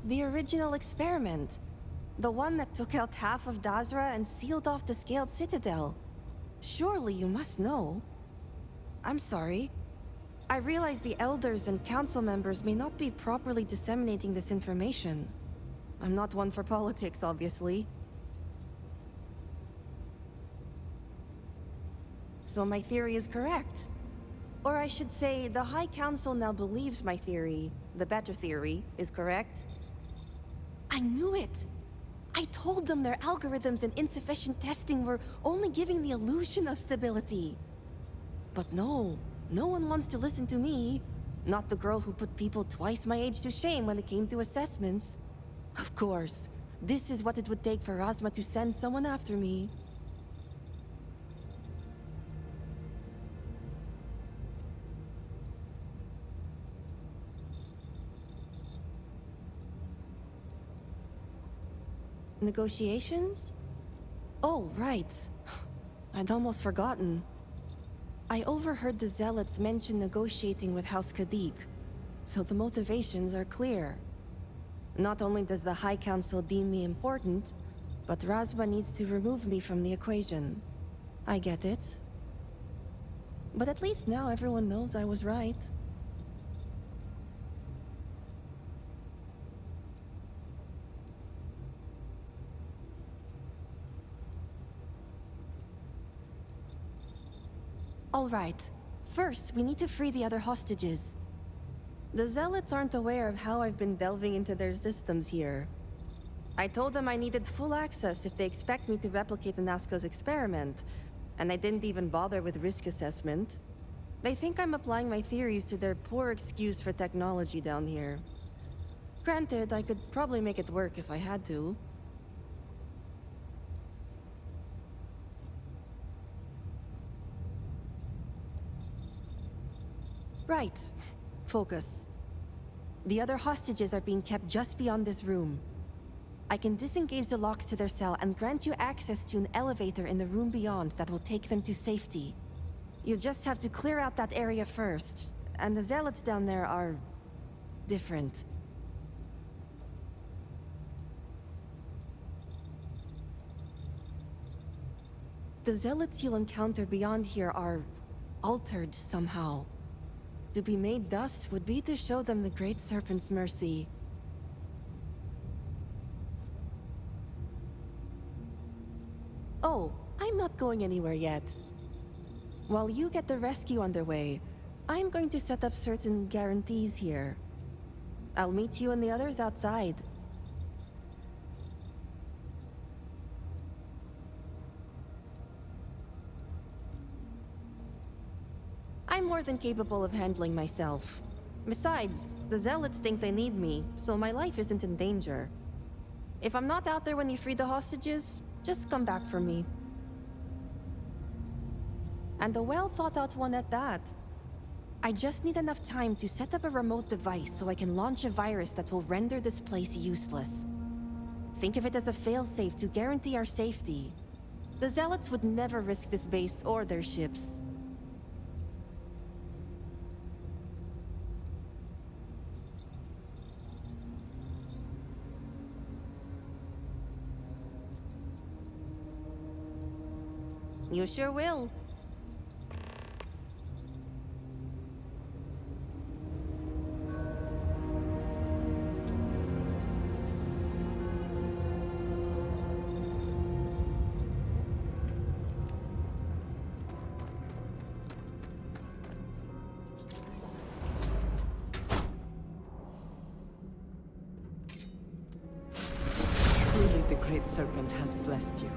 S7: The original experiment. The one that took out half of Dazra and sealed off the Scaled Citadel. Surely you must know. I'm sorry. I realize the Elders and Council members may not be properly disseminating this information. I'm not one for politics, obviously. So my theory is correct. Or I should say, the High Council now believes my theory, the better theory, is correct. I knew it! I told them their algorithms and insufficient testing were only giving the illusion of stability. But no one wants to listen to me. Not the girl who put people twice my age to shame when it came to assessments. Of course, this is what it would take for Razma to send someone after me. Negotiations? Oh, right. I'd almost forgotten. I overheard the Zealots mention negotiating with House Kadik, so the motivations are clear. Not only does the High Council deem me important, but Razma needs to remove me from the equation. I get it. But at least now everyone knows I was right. All right. First, we need to free the other hostages. The Zealots aren't aware of how I've been delving into their systems here. I told them I needed full access if they expect me to replicate the Nazco's experiment, and I didn't even bother with risk assessment. They think I'm applying my theories to their poor excuse for technology down here. Granted, I could probably make it work if I had to. Right. Focus. The other hostages are being kept just beyond this room. I can disengage the locks to their cell and grant you access to an elevator in the room beyond that will take them to safety. You just have to clear out that area first, and the Zealots down there are... different. The Zealots you'll encounter beyond here are... altered somehow. To be made thus would be to show them the Great Serpent's mercy. Oh, I'm not going anywhere yet.
S8: While you get the rescue underway, I'm going to set up certain guarantees here. I'll meet you and the others outside. I'm more than capable of handling myself. Besides, the Zealots think they need me, so my life isn't in danger. If I'm not out there when you free the hostages, just come back for me. And a well-thought-out one at that. I just need enough time to set up a remote device so I can launch a virus that will render this place useless. Think of it as a failsafe to guarantee our safety. The Zealots would never risk this base or their ships. You sure will.
S16: Truly, the Great Serpent has blessed you.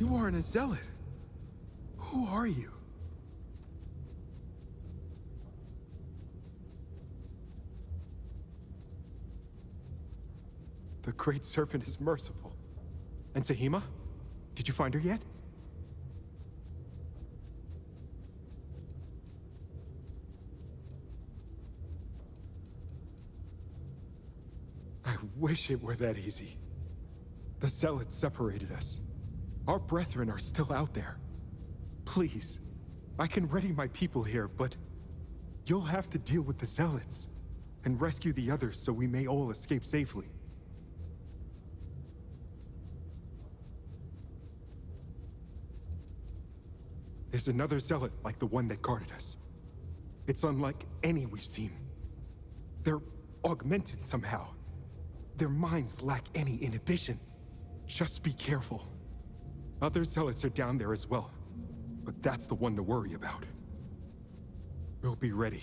S18: You aren't a zealot. Who are you? The Great Serpent is merciful. And Sahima? Did you find her yet? I wish it were that easy. The Zealots separated us. Our brethren are still out there. Please, I can ready my people here, but you'll have to deal with the Zealots and rescue the others so we may all escape safely. There's another Zealot like the one that guarded us. It's unlike any we've seen. They're augmented somehow. Their minds lack any inhibition. Just be careful. Other Zealots are down there as well, but that's the one to worry about. We'll be ready.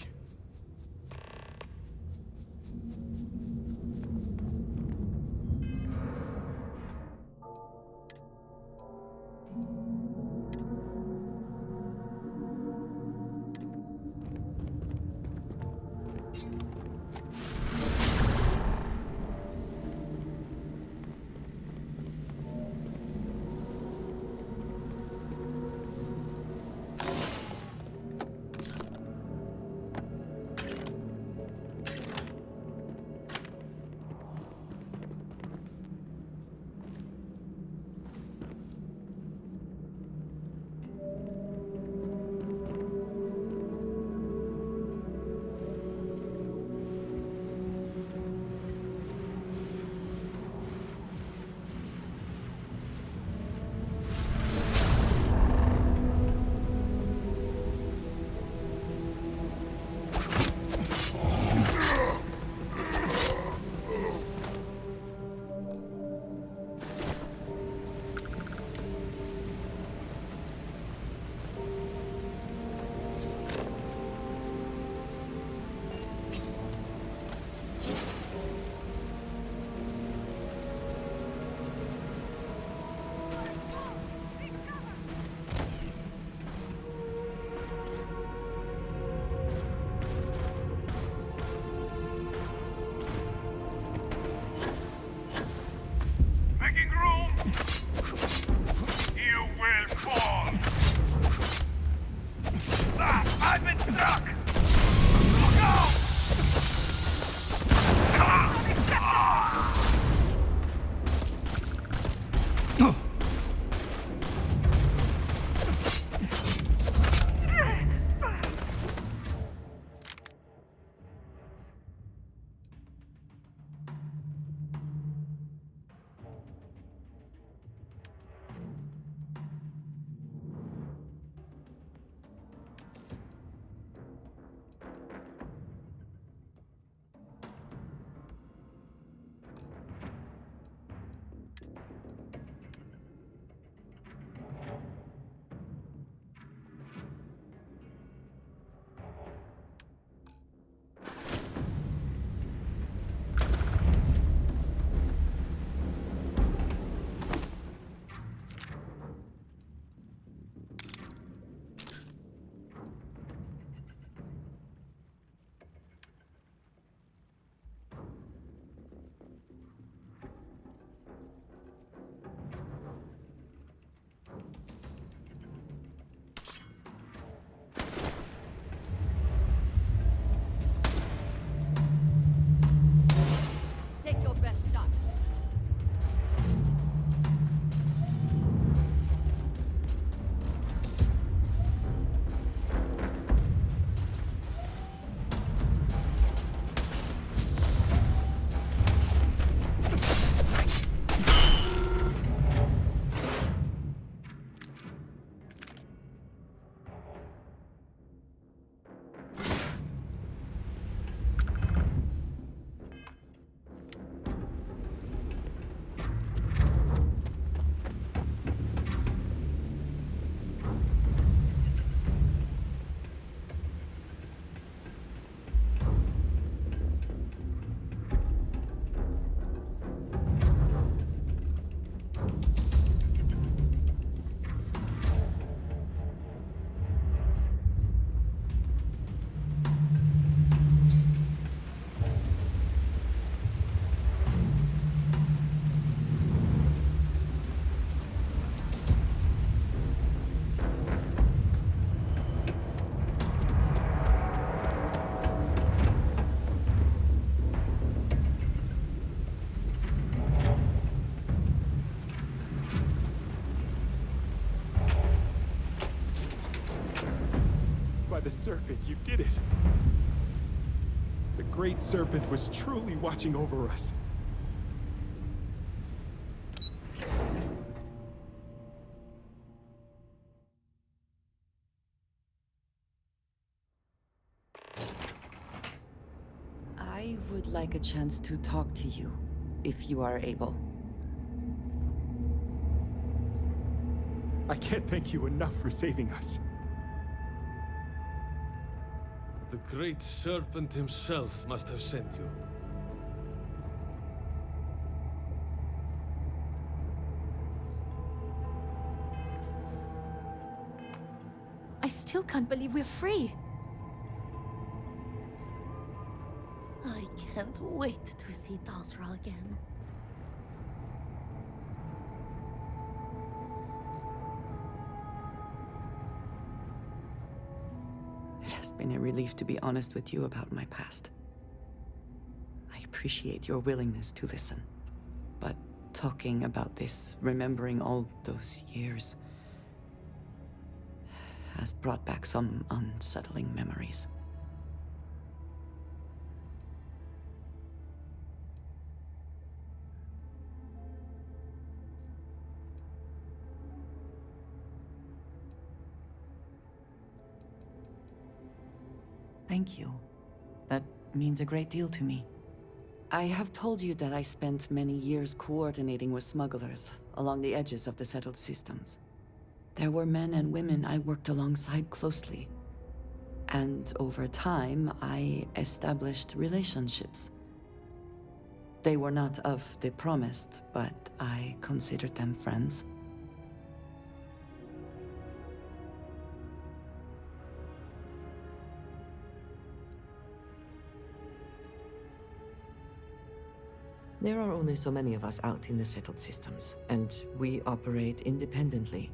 S18: Serpent, you did it! The Great Serpent was truly watching over us.
S16: I would like a chance to talk to you, if you are able.
S18: I can't thank you enough for saving us.
S1: The Great Serpent himself must have sent you.
S20: I still can't believe we're free. I can't wait to see Dazra again.
S16: It has been a relief to be honest with you about my past. I appreciate your willingness to listen. But talking about this, remembering all those years, has brought back some unsettling memories. Thank you. That means a great deal to me. I have told you that I spent many years coordinating with smugglers along the edges of the settled systems. There were men and women I worked alongside closely. And over time, I established relationships. They were not of the promised, but I considered them friends. There are only so many of us out in the settled systems, and we operate independently.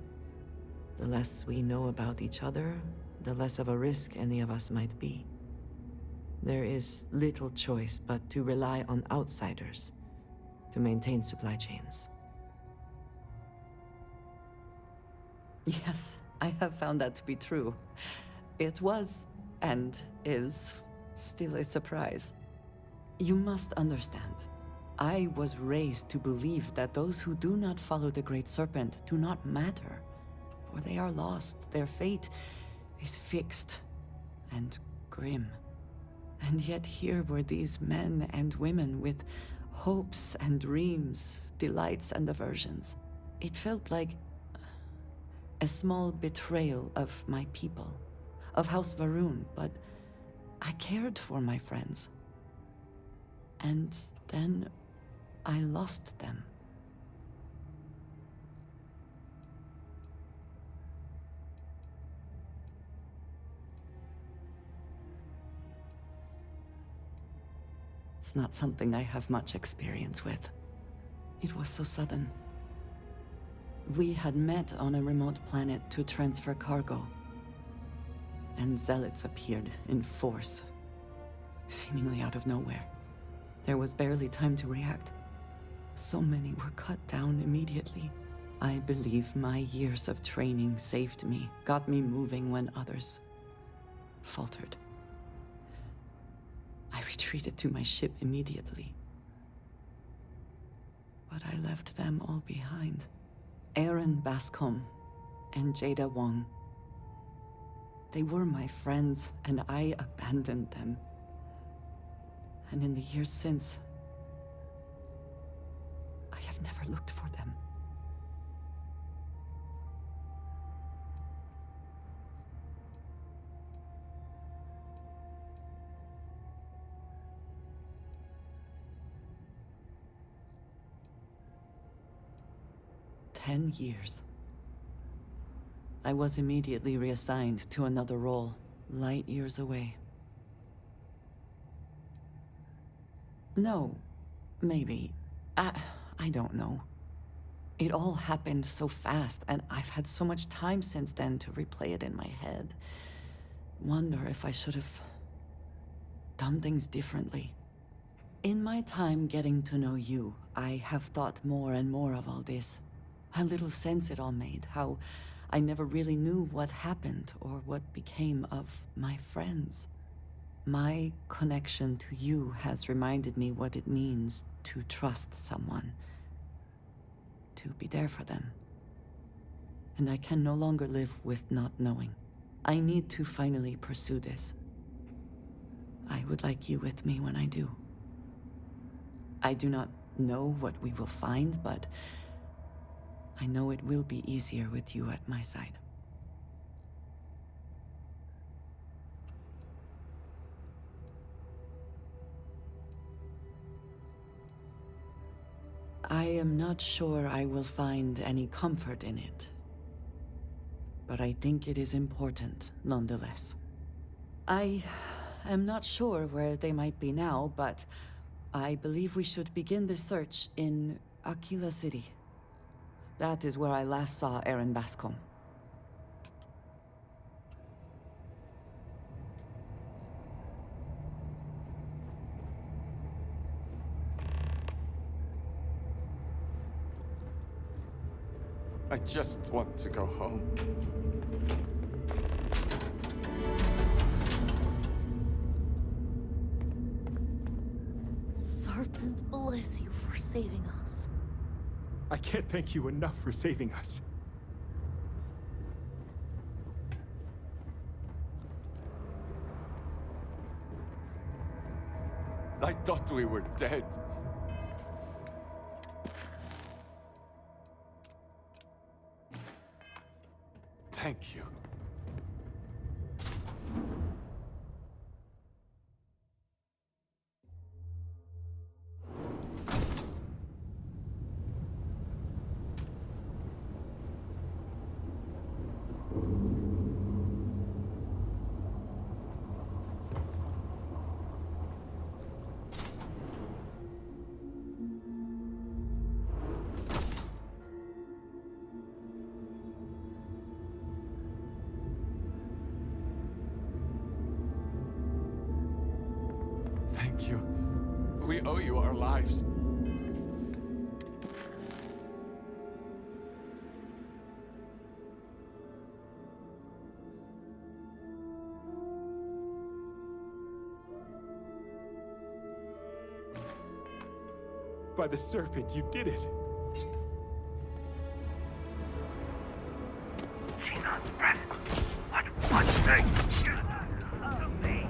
S16: The less we know about each other, the less of a risk any of us might be. There is little choice but to rely on outsiders to maintain supply chains. Yes, I have found that to be true. It was, and is, still a surprise. You must understand. I was raised to believe that those who do not follow the Great Serpent do not matter, for they are lost. Their fate is fixed and grim. And yet here were these men and women with hopes and dreams, delights and aversions. It felt like a small betrayal of my people, of House Varun, but I cared for my friends. And then I lost them. It's not something I have much experience with. It was so sudden. We had met on a remote planet to transfer cargo, and zealots appeared in force, seemingly out of nowhere. There was barely time to react. So many were cut down immediately. I believe my years of training saved me, got me moving when others faltered. I retreated to my ship immediately. But I left them all behind. Aaron Bascom and Jada Wong. They were my friends, and I abandoned them. And in the years since, I have never looked for them. "10 years. I was immediately reassigned to another role, light years away. No, maybe. I don't know. It all happened so fast, and I've had so much time since then to replay it in my head. Wonder if I should have done things differently. In my time getting to know you, I have thought more and more of all this. How little sense it all made, how I never really knew what happened or what became of my friends. My connection to you has reminded me what it means to trust someone, to be there for them. And I can no longer live with not knowing. I need to finally pursue this. I would like you with me when I do. I do not know what we will find, but I know it will be easier with you at my side. I am not sure I will find any comfort in it, but I think it is important nonetheless. I am not sure where they might be now, but I believe we should begin the search in Aquila City. That is where I last saw Aaron Bascom.
S18: I just want to go home.
S20: Serpent bless you for saving us.
S18: I can't thank you enough for saving us. I thought we were dead. Thank you. Thank you. We owe you our lives. By the serpent, you did it.
S5: Xenon's breath. What thing? To me.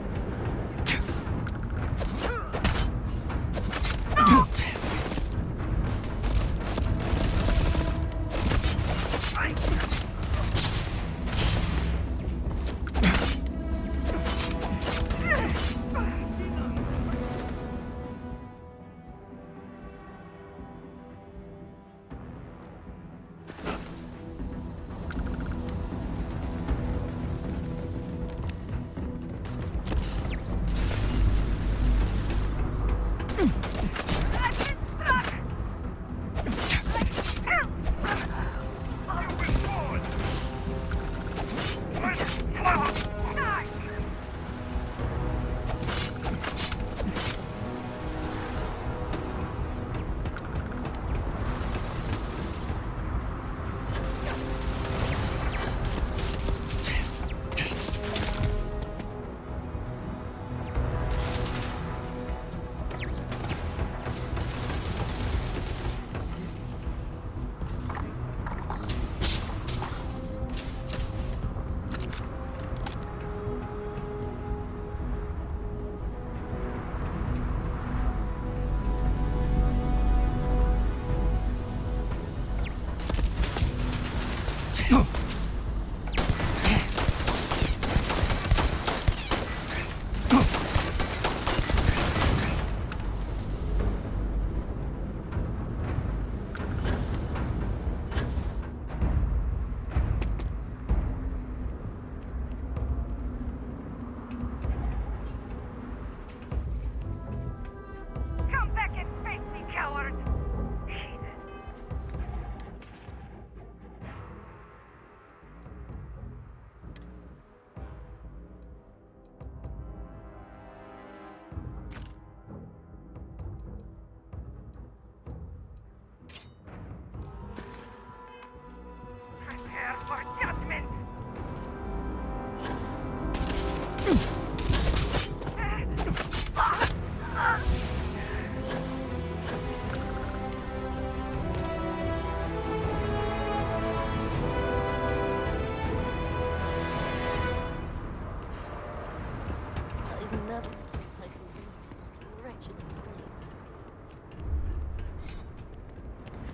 S20: never thought I'd leave that wretched place.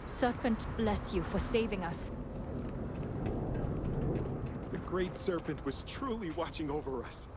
S11: Serpent bless you for saving us.
S18: The Great Serpent was truly watching over us.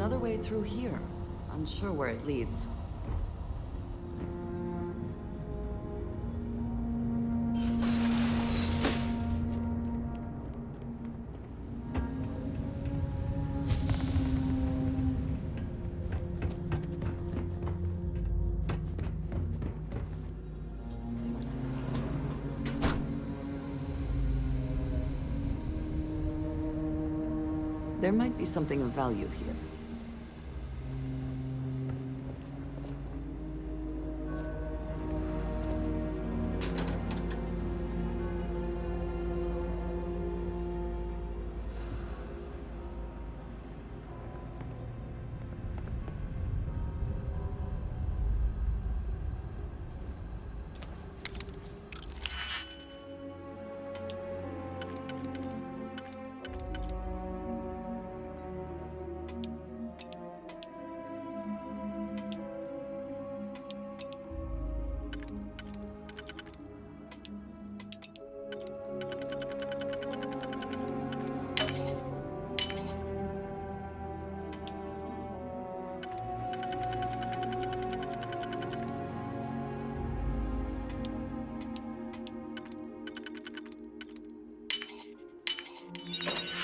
S16: another way through here. Unsure where it leads. There might be something of value here.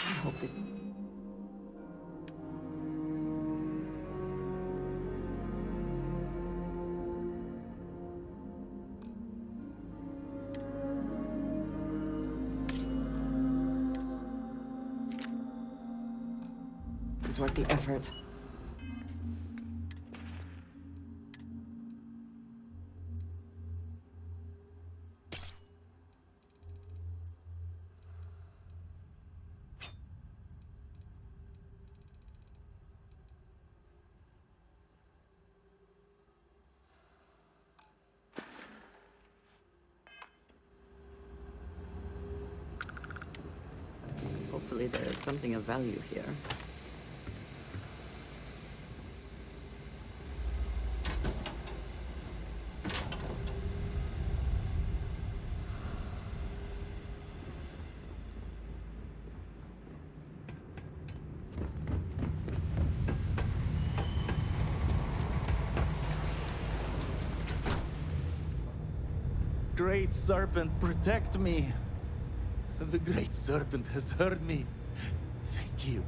S16: I hope this... This is worth the effort. Hopefully there is something of value here.
S10: Great Serpent, protect me! The Great Serpent has heard me. Thank you.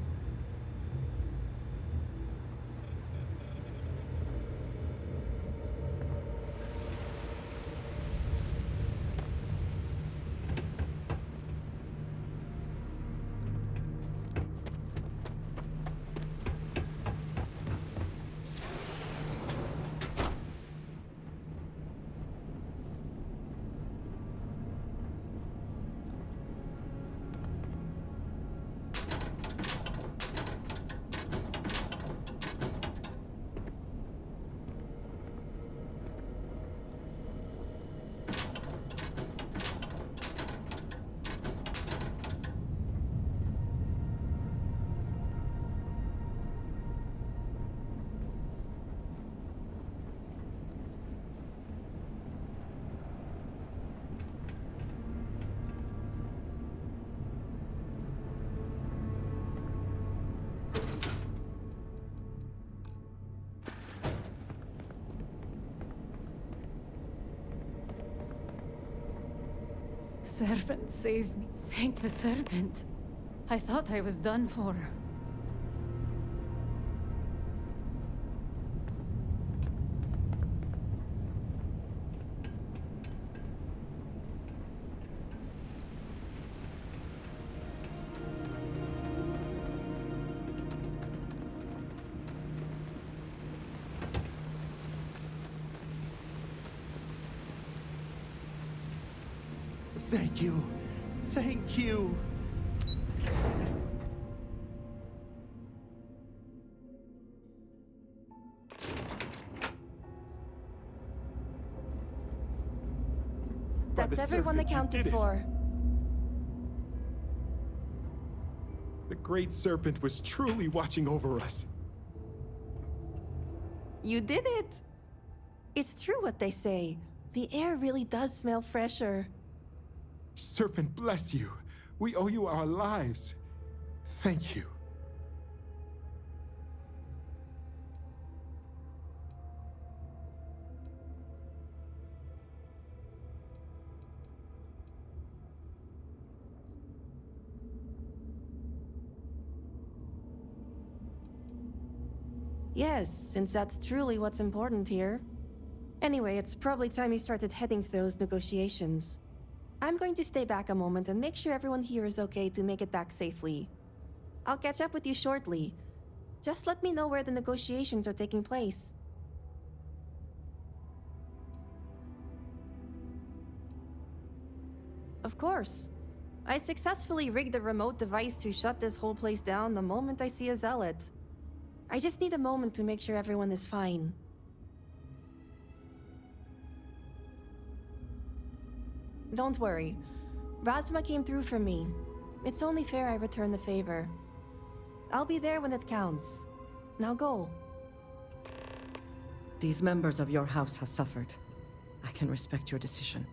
S11: Serpent, save me. Thank the Serpent. I thought I was done for.
S10: Thank you. Thank you.
S8: That's everyone accounted for.
S18: The Great Serpent was truly watching over us.
S8: You did it! It's true what they say. The air really does smell fresher.
S18: Serpent bless you. We owe you our lives. Thank you.
S8: Yes, since that's truly what's important here. Anyway, it's probably time you started heading to those negotiations. I'm going to stay back a moment and make sure everyone here is okay to make it back safely. I'll catch up with you shortly. Just let me know where the negotiations are taking place. Of course. I successfully rigged a remote device to shut this whole place down the moment I see a zealot. I just need a moment to make sure everyone is fine. Don't worry. Razma came through for me. It's only fair I return the favor. I'll be there when it counts. Now go.
S9: These members of your house have suffered. I can respect your decision.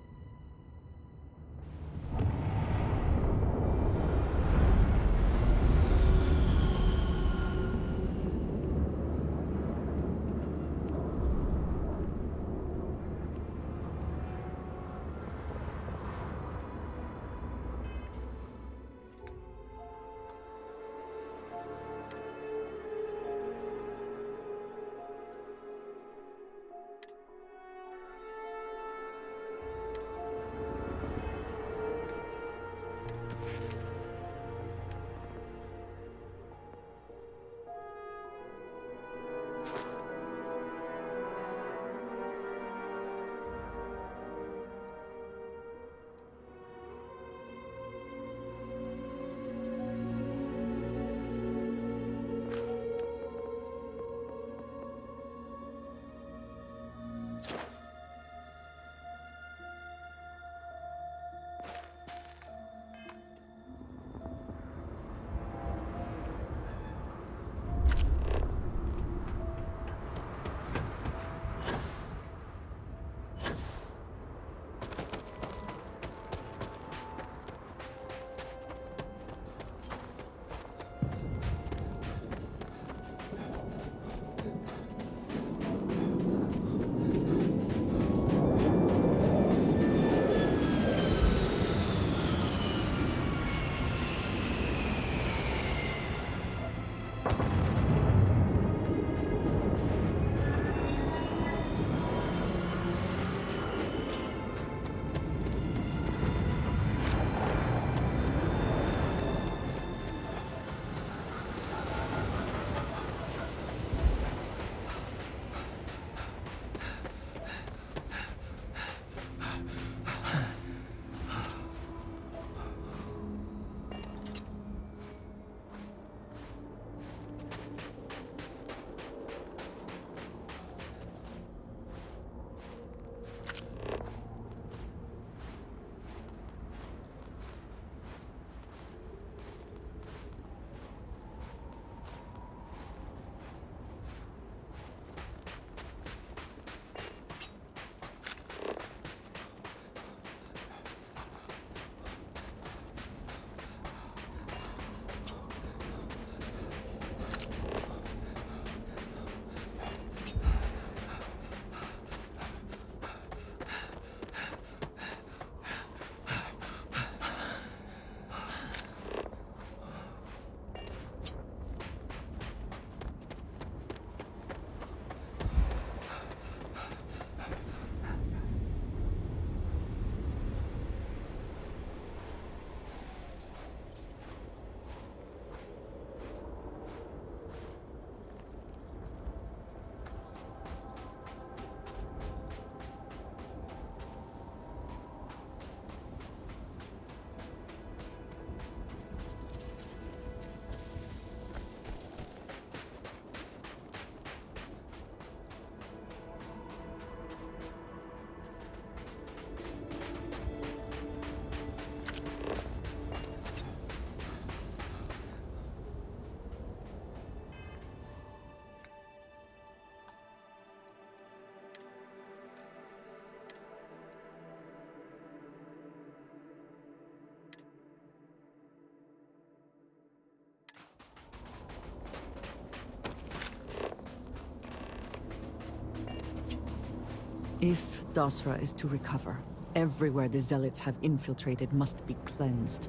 S9: If Dasra is to recover, everywhere the Zealots have infiltrated must be cleansed.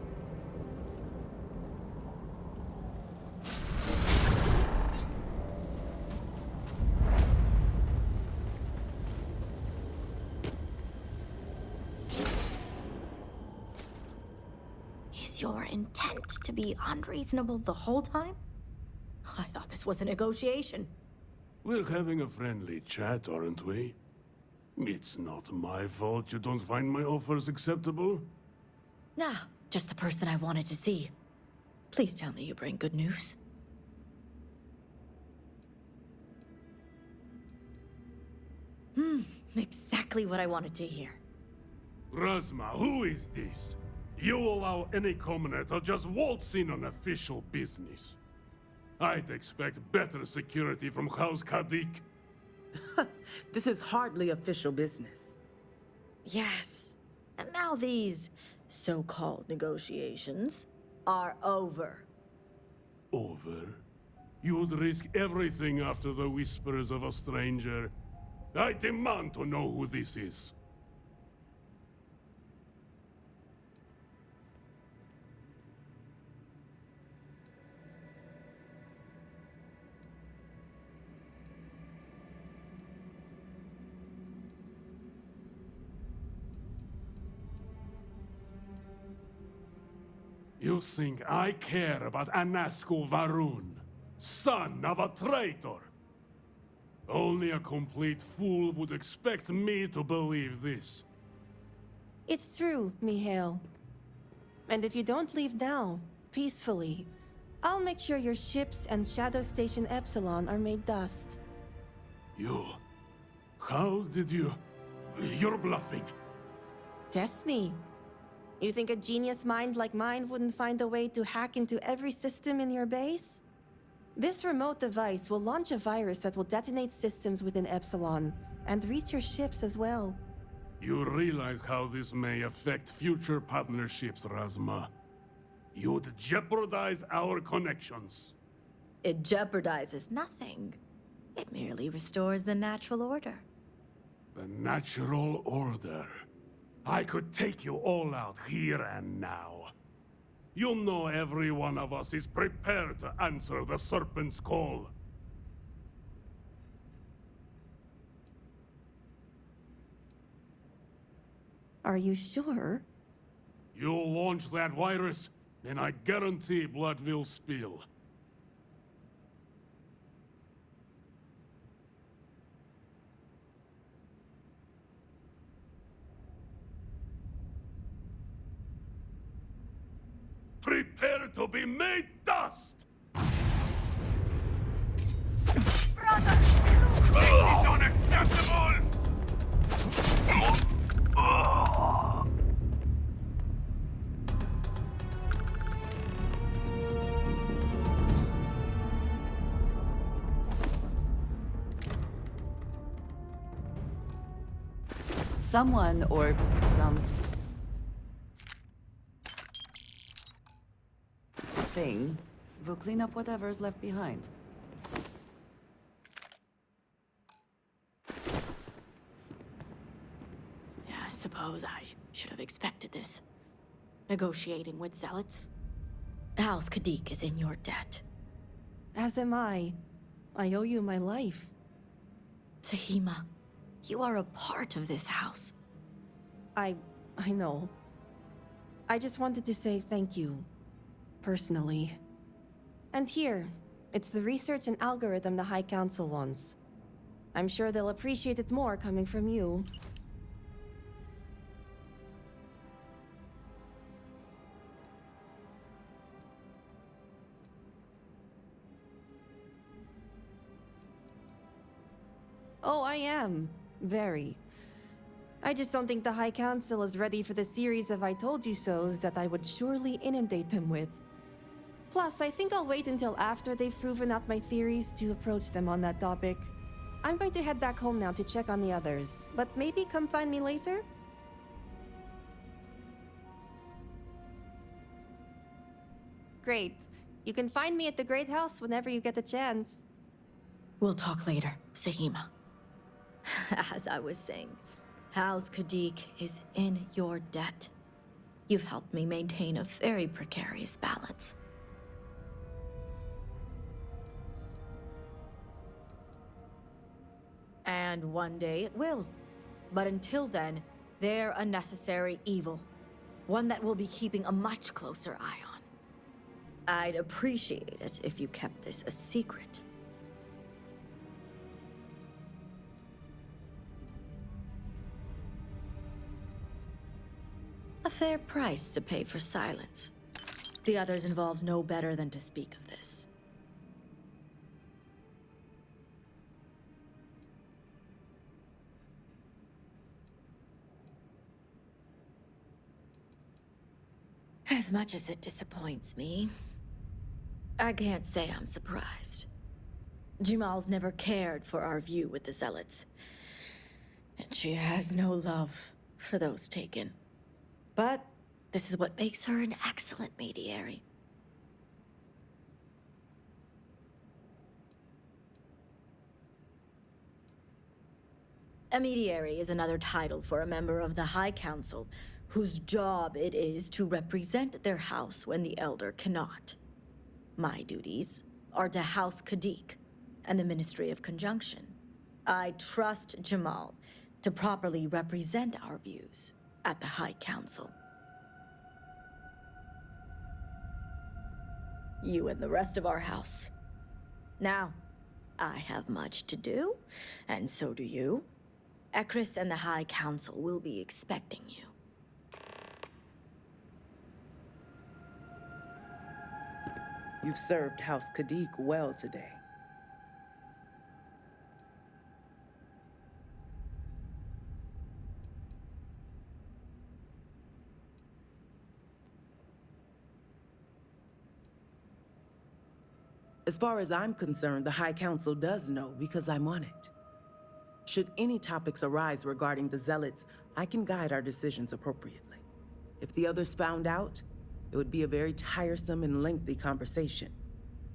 S21: Was your intent to be unreasonable the whole time? I thought this was a negotiation.
S22: We're having a friendly chat, aren't we? It's not my fault you don't find my offers acceptable.
S21: Nah, just the person I wanted to see. Please tell me you bring good news. Exactly what I wanted to hear.
S22: Razma, who is this? You allow any commoner to just waltz in on official business. I'd expect better security from House Kadik.
S12: This is hardly official business.
S21: Yes. And now these so-called negotiations are over.
S22: Over? You'd risk everything after the whispers of a stranger. I demand to know who this is. You think I care about Anasco Varun, son of a traitor? Only a complete fool would expect me to believe this.
S8: It's true, Mihail. And if you don't leave now, peacefully, I'll make sure your ships and Shadow Station Epsilon are made dust.
S22: You... How did you... You're bluffing.
S8: Test me. You think a genius mind like mine wouldn't find a way to hack into every system in your base? This remote device will launch a virus that will detonate systems within Epsilon, and reach your ships as well.
S22: You realize how this may affect future partnerships, Razma. You'd jeopardize our connections.
S21: It jeopardizes nothing. It merely restores the natural order.
S22: The natural order. I could take you all out here and now. You know every one of us is prepared to answer the Serpent's call.
S8: Are you sure?
S22: You'll launch that virus, and I guarantee blood will spill. Prepare to be made dust!
S5: Brother! This is unacceptable!
S16: Someone or some thing will clean up whatever's left behind.
S21: Yeah, I suppose I should have expected this. Negotiating with zealots. House Kadik is in your debt.
S8: As am I. I owe you my life.
S21: Sahima, you are a part of this house.
S8: I know. I just wanted to say thank you. Personally. And here, it's the research and algorithm the High Council wants. I'm sure they'll appreciate it more coming from you. Oh, I am. Very. I just don't think the High Council is ready for the series of I told you so's that I would surely inundate them with. Plus, I think I'll wait until after they've proven out my theories to approach them on that topic. I'm going to head back home now to check on the others, but maybe come find me later? Great. You can find me at the Great House whenever you get the chance.
S21: We'll talk later, Sahima. As I was saying, House Kadik is in your debt. You've helped me maintain a very precarious balance. And one day it will. But until then, they're a necessary evil. One that we'll be keeping a much closer eye on. I'd appreciate it if you kept this a secret. A fair price to pay for silence. The others involved know better than to speak of this. As much as it disappoints me, I can't say I'm surprised. Jamal's never cared for our view with the Zealots, and she has no love for those taken. But this is what makes her an excellent mediary. A mediary is another title for a member of the High Council, whose job it is to represent their house when the Elder cannot. My duties are to House Kadik and the Ministry of Conjunction. I trust Jamal to properly represent our views at the High Council. You and the rest of our house. Now, I have much to do, and so do you. Ekris and the High Council will be expecting you.
S12: You've served House Kadik well today. As far as I'm concerned, the High Council does know because I'm on it. Should any topics arise regarding the Zealots, I can guide our decisions appropriately. If the others found out, it would be a very tiresome and lengthy conversation,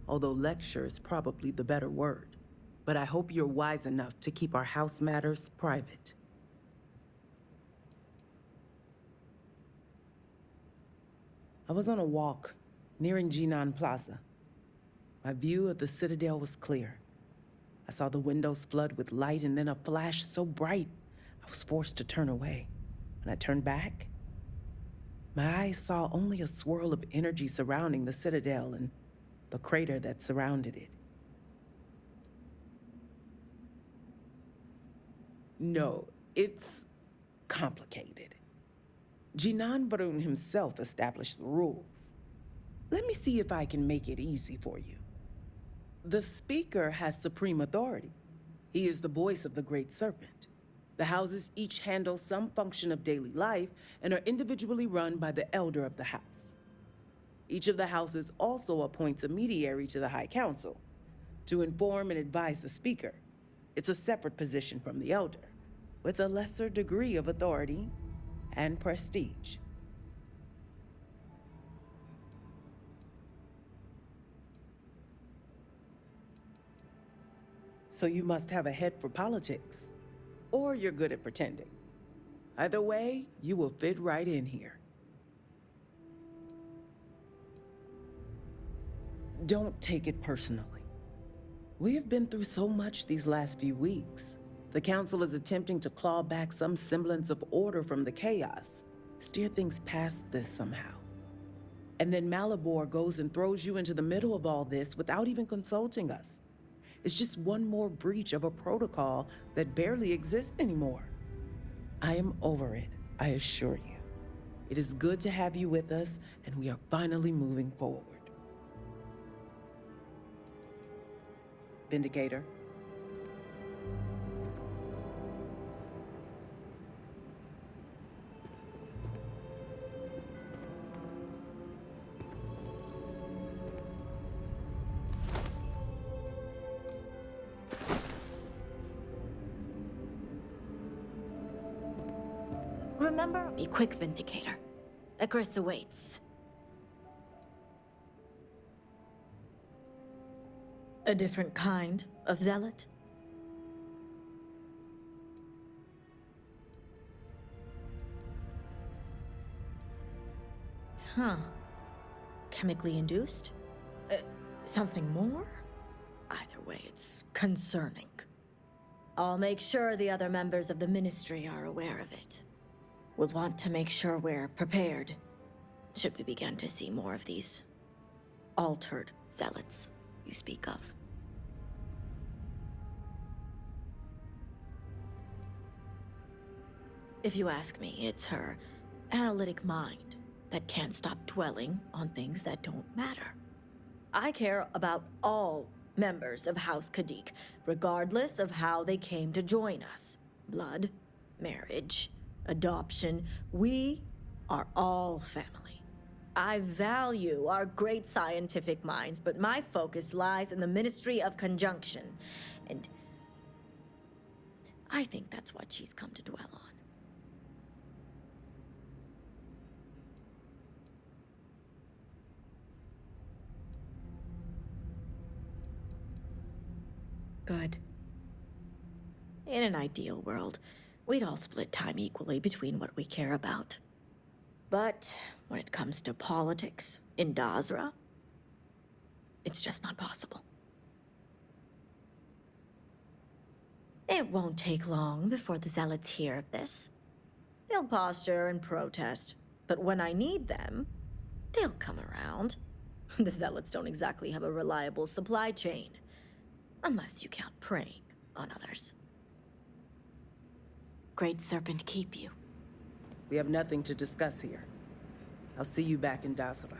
S12: although lecture is probably the better word. But I hope you're wise enough to keep our house matters private. I was on a walk, nearing Jinan Plaza. My view of the Citadel was clear. I saw the windows flood with light and then a flash so bright, I was forced to turn away. When I turned back, my eyes saw only a swirl of energy surrounding the Citadel and the crater that surrounded it. No, it's complicated. Jinan Varun himself established the rules. Let me see if I can make it easy for you. The Speaker has supreme authority. He is the voice of the Great Serpent. The houses each handle some function of daily life and are individually run by the Elder of the House. Each of the houses also appoints a mediary to the High Council to inform and advise the Speaker. It's a separate position from the Elder, with a lesser degree of authority and prestige. So you must have a head for politics, or you're good at pretending. Either way, you will fit right in here. Don't take it personally. We have been through so much these last few weeks. The Council is attempting to claw back some semblance of order from the chaos, steer things past this somehow. And then Malabor goes and throws you into the middle of all this without even consulting us. It's just one more breach of a protocol that barely exists anymore. I am over it, I assure you. It is good to have you with us, and we are finally moving forward. Vindicator.
S21: Remember, be quick, Vindicator. Ekris awaits. A different kind of zealot? Huh. Chemically induced? Something more? Either way, it's concerning. I'll make sure the other members of the Ministry are aware of it. We'll want to make sure we're prepared should we begin to see more of these altered zealots you speak of. If you ask me, it's her analytic mind that can't stop dwelling on things that don't matter. I care about all members of House Kadik, regardless of how they came to join us. Blood, marriage, adoption, we are all family. I value our great scientific minds, but my focus lies in the Ministry of Conjunction, and I think that's what she's come to dwell on. Good. In an ideal world, we'd all split time equally between what we care about. But when it comes to politics in Dazra, it's just not possible. It won't take long before the Zealots hear of this. They'll posture and protest, but when I need them, they'll come around. The Zealots don't exactly have a reliable supply chain. Unless you count preying on others. Great Serpent keep you.
S12: We have nothing to discuss here. I'll see you back in Dazra.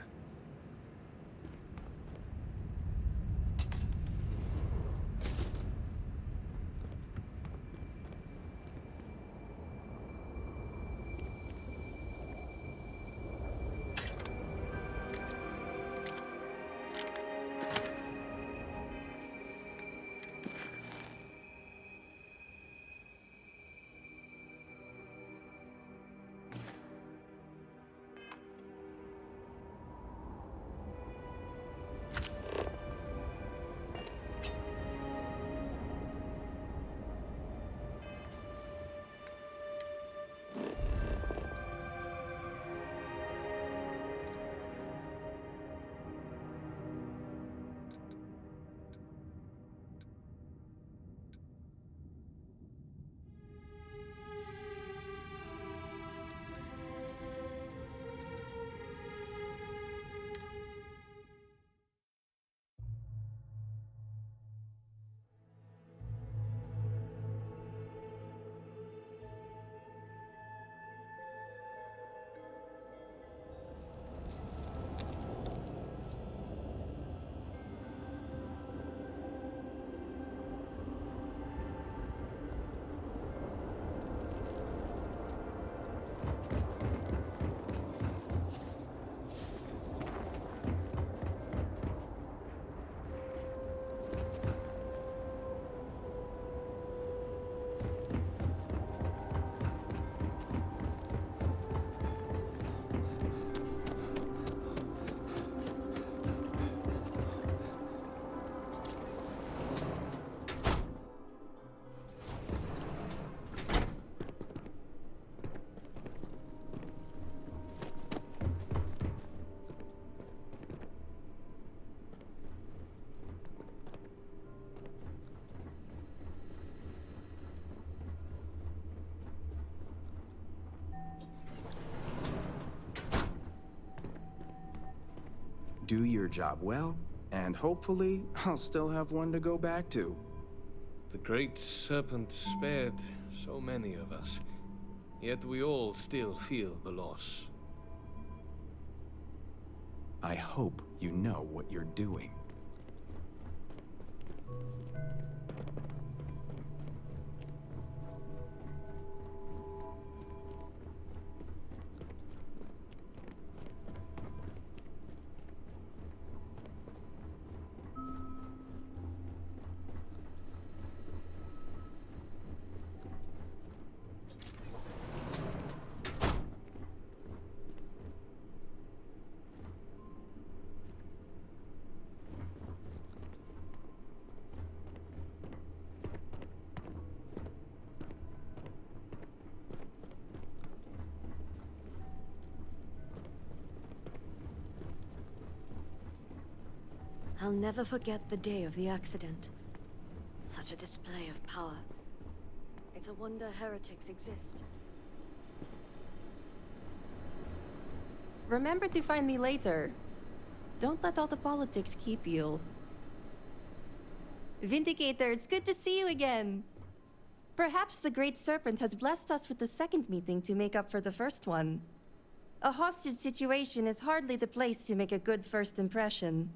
S17: Do your job well, and hopefully I'll still have one to go back to.
S1: The Great Serpent spared so many of us, yet we all still feel the loss.
S17: I hope you know what you're doing.
S15: I'll never forget the day of the accident. Such a display of power. It's a wonder heretics exist.
S8: remember to find me later. Don't let all the politics keep you. Vindicator, it's good to see you again. Perhaps the Great Serpent has blessed us with the second meeting to make up for the first one. A hostage situation is hardly the place to make a good first impression.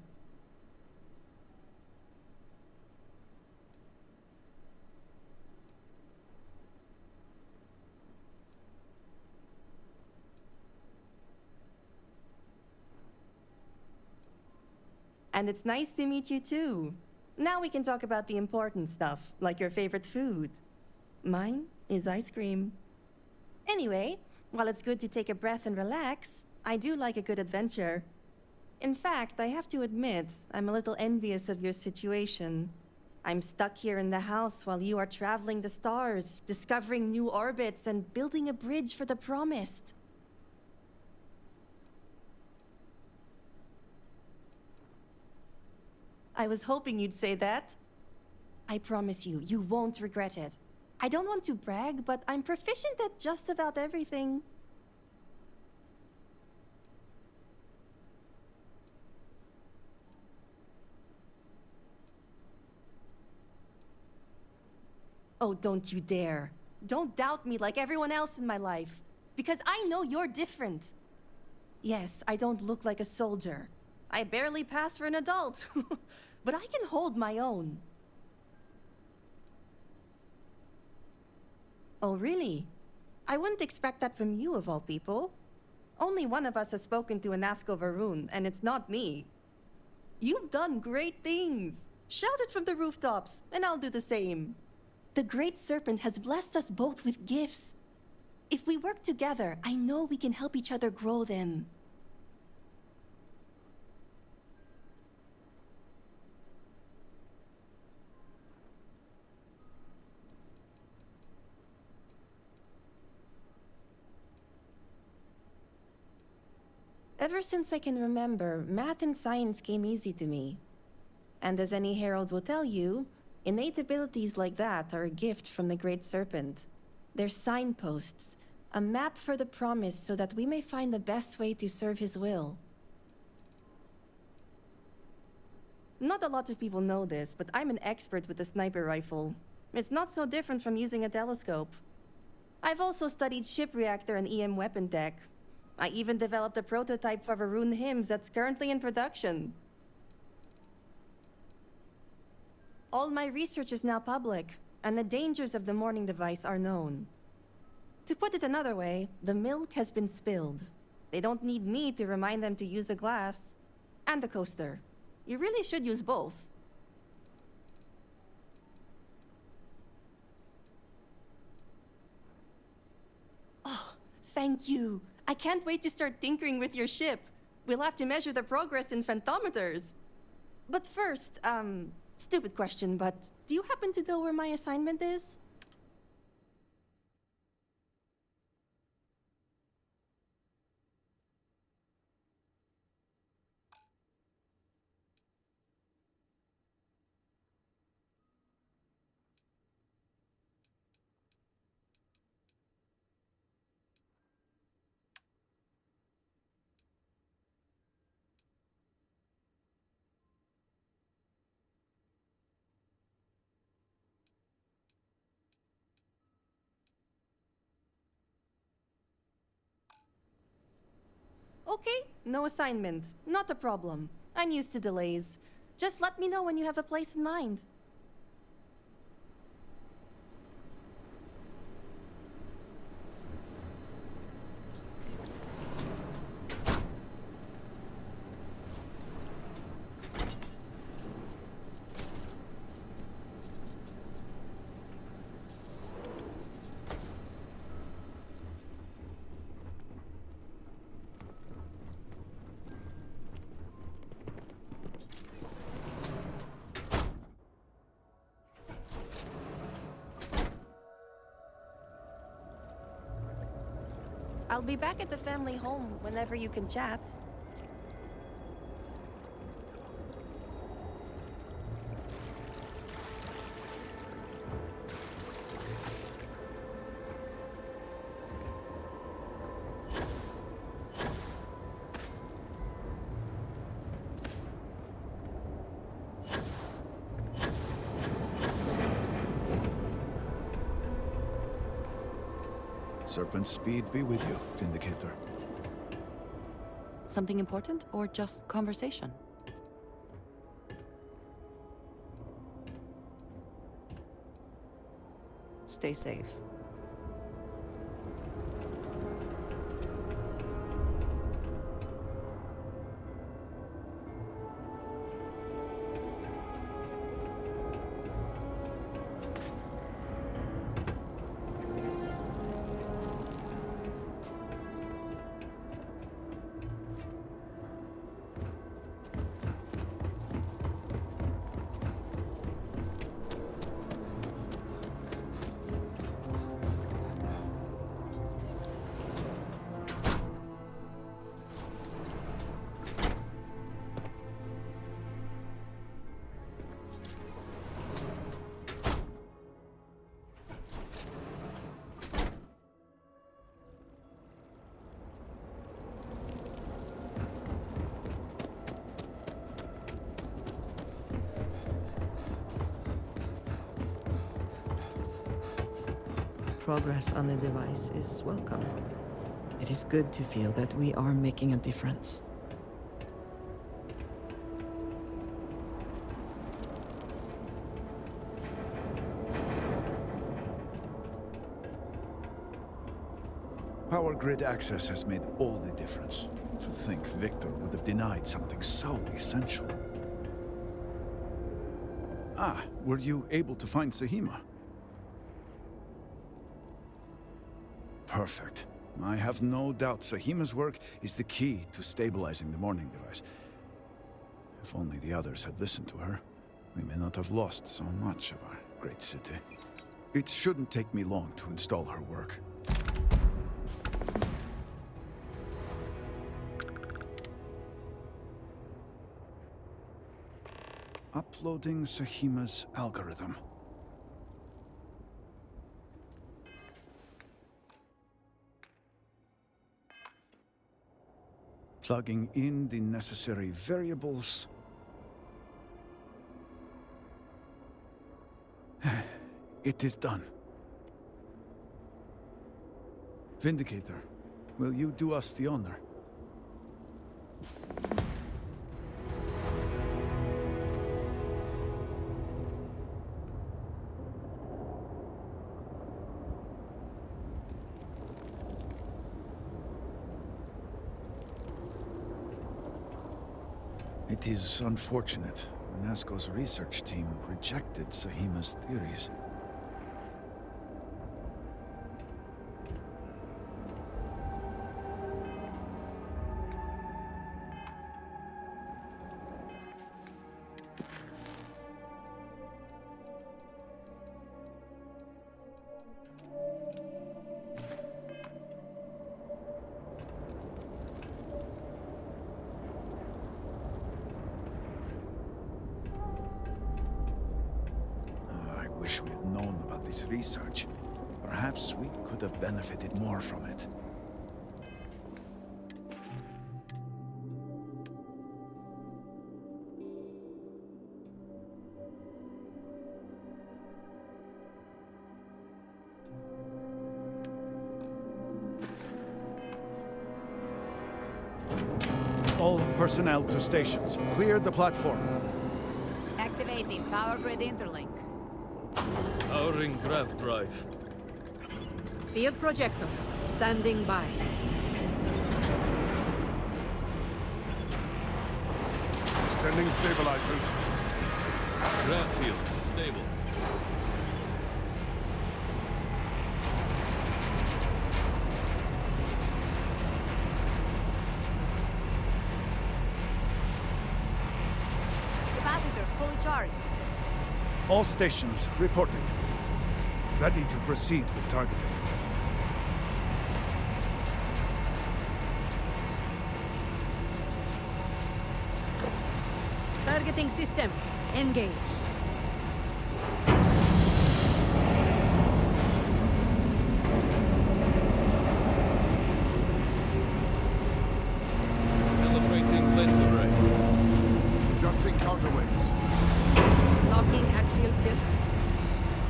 S8: And it's nice to meet you too. Now we can talk about the important stuff, like your favorite food. Mine is ice cream. Anyway, while it's good to take a breath and relax, I do like a good adventure. In fact, I have to admit, I'm a little envious of your situation. I'm stuck here in the house while you are traveling the stars, discovering new orbits, and building a bridge for the Promised. I was hoping you'd say that. I promise you, you won't regret it. I don't want to brag, but I'm proficient at just about everything. Oh, don't you dare. Don't doubt me like everyone else in my life. Because I know you're different. Yes, I don't look like a soldier. I barely pass for an adult. But I can hold my own. Oh, really? I wouldn't expect that from you, of all people. Only one of us has spoken to Anasko Varun, and it's not me. You've done great things. Shout it from the rooftops, and I'll do the same. The Great Serpent has blessed us both with gifts. If we work together, I know we can help each other grow them. Ever since I can remember, math and science came easy to me. And as any herald will tell you, innate abilities like that are a gift from the Great Serpent. They're signposts, a map for the Promised so that we may find the best way to serve his will. Not a lot of people know this, but I'm an expert with the sniper rifle. It's not so different from using a telescope. I've also studied ship reactor and EM weapon tech. I even developed a prototype for Varun hymns that's currently in production. All my research is now public, and the dangers of the morning device are known. To put it another way, the milk has been spilled. They don't need me to remind them to use a glass. And the coaster. You really should use both. Oh, thank you. I can't wait to start tinkering with your ship. We'll have to measure the progress in phantometers. But first, stupid question, but do you happen to know where my assignment is? Okay, no assignment. Not a problem. I'm used to delays. Just let me know when you have a place in mind. I'll be back at the family home whenever you can chat.
S6: Serpent's speed be with you, Vindicator.
S16: Something important or just conversation? Stay safe.
S9: Progress on the device is welcome. It is good to feel that we are making a difference.
S6: Power grid access has made all the difference. To think Victor would have denied something so essential. Ah, were you able to find Sahima? Perfect. I have no doubt Sahima's work is the key to stabilizing the morning device. If only the others had listened to her, we may not have lost so much of our great city. It shouldn't take me long to install her work. Uploading Sahima's algorithm. Plugging in the necessary variables. It is done. Vindicator, will you do us the honor? It is unfortunate. NASCO's research team rejected Sahima's theories. I wish we had known about this research. Perhaps we could have benefited more from it. All personnel to stations. Clear the platform.
S2: Activating power grid interlink.
S1: Powering grav drive.
S11: Field projector, standing by.
S22: Extending stabilizers.
S1: Grav field, stable.
S2: Capacitors fully charged.
S6: All stations reporting. Ready to proceed with targeting.
S11: Targeting system engaged.
S1: Calibrating lens array.
S22: Adjusting counterweights.
S11: Locking axial tilt.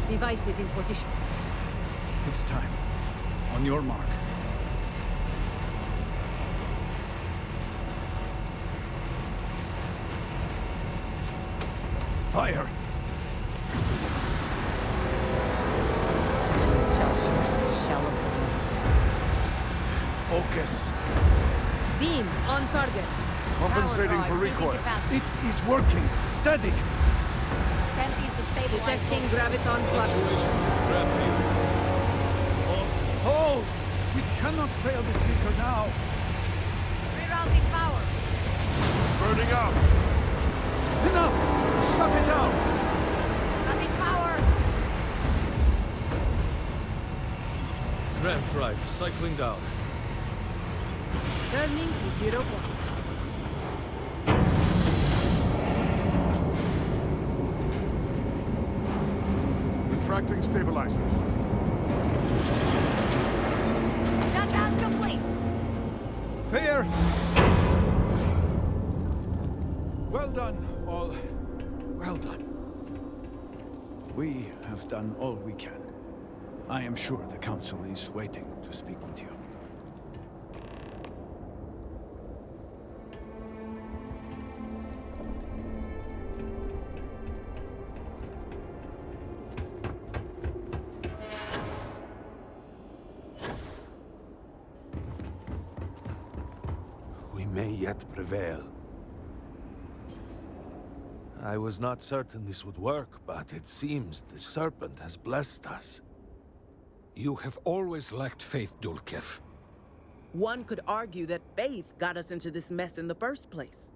S11: Device is in position.
S6: It's time. On your mark. Fire!
S2: Shall pierce the shell of the world.
S6: Focus.
S2: Beam on target.
S6: Compensating for recoil. It is working. Steady.
S2: Detecting graviton flux.
S6: Hold! We cannot fail the speaker now.
S2: Rerouting power.
S22: Burning out!
S6: Enough! Shut it down!
S2: Running power.
S1: Grav drive cycling down.
S2: Turning to 0 point.
S22: Retracting stabilizers.
S2: Shutdown complete.
S6: Clear! Well done, all. Well done. We have done all we can. I am sure the Council is waiting to speak with you.
S4: We may yet prevail. I was not certain this would work, but it seems the Serpent has blessed us.
S19: You have always lacked faith, Dulkev.
S12: One could argue that faith got us into this mess in the first place.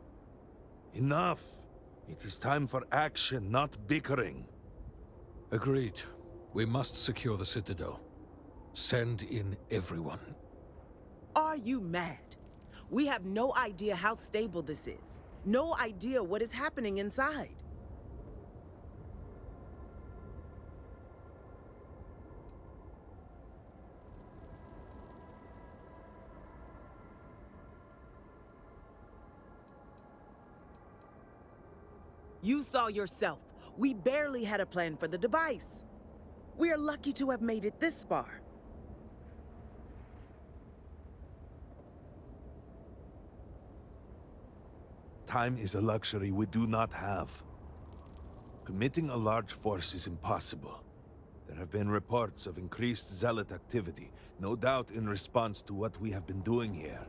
S4: Enough! It is time for action, not bickering.
S19: Agreed. We must secure the Citadel. Send in everyone.
S12: Are you mad? We have no idea how stable this is. No idea what is happening inside. You saw yourself. We barely had a plan for the device. We are lucky to have made it this far.
S4: Time is a luxury we do not have. Committing a large force is impossible. There have been reports of increased Zealot activity, no doubt in response to what we have been doing here.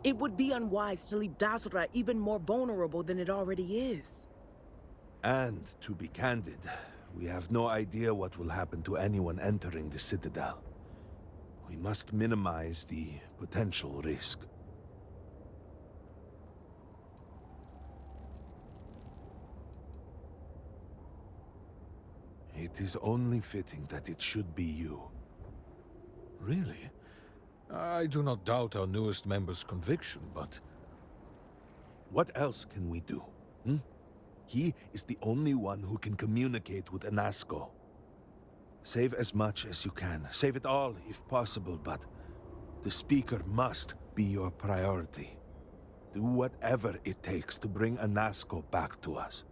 S12: It would be unwise to leave Dazra even more vulnerable than it already is.
S4: And, to be candid, we have no idea what will happen to anyone entering the Citadel. We must minimize the potential risk. It is only fitting that it should be you.
S19: Really? I do not doubt our newest member's conviction, but...
S4: What else can we do? He is the only one who can communicate with Anasco. Save as much as you can. Save it all, if possible, but... the Speaker must be your priority. Do whatever it takes to bring Anasco back to us.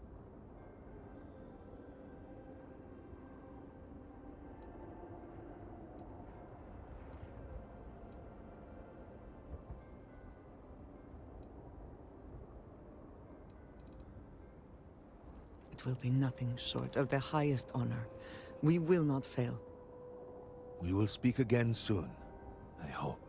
S16: It will be nothing short of the highest honor. We will not fail.
S4: We will speak again soon, I hope.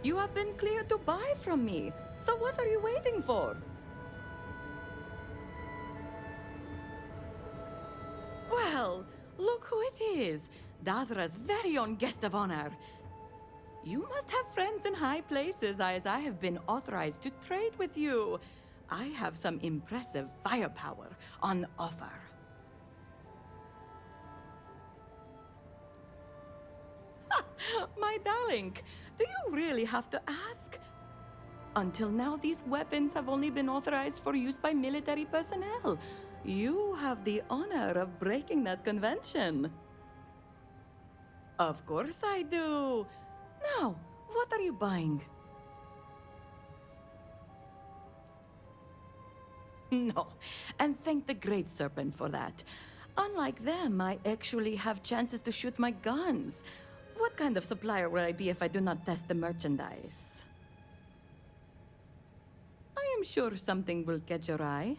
S3: You have been cleared to buy from me, so what are you waiting for? Well, look who it is. Dazra's very own guest of honor. You must have friends in high places, as I have been authorized to trade with you. I have some impressive firepower on offer. My darling, do you really have to ask? Until now, these weapons have only been authorized for use by military personnel. You have the honor of breaking that convention. Of course I do. Now, what are you buying? No, and thank the Great Serpent for that. Unlike them, I actually have chances to shoot my guns. What kind of supplier would I be if I do not test the merchandise? I am sure something will catch your eye.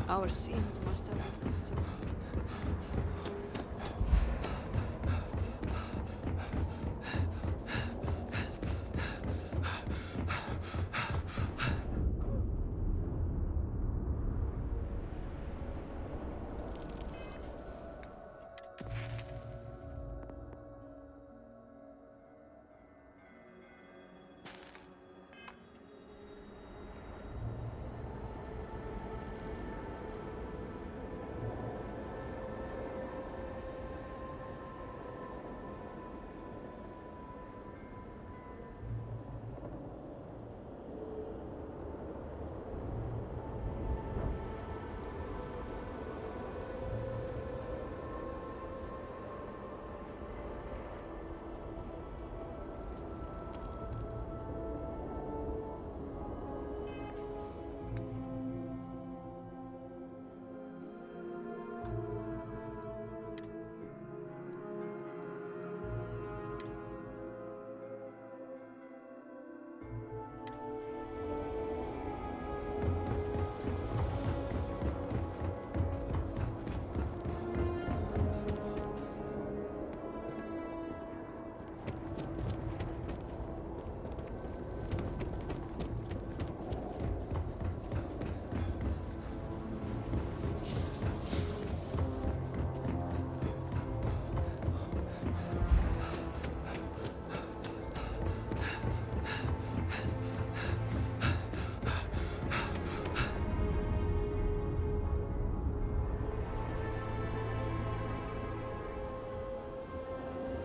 S11: Our sins must have been concealed.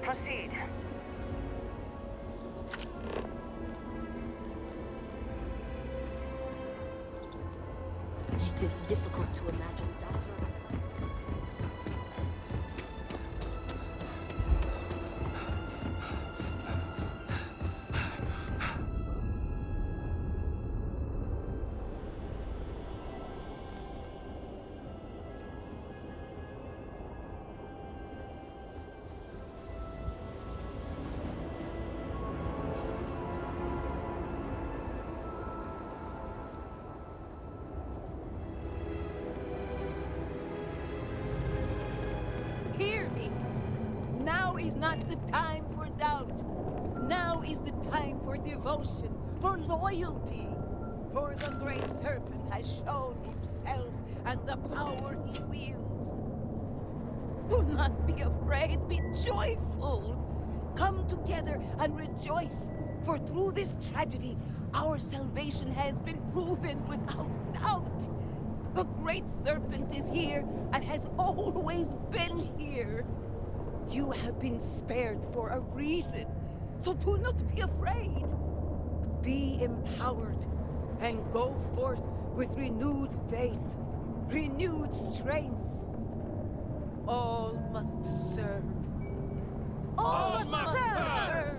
S13: Proceed.
S2: It is difficult to imagine Dasra. Hear me! Now is not the time for doubt. Now is the time for devotion, for loyalty. For the Great Serpent has shown himself and the power he wields. Do not be afraid, be joyful. Come together and rejoice, for through this tragedy, our salvation has been proven without doubt. The Great Serpent is here and has always been here. You have been spared for a reason, so do not be afraid. Be empowered and go forth with renewed faith, renewed strength. All must serve. All must serve!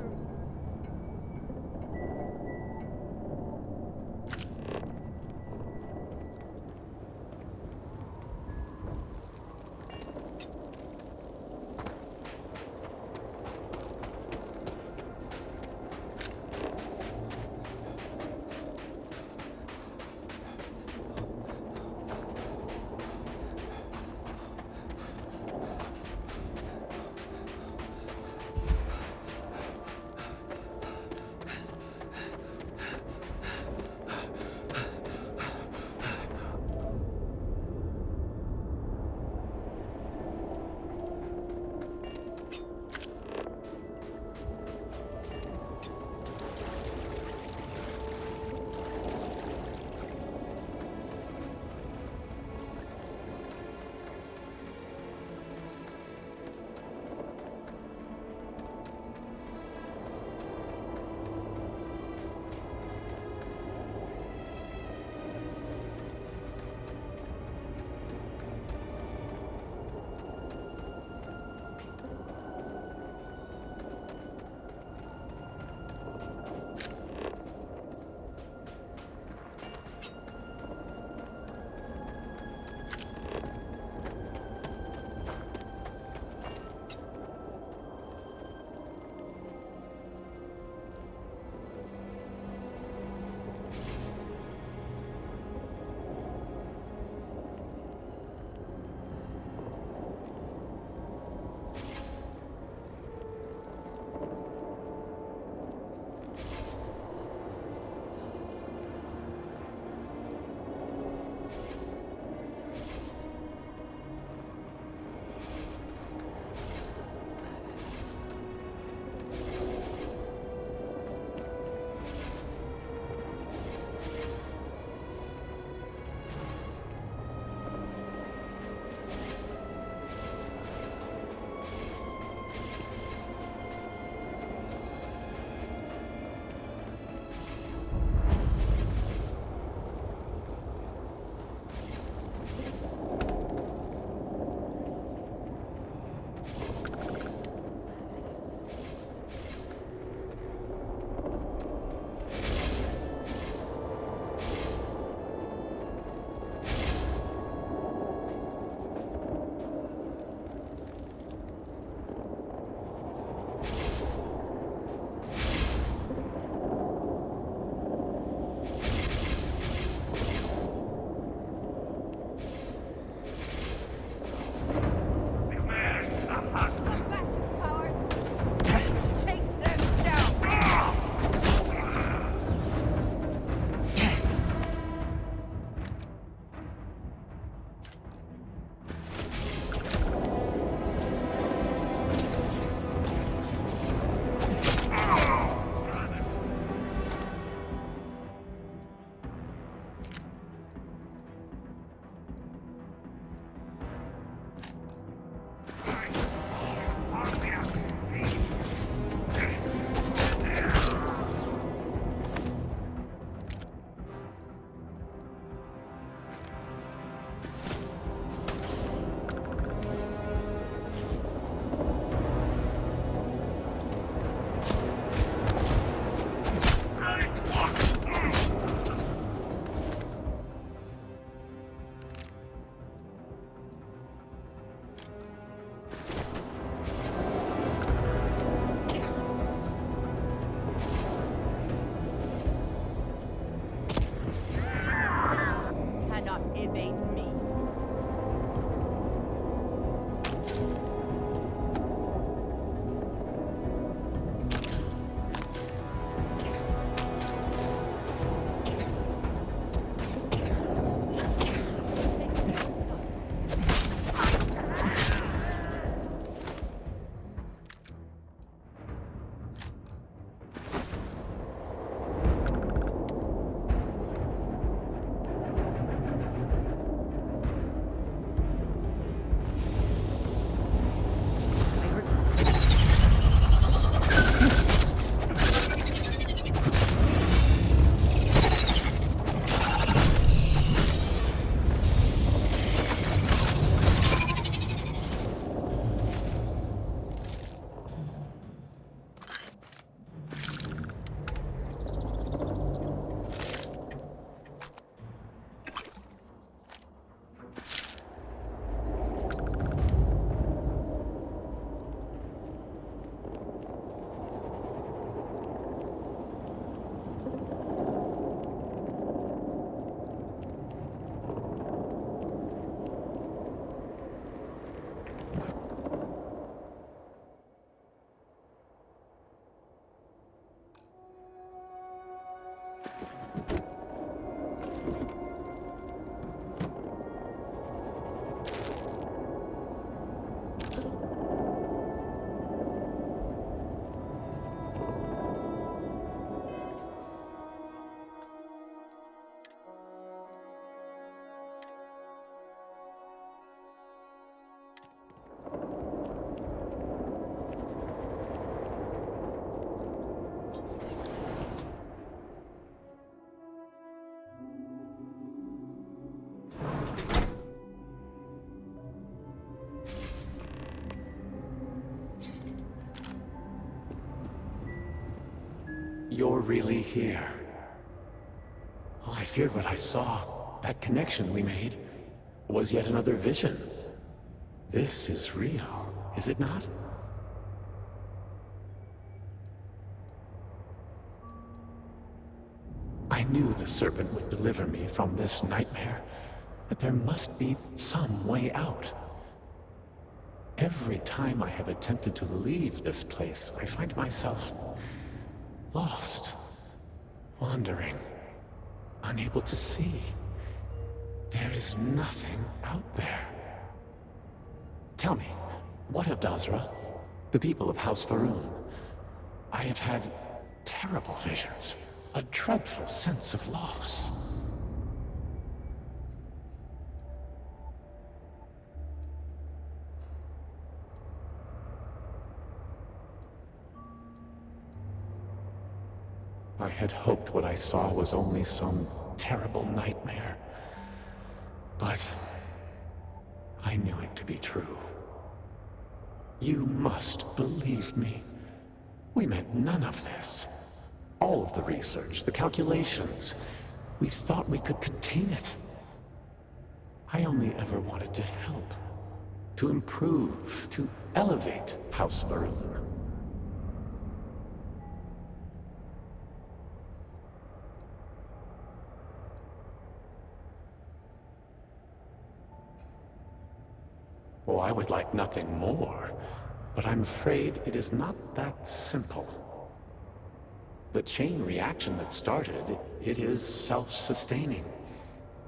S13: you're really here. Oh, I feared what I saw. That connection we made was yet another vision. This is real, is it not? I knew the Serpent would deliver me from this nightmare, but there must be some way out. Every time I have attempted to leave this place, I find myself lost, wandering, unable to see. There is nothing out there. Tell me, what of Dazra? The people of House Varun? I have had terrible visions, a dreadful sense of loss. I had hoped what I saw was only some terrible nightmare. But I knew it to be true. You must believe me. We meant none of this. All of the research, the calculations, we thought we could contain it. I only ever wanted to help, to improve, to elevate House Varun. Oh, I would like nothing more, but I'm afraid it is not that simple. The chain reaction that started, it is self-sustaining.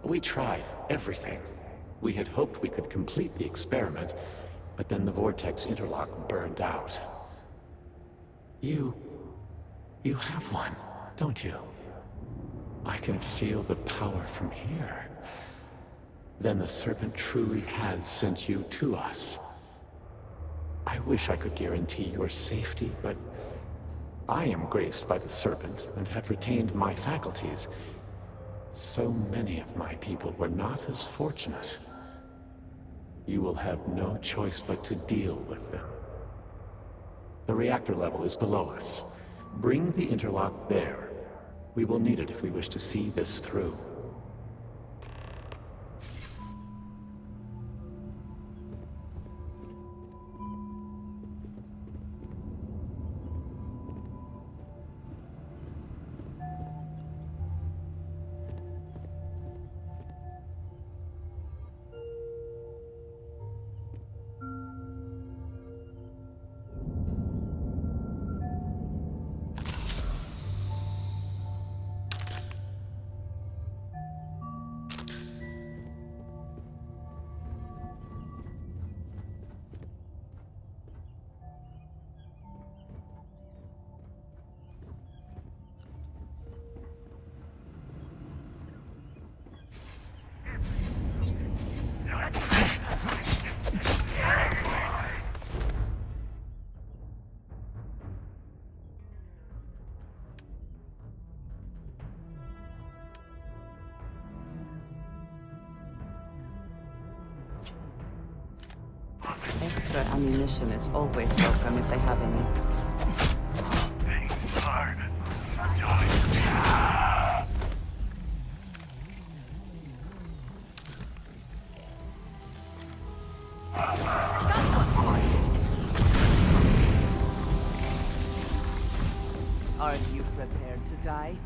S13: We tried everything. We had hoped we could complete the experiment, but then the vortex interlock burned out. You have one, don't you? I can feel the power from here. Then the Serpent truly has sent you to us. I wish I could guarantee your safety, but I am graced by the Serpent and have retained my faculties. So many of my people were not as fortunate. You will have no choice but to deal with them. The reactor level is below us. Bring the interlock there. We will need it if we wish to see this through.
S16: Extra ammunition is always welcome if they have any.
S2: Are you prepared to die?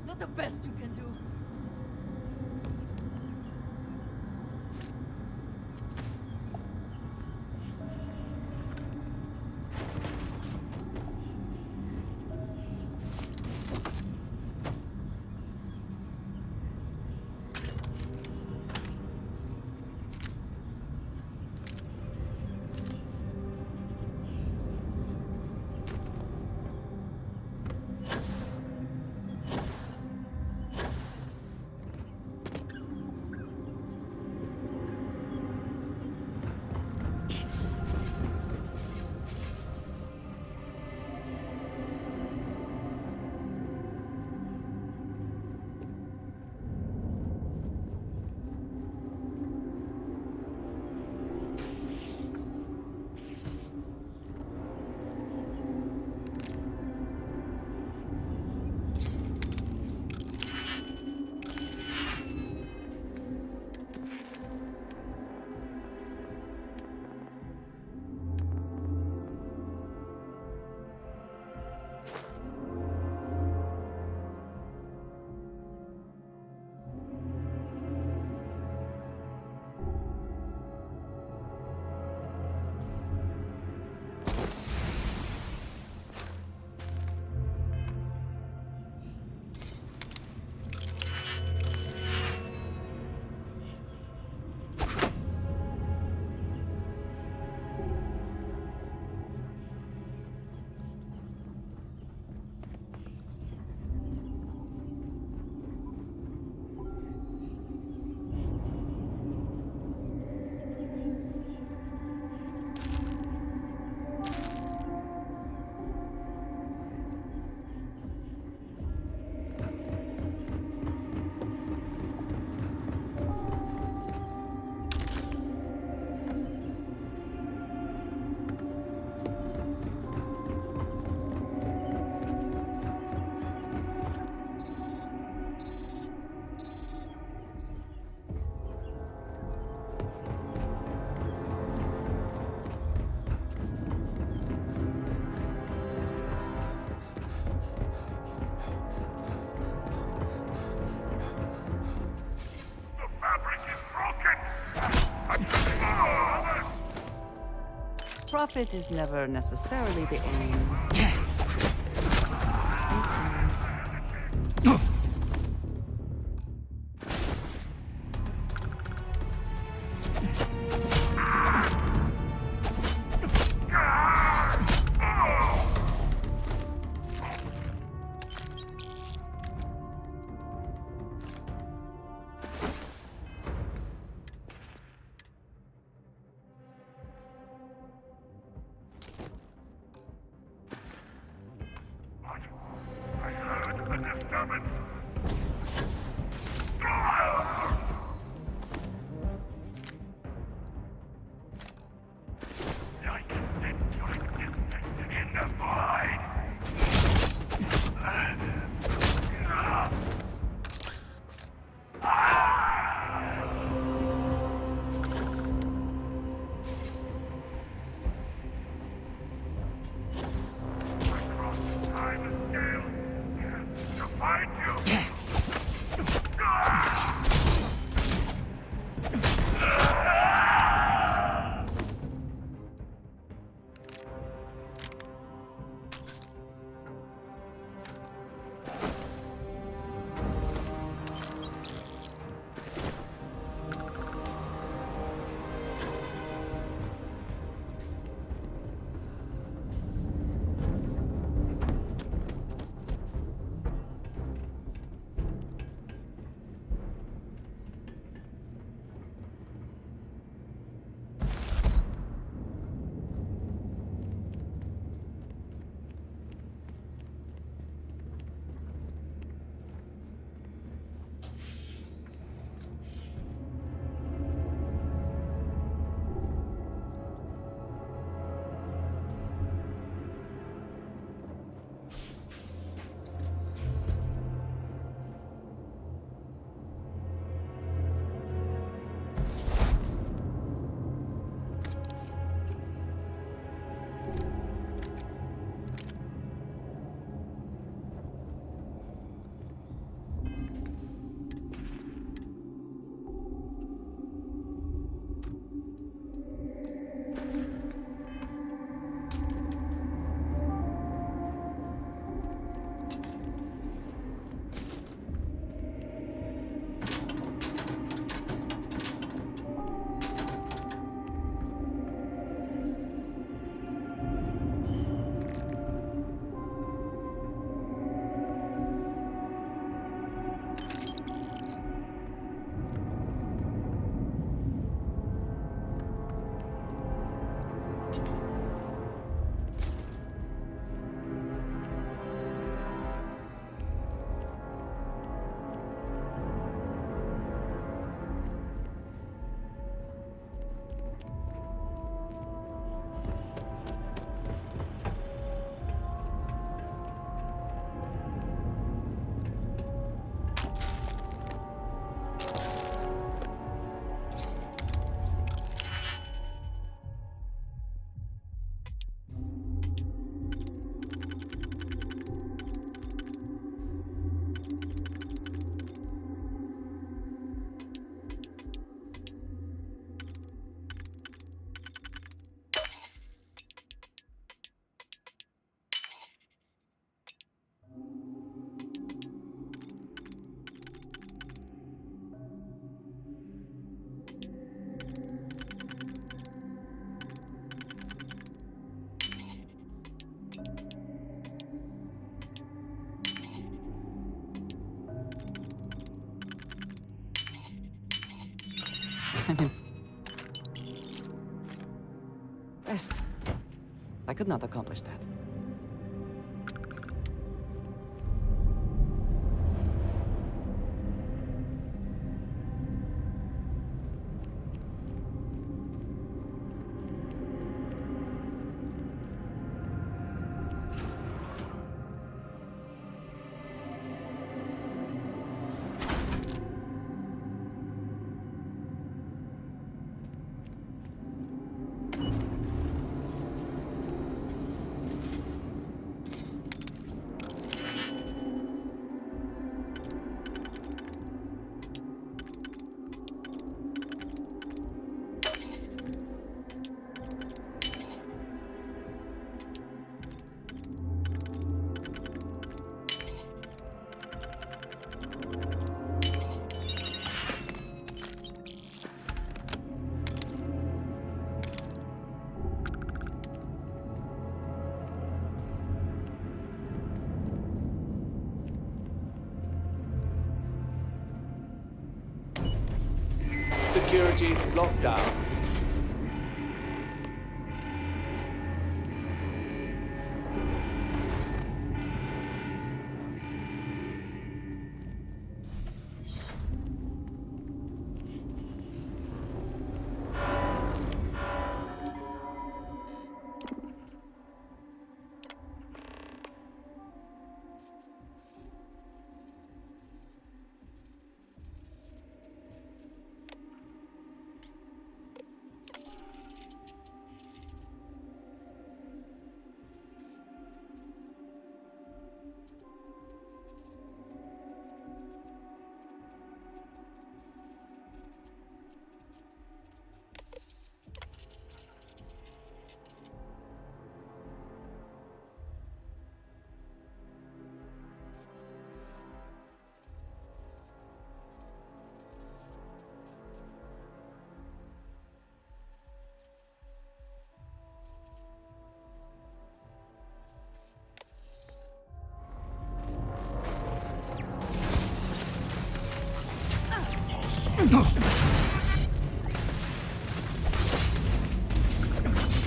S2: that the best you can do?
S16: Profit is never necessarily the aim. Rest. I could not accomplish that.
S7: Security lockdown.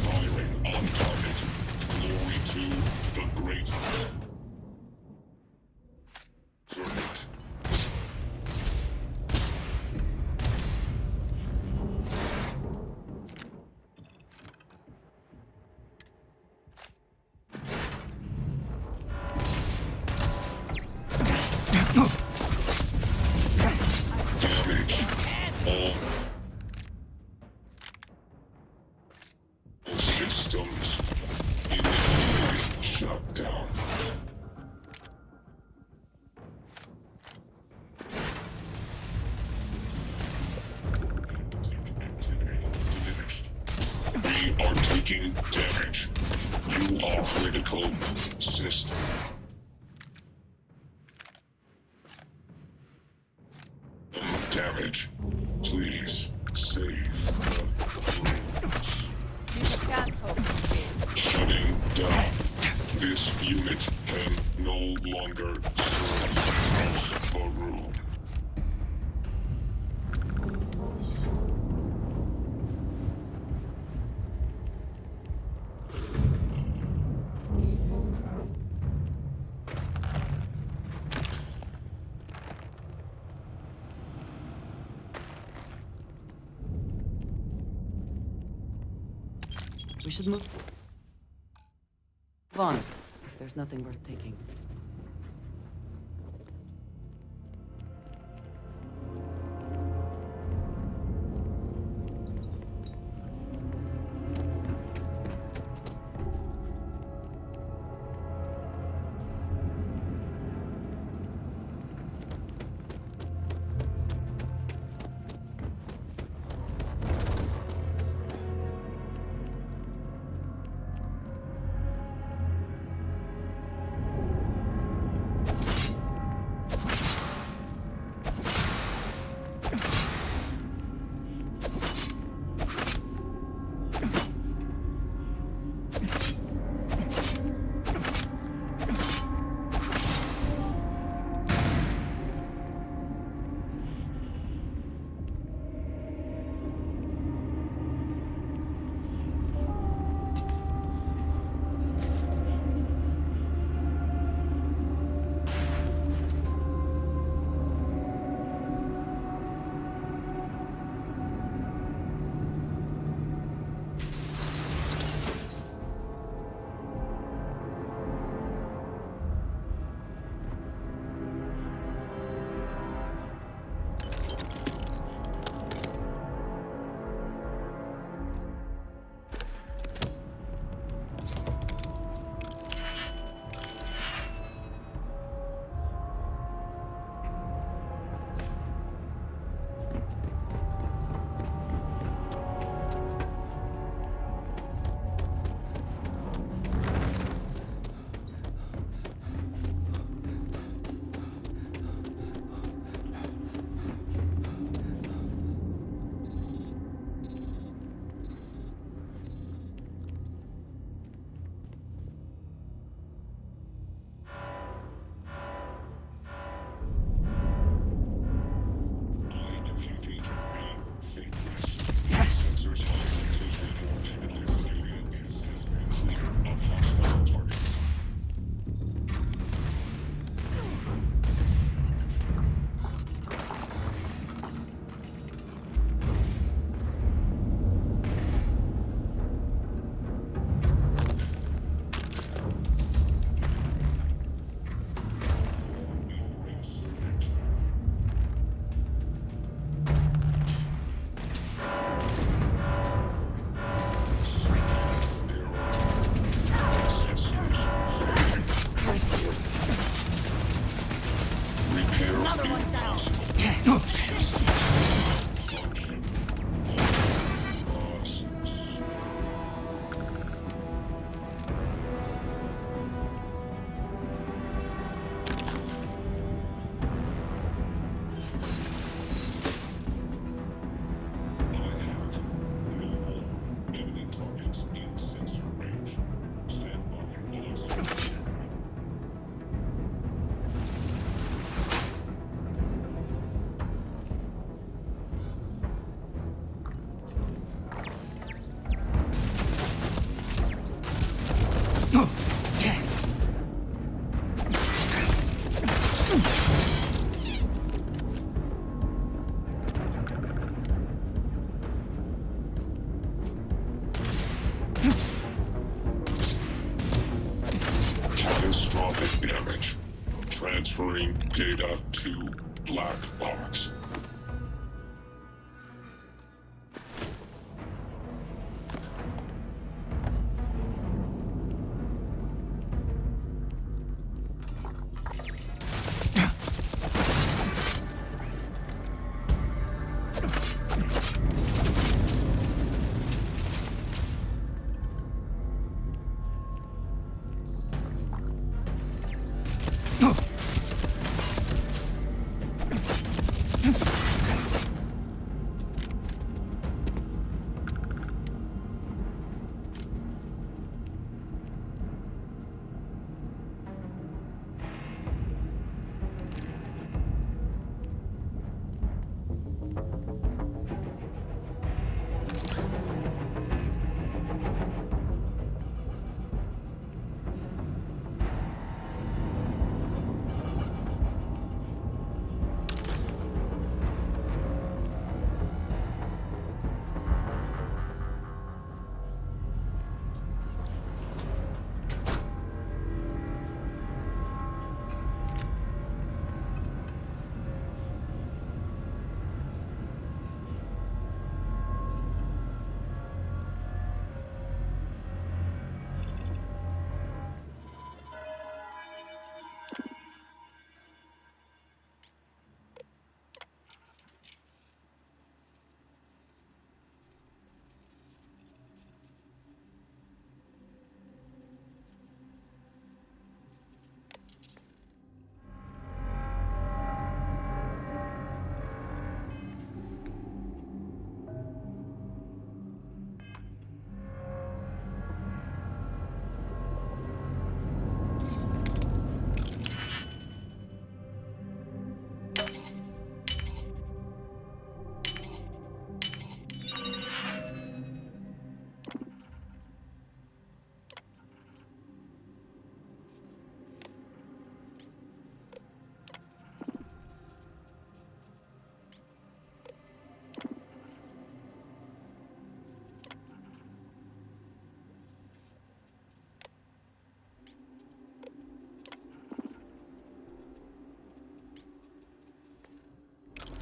S14: Firing on target. Glory to the great serpent. Damage. All systems initially shut down. Activity diminished. We are taking damage. You are critical system. Damage. Please save the rooms. Shutting down. This unit can no longer serve a room.
S16: We should move on, if there's nothing worth taking.
S14: catastrophic damage. Transferring data to Black Box.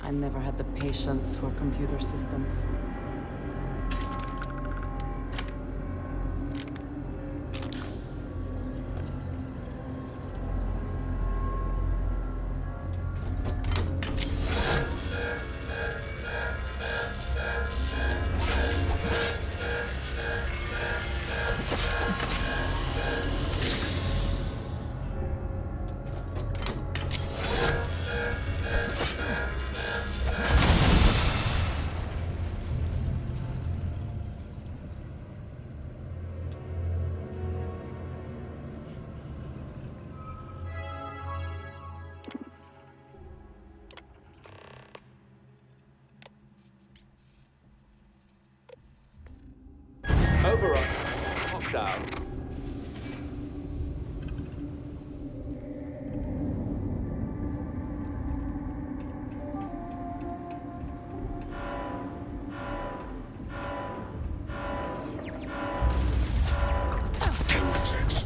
S16: I never had the patience for computer systems.
S7: Overrun. Lockdown.
S14: Heretics,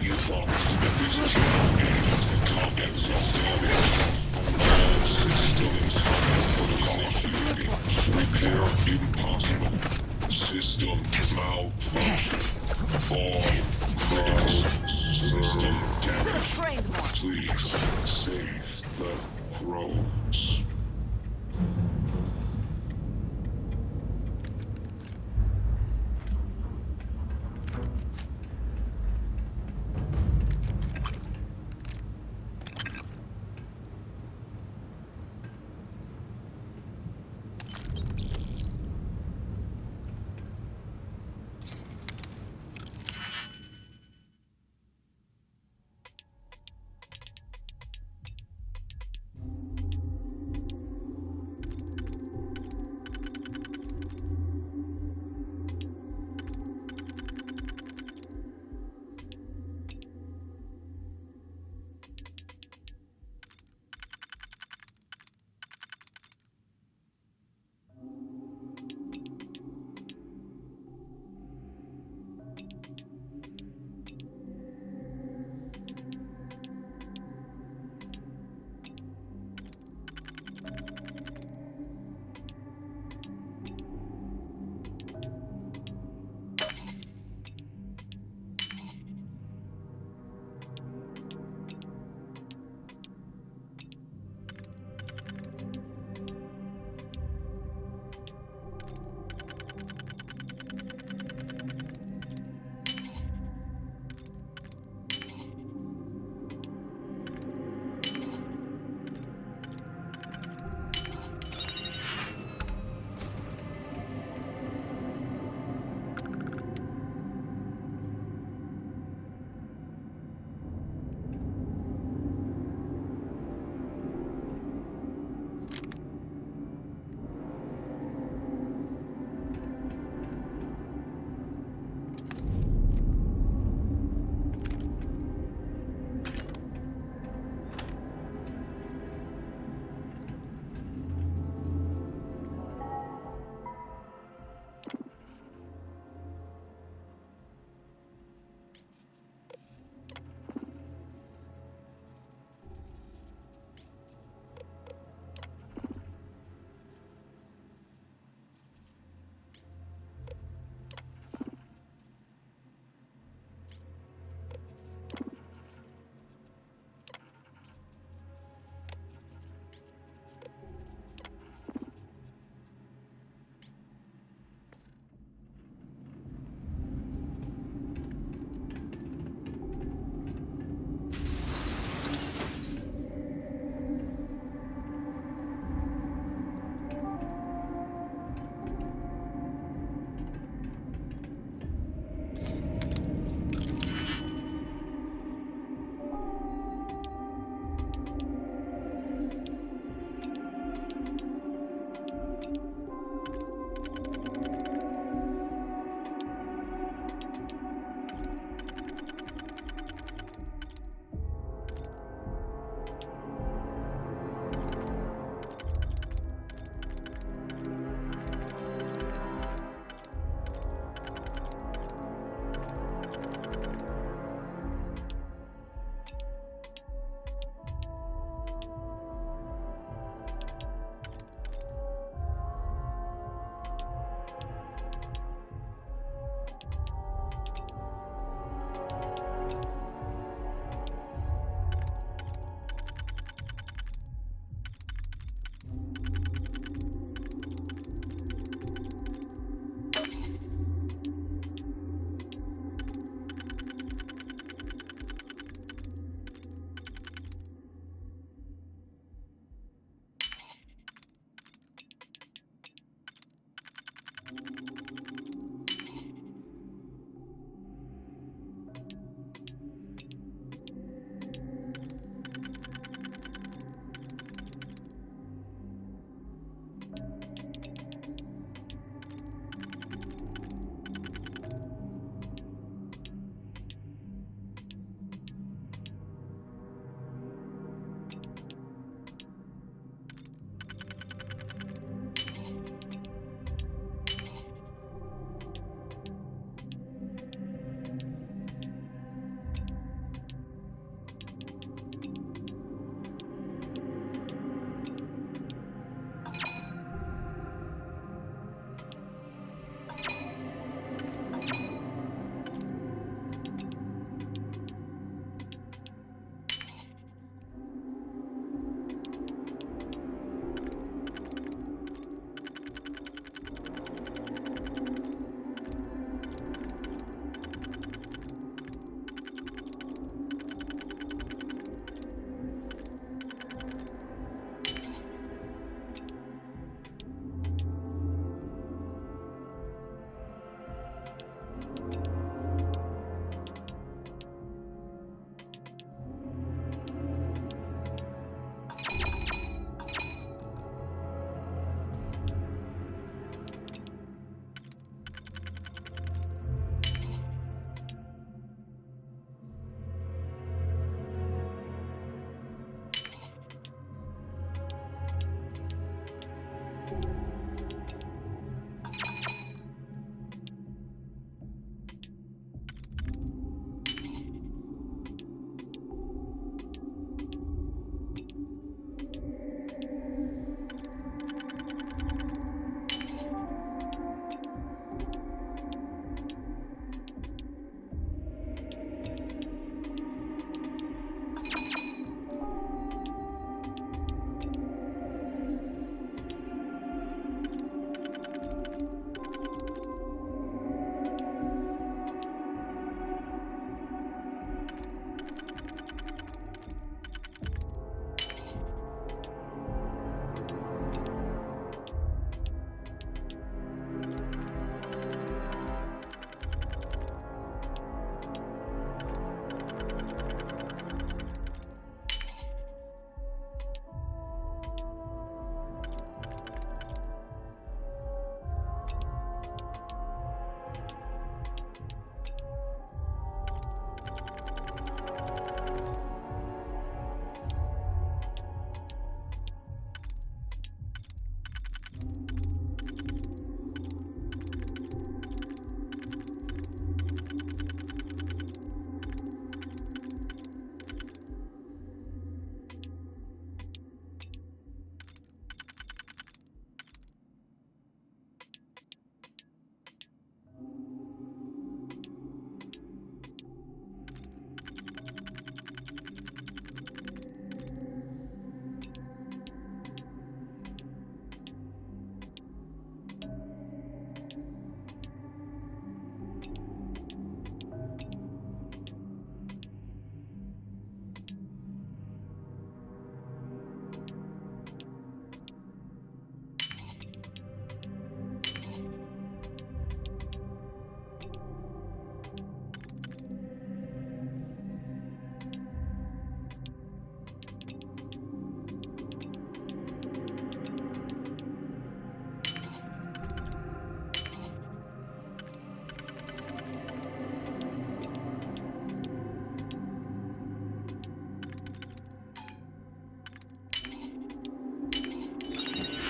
S14: you promised to get this channel and target self-damage. All systems initiating. Repair impossible. System malfunction. All cross system damage. Please save the crows.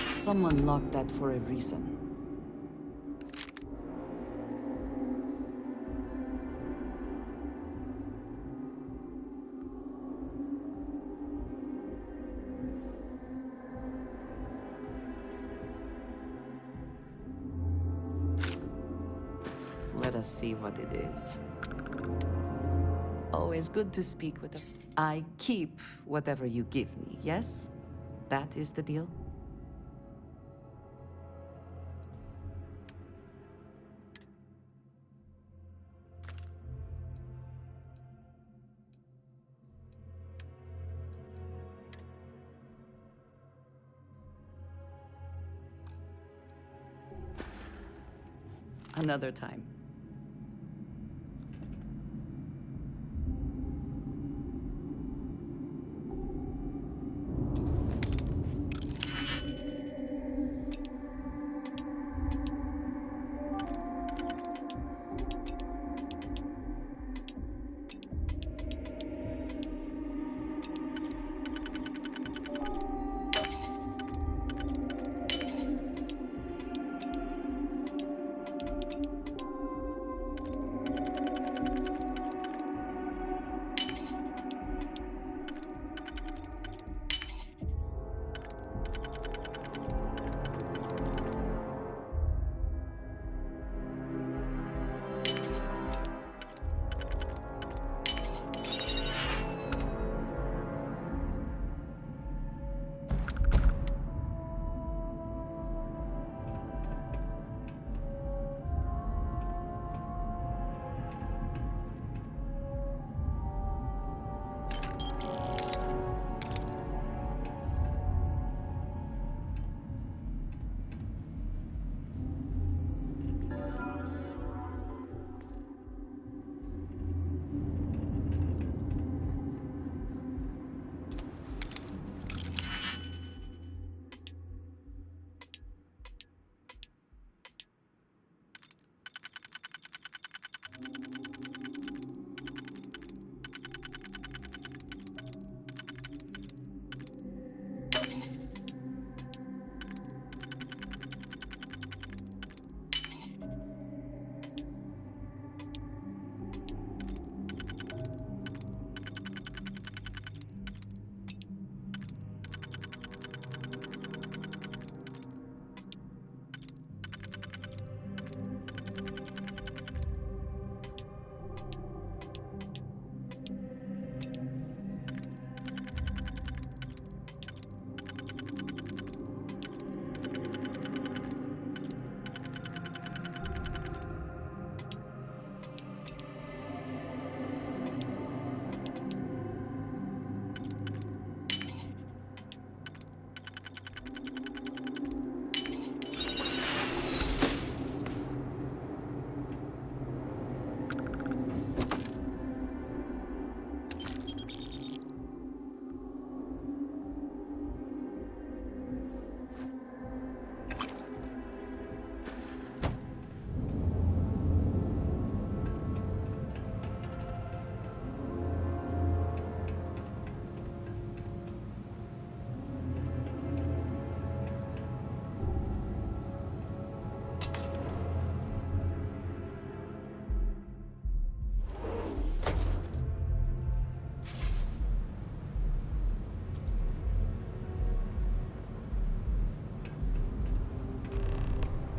S16: Someone locked that for a reason. Let us see what it is. Always good to speak with a... I keep whatever you give me, yes? That is the deal? Another time.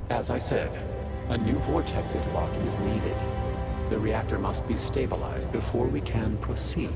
S13: As I said, a new vortex interlock is needed. The reactor must be stabilized before we can proceed.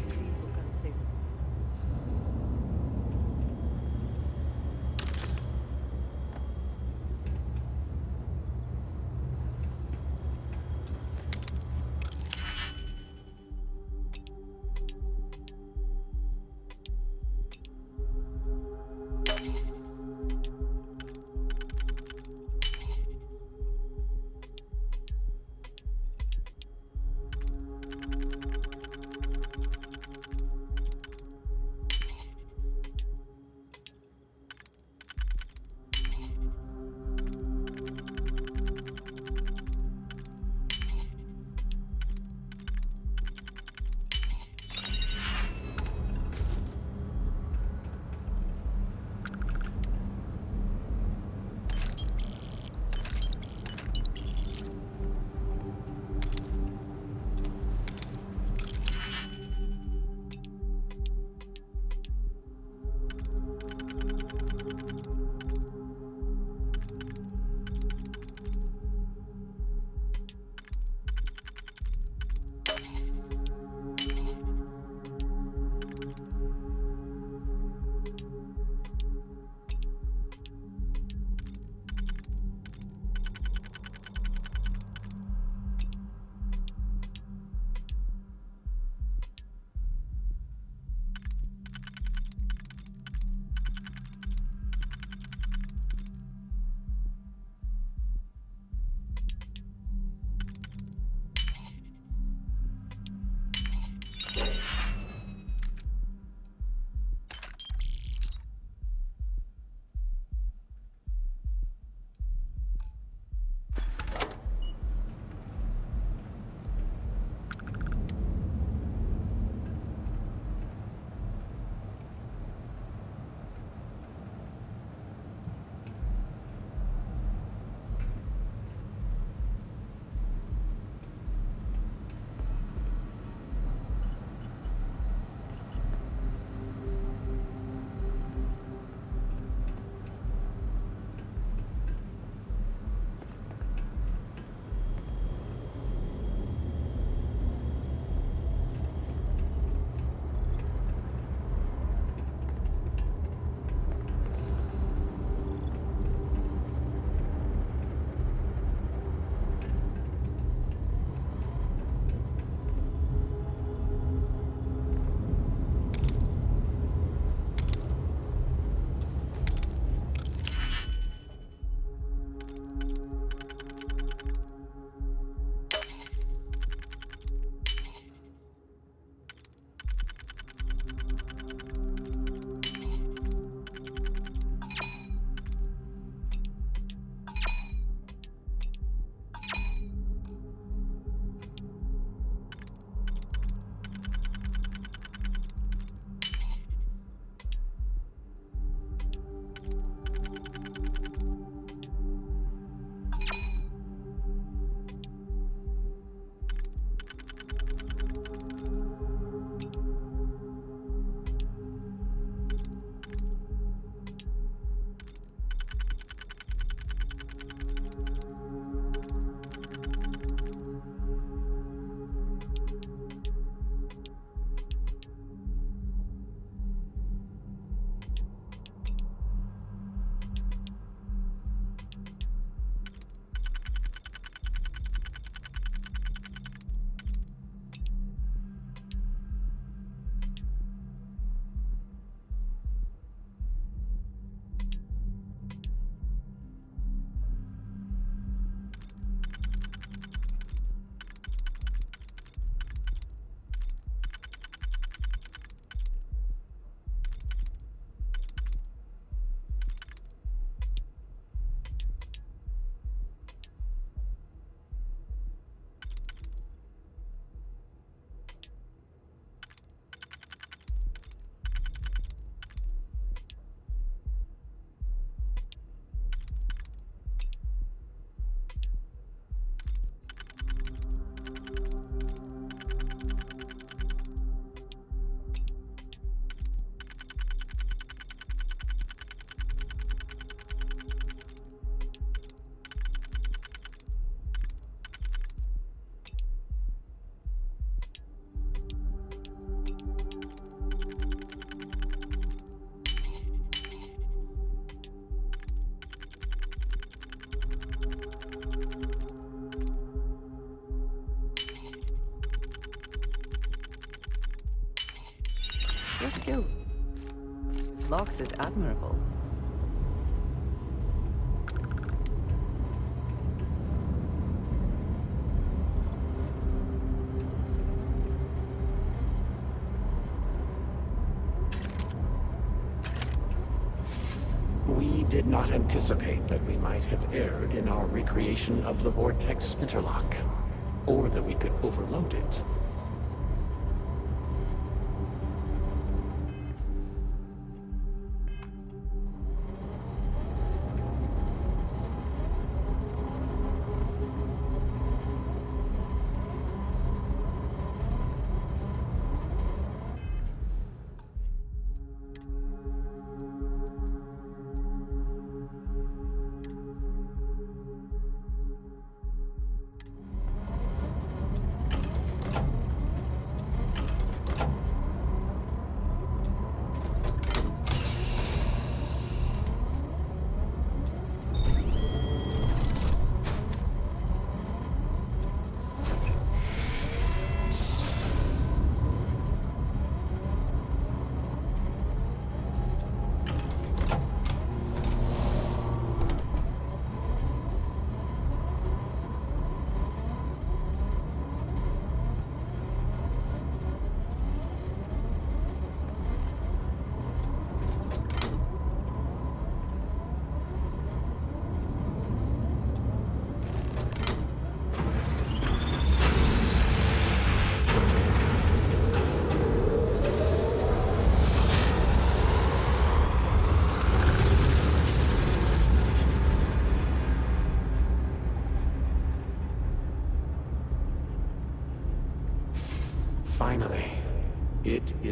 S16: Your skill with locks is admirable.
S13: We did not anticipate that we might have erred in our recreation of the Vortex interlock, or that we could overload it.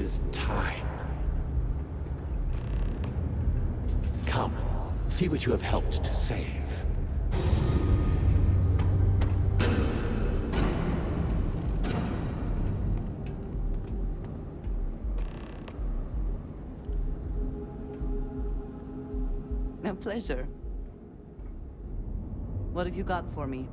S13: is time. Come, see what you have helped to save.
S16: A pleasure. What have you got for me?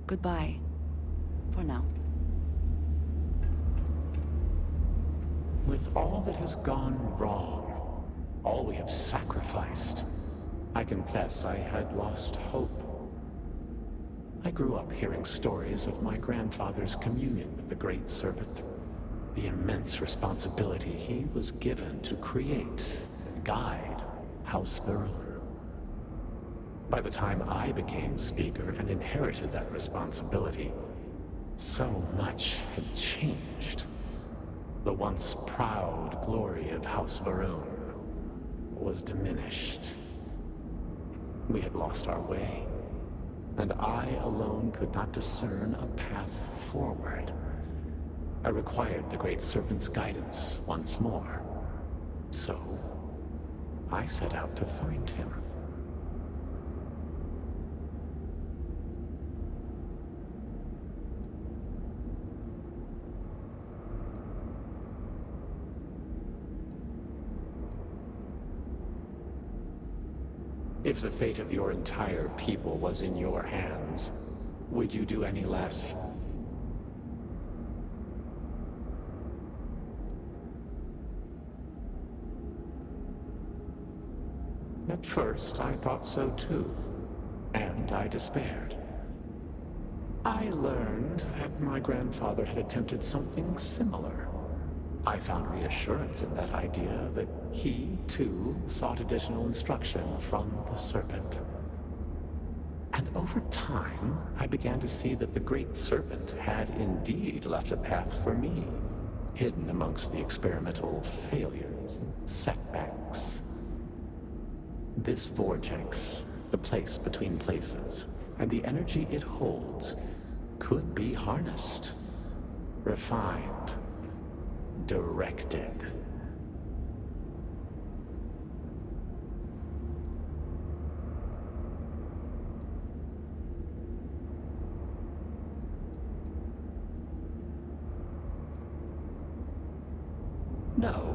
S16: Goodbye. For now.
S13: With all that has gone wrong, all we have sacrificed, I confess I had lost hope. I grew up hearing stories of my grandfather's communion with the Great Serpent, the immense responsibility he was given to create and guide House Varun. By the time I became Speaker and inherited that responsibility, so much had changed. The once proud glory of House Varun was diminished. We had lost our way, and I alone could not discern a path forward. I required the Great Serpent's guidance once more. So, I set out to find him. If the fate of your entire people was in your hands, would you do any less? At first, I thought so too, and I despaired. I learned that my grandfather had attempted something similar. I found reassurance in that idea that he, too, sought additional instruction from the Serpent. And over time, I began to see that the Great Serpent had indeed left a path for me, hidden amongst the experimental failures and setbacks. This vortex, the place between places, and the energy it holds, could be harnessed, refined, directed. No.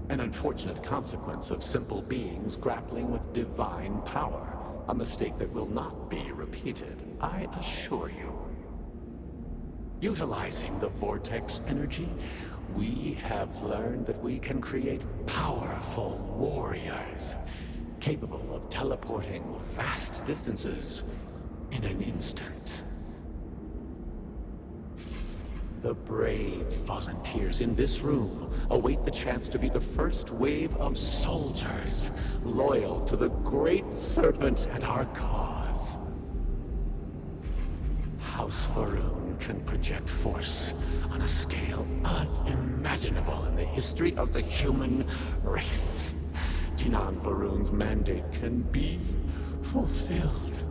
S13: An unfortunate consequence of simple beings grappling with divine power. A mistake that will not be repeated, I assure you. Utilizing the vortex energy, we have learned that we can create powerful warriors, capable of teleporting vast distances in an instant. The brave volunteers in this room await the chance to be the first wave of soldiers, loyal to the Great Serpent and our cause. House Varun can project force on a scale unimaginable in the history of the human race. Tinan Varun's mandate can be fulfilled.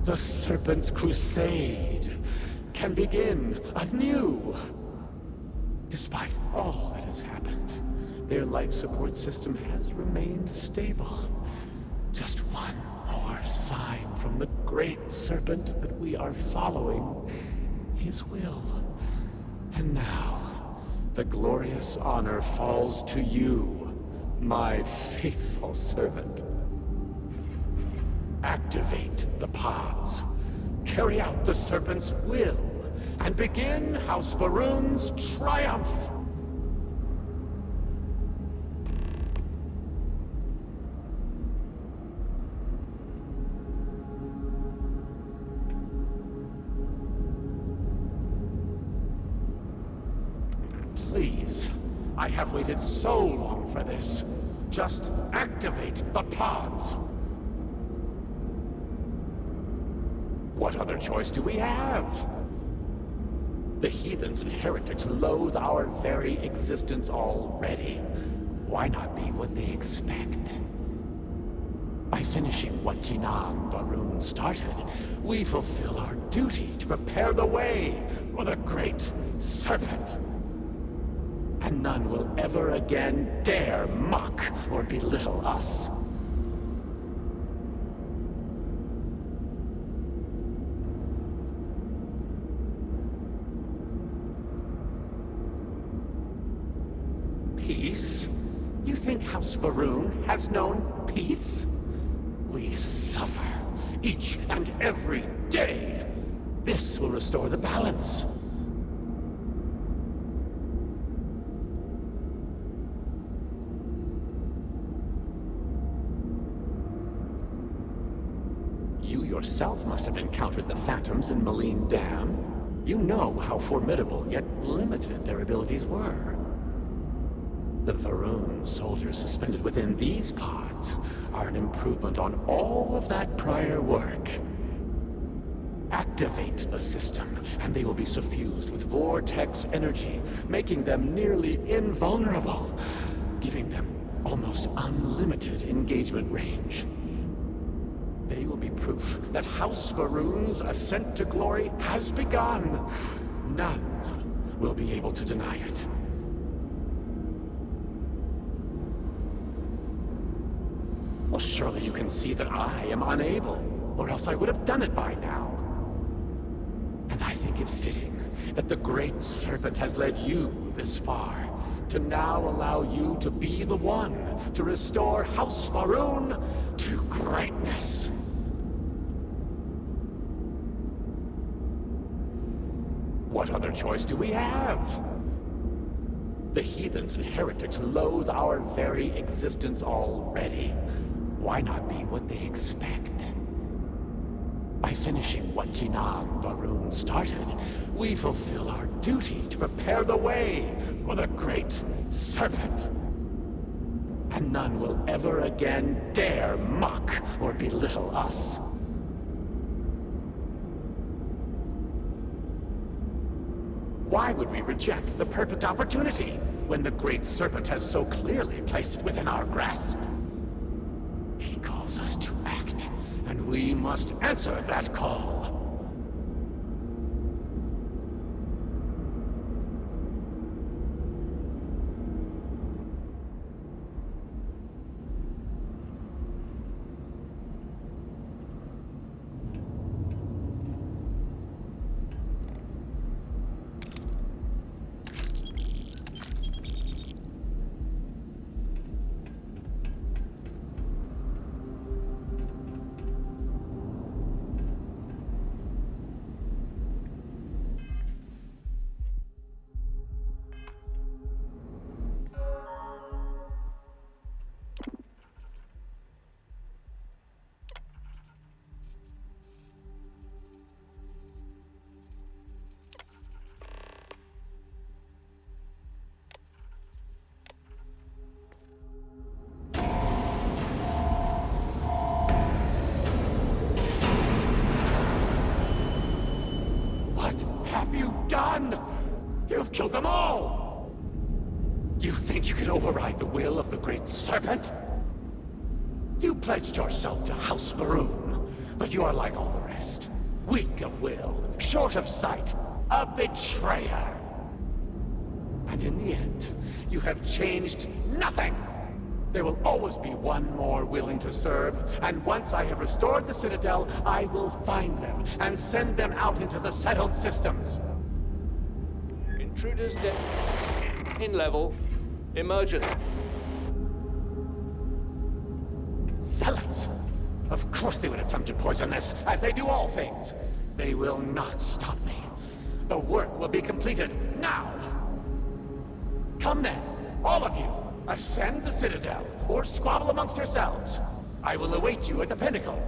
S13: The Serpent's crusade can begin anew. Despite all that has happened, their life support system has remained stable. Just one more sign from the Great Serpent that we are following his will. And now, the glorious honor falls to you, my faithful servant. Activate the pods. Carry out the Serpent's will, and begin House Varun's triumph! Please, I have waited so long for this. Just activate the pods! What other choice do we have? The heathens and heretics loathe our very existence already. Why not be what they expect? By finishing what Tinan Varun started, we fulfill our duty to prepare the way for the Great Serpent. And none will ever again dare mock or belittle us. Peace? You think House Varun has known peace? We suffer each and every day. This will restore the balance. You yourself must have encountered the Phantoms in Malign Dam. You know how formidable yet limited their abilities were. The Varun soldiers suspended within these pods are an improvement on all of that prior work. Activate the system, and they will be suffused with vortex energy, making them nearly invulnerable, giving them almost unlimited engagement range. They will be proof that House Varun's ascent to glory has begun. None will be able to deny it. Well, surely you can see that I am unable, or else I would have done it by now. And I think it fitting that the Great Serpent has led you this far, to now allow you to be the one to restore House Varun to greatness. What other choice do we have? The heathens and heretics loathe our very existence already. Why not be what they expect? By finishing what Tinan Varun started, we fulfill our duty to prepare the way for the Great Serpent. And none will ever again dare mock or belittle us. Why would we reject the perfect opportunity when the Great Serpent has so clearly placed it within our grasp? He calls us to act, and we must answer that call. can override the will of the Great Serpent? You pledged yourself to House Va'ruun, but you are like all the rest. Weak of will, short of sight, a betrayer. And in the end, you have changed nothing. There will always be one more willing to serve, and once I have restored the Citadel, I will find them and send them out into the settled systems.
S7: Intruders in level. Emergent.
S13: Zealots! Of course they would attempt to poison this, as they do all things. They will not stop me. The work will be completed now. Come then, all of you. Ascend the Citadel, or squabble amongst yourselves. I will await you at the pinnacle.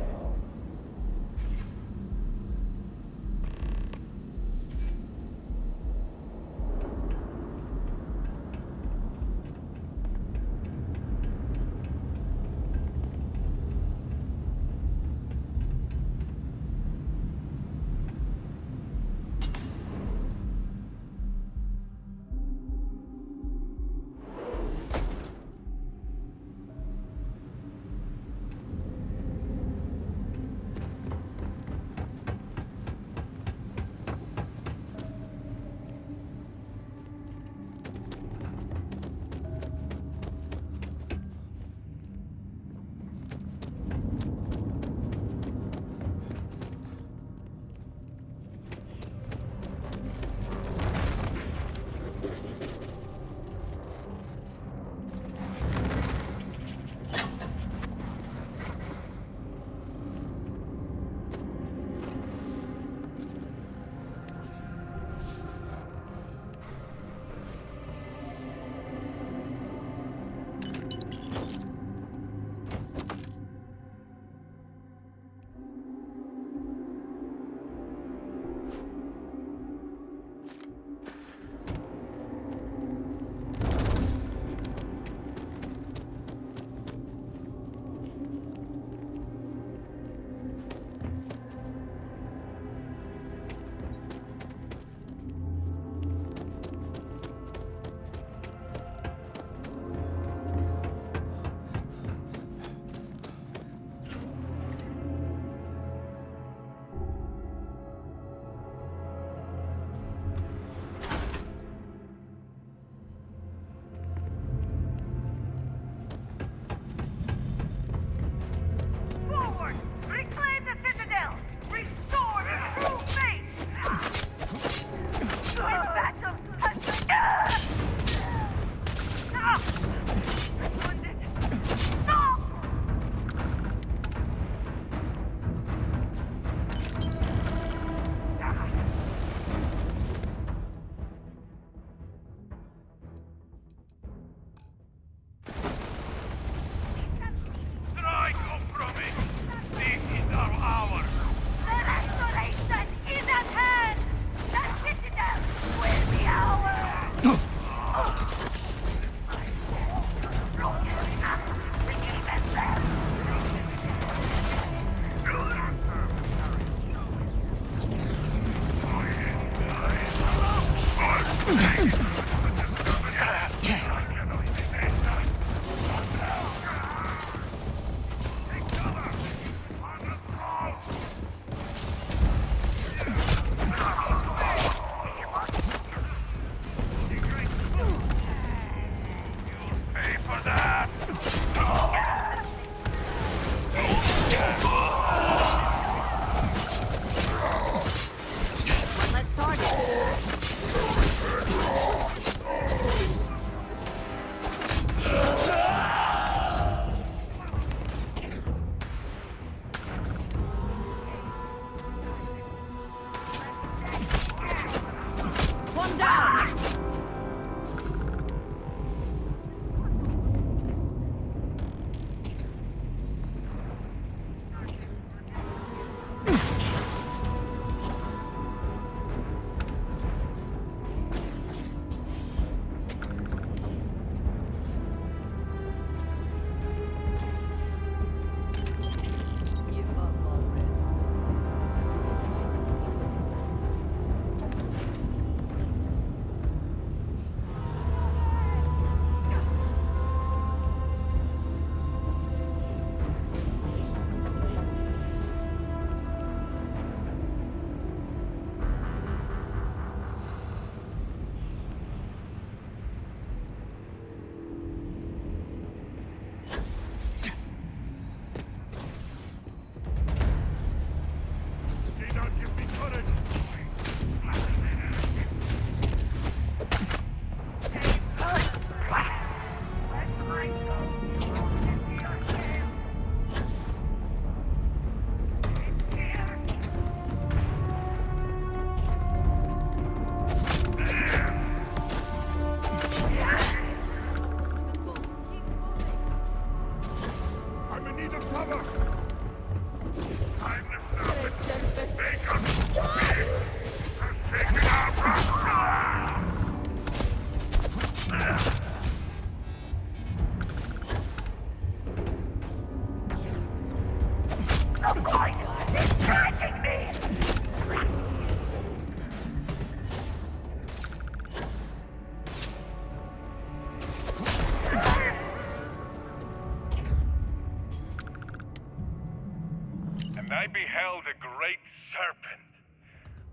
S5: I beheld a great serpent,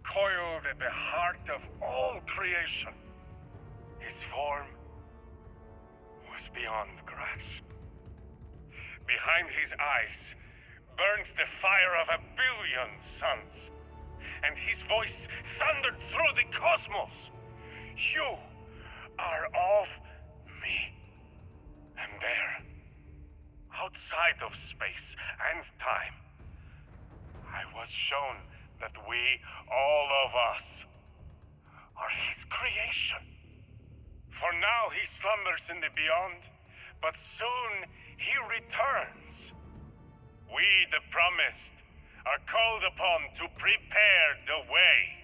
S5: coiled at the heart of all creation. His form was beyond grasp. Behind his eyes burns the fire of 1 billion suns, and his voice thundered through the cosmos. You are of me. And there, outside of space and time, I was shown that we, all of us, are his creation. For now he slumbers in the beyond, but soon he returns. We, the promised, are called upon to prepare the way.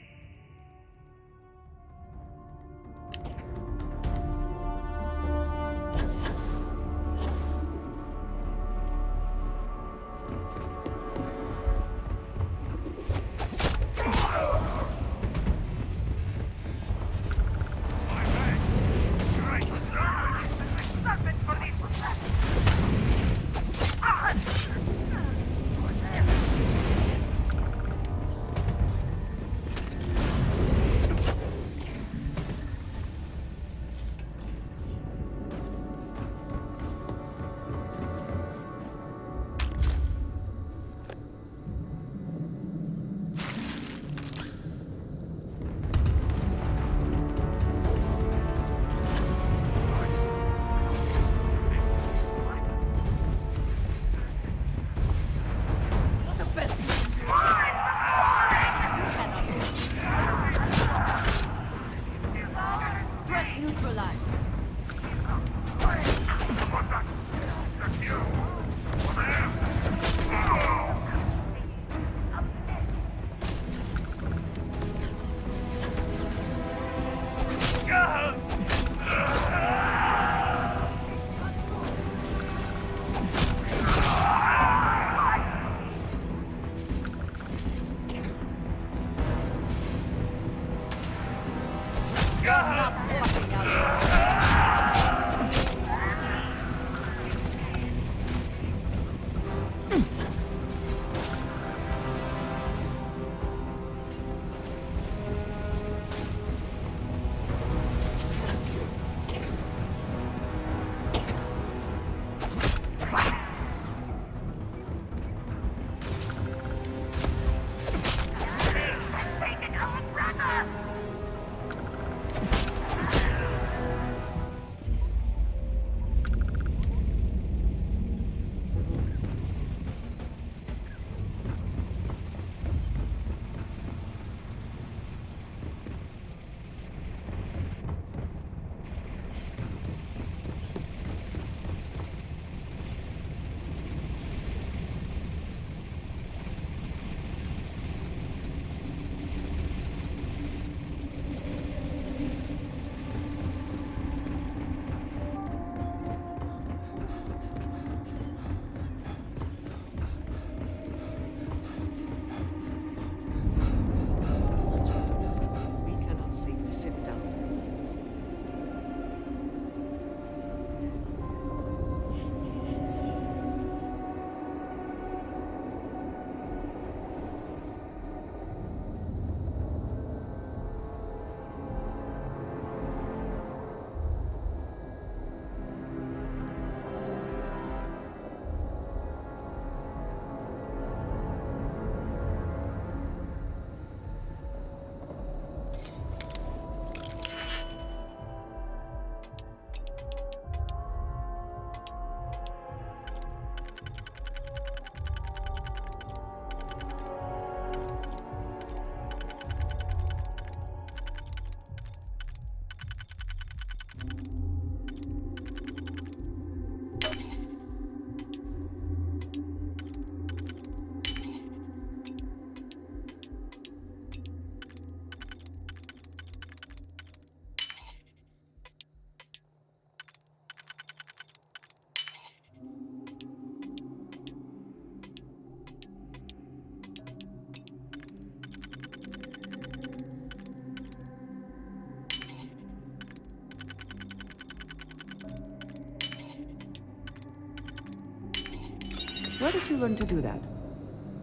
S9: Where did you learn to do that?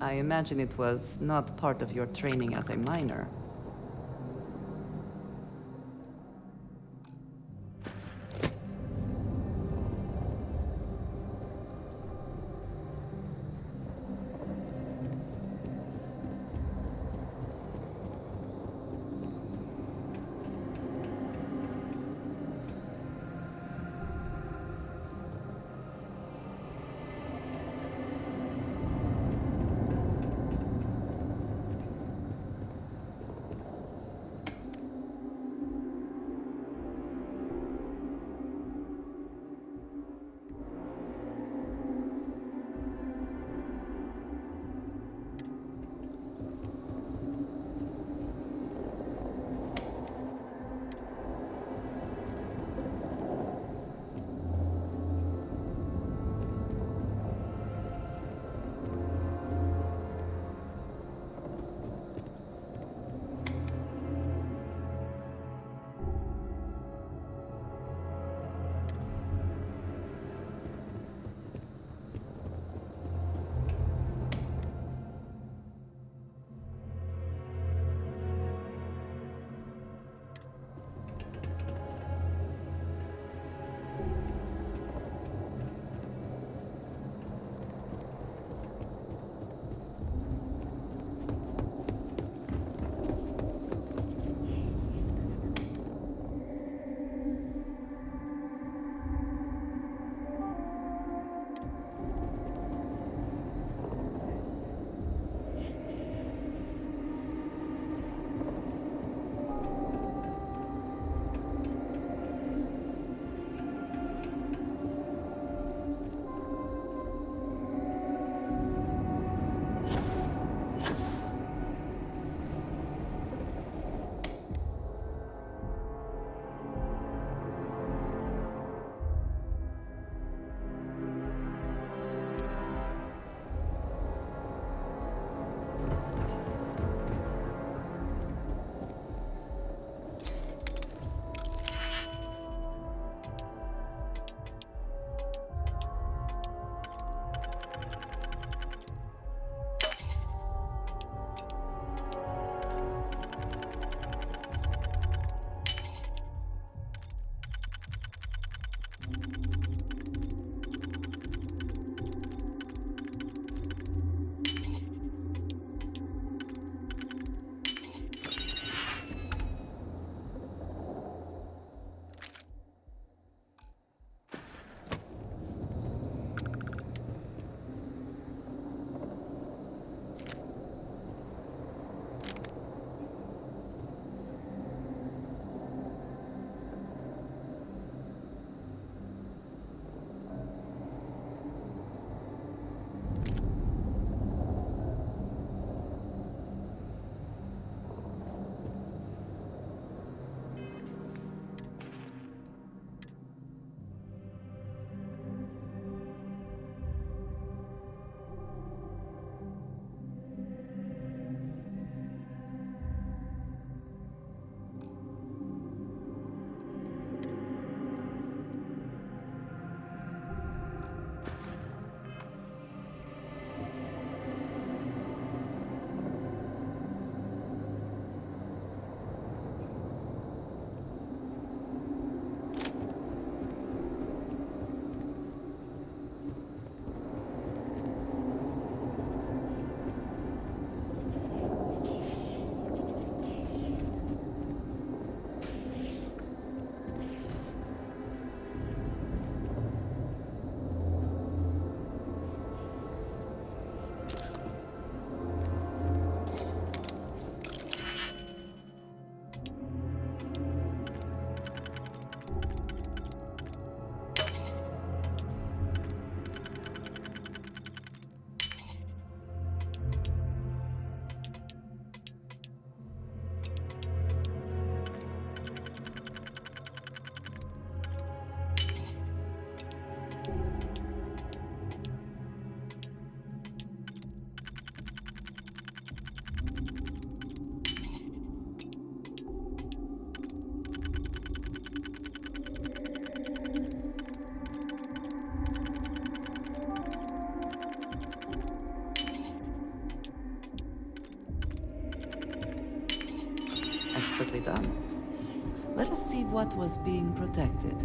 S16: I imagine it was not part of your training as a miner. Expertly done. Let us see what was being protected.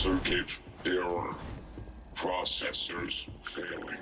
S14: Circuit error. Processors failing.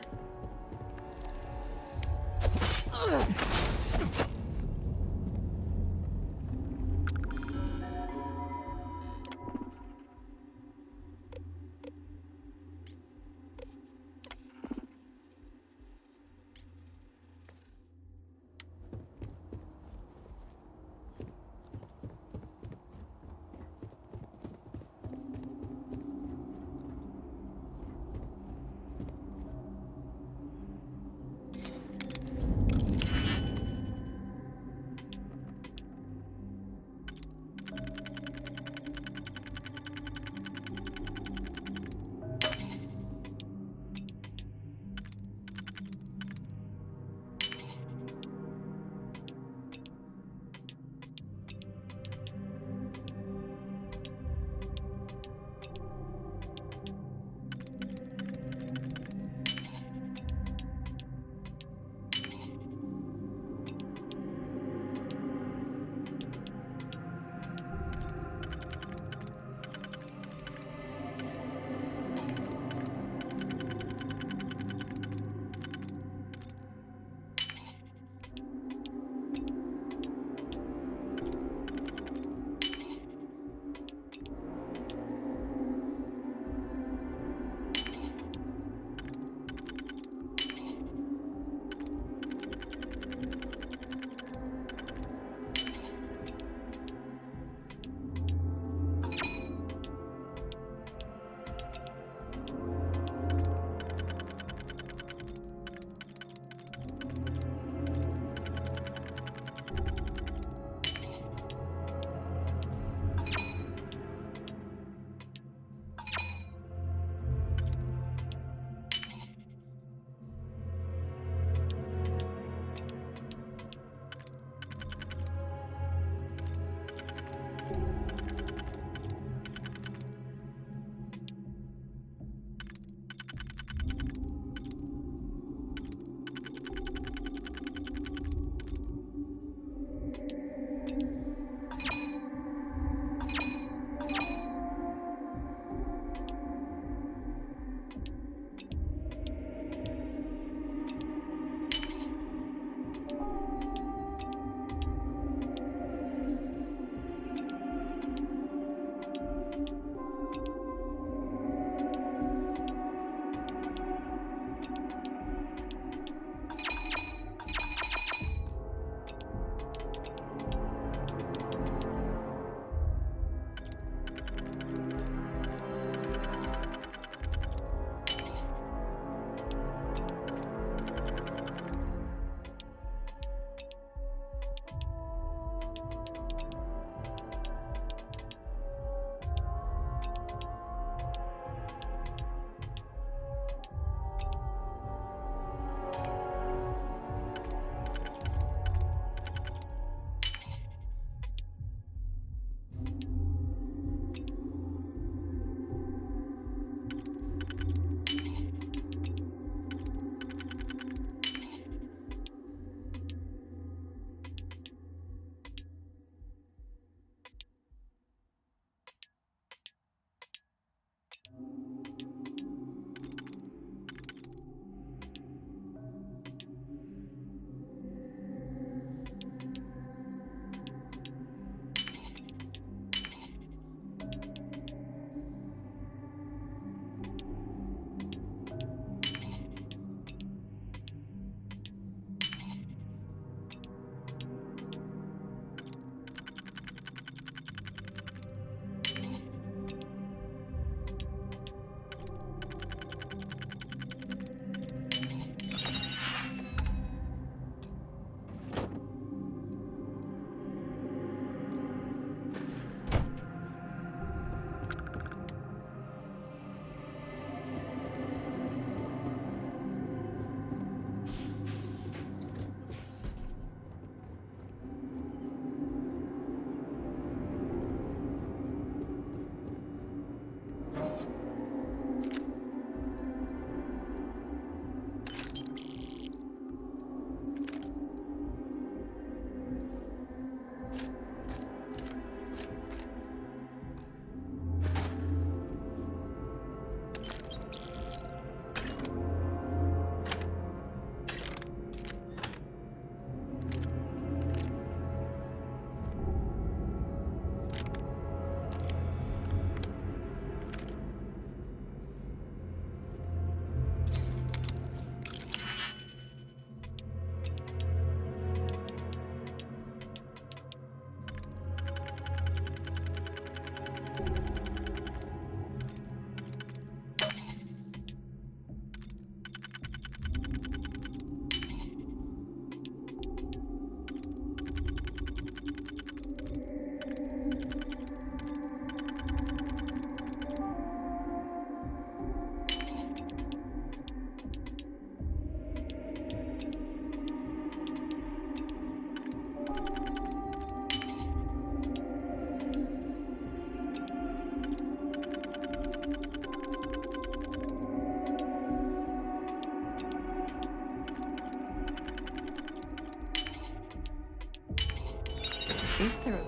S8: Is there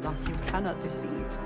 S9: Rock you cannot defeat.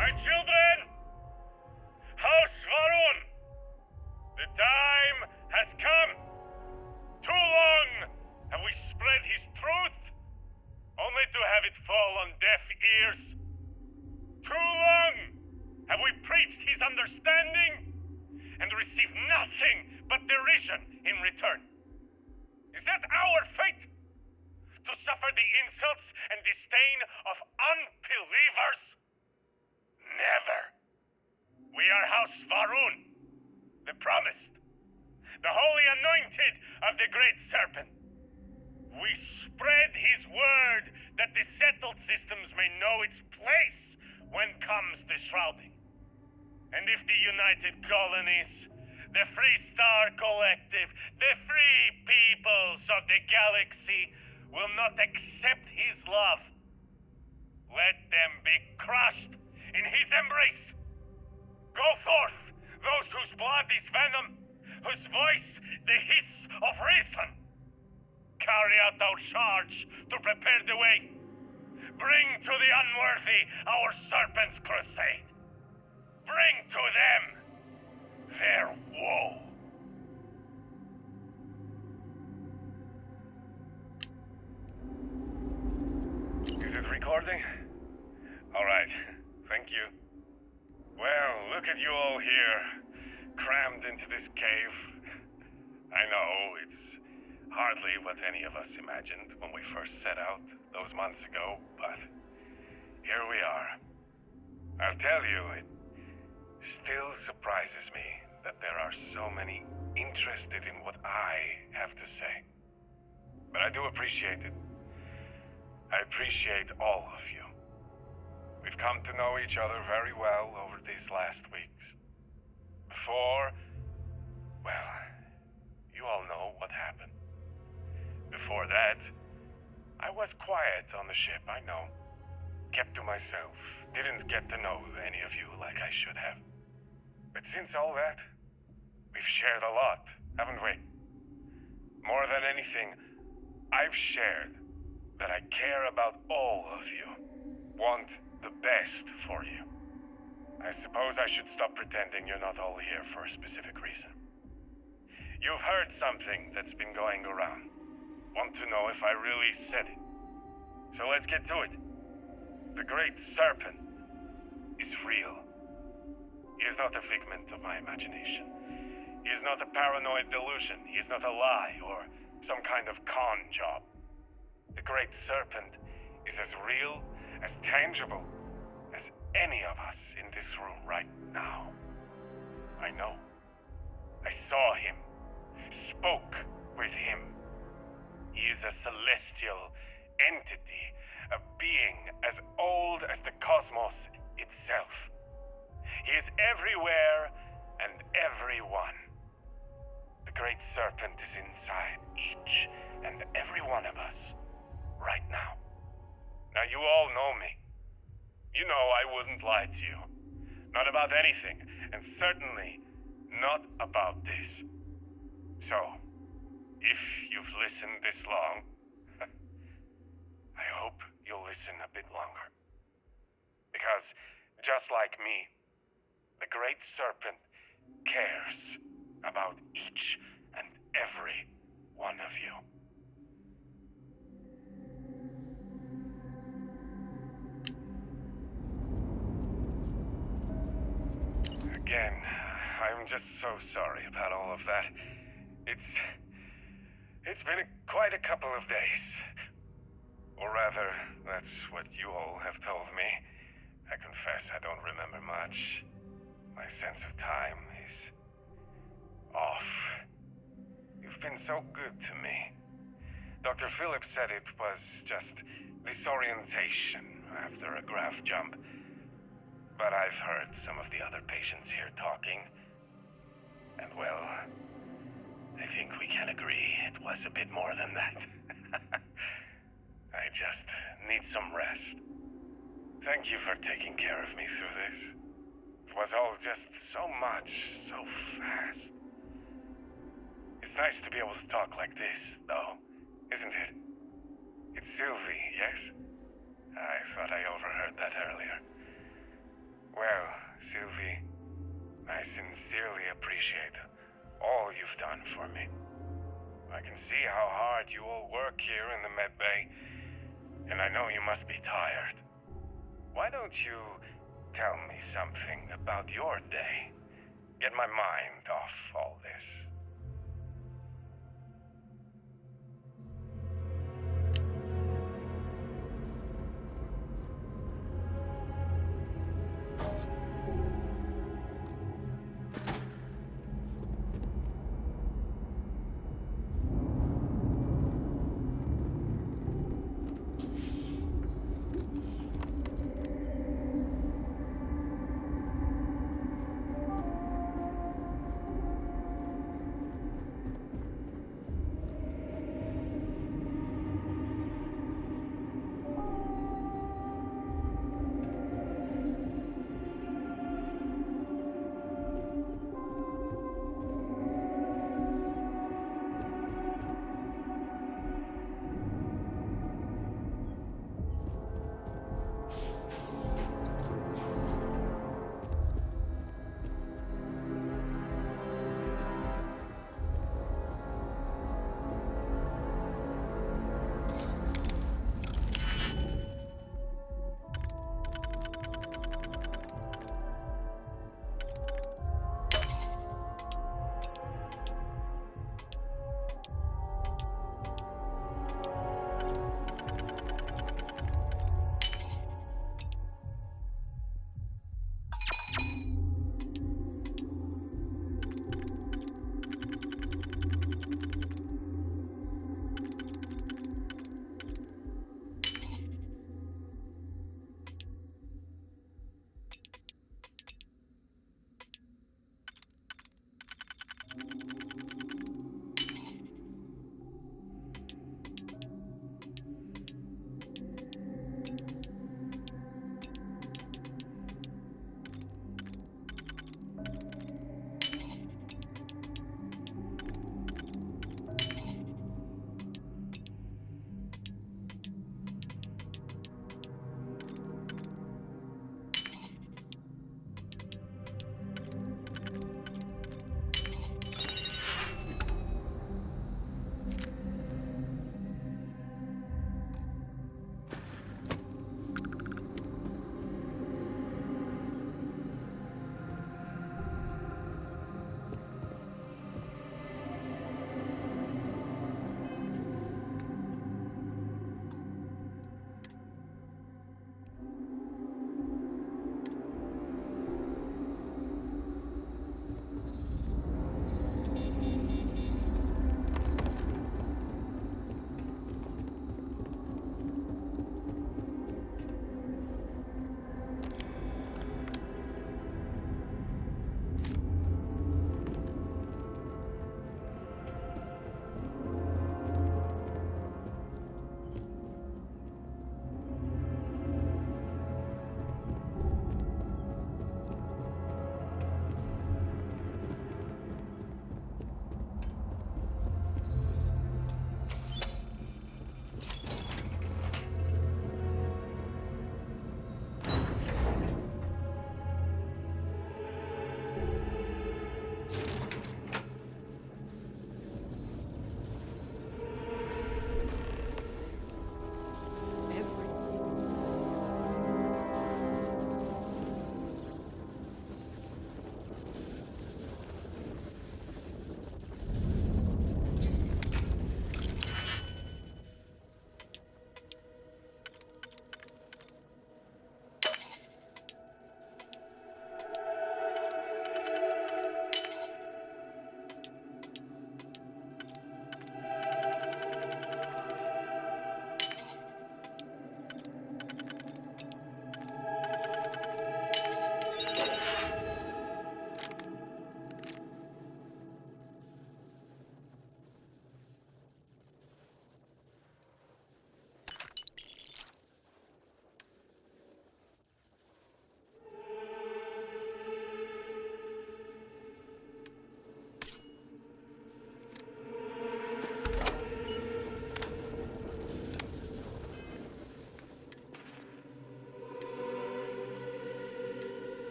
S5: My children! House Varun! The time has come! Too long have we spread his truth, only to have it fall on deaf ears. Too long have we preached his understanding, and received nothing but derision in return. Is that our fate? To suffer the insults and disdain of unbelievers? Never! We are House Varun, the promised, the holy anointed of the Great Serpent. We spread his word that the settled systems may know its place when comes the shrouding. And if the United Colonies, the Free Star Collective, the free peoples of the galaxy will not accept his love, let them be crushed in his embrace. Go forth, those whose blood is venom, whose voice the hiss of reason. Carry out our charge to prepare the way. Bring to the unworthy our serpent's crusade. Bring to them their woe. recording? Alright, thank you. Well, look at you all here, crammed into this cave. I know, it's hardly what any of us imagined when we first set out those months ago, but here we are. I'll tell you, it still surprises me that there are so many interested in what I have to say. But I do appreciate it. I appreciate all of you. We've come to know each other very well over these last weeks. Before, well, you all know what happened. Before that, I was quiet on the ship, I know. Kept to myself, didn't get to know any of you like I should have. But since all that, we've shared a lot, haven't we? More than anything, I've shared that I care about all of you, want the best for you. I suppose I should stop pretending you're not all here for a specific reason. You've heard something that's been going around. Want to know if I really said it. So let's get to it. The Great Serpent is real. He is not a figment of my imagination. He is not a paranoid delusion. He is not a lie or some kind of con job. The Great Serpent is as real, as tangible, as any of us in this room right now. I know. I saw him, spoke with him. He is a celestial entity, a being as old as the cosmos itself. He is everywhere and everyone. The Great Serpent is inside each and every one of us right now. Now you all know me. You know I wouldn't lie to you. Not about anything, and certainly not about this. So, if you've listened this long, I hope you'll listen a bit longer. Because, just like me, the Great Serpent cares about each and every one of you. Again, I'm just so sorry about all of that. It's been quite a couple of days. Or rather, that's what you all have told me. I confess I don't remember much. My sense of time is off. You've been so good to me. Dr. Phillips said it was just disorientation after a graph jump. But I've heard some of the other patients here talking. And well, I think we can agree it was a bit more than that. I just need some rest. Thank you for taking care of me through this. It was all just so much, so fast. It's nice to be able to talk like this, though, isn't it? It's Sylvie, yes? I thought I overheard that earlier. Well, Sylvie, I sincerely appreciate all you've done for me. I can see how hard you all work here in the med bay, and I know you must be tired. Why don't you tell me something about your day? Get my mind off all this.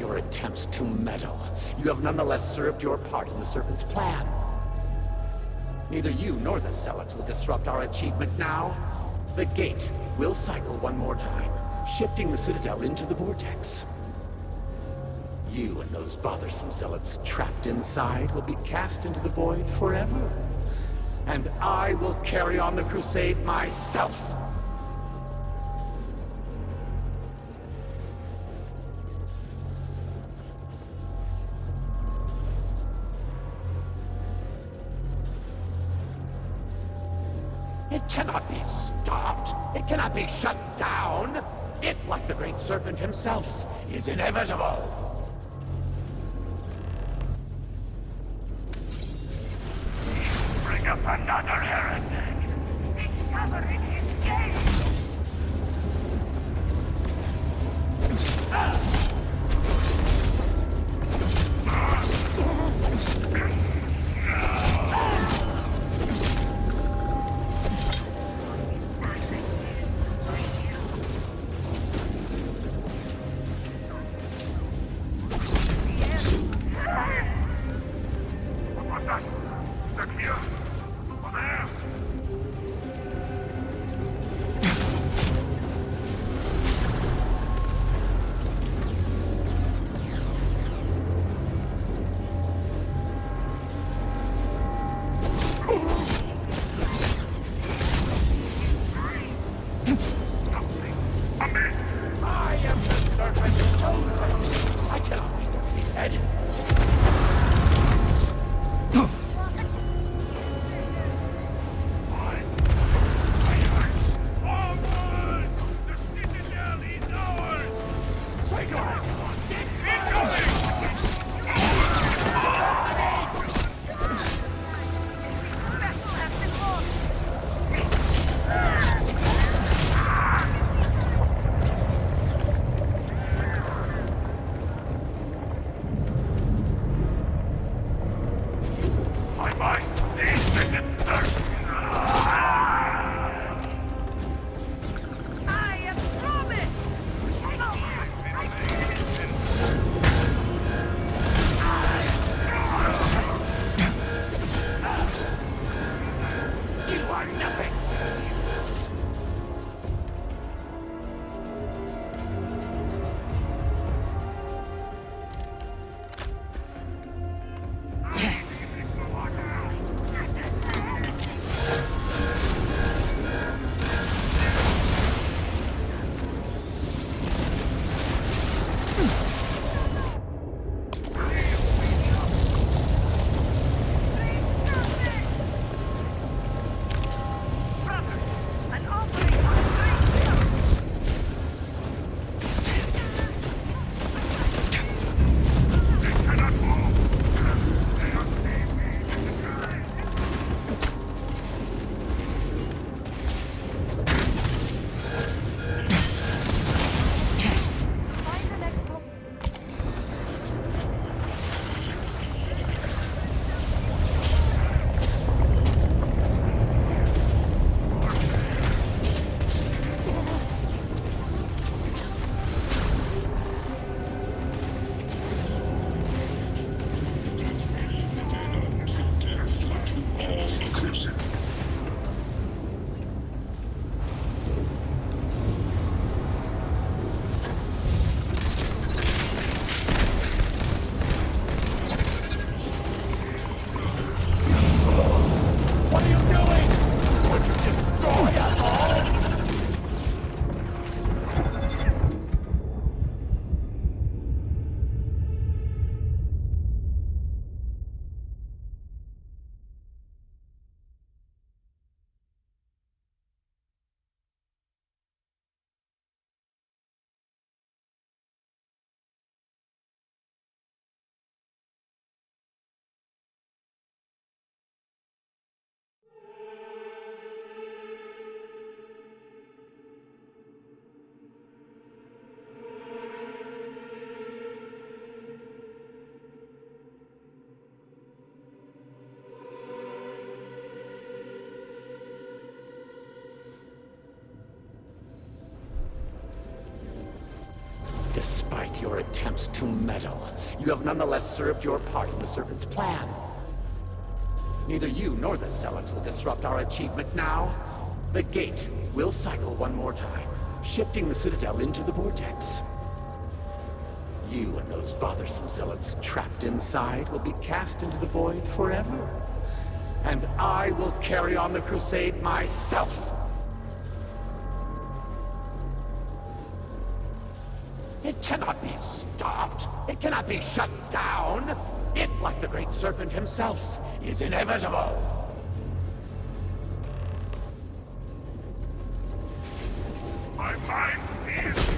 S13: your attempts to meddle, you have nonetheless served your part in the Serpent's plan. Neither you nor the Zealots will disrupt our achievement now. The gate will cycle one more time, shifting the Citadel into the vortex. You and those bothersome Zealots trapped inside will be cast into the void forever. And I will carry on the crusade myself. It cannot be stopped. It cannot be shut down. It, like the great serpent himself, is inevitable.
S5: Bring up another heretic. Discovering his gate.
S13: your attempts to meddle, you have nonetheless served your part in the Serpent's plan. Neither you nor the Zealots will disrupt our achievement now. The gate will cycle one more time, shifting the Citadel into the Vortex. You and those bothersome Zealots trapped inside will be cast into the void forever. And I will carry on the crusade myself. It cannot be stopped. It cannot be shut down. It, like the Great Serpent himself, is inevitable.
S5: My mind is...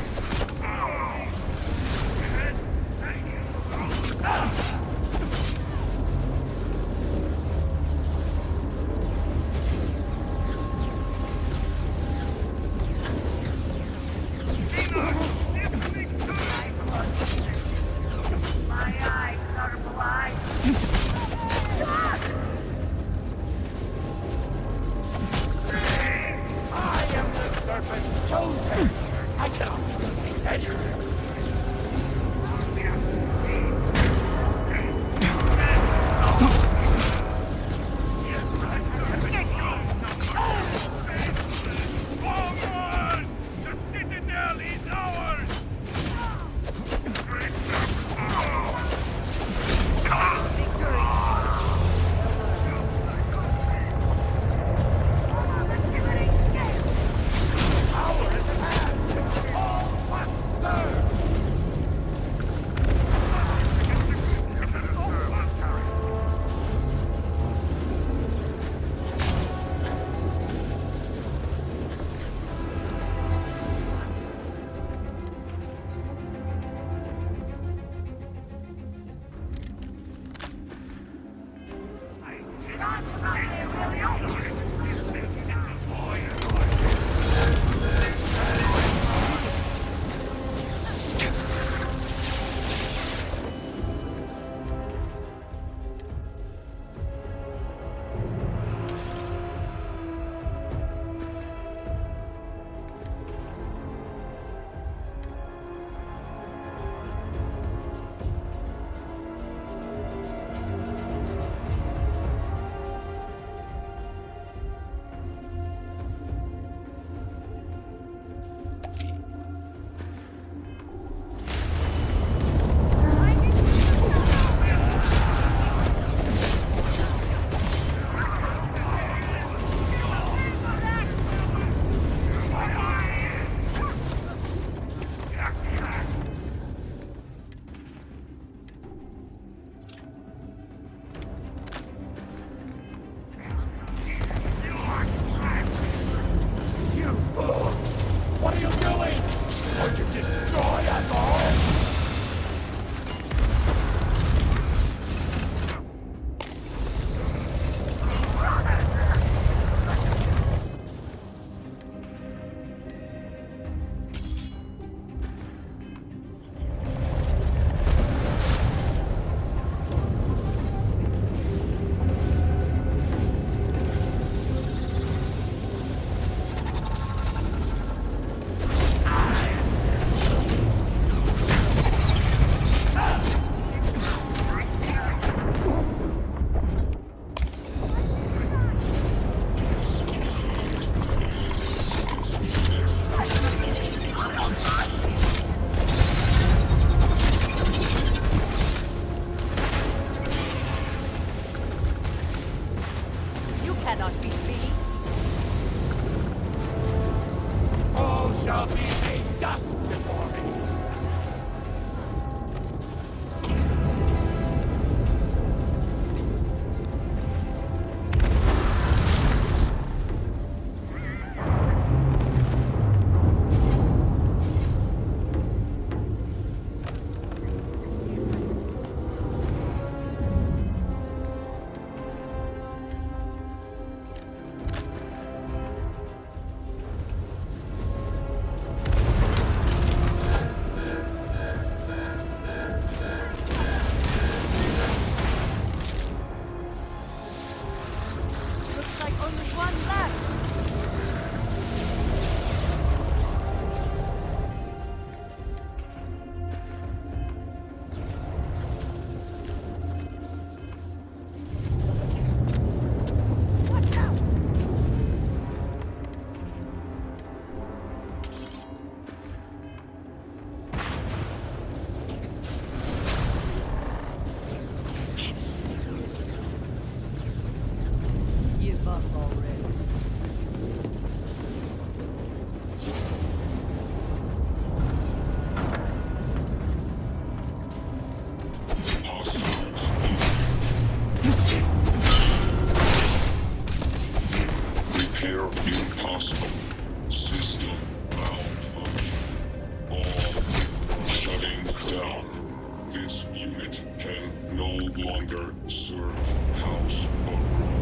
S14: serve House Varun.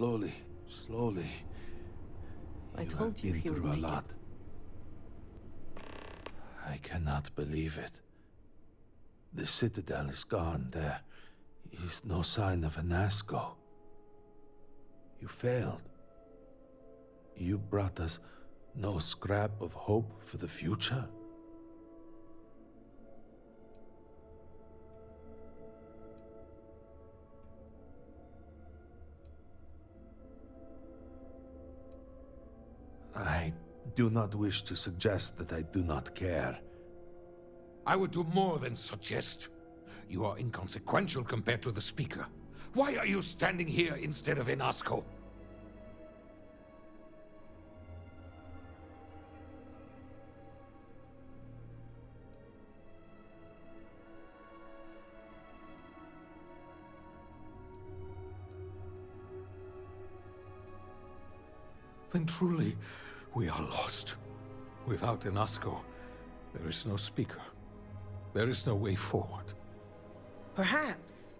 S4: Slowly, slowly.
S2: I told you
S4: have
S2: he
S4: been
S2: would
S4: through a
S2: make
S4: lot. I cannot believe it. The Citadel is gone. is no sign of Anasco. You failed. You brought us no scrap of hope for the future. I do not wish to suggest that I do not care.
S19: I would do more than suggest. You are inconsequential compared to the Speaker. Why are you standing here instead of in Asco? Then truly, we are lost. Without Enasco, there is no Speaker. There is no way forward.
S12: Perhaps.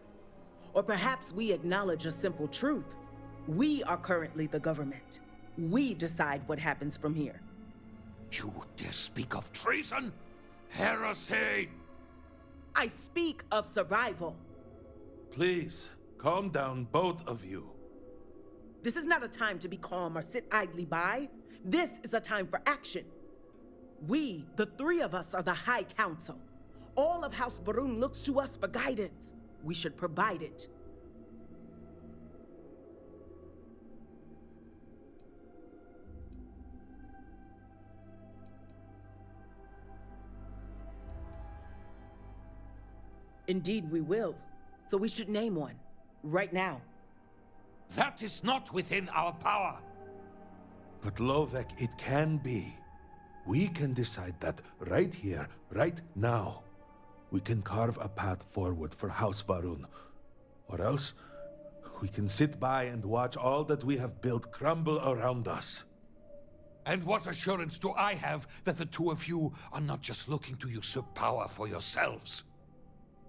S12: Or perhaps we acknowledge a simple truth. We are currently the government. We decide what happens from here.
S19: You dare speak of treason? Heresy!
S12: I speak of survival.
S4: Please, calm down, both of you.
S12: This is not a time to be calm or sit idly by. This is a time for action. We, the three of us, are the High Council. All of House Varun looks to us for guidance. We should provide it. Indeed, we will. So we should name one. Right now.
S19: That is not within our power.
S4: But Lovek, it can be. We can decide that right here, right now. We can carve a path forward for House Varun. Or else, we can sit by and watch all that we have built crumble around us.
S19: And what assurance do I have that the two of you are not just looking to usurp power for yourselves?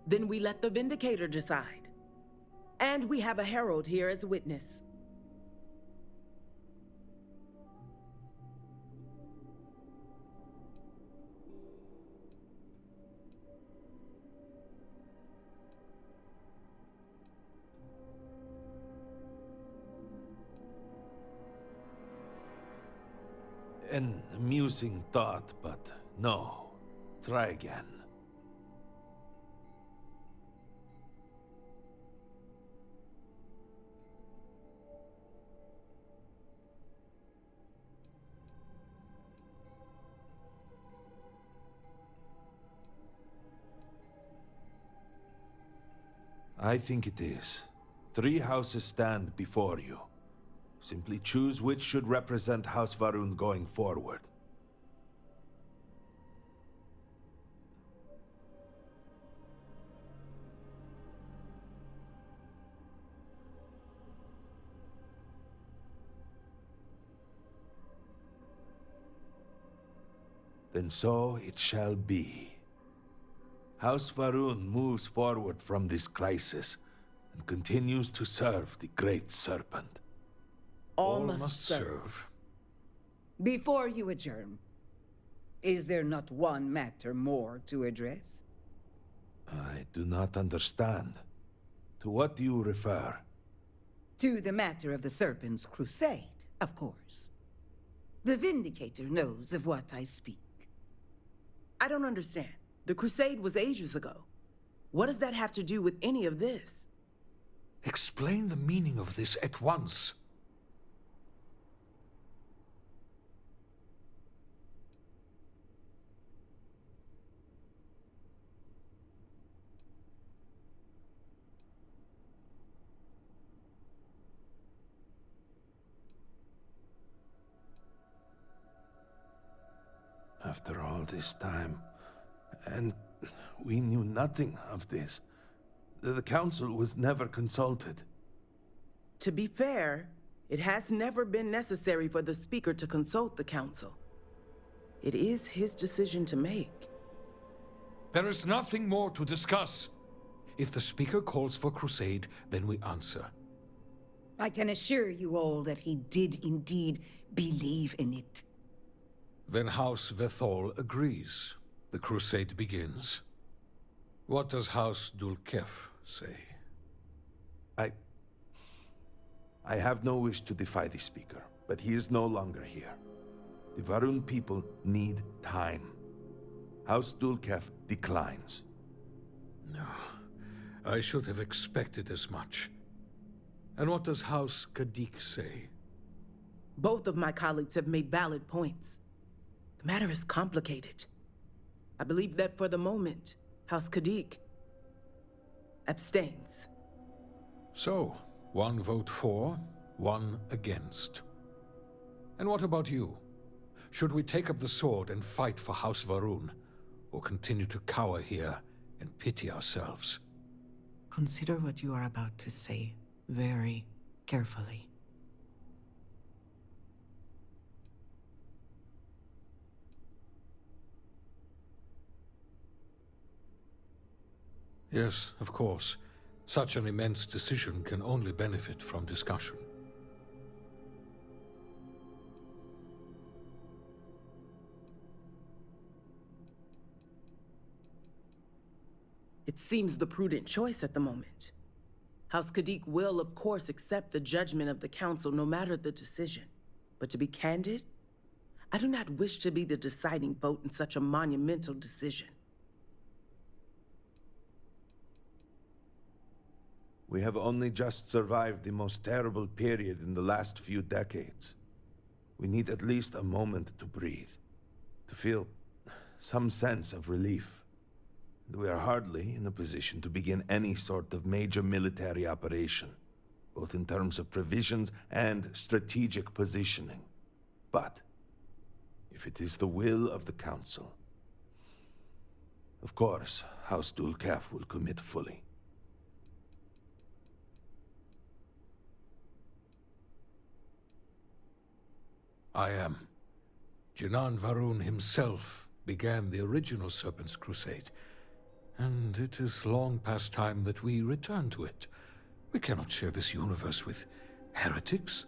S12: Then we let the Vindicator decide. And we have a herald here as a witness.
S4: An amusing thought, but no. Try again. I think it is. 3 houses stand before you. Simply choose which should represent House Varun going forward. Then so it shall be. House Varun moves forward from this crisis and continues to serve the Great Serpent.
S12: All must serve.
S2: Before you adjourn, is there not one matter more to address?
S4: I do not understand. To what do you refer?
S2: To the matter of the Serpent's crusade, of course. The Vindicator knows of what I speak.
S12: I don't understand. The crusade was ages ago. What does that have to do with any of this?
S19: Explain the meaning of this at once.
S4: After all this time, and we knew nothing of this. The council was never consulted.
S12: To be fair, it has never been necessary for the Speaker to consult the council. It is his decision to make.
S19: There is nothing more to discuss. If the Speaker calls for crusade, then we answer.
S2: I can assure you all that he did indeed believe in it.
S19: Then House Vethol agrees. The crusade begins. What does House Dulkef say?
S4: I have no wish to defy the Speaker, but he is no longer here. The Varun people need time. House Dulkef declines.
S19: No, I should have expected as much. And what does House Kadik say?
S12: Both of my colleagues have made valid points. The matter is complicated. I believe that for the moment, House Kadik abstains.
S19: So, one vote for, one against. And what about you? Should we take up the sword and fight for House Varun, or continue to cower here and pity ourselves?
S16: Consider what you are about to say very carefully.
S19: Yes, of course. Such an immense decision can only benefit from discussion.
S12: It seems the prudent choice at the moment. House Kadik will, of course, accept the judgment of the Council no matter the decision. But to be candid, I do not wish to be the deciding vote in such a monumental decision.
S4: We have only just survived the most terrible period in the last few decades. We need at least a moment to breathe, to feel some sense of relief. We are hardly in a position to begin any sort of major military operation, both in terms of provisions and strategic positioning. But, if it is the will of the Council, of course, House Dulkef will commit fully.
S19: I am. Jinan Varun himself began the original Serpent's Crusade, and it is long past time that we return to it. We cannot share this universe with heretics.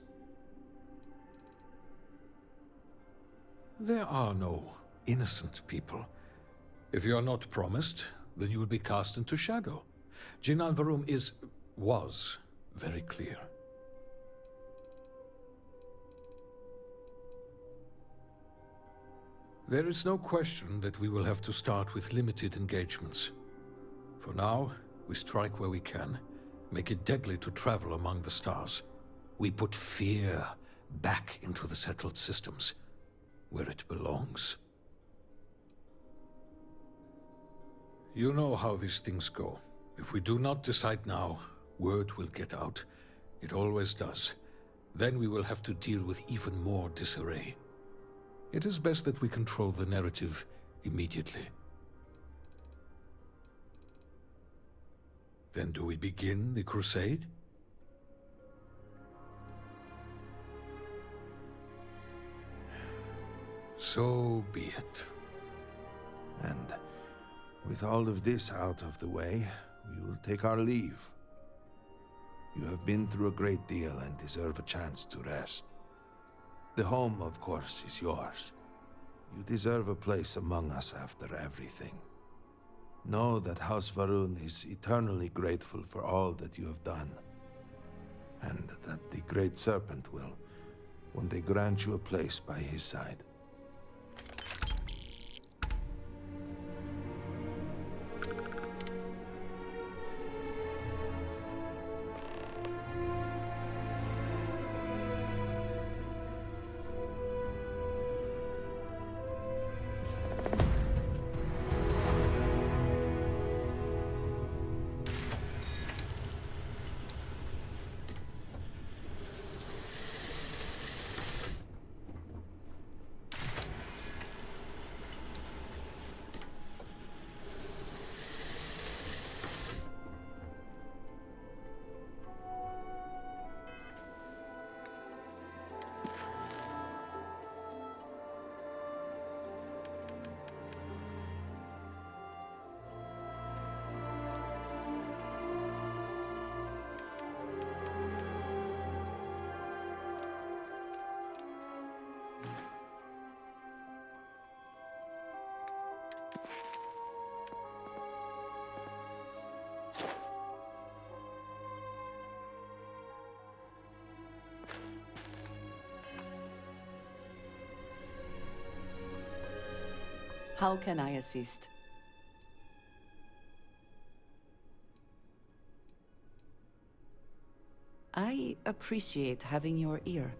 S19: There are no innocent people. If you are not promised, then you will be cast into shadow. Jinan Varun was very clear. There is no question that we will have to start with limited engagements. For now, we strike where we can, make it deadly to travel among the stars. We put fear back into the settled systems, where it belongs. You know how these things go. If we do not decide now, word will get out. It always does. Then we will have to deal with even more disarray. It is best that we control the narrative immediately. Then do we begin the crusade? So be it.
S4: And with all of this out of the way, we will take our leave. You have been through a great deal and deserve a chance to rest. The home, of course, is yours. You deserve a place among us after everything. Know that House Varun is eternally grateful for all that you have done, and that the Great Serpent will one day grant you a place by his side.
S16: How can I assist? I appreciate having your ear.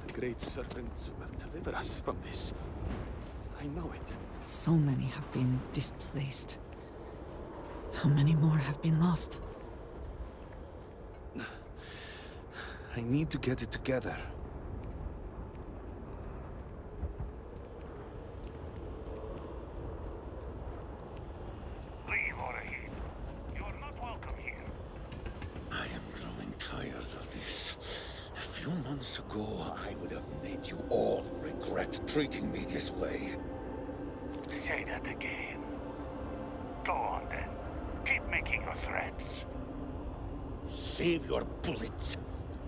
S1: The Great Serpent will deliver us from this. I know it.
S16: So many have been displaced. How many more have been lost?
S4: I need to get it together.
S22: Leave, Orahid. You are not welcome here.
S13: I am growing tired of this. A few months ago, I would have made you all regret treating me this way.
S22: Say that again. Go on, then. Keep making your threats.
S13: Save your bullets,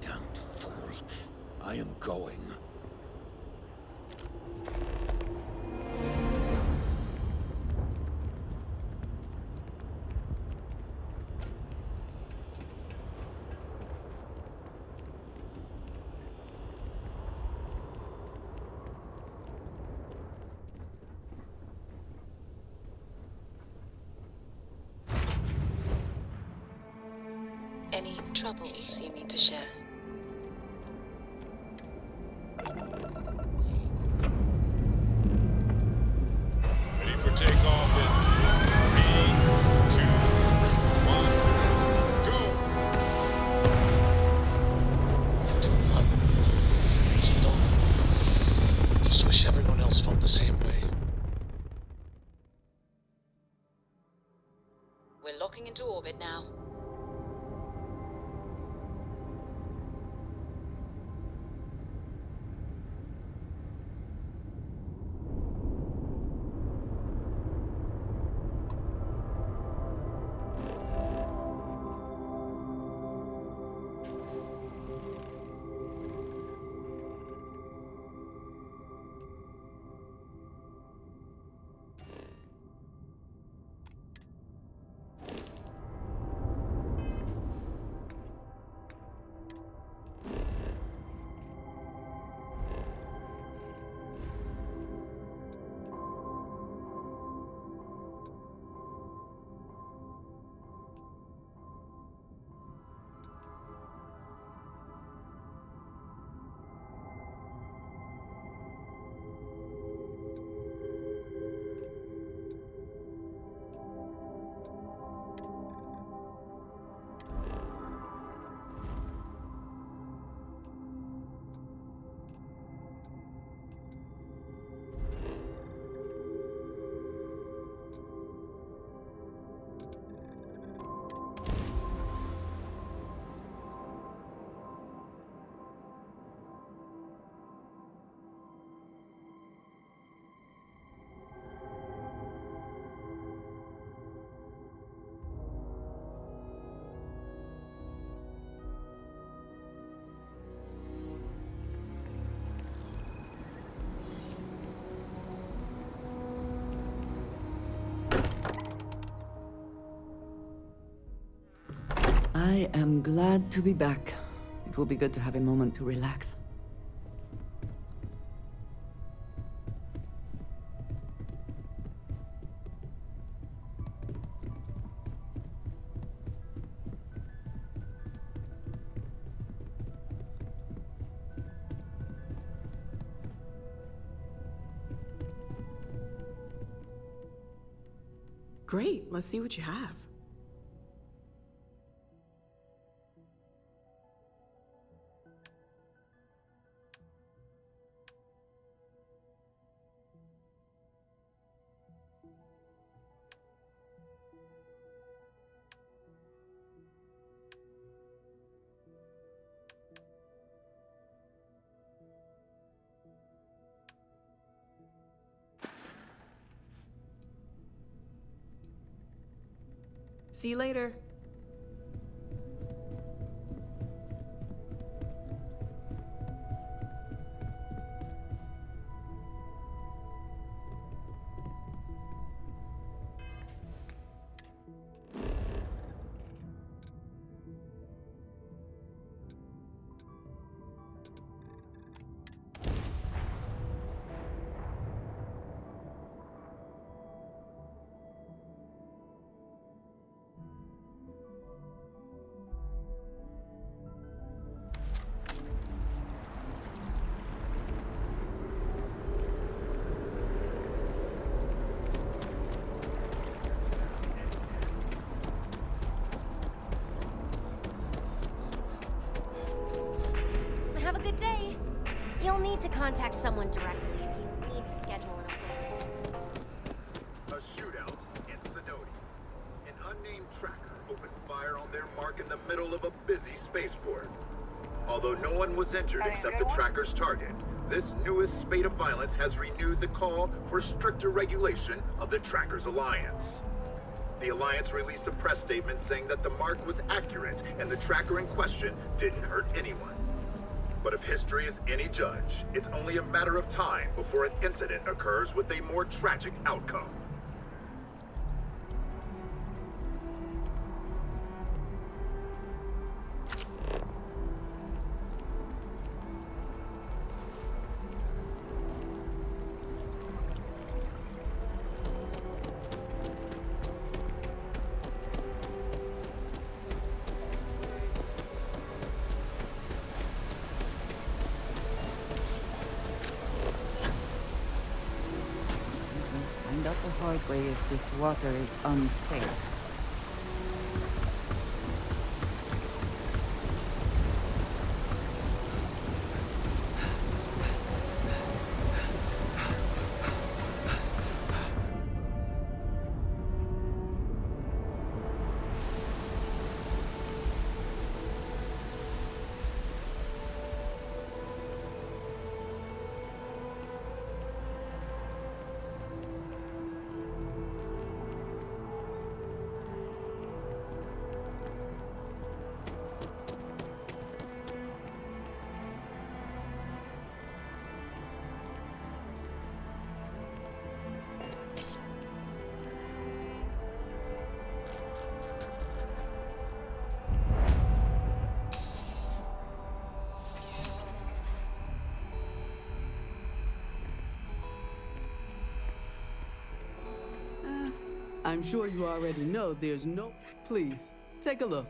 S13: damned fool. I am going.
S10: Any troubles you need to share?
S14: Ready for takeoff in 3, 2, 1, go!
S13: Just wish everyone else felt the same way.
S10: We're locking into orbit now.
S16: I am glad to be back, It will be good to have a moment to relax.
S18: Great, let's see what you have. See you later.
S20: Have a good day. You'll need to contact someone directly if you need to schedule an appointment.
S23: A shootout in Sidoti. An unnamed tracker opened fire on their mark in the middle of a busy spaceport. Although no one was injured except the tracker's target, this newest spate of violence has renewed the call for stricter regulation of the tracker's alliance. The Alliance released a press statement saying that the mark was accurate and the tracker in question didn't hurt anyone. But if history is any judge, it's only a matter of time before an incident occurs with a more tragic outcome.
S16: Find out the hard way if this water is unsafe.
S9: I'm sure you already know there's no... Please, take a look.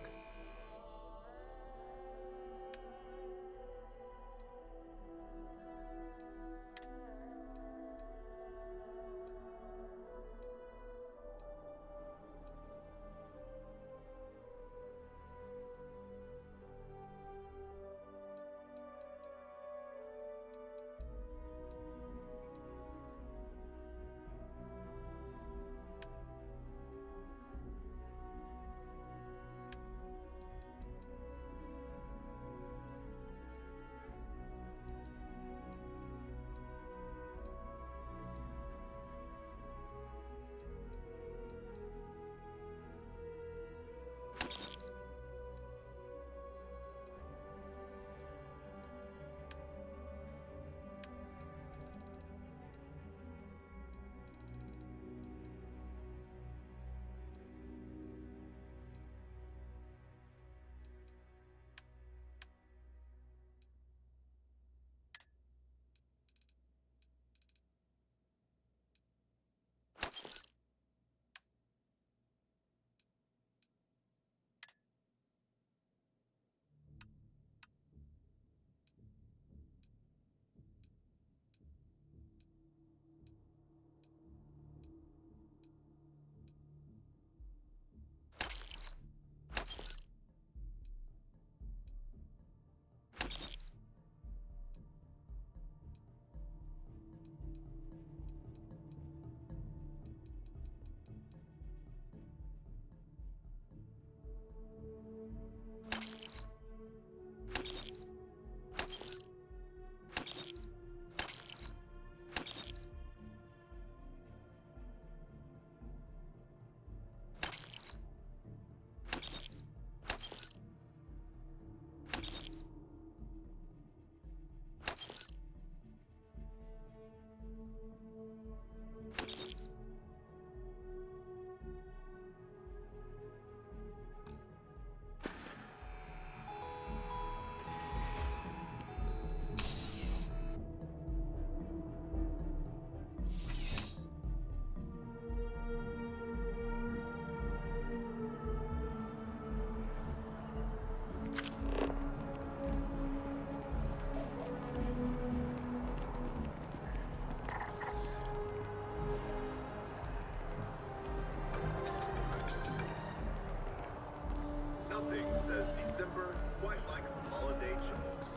S23: Nothing says December quite like holiday jokes.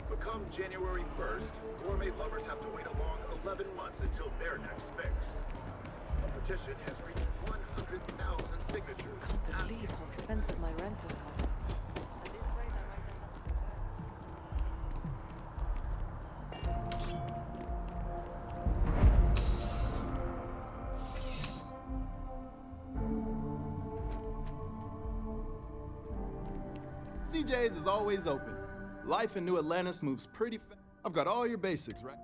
S23: But come January 1st, gourmet lovers have to wait a long 11 months until their next fix. The petition has reached 100,000 signatures.
S11: I can't believe how expensive my rent has gotten. At this rate, I might end up
S15: CJ's is always open. Life in New Atlantis moves pretty fast. I've got all your basics, right?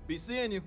S15: Be seeing you.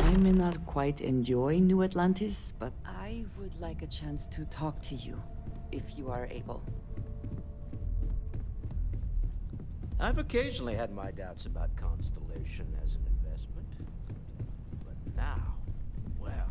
S16: I may not quite enjoy New Atlantis, but I would like a chance to talk to you, if you are able.
S17: I've occasionally had my doubts about Constellation as an investment. But now, well,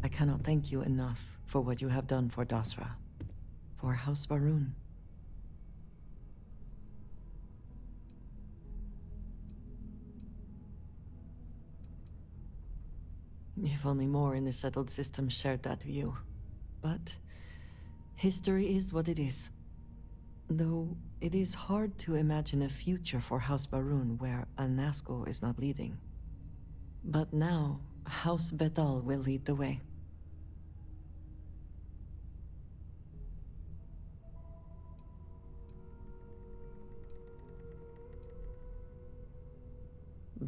S9: I cannot thank you enough for what you have done for Dasra, for House Varun. If only more in the settled system shared that view. But history is what it is. Though it is hard to imagine a future for House Varun where Anasco is not leading. But now, House Betal will lead the way.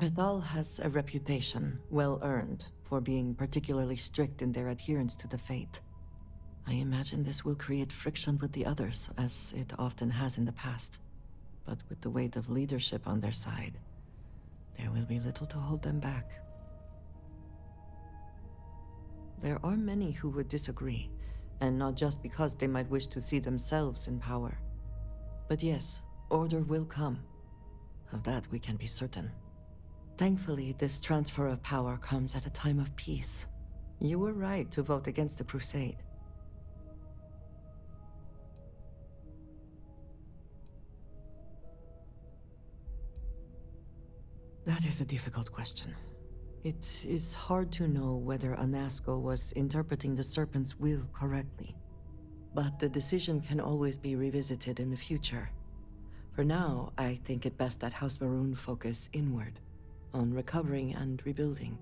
S9: Betal has a reputation, well earned, for being particularly strict in their adherence to the faith. I imagine this will create friction with the others, as it often has in the past. But with the weight of leadership on their side, there will be little to hold them back. There are many who would disagree, and not just because they might wish to see themselves in power. But yes, order will come. Of that we can be certain. Thankfully, this transfer of power comes at a time of peace. You were right to vote against the Crusade. That is a difficult question. It is hard to know whether Anasco was interpreting the Serpent's will correctly. But the decision can always be revisited in the future. For now, I think it best that House Varun focus inward, on recovering and rebuilding.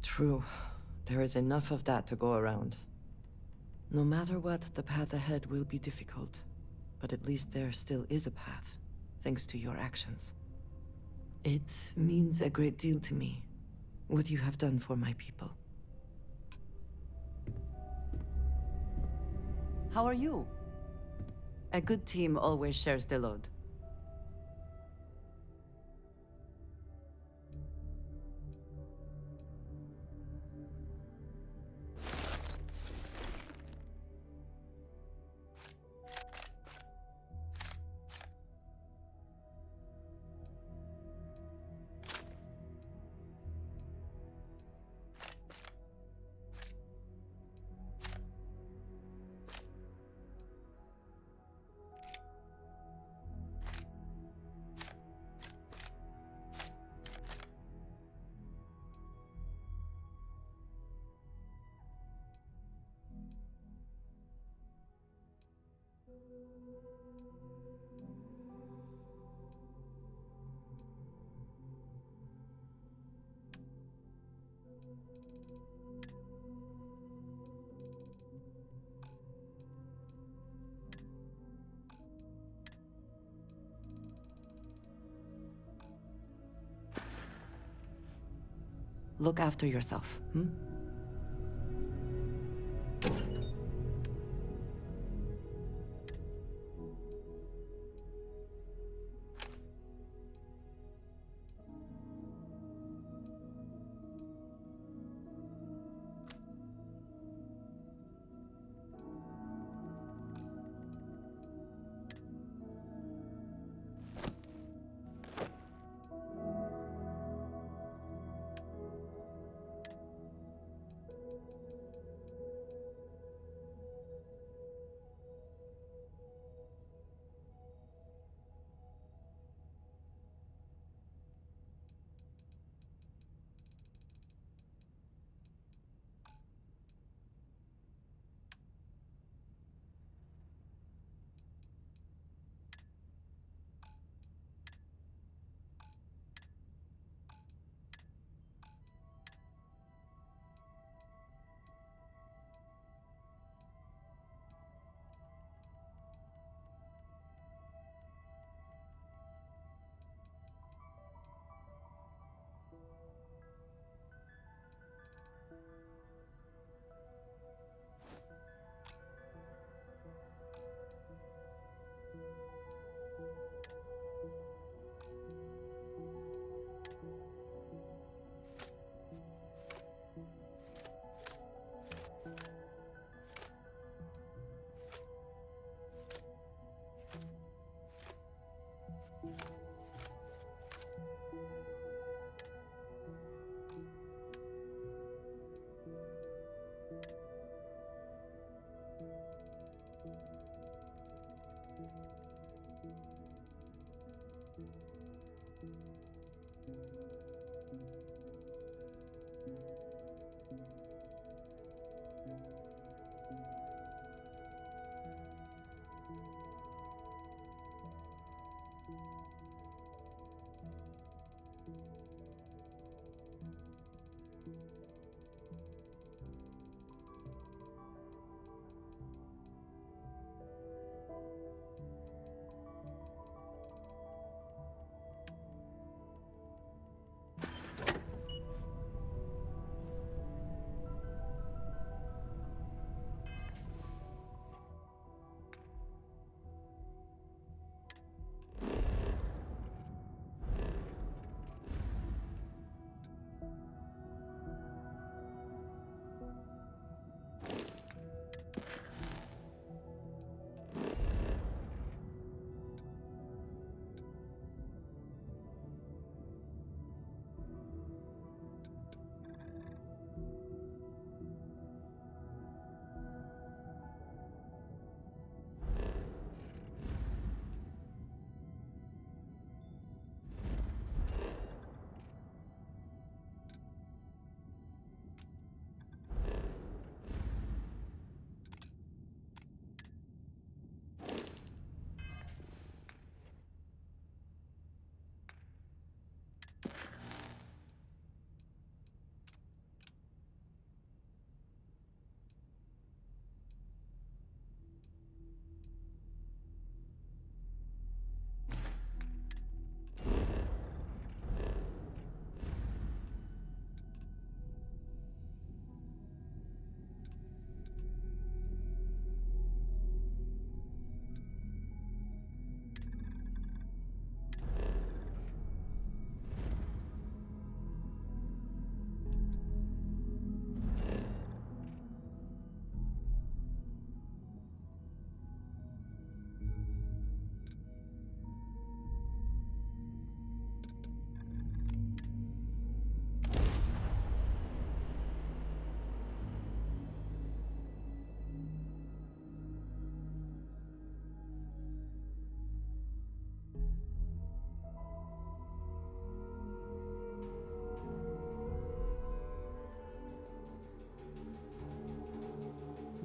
S9: True. There is enough of that to go around. No matter what, the path ahead will be difficult. But at least there still is a path, thanks to your actions. It means a great deal to me, what you have done for my people.
S16: How are you? A good team always shares the load. Look after yourself, hmm?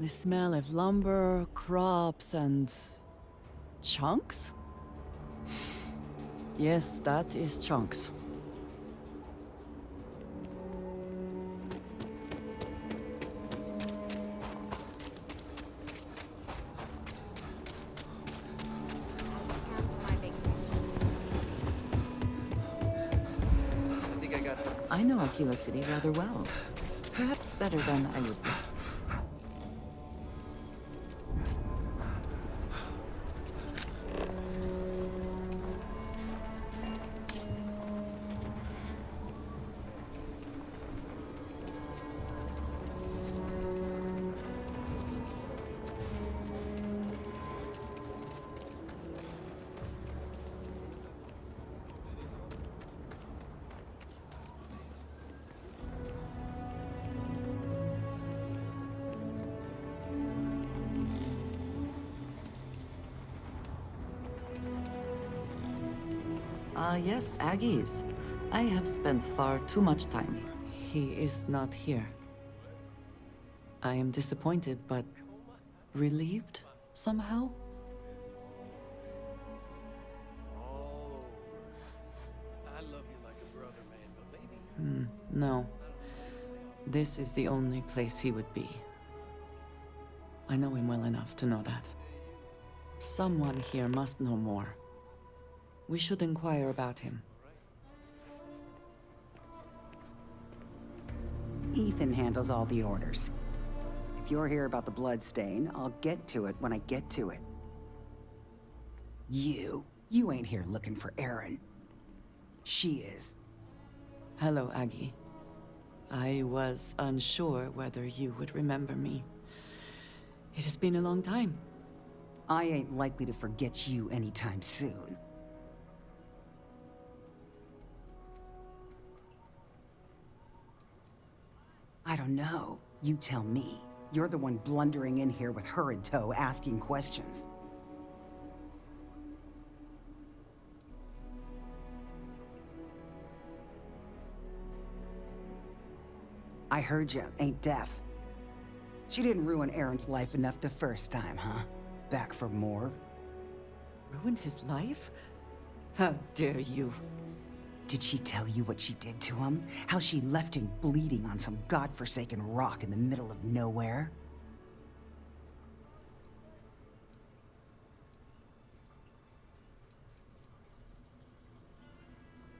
S16: The smell of lumber, crops, and... chunks? Yes, that is chunks.
S2: I know Aquila City rather well. Perhaps better than I would like.
S16: Yes, Aggies. I have spent far too much time here. He is not here. I am disappointed, but relieved somehow?
S1: I love you like a brother, man, but maybe...
S16: No. This is the only place he would be. I know him well enough to know that. Someone here must know more. We should inquire about him.
S3: Ethan handles all the orders. If you're here about the blood stain, I'll get to it when I get to it. You ain't here looking for Erin. She is.
S16: Hello, Aggie. I was unsure whether you would remember me. It has been a long time.
S3: I ain't likely to forget you anytime soon. I don't know. You tell me. You're the one blundering in here with her in tow, asking questions. I heard you ain't deaf. She didn't ruin Aaron's life enough the first time, huh? Back for more?
S16: Ruined his life? How dare you?
S3: Did she tell you what she did to him? How she left him bleeding on some godforsaken rock in the middle of nowhere?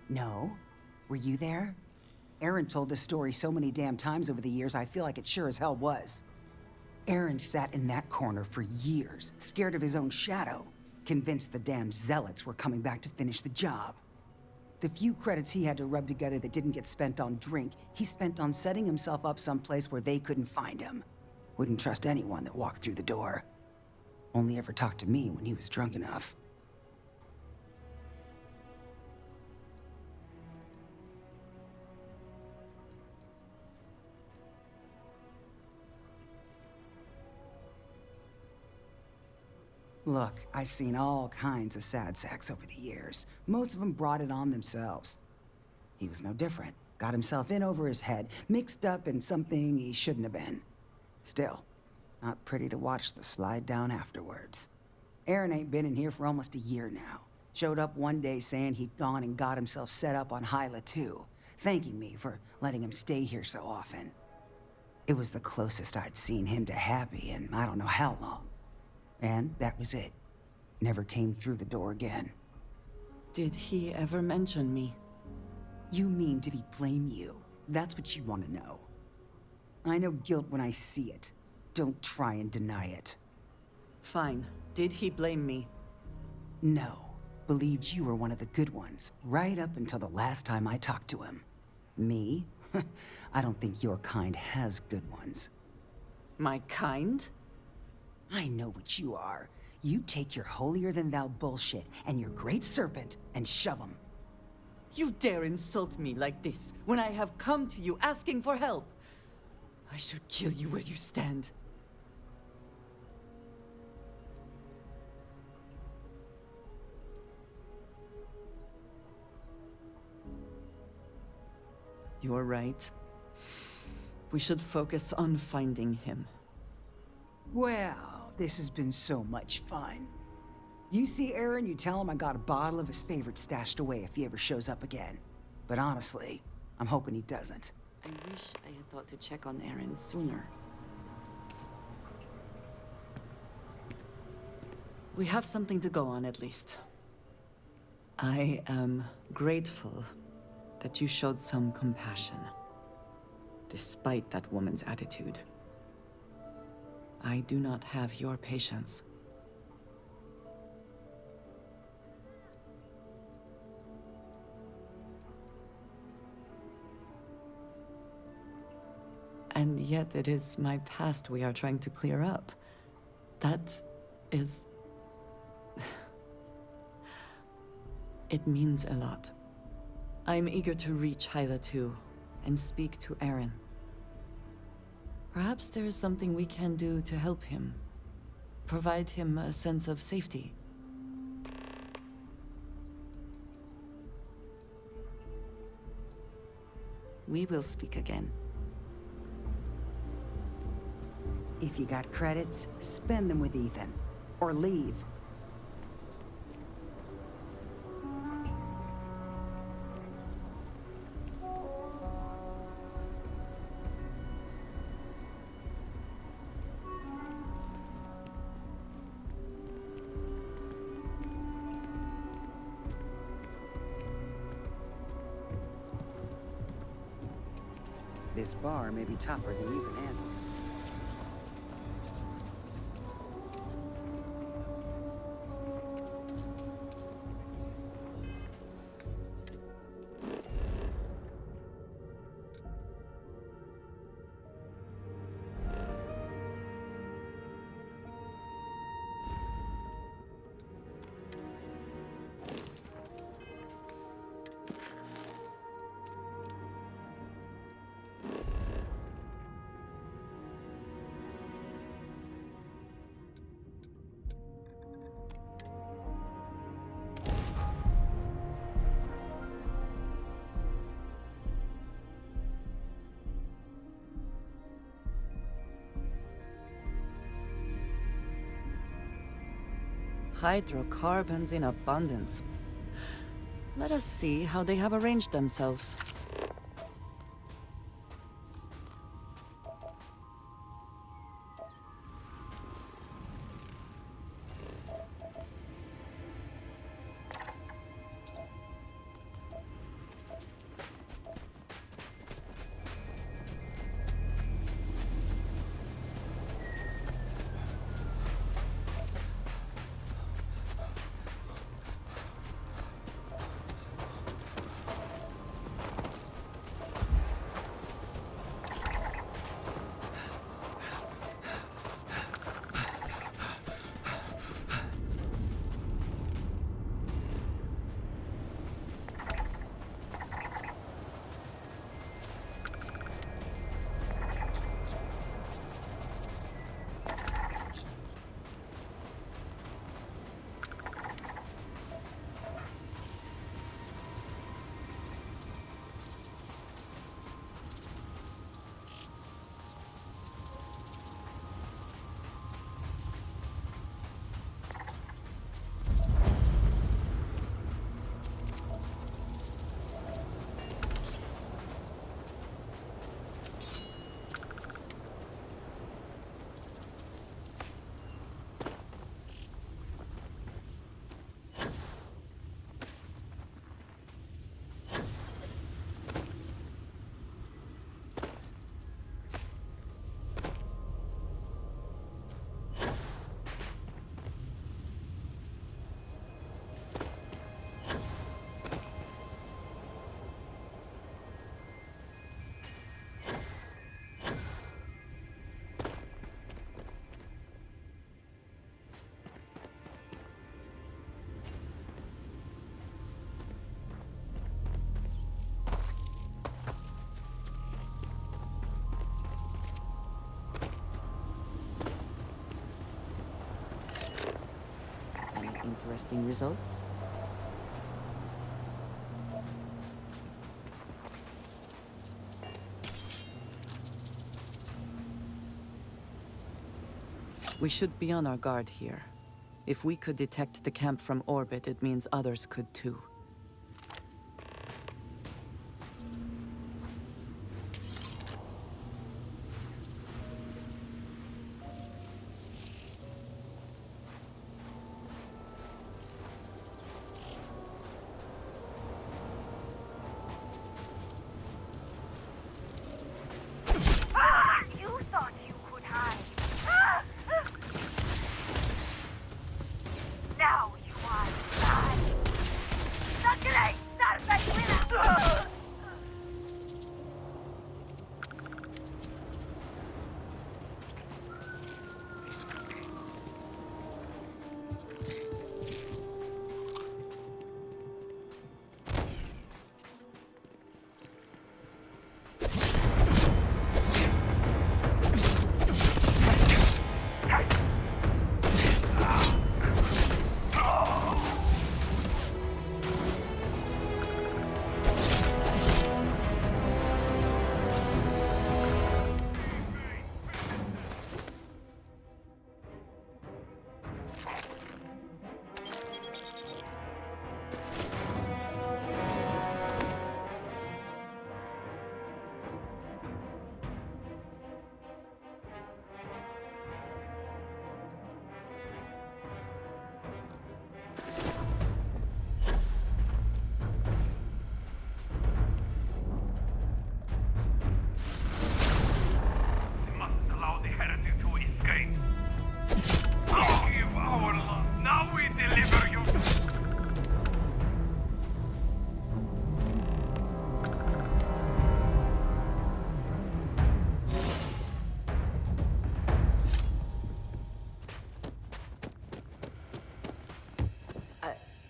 S3: No? Were you there? Aaron told the story so many damn times over the years, I feel like it sure as hell was. Aaron sat in that corner for years, scared of his own shadow, convinced the damn zealots were coming back to finish the job. The few credits he had to rub together that didn't get spent on drink, he spent on setting himself up someplace where they couldn't find him. Wouldn't trust anyone that walked through the door. Only ever talked to me when he was drunk enough. Look, I've seen all kinds of sad sacks over the years. Most of them brought it on themselves. He was no different. Got himself in over his head, mixed up in something he shouldn't have been. Still, not pretty to watch the slide down afterwards. Aaron ain't been in here for almost a year now. Showed up one day saying he'd gone and got himself set up on Hyla too, thanking me for letting him stay here so often. It was the closest I'd seen him to happy in I don't know how long. And that was it. Never came through the door again.
S16: Did he ever mention me?
S3: You mean, did he blame you? That's what you want to know. I know guilt when I see it. Don't try and deny it.
S16: Fine. Did he blame me?
S3: No. Believed you were one of the good ones, right up until the last time I talked to him. Me? I don't think your kind has good ones.
S16: My kind?
S3: I know what you are. You take your holier-than-thou bullshit and your great serpent and shove them.
S16: You dare insult me like this when I have come to you asking for help. I should kill you where you stand. You're right. We should focus on finding him.
S3: Well, this has been so much fun. You see Aaron, you tell him I got a bottle of his favorite stashed away if he ever shows up again. But honestly, I'm hoping he doesn't.
S16: I wish I had thought to check on Aaron sooner. We have something to go on, at least. I am grateful that you showed some compassion, despite that woman's attitude. I do not have your patience. And yet it is my past we are trying to clear up. That is... It means a lot. I'm eager to reach Hyla too, and speak to Aaron. Perhaps there is something we can do to help him. Provide him a sense of safety. We will speak again.
S3: If you got credits, spend them with Ethan. Or leave. This bar may be tougher than you can handle.
S16: Hydrocarbons in abundance. Let us see how they have arranged themselves. Interesting results. We should be on our guard here. If we could detect the camp from orbit, it means others could too.
S6: You thought you could hide. Now you are alive. Circulate, Starfield winner.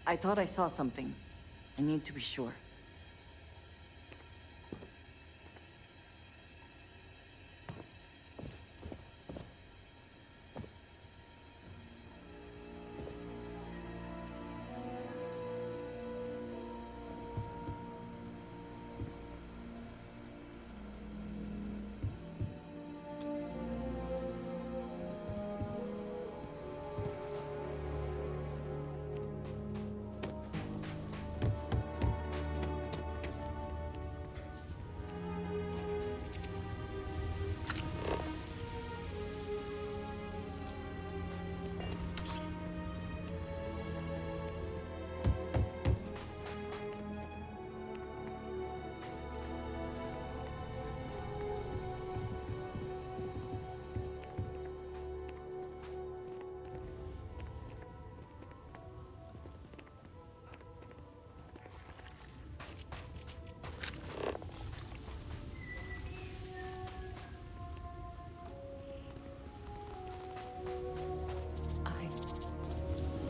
S16: I thought I saw something. I need to be sure.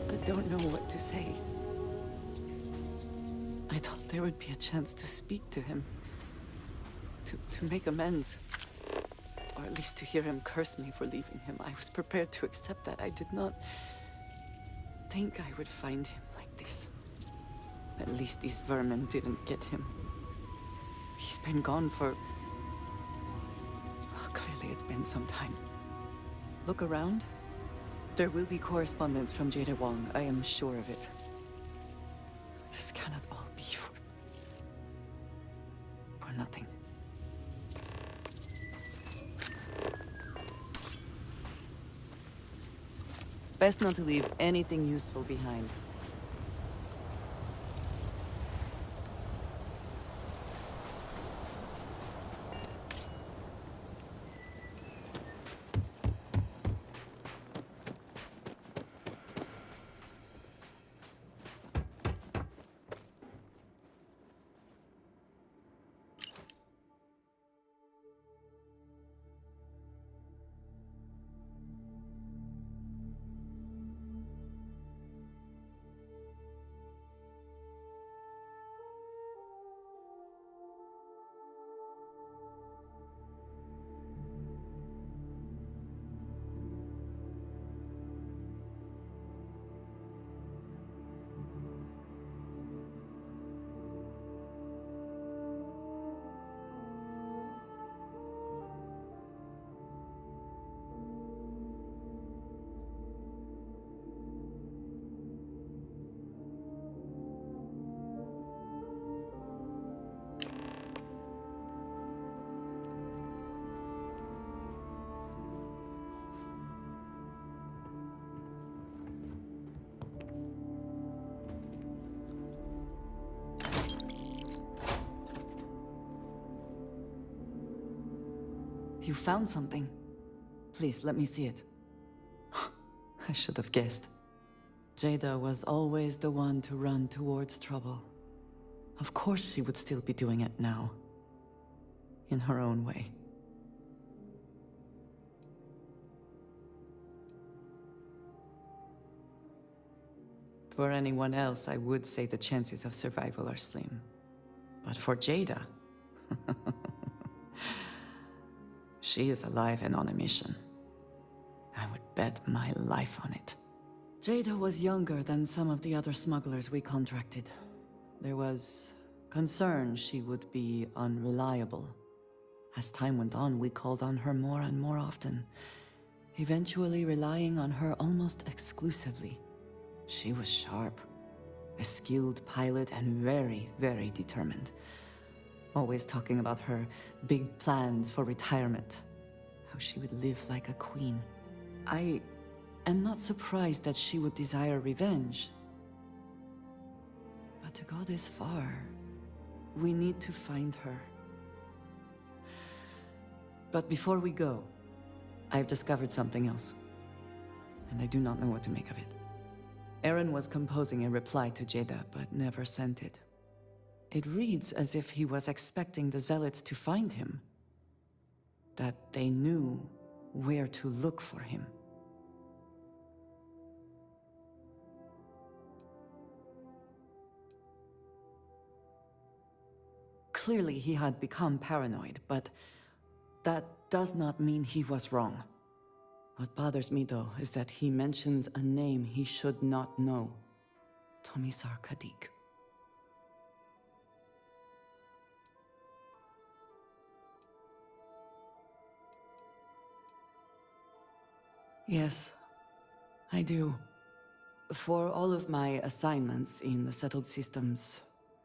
S16: I don't know what to say. I thought there would be a chance to speak to him. To make amends. Or at least to hear him curse me for leaving him. I was prepared to accept that. I did not think I would find him like this. At least these vermin didn't get him. He's been gone for... Oh, clearly it's been some time. Look around. There will be correspondence from Jada Wong. I am sure of it. This cannot all be for nothing. Best not to leave anything useful behind. You found something. Please, let me see it. I should have guessed. Jada was always the one to run towards trouble. Of course she would still be doing it now. In her own way. For anyone else, I would say the chances of survival are slim. But for Jada... she is alive and on a mission. I would bet my life on it. Jada was younger than some of the other smugglers we contracted. There was concern she would be unreliable. As time went on, we called on her more and more often, eventually relying on her almost exclusively. She was sharp, a skilled pilot and very, very determined. Always talking about her big plans for retirement, how she would live like a queen. I am not surprised that she would desire revenge. But to go this far, we need to find her. But before we go, I've discovered something else. And I do not know what to make of it. Aaron was composing a reply to Jada, but never sent it. It reads as if he was expecting the Zealots to find him. That they knew where to look for him. Clearly he had become paranoid, but that does not mean he was wrong. What bothers me, though, is that he mentions a name he should not know. Tomisar Kadik. Yes, I do. For all of my assignments in the settled systems,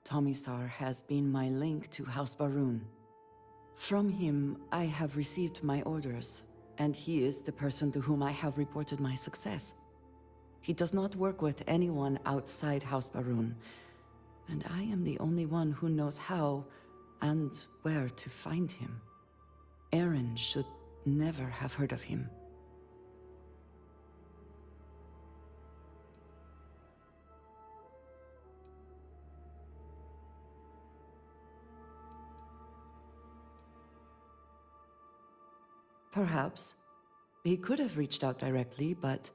S16: Tomisar has been my link to House Baroon. From him, I have received my orders, and he is the person to whom I have reported my success. He does not work with anyone outside House Baroon, and I am the only one who knows how and where to find him. Aaron should never have heard of him. Perhaps. He could have reached out directly, but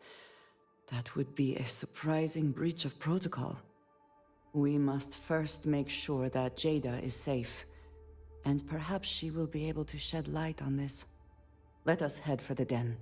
S16: that would be a surprising breach of protocol. We must first make sure that Jada is safe, and perhaps she will be able to shed light on this. Let us head for the den.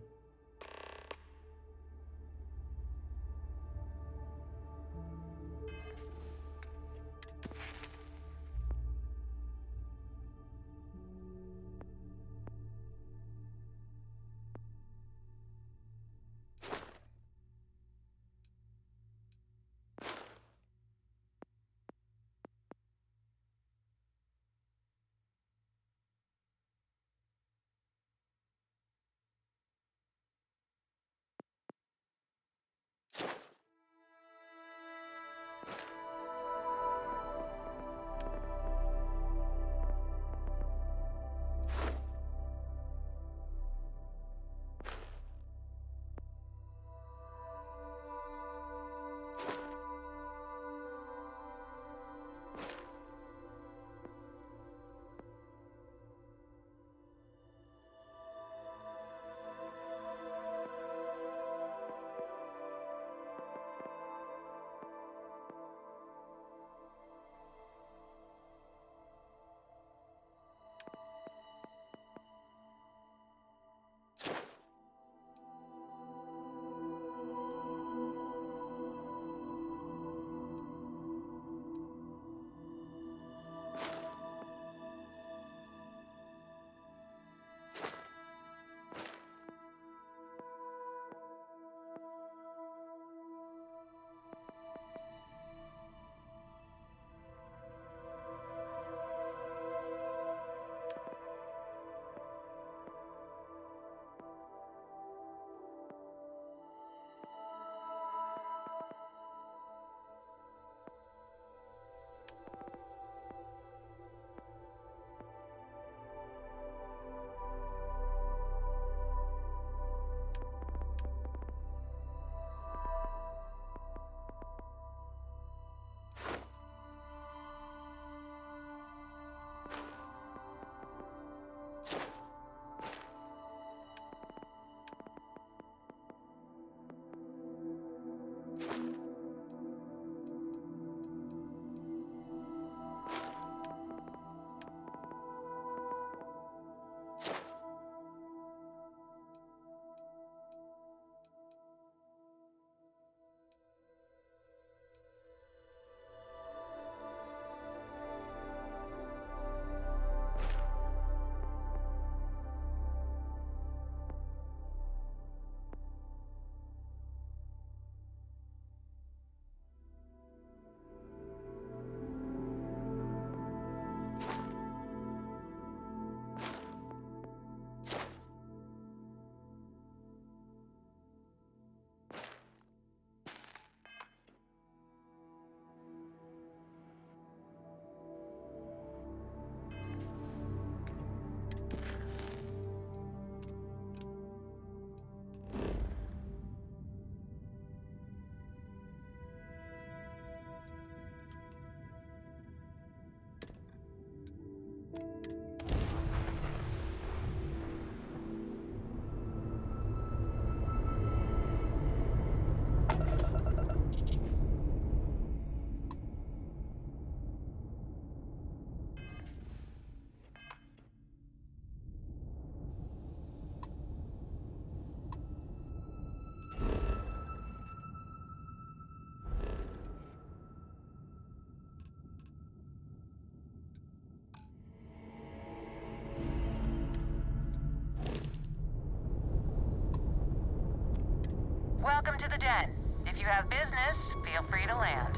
S7: have business, feel free to land.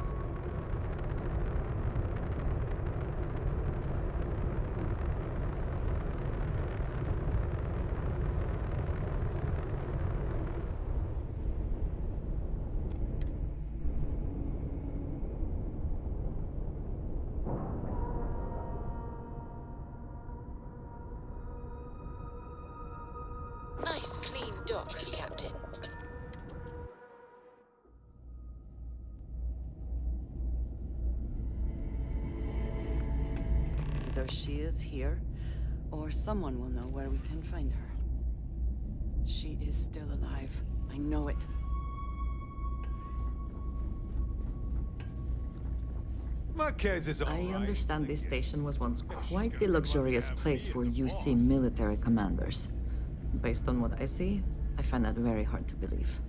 S10: Nice clean dock, Captain.
S16: Either she is here, or someone will know where we can find her. She is still alive. I know it.
S8: Marquez is all
S9: I
S8: right.
S9: understand this station was once quite the luxurious place for UC military commanders. Based on what I see, I find that very hard to believe.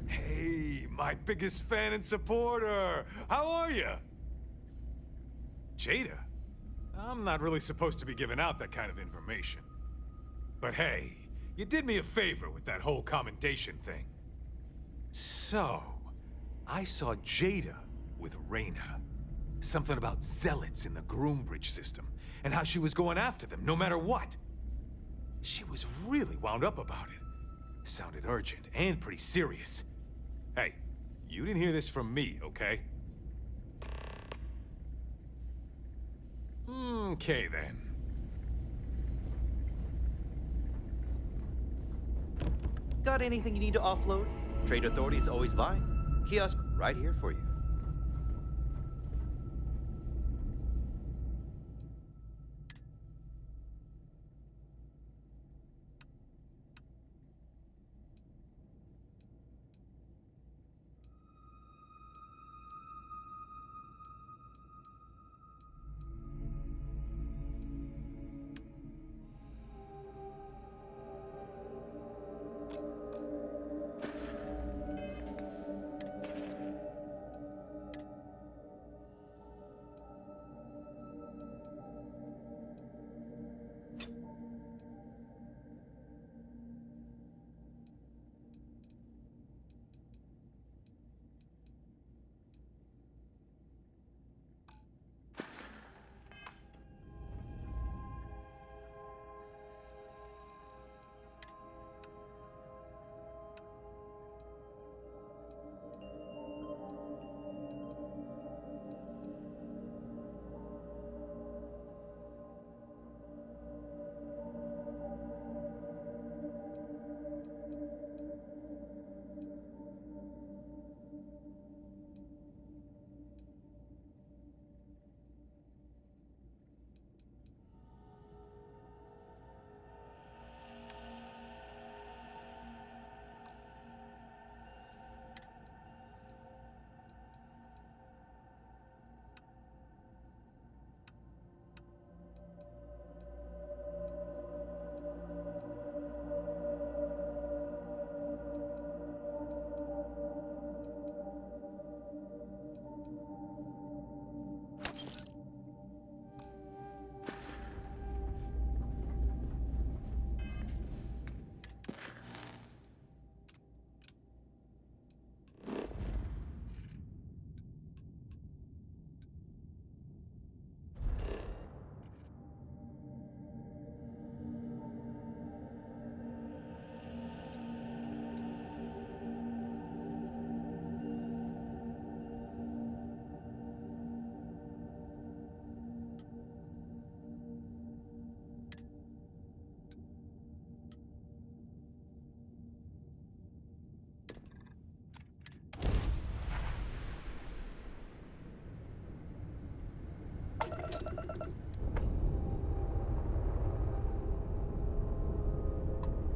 S8: Hey, my biggest fan and supporter! How are you? Jada? I'm not really supposed to be giving out that kind of information. But hey, you did me a favor with that whole commendation thing. So, I saw Jada with Reyna. Something about zealots in the Groombridge system, and how she was going after them no matter what. She was really wound up about it. Sounded urgent and pretty serious. Hey, you didn't hear this from me, okay? Okay, then.
S21: Got anything you need to offload? Trade Authority is always buying. Kiosk right here for you.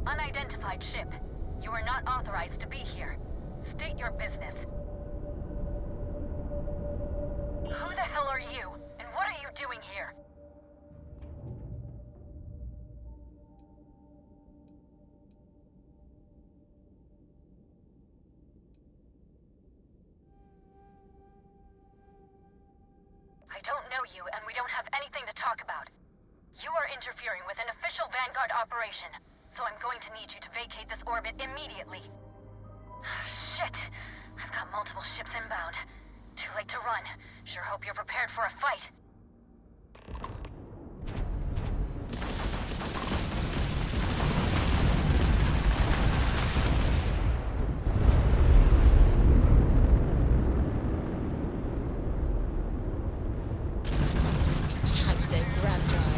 S7: Unidentified ship. You are not authorized to be here. State your business. Who the hell are you? And what are you doing here? I don't know you, and we don't have anything to talk about. You are interfering with an official Vanguard operation, so I'm going to need you to vacate this orbit immediately. Shit! I've got multiple ships inbound. Too late to run. Sure hope you're prepared for a fight.
S10: Tagged their grab drive.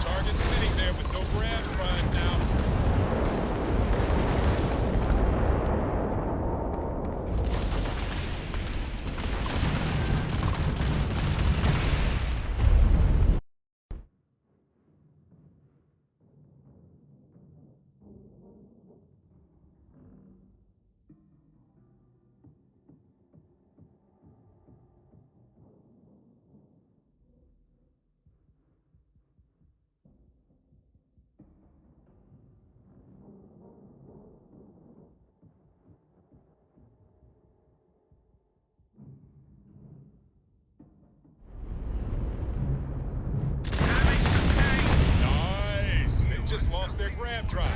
S14: Target's sitting there with no grab drive now. Nice! They just lost their grab drive.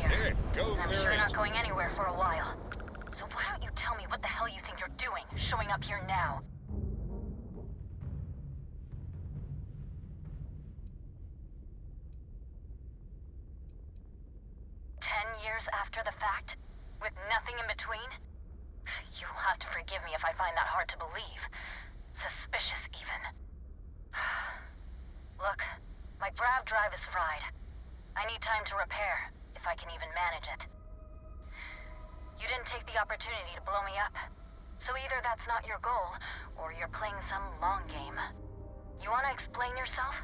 S14: There it goes,
S7: That means
S14: their
S7: you're not
S14: engine.
S7: going anywhere for a while. So why don't you tell me what the hell you think you're doing, showing up here now? Years after the fact? With nothing in between? You'll have to forgive me if I find that hard to believe. Suspicious, even. Look, my grab drive is fried. I need time to repair, if I can even manage it. You didn't take the opportunity to blow me up. So either that's not your goal, or you're playing some long game. You want to explain yourself?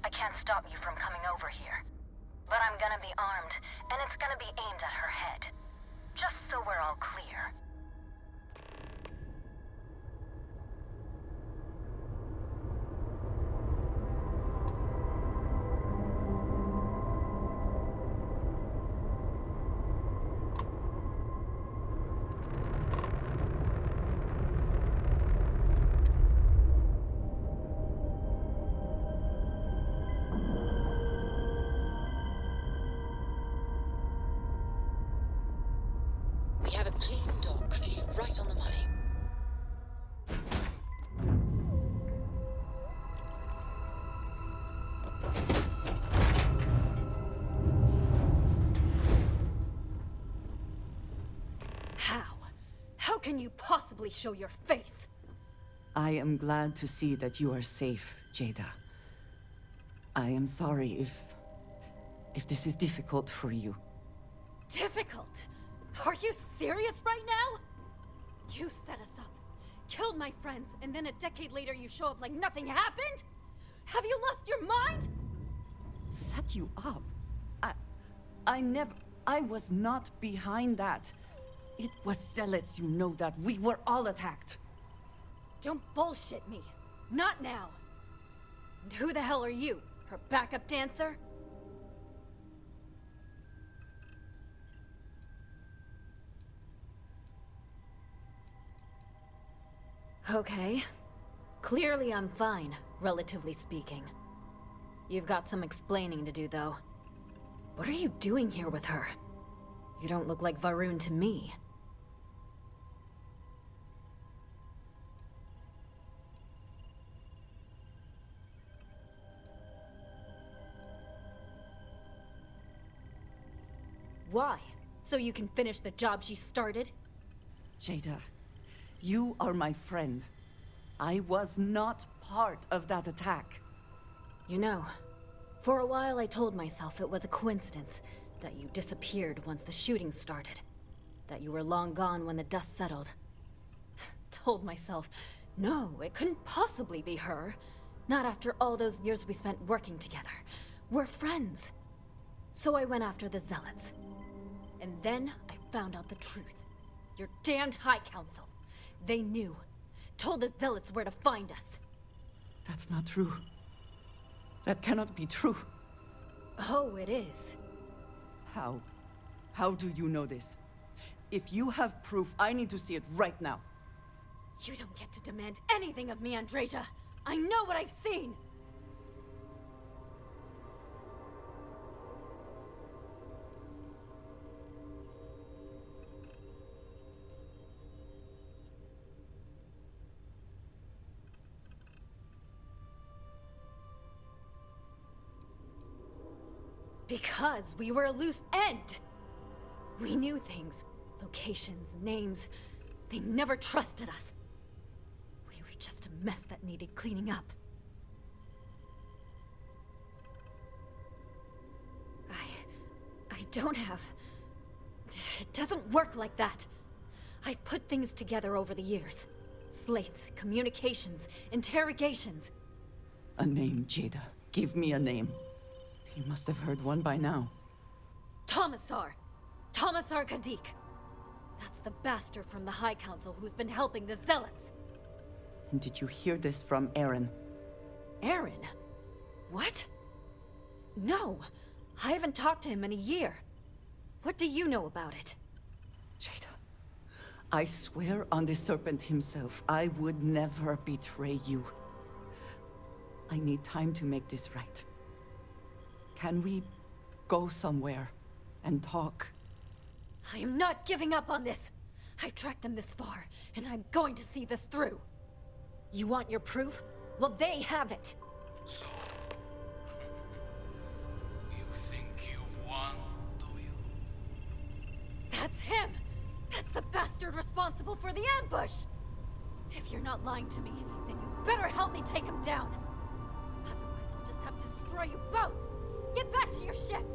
S7: I can't stop you from coming over here. But I'm gonna be armed, and it's gonna be aimed at her head. Just so we're all clear.
S10: We have a clean dock, right on the money.
S11: How? How can you possibly show your face?
S16: I am glad to see that you are safe, Jada. I am sorry if this is difficult for you.
S11: Difficult? Are you serious right now? You set us up, killed my friends, and then a decade later you show up like nothing happened? Have you lost your mind?
S16: Set you up? I was not behind that. It was zealots, you know that. We were all attacked.
S11: Don't bullshit me. Not now. And who the hell are you? Her backup dancer? Okay. Clearly I'm fine, relatively speaking. You've got some explaining to do, though. What are you doing here with her? You don't look like Varun to me. Why? So you can finish the job she started?
S16: Jada, you are my friend. I was not part of that attack.
S11: You know, for a while I told myself it was a coincidence that you disappeared once the shooting started. That you were long gone when the dust settled. Told myself, no, it couldn't possibly be her. Not after all those years we spent working together. We're friends. So I went after the Zealots. And then I found out the truth. Your damned High Council. They knew. Told the Zealots where to find us.
S16: That's not true. That cannot be true.
S11: Oh, it is.
S16: How? How do you know this? If you have proof, I need to see it right now.
S11: You don't get to demand anything of me, Andreja. I know what I've seen! Because we were a loose end! We knew things. Locations, names. They never trusted us. We were just a mess that needed cleaning up. I don't have... It doesn't work like that. I've put things together over the years. Slates, communications, interrogations.
S16: A name, Jada. Give me a name. You must have heard one by now.
S11: Tomasar! Tomasar Kadik! That's the bastard from the High Council who's been helping the Zealots!
S16: And did you hear this from Aaron?
S11: Aaron? What? No! I haven't talked to him in a year. What do you know about it?
S16: Jada, I swear on the Serpent himself, I would never betray you. I need time to make this right. Can we go somewhere and talk?
S11: I am not giving up on this! I've tracked them this far, and I'm going to see this through. You want your proof? Well, they have it!
S1: So... you think you've won, do you?
S11: That's him! That's the bastard responsible for the ambush! If you're not lying to me, then you better help me take him down! Otherwise, I'll just have to destroy you both! Get back to your ship!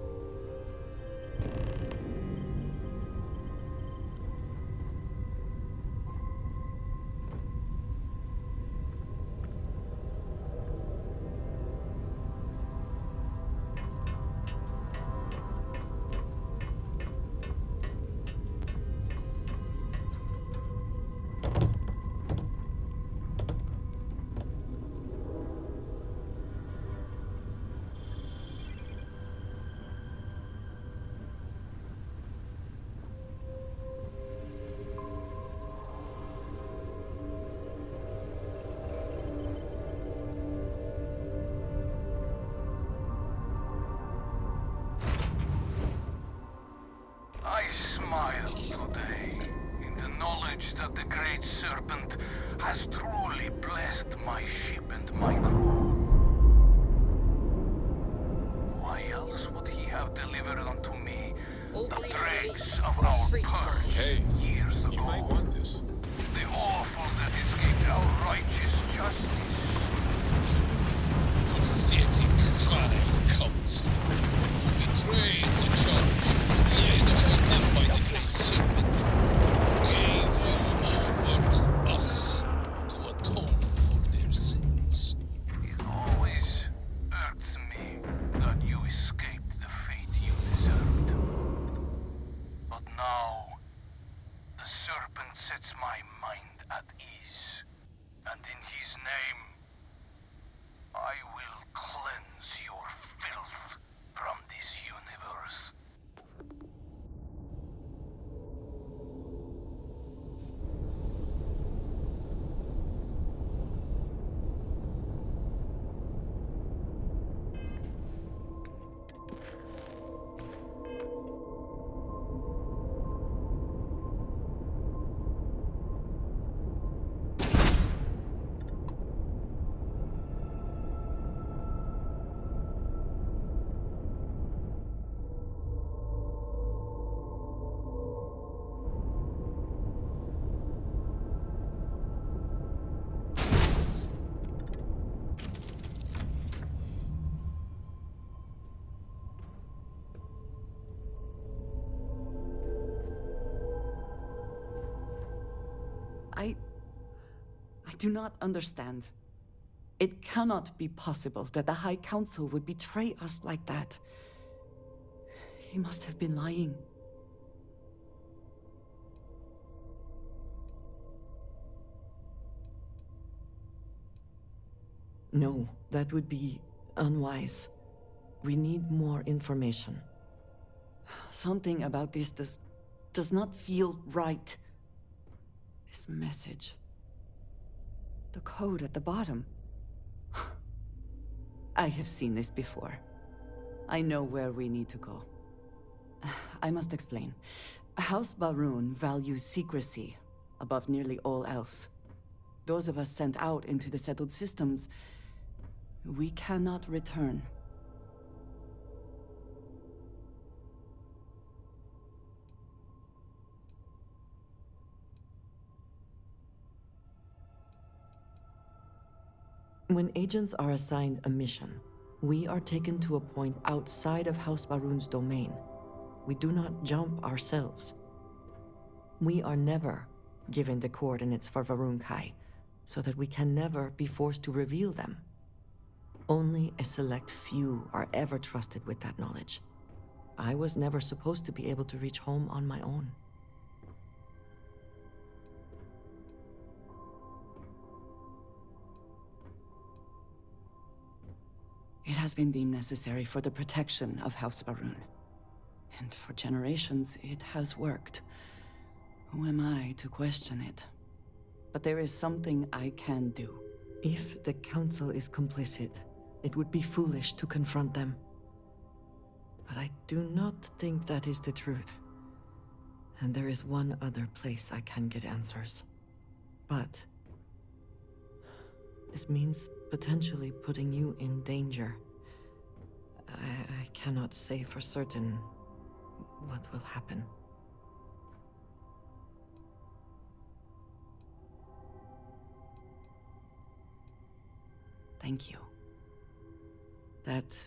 S5: I smile today in the knowledge that the Great Serpent has truly blessed my ship and my crew. Why else would he have delivered unto me the dregs of our purge years ago?
S14: You might want this.
S5: The awful that escaped our righteous justice.
S14: Pathetic High Council. Betrayed the charge. Them by the Great Serpent, gave you over to us to atone for their sins.
S5: It always irks me that you escaped the fate you deserved. But now, the Serpent sets my mind at ease, and in his name, I will cleanse your filth from this universe.
S16: I do not understand. It cannot be possible that the High Council would betray us like that. He must have been lying. No, that would be unwise. We need more information. Something about this does not feel right. This message. The code at the bottom. I have seen this before. I know where we need to go. I must explain. House Baroon values secrecy above nearly all else. Those of us sent out into the settled systems, we cannot return. When agents are assigned a mission, we are taken to a point outside of House Baroon's domain. We do not jump ourselves. We are never given the coordinates for Varun Kai, so that we can never be forced to reveal them. Only a select few are ever trusted with that knowledge. I was never supposed to be able to reach home on my own. It has been deemed necessary for the protection of House Baroon. And for generations, it has worked. Who am I to question it? But there is something I can do. If the Council is complicit, it would be foolish to confront them. But I do not think that is the truth. And there is one other place I can get answers. But it means potentially putting you in danger. I cannot say for certain what will happen. Thank you. That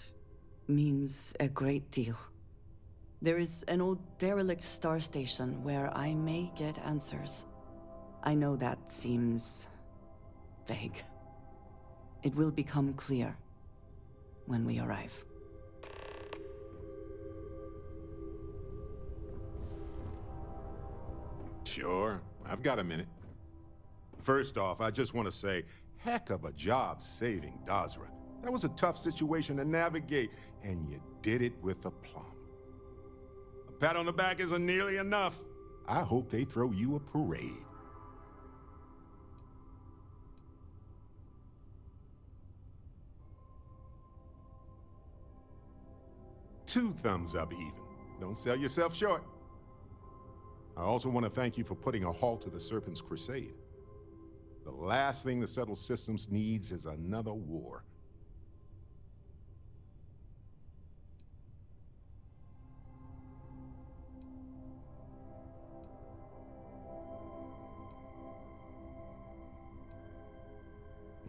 S16: means a great deal. There is an old derelict star station where I may get answers. I know that seems vague. It will become clear when we arrive.
S4: Sure, I've got a minute. First off, I just want to say, heck of a job saving Dazra. That was a tough situation to navigate, and you did it with aplomb. A pat on the back isn't nearly enough. I hope they throw you a parade. Two thumbs up even. Don't sell yourself short. I also want to thank you for putting a halt to the Serpent's crusade. The last thing the settled systems needs is another war.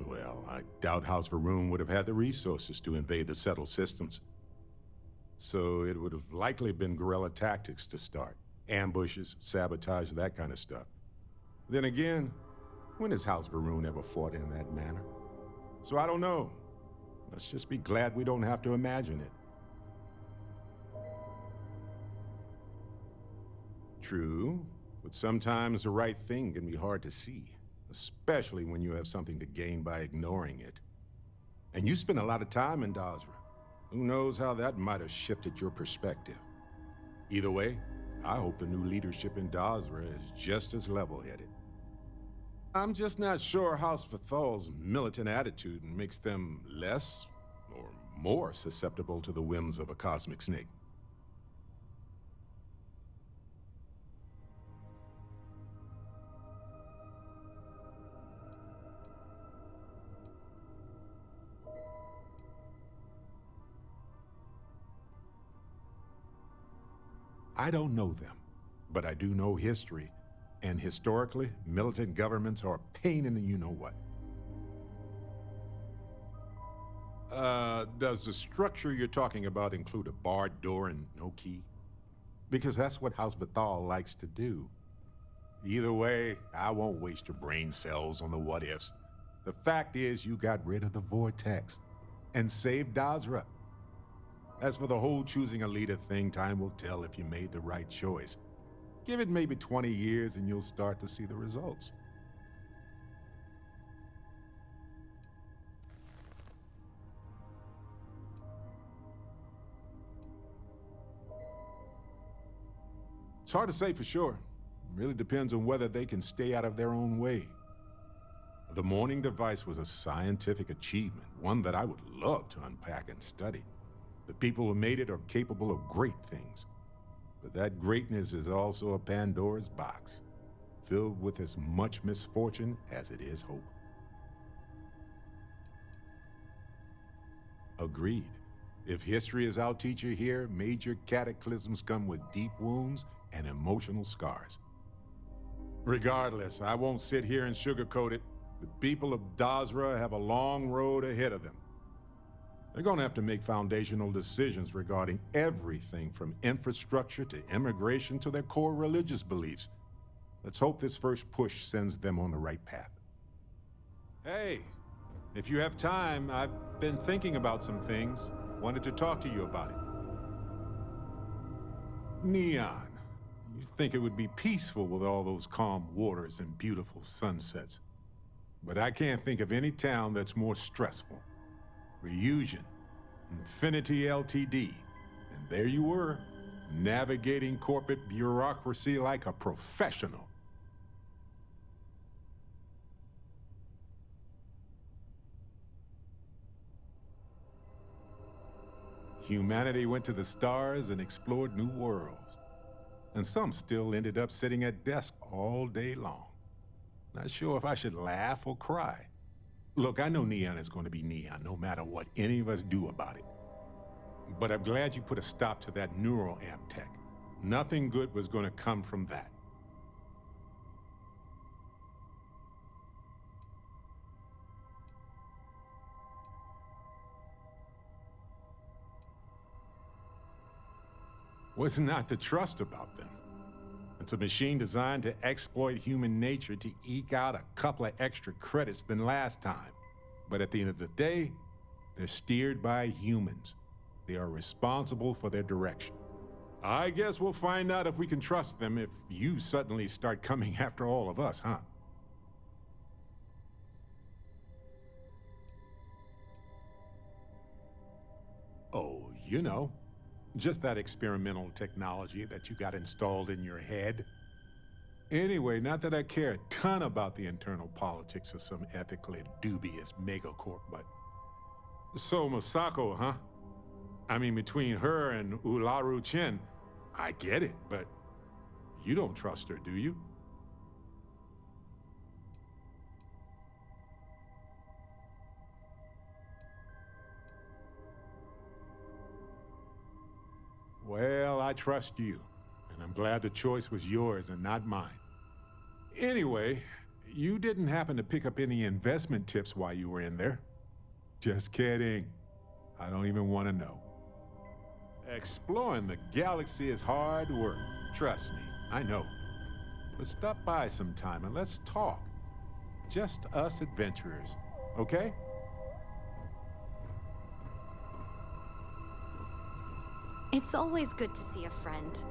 S4: Well, I doubt House Varun would have had the resources to invade the settled systems. So it would have likely been guerrilla tactics to start. Ambushes, sabotage, that kind of stuff. Then again, when has House Varun ever fought in that manner? So I don't know. Let's just be glad we don't have to imagine it. True, but sometimes the right thing can be hard to see, especially when you have something to gain by ignoring it. And you spend a lot of time in Dazra. Who knows how that might have shifted your perspective. Either way, I hope the new leadership in Dazra is just as level-headed. I'm just not sure House Vathal's militant attitude makes them less or more susceptible to the whims of a cosmic snake. I don't know them, but I do know history. And historically, militant governments are a pain in the you-know-what. Does the structure you're talking about include a barred door and no key? Because that's what House Bathal likes to do. Either way, I won't waste your brain cells on the what-ifs. The fact is, you got rid of the vortex and saved Dazra. As for the whole choosing a leader thing, time will tell if you made the right choice. Give it maybe 20 years and you'll start to see the results. It's hard to say for sure. It really depends on whether they can stay out of their own way. The morning device was a scientific achievement, one that I would love to unpack and study. The people who made it are capable of great things. But that greatness is also a Pandora's box, filled with as much misfortune as it is hope. Agreed. If history is our teacher here, major cataclysms come with deep wounds and emotional scars. Regardless, I won't sit here and sugarcoat it. The people of Dazra have a long road ahead of them. They're going to have to make foundational decisions regarding everything from infrastructure to immigration to their core religious beliefs. Let's hope this first push sends them on the right path. Hey, if you have time, I've been thinking about some things. Wanted to talk to you about it. Neon. You'd think it would be peaceful with all those calm waters and beautiful sunsets. But I can't think of any town that's more stressful. Reusion, Infinity Ltd. And there you were, navigating corporate bureaucracy like a professional. Humanity went to the stars and explored new worlds. And some still ended up sitting at desks all day long. Not sure if I should laugh or cry. Look, I know Neon is going to be Neon, no matter what any of us do about it. But I'm glad you put a stop to that neural amp tech. Nothing good was going to come from that. What's not to trust about them? It's a machine designed to exploit human nature to eke out a couple of extra credits than last time. But at the end of the day, they're steered by humans. They are responsible for their direction. I guess we'll find out if we can trust them if you suddenly start coming after all of us, huh? Oh, you know. Just that experimental technology that you got installed in your head. Anyway, not that I care a ton about the internal politics of some ethically dubious megacorp, but... So, Masako, huh? I mean, between her and Ularu Chen, I get it, but you don't trust her, do you? Well, I trust you, and I'm glad the choice was yours and not mine. Anyway, you didn't happen to pick up any investment tips while you were in there? Just kidding. I don't even want to know. Exploring the galaxy is hard work. Trust me, I know. But stop by sometime and let's talk. Just us adventurers, okay?
S20: It's always good to see a friend.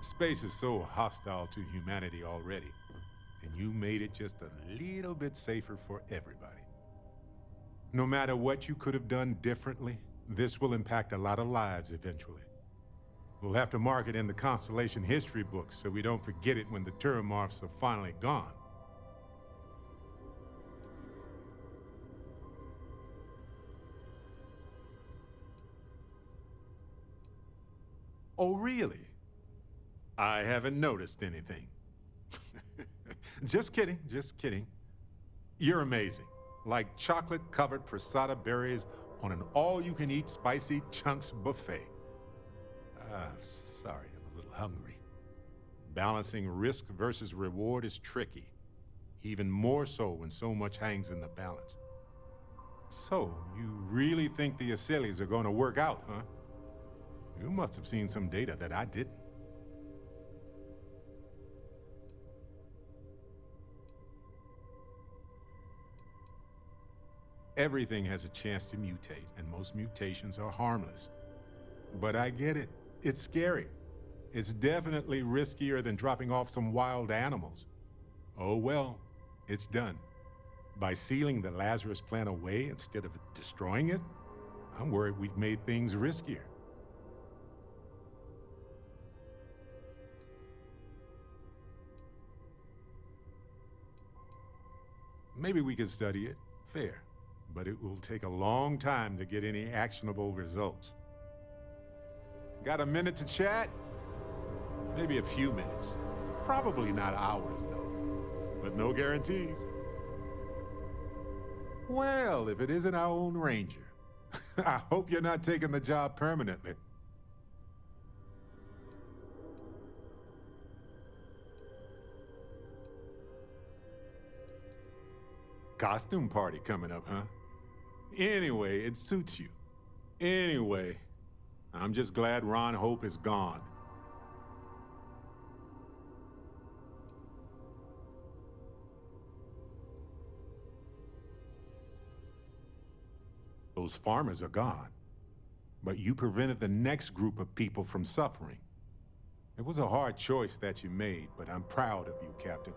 S4: Space is so hostile to humanity already, and you made it just a little bit safer for everybody. No matter what you could have done differently, this will impact a lot of lives eventually. We'll have to mark it in the Constellation history books so we don't forget it when the Terramorphs are finally gone. Oh, really? I haven't noticed anything. Just kidding, just kidding. You're amazing. Like chocolate-covered prasada berries on an all-you-can-eat spicy chunks buffet. Sorry, I'm a little hungry. Balancing risk versus reward is tricky. Even more so when so much hangs in the balance. So, you really think the Aceles are going to work out, huh? You must have seen some data that I didn't. Everything has a chance to mutate, and most mutations are harmless. But I get it. It's scary. It's definitely riskier than dropping off some wild animals. Oh well, it's done. By sealing the Lazarus plant away instead of destroying it, I'm worried we've made things riskier. Maybe we could study it, fair, but it will take a long time to get any actionable results. Got a minute to chat? Maybe a few minutes. Probably not hours, though. But no guarantees. Well, if it isn't our own Ranger, I hope you're not taking the job permanently. Costume party coming up, huh? Anyway, it suits you. Anyway, I'm just glad Ron Hope is gone. Those farmers are gone. But you prevented the next group of people from suffering. It was a hard choice that you made, but I'm proud of you, Captain.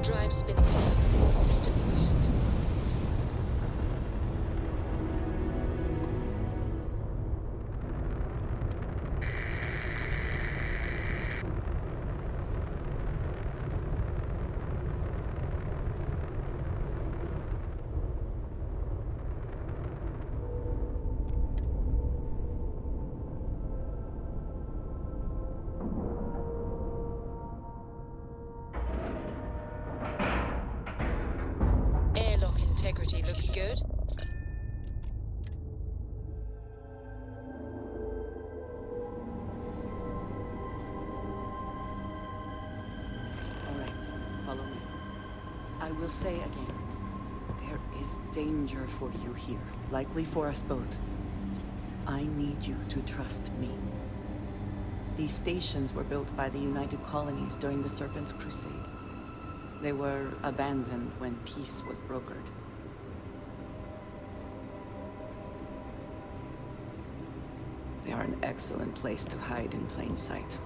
S10: Drive spinning down. Systems green. Integrity looks good.
S16: All right, follow me. I will say again, there is danger for you here, likely for us both. I need you to trust me. These stations were built by the United Colonies during the Serpent's Crusade. They were abandoned when peace was brokered. They are an excellent place to hide in plain sight.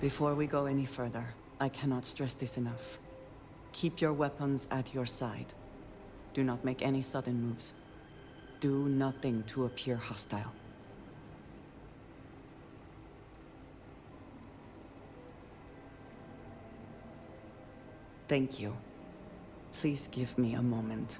S16: Before we go any further, I cannot stress this enough. Keep your weapons at your side. Do not make any sudden moves. Do nothing to appear hostile. Thank you. Please give me a moment.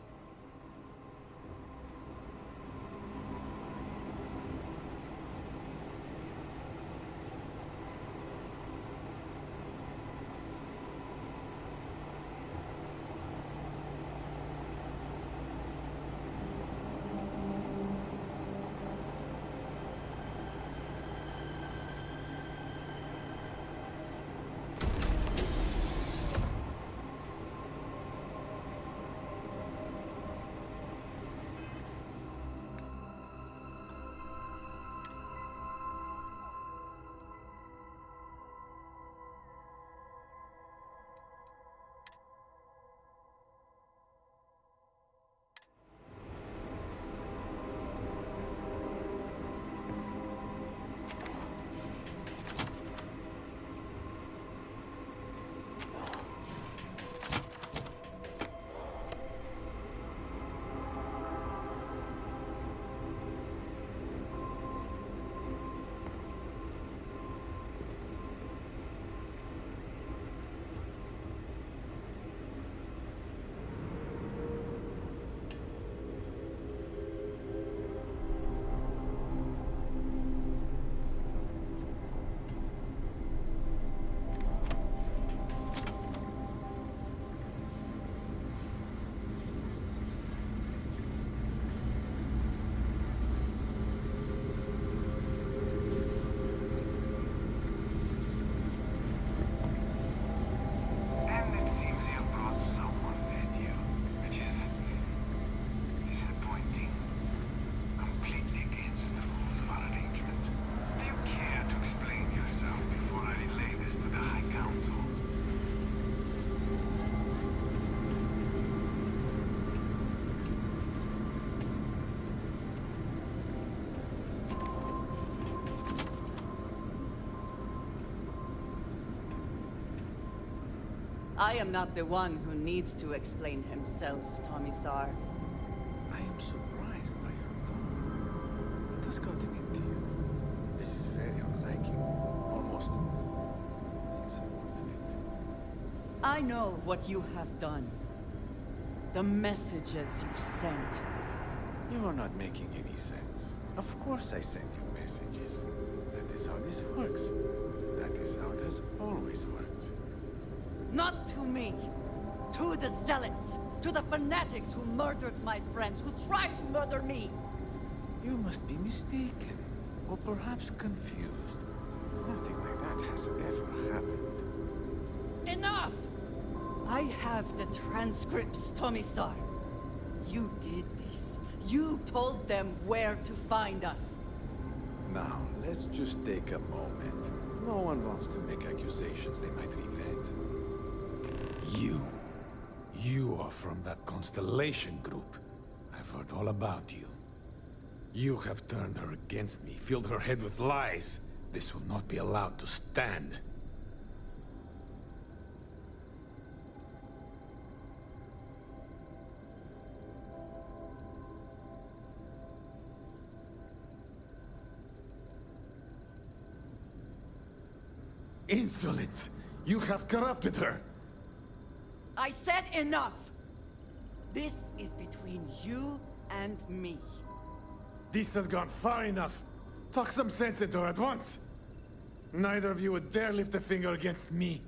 S2: I am not the one who needs to explain himself, Tomisar.
S12: I am surprised by your tone. What has gotten into you? This is very unlike you. Almost insubordinate.
S2: I know what you have done. The messages you sent.
S12: You are not making any sense. Of course I send you messages. That is how this works. That is how it has always worked.
S2: Not to me. To the zealots. To the fanatics who murdered my friends, who tried to murder me.
S12: You must be mistaken. Or perhaps confused. Nothing like that has ever happened.
S2: Enough! I have the transcripts, Tomisar. You did this. You told them where to find us.
S12: Now, let's just take a moment. No one wants to make accusations they might regret. You are from that Constellation group. I've heard all about you. You have turned her against me, filled her head with lies. This will not be allowed to stand. Insolence! You have corrupted her!
S2: I said enough! This is between you and me.
S12: This has gone far enough. Talk some sense into her at once. Neither of you would dare lift a finger against me.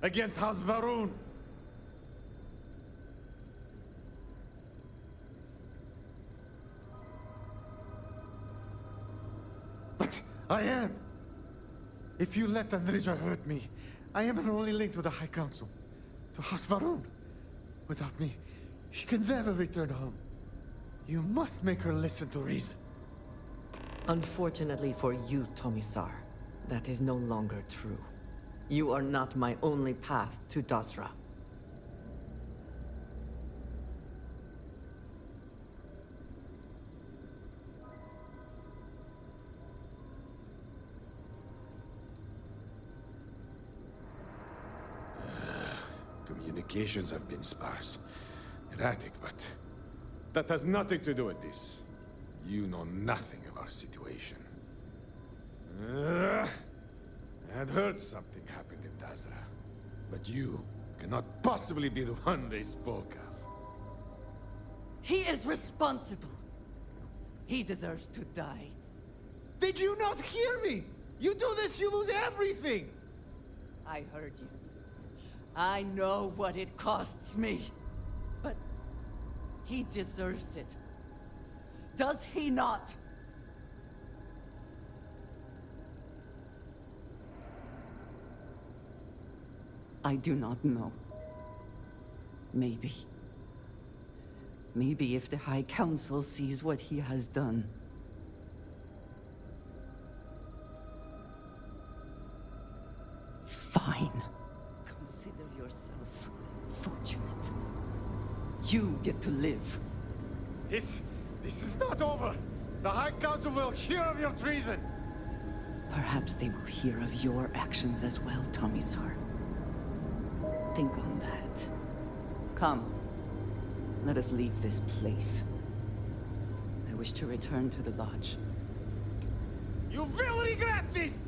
S12: Against House Varun. But I am. If you let Andrija hurt me, I am her only link to the High Council. To House Varun. Without me, she can never return home. You must make her listen to reason.
S9: Unfortunately for you, Tomisar, that is no longer true. You are not my only path to Dasra.
S12: Communications have been sparse. Erratic, but that has nothing to do with this. You know nothing of our situation. I had heard something happened in Dasra, but you cannot possibly be the one they spoke of.
S2: He is responsible. He deserves to die.
S12: Did you not hear me? You do this, you lose everything!
S2: I heard you. I know what it costs me. But he deserves it. Does he not?
S16: I do not know. Maybe. Maybe if the High Council sees what he has done. Fine.
S2: Consider yourself fortunate. You get to live.
S12: This is not over! The High Council will hear of your treason!
S16: Perhaps they will hear of your actions as well, Tomisar. Think on that. Come. Let us leave this place. I wish to return to the lodge.
S12: You will regret this!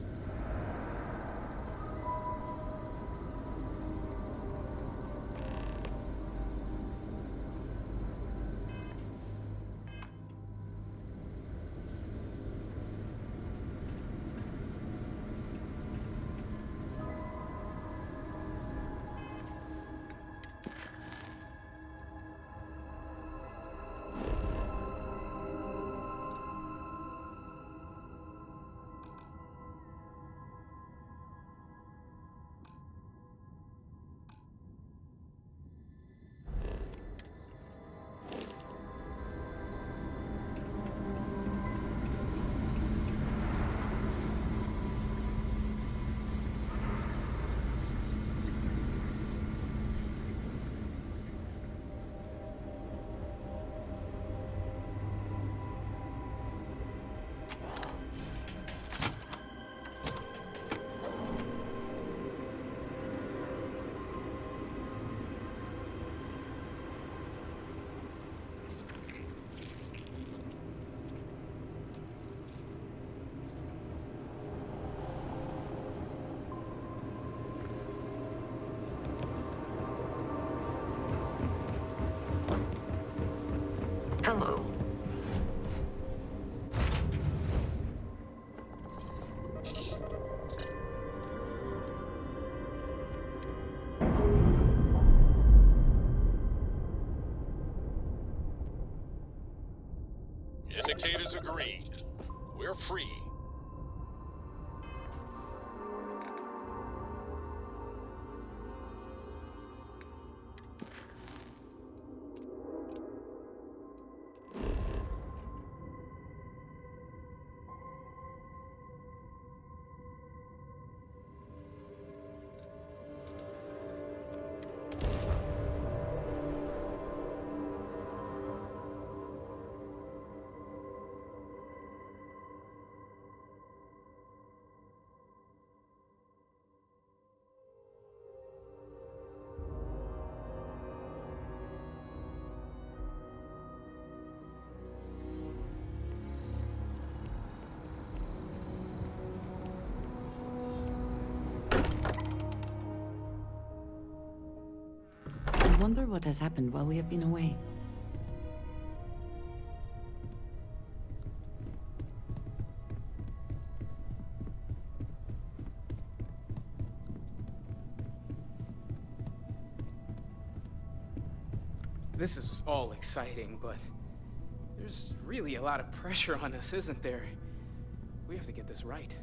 S13: communicators agreed. We're free.
S16: I wonder what has happened while we have been away.
S19: This is all exciting, but there's really a lot of pressure on us, isn't there? We have to get this right.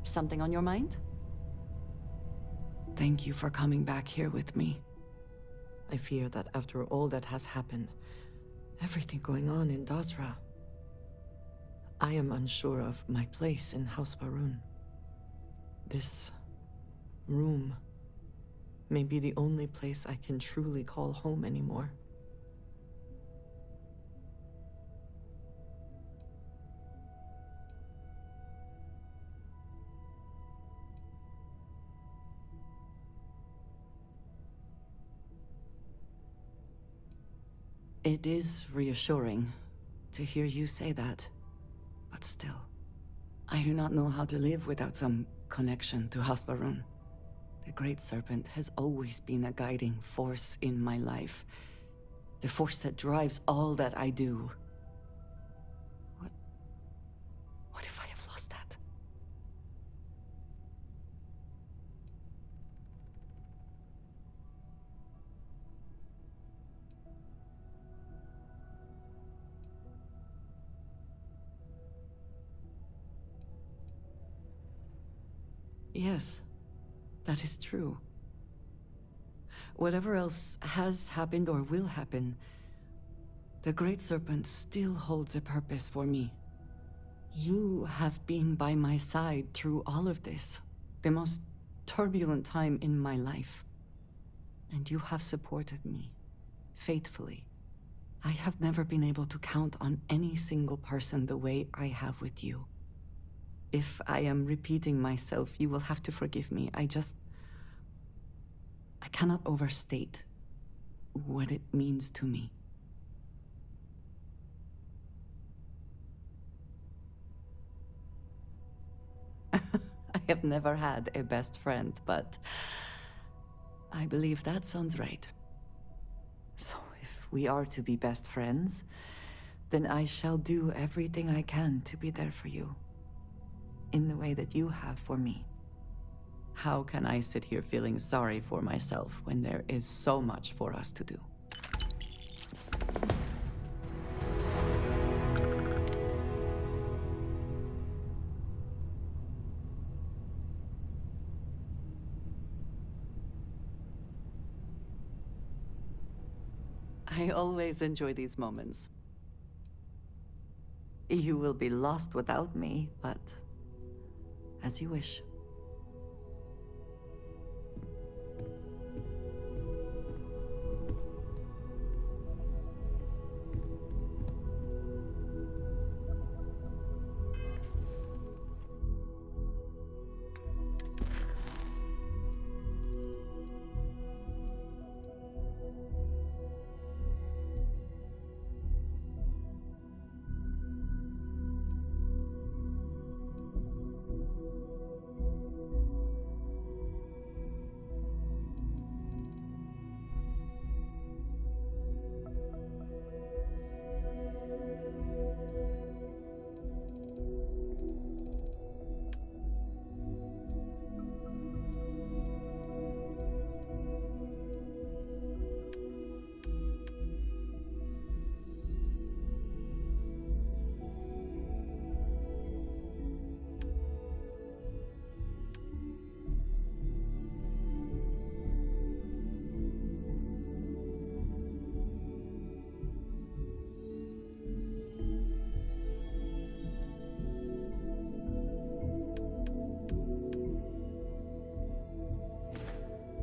S16: Something on your mind? Thank you for coming back here with me.
S9: I fear that after all that has happened, everything going on in Dazra, I am unsure of my place in House Varun. This room may be the only place I can truly call home anymore.
S16: It is reassuring to hear you say that, but still, I do not know how to live without some connection to House Varun. The Great Serpent has always been a guiding force in my life, the force that drives all that I do. What if I have lost that? Yes, that is true. Whatever else has happened or will happen, the Great Serpent still holds a purpose for me. You have been by my side through all of this, the most turbulent time in my life. And you have supported me, faithfully. I have never been able to count on any single person the way I have with you. If I am repeating myself, you will have to forgive me. I cannot overstate what it means to me. I have never had a best friend, but I believe that sounds right. So if we are to be best friends, then I shall do everything I can to be there for you, in the way that you have for me. How can I sit here feeling sorry for myself when there is so much for us to do? I always enjoy these moments. You will be lost without me, but as you wish.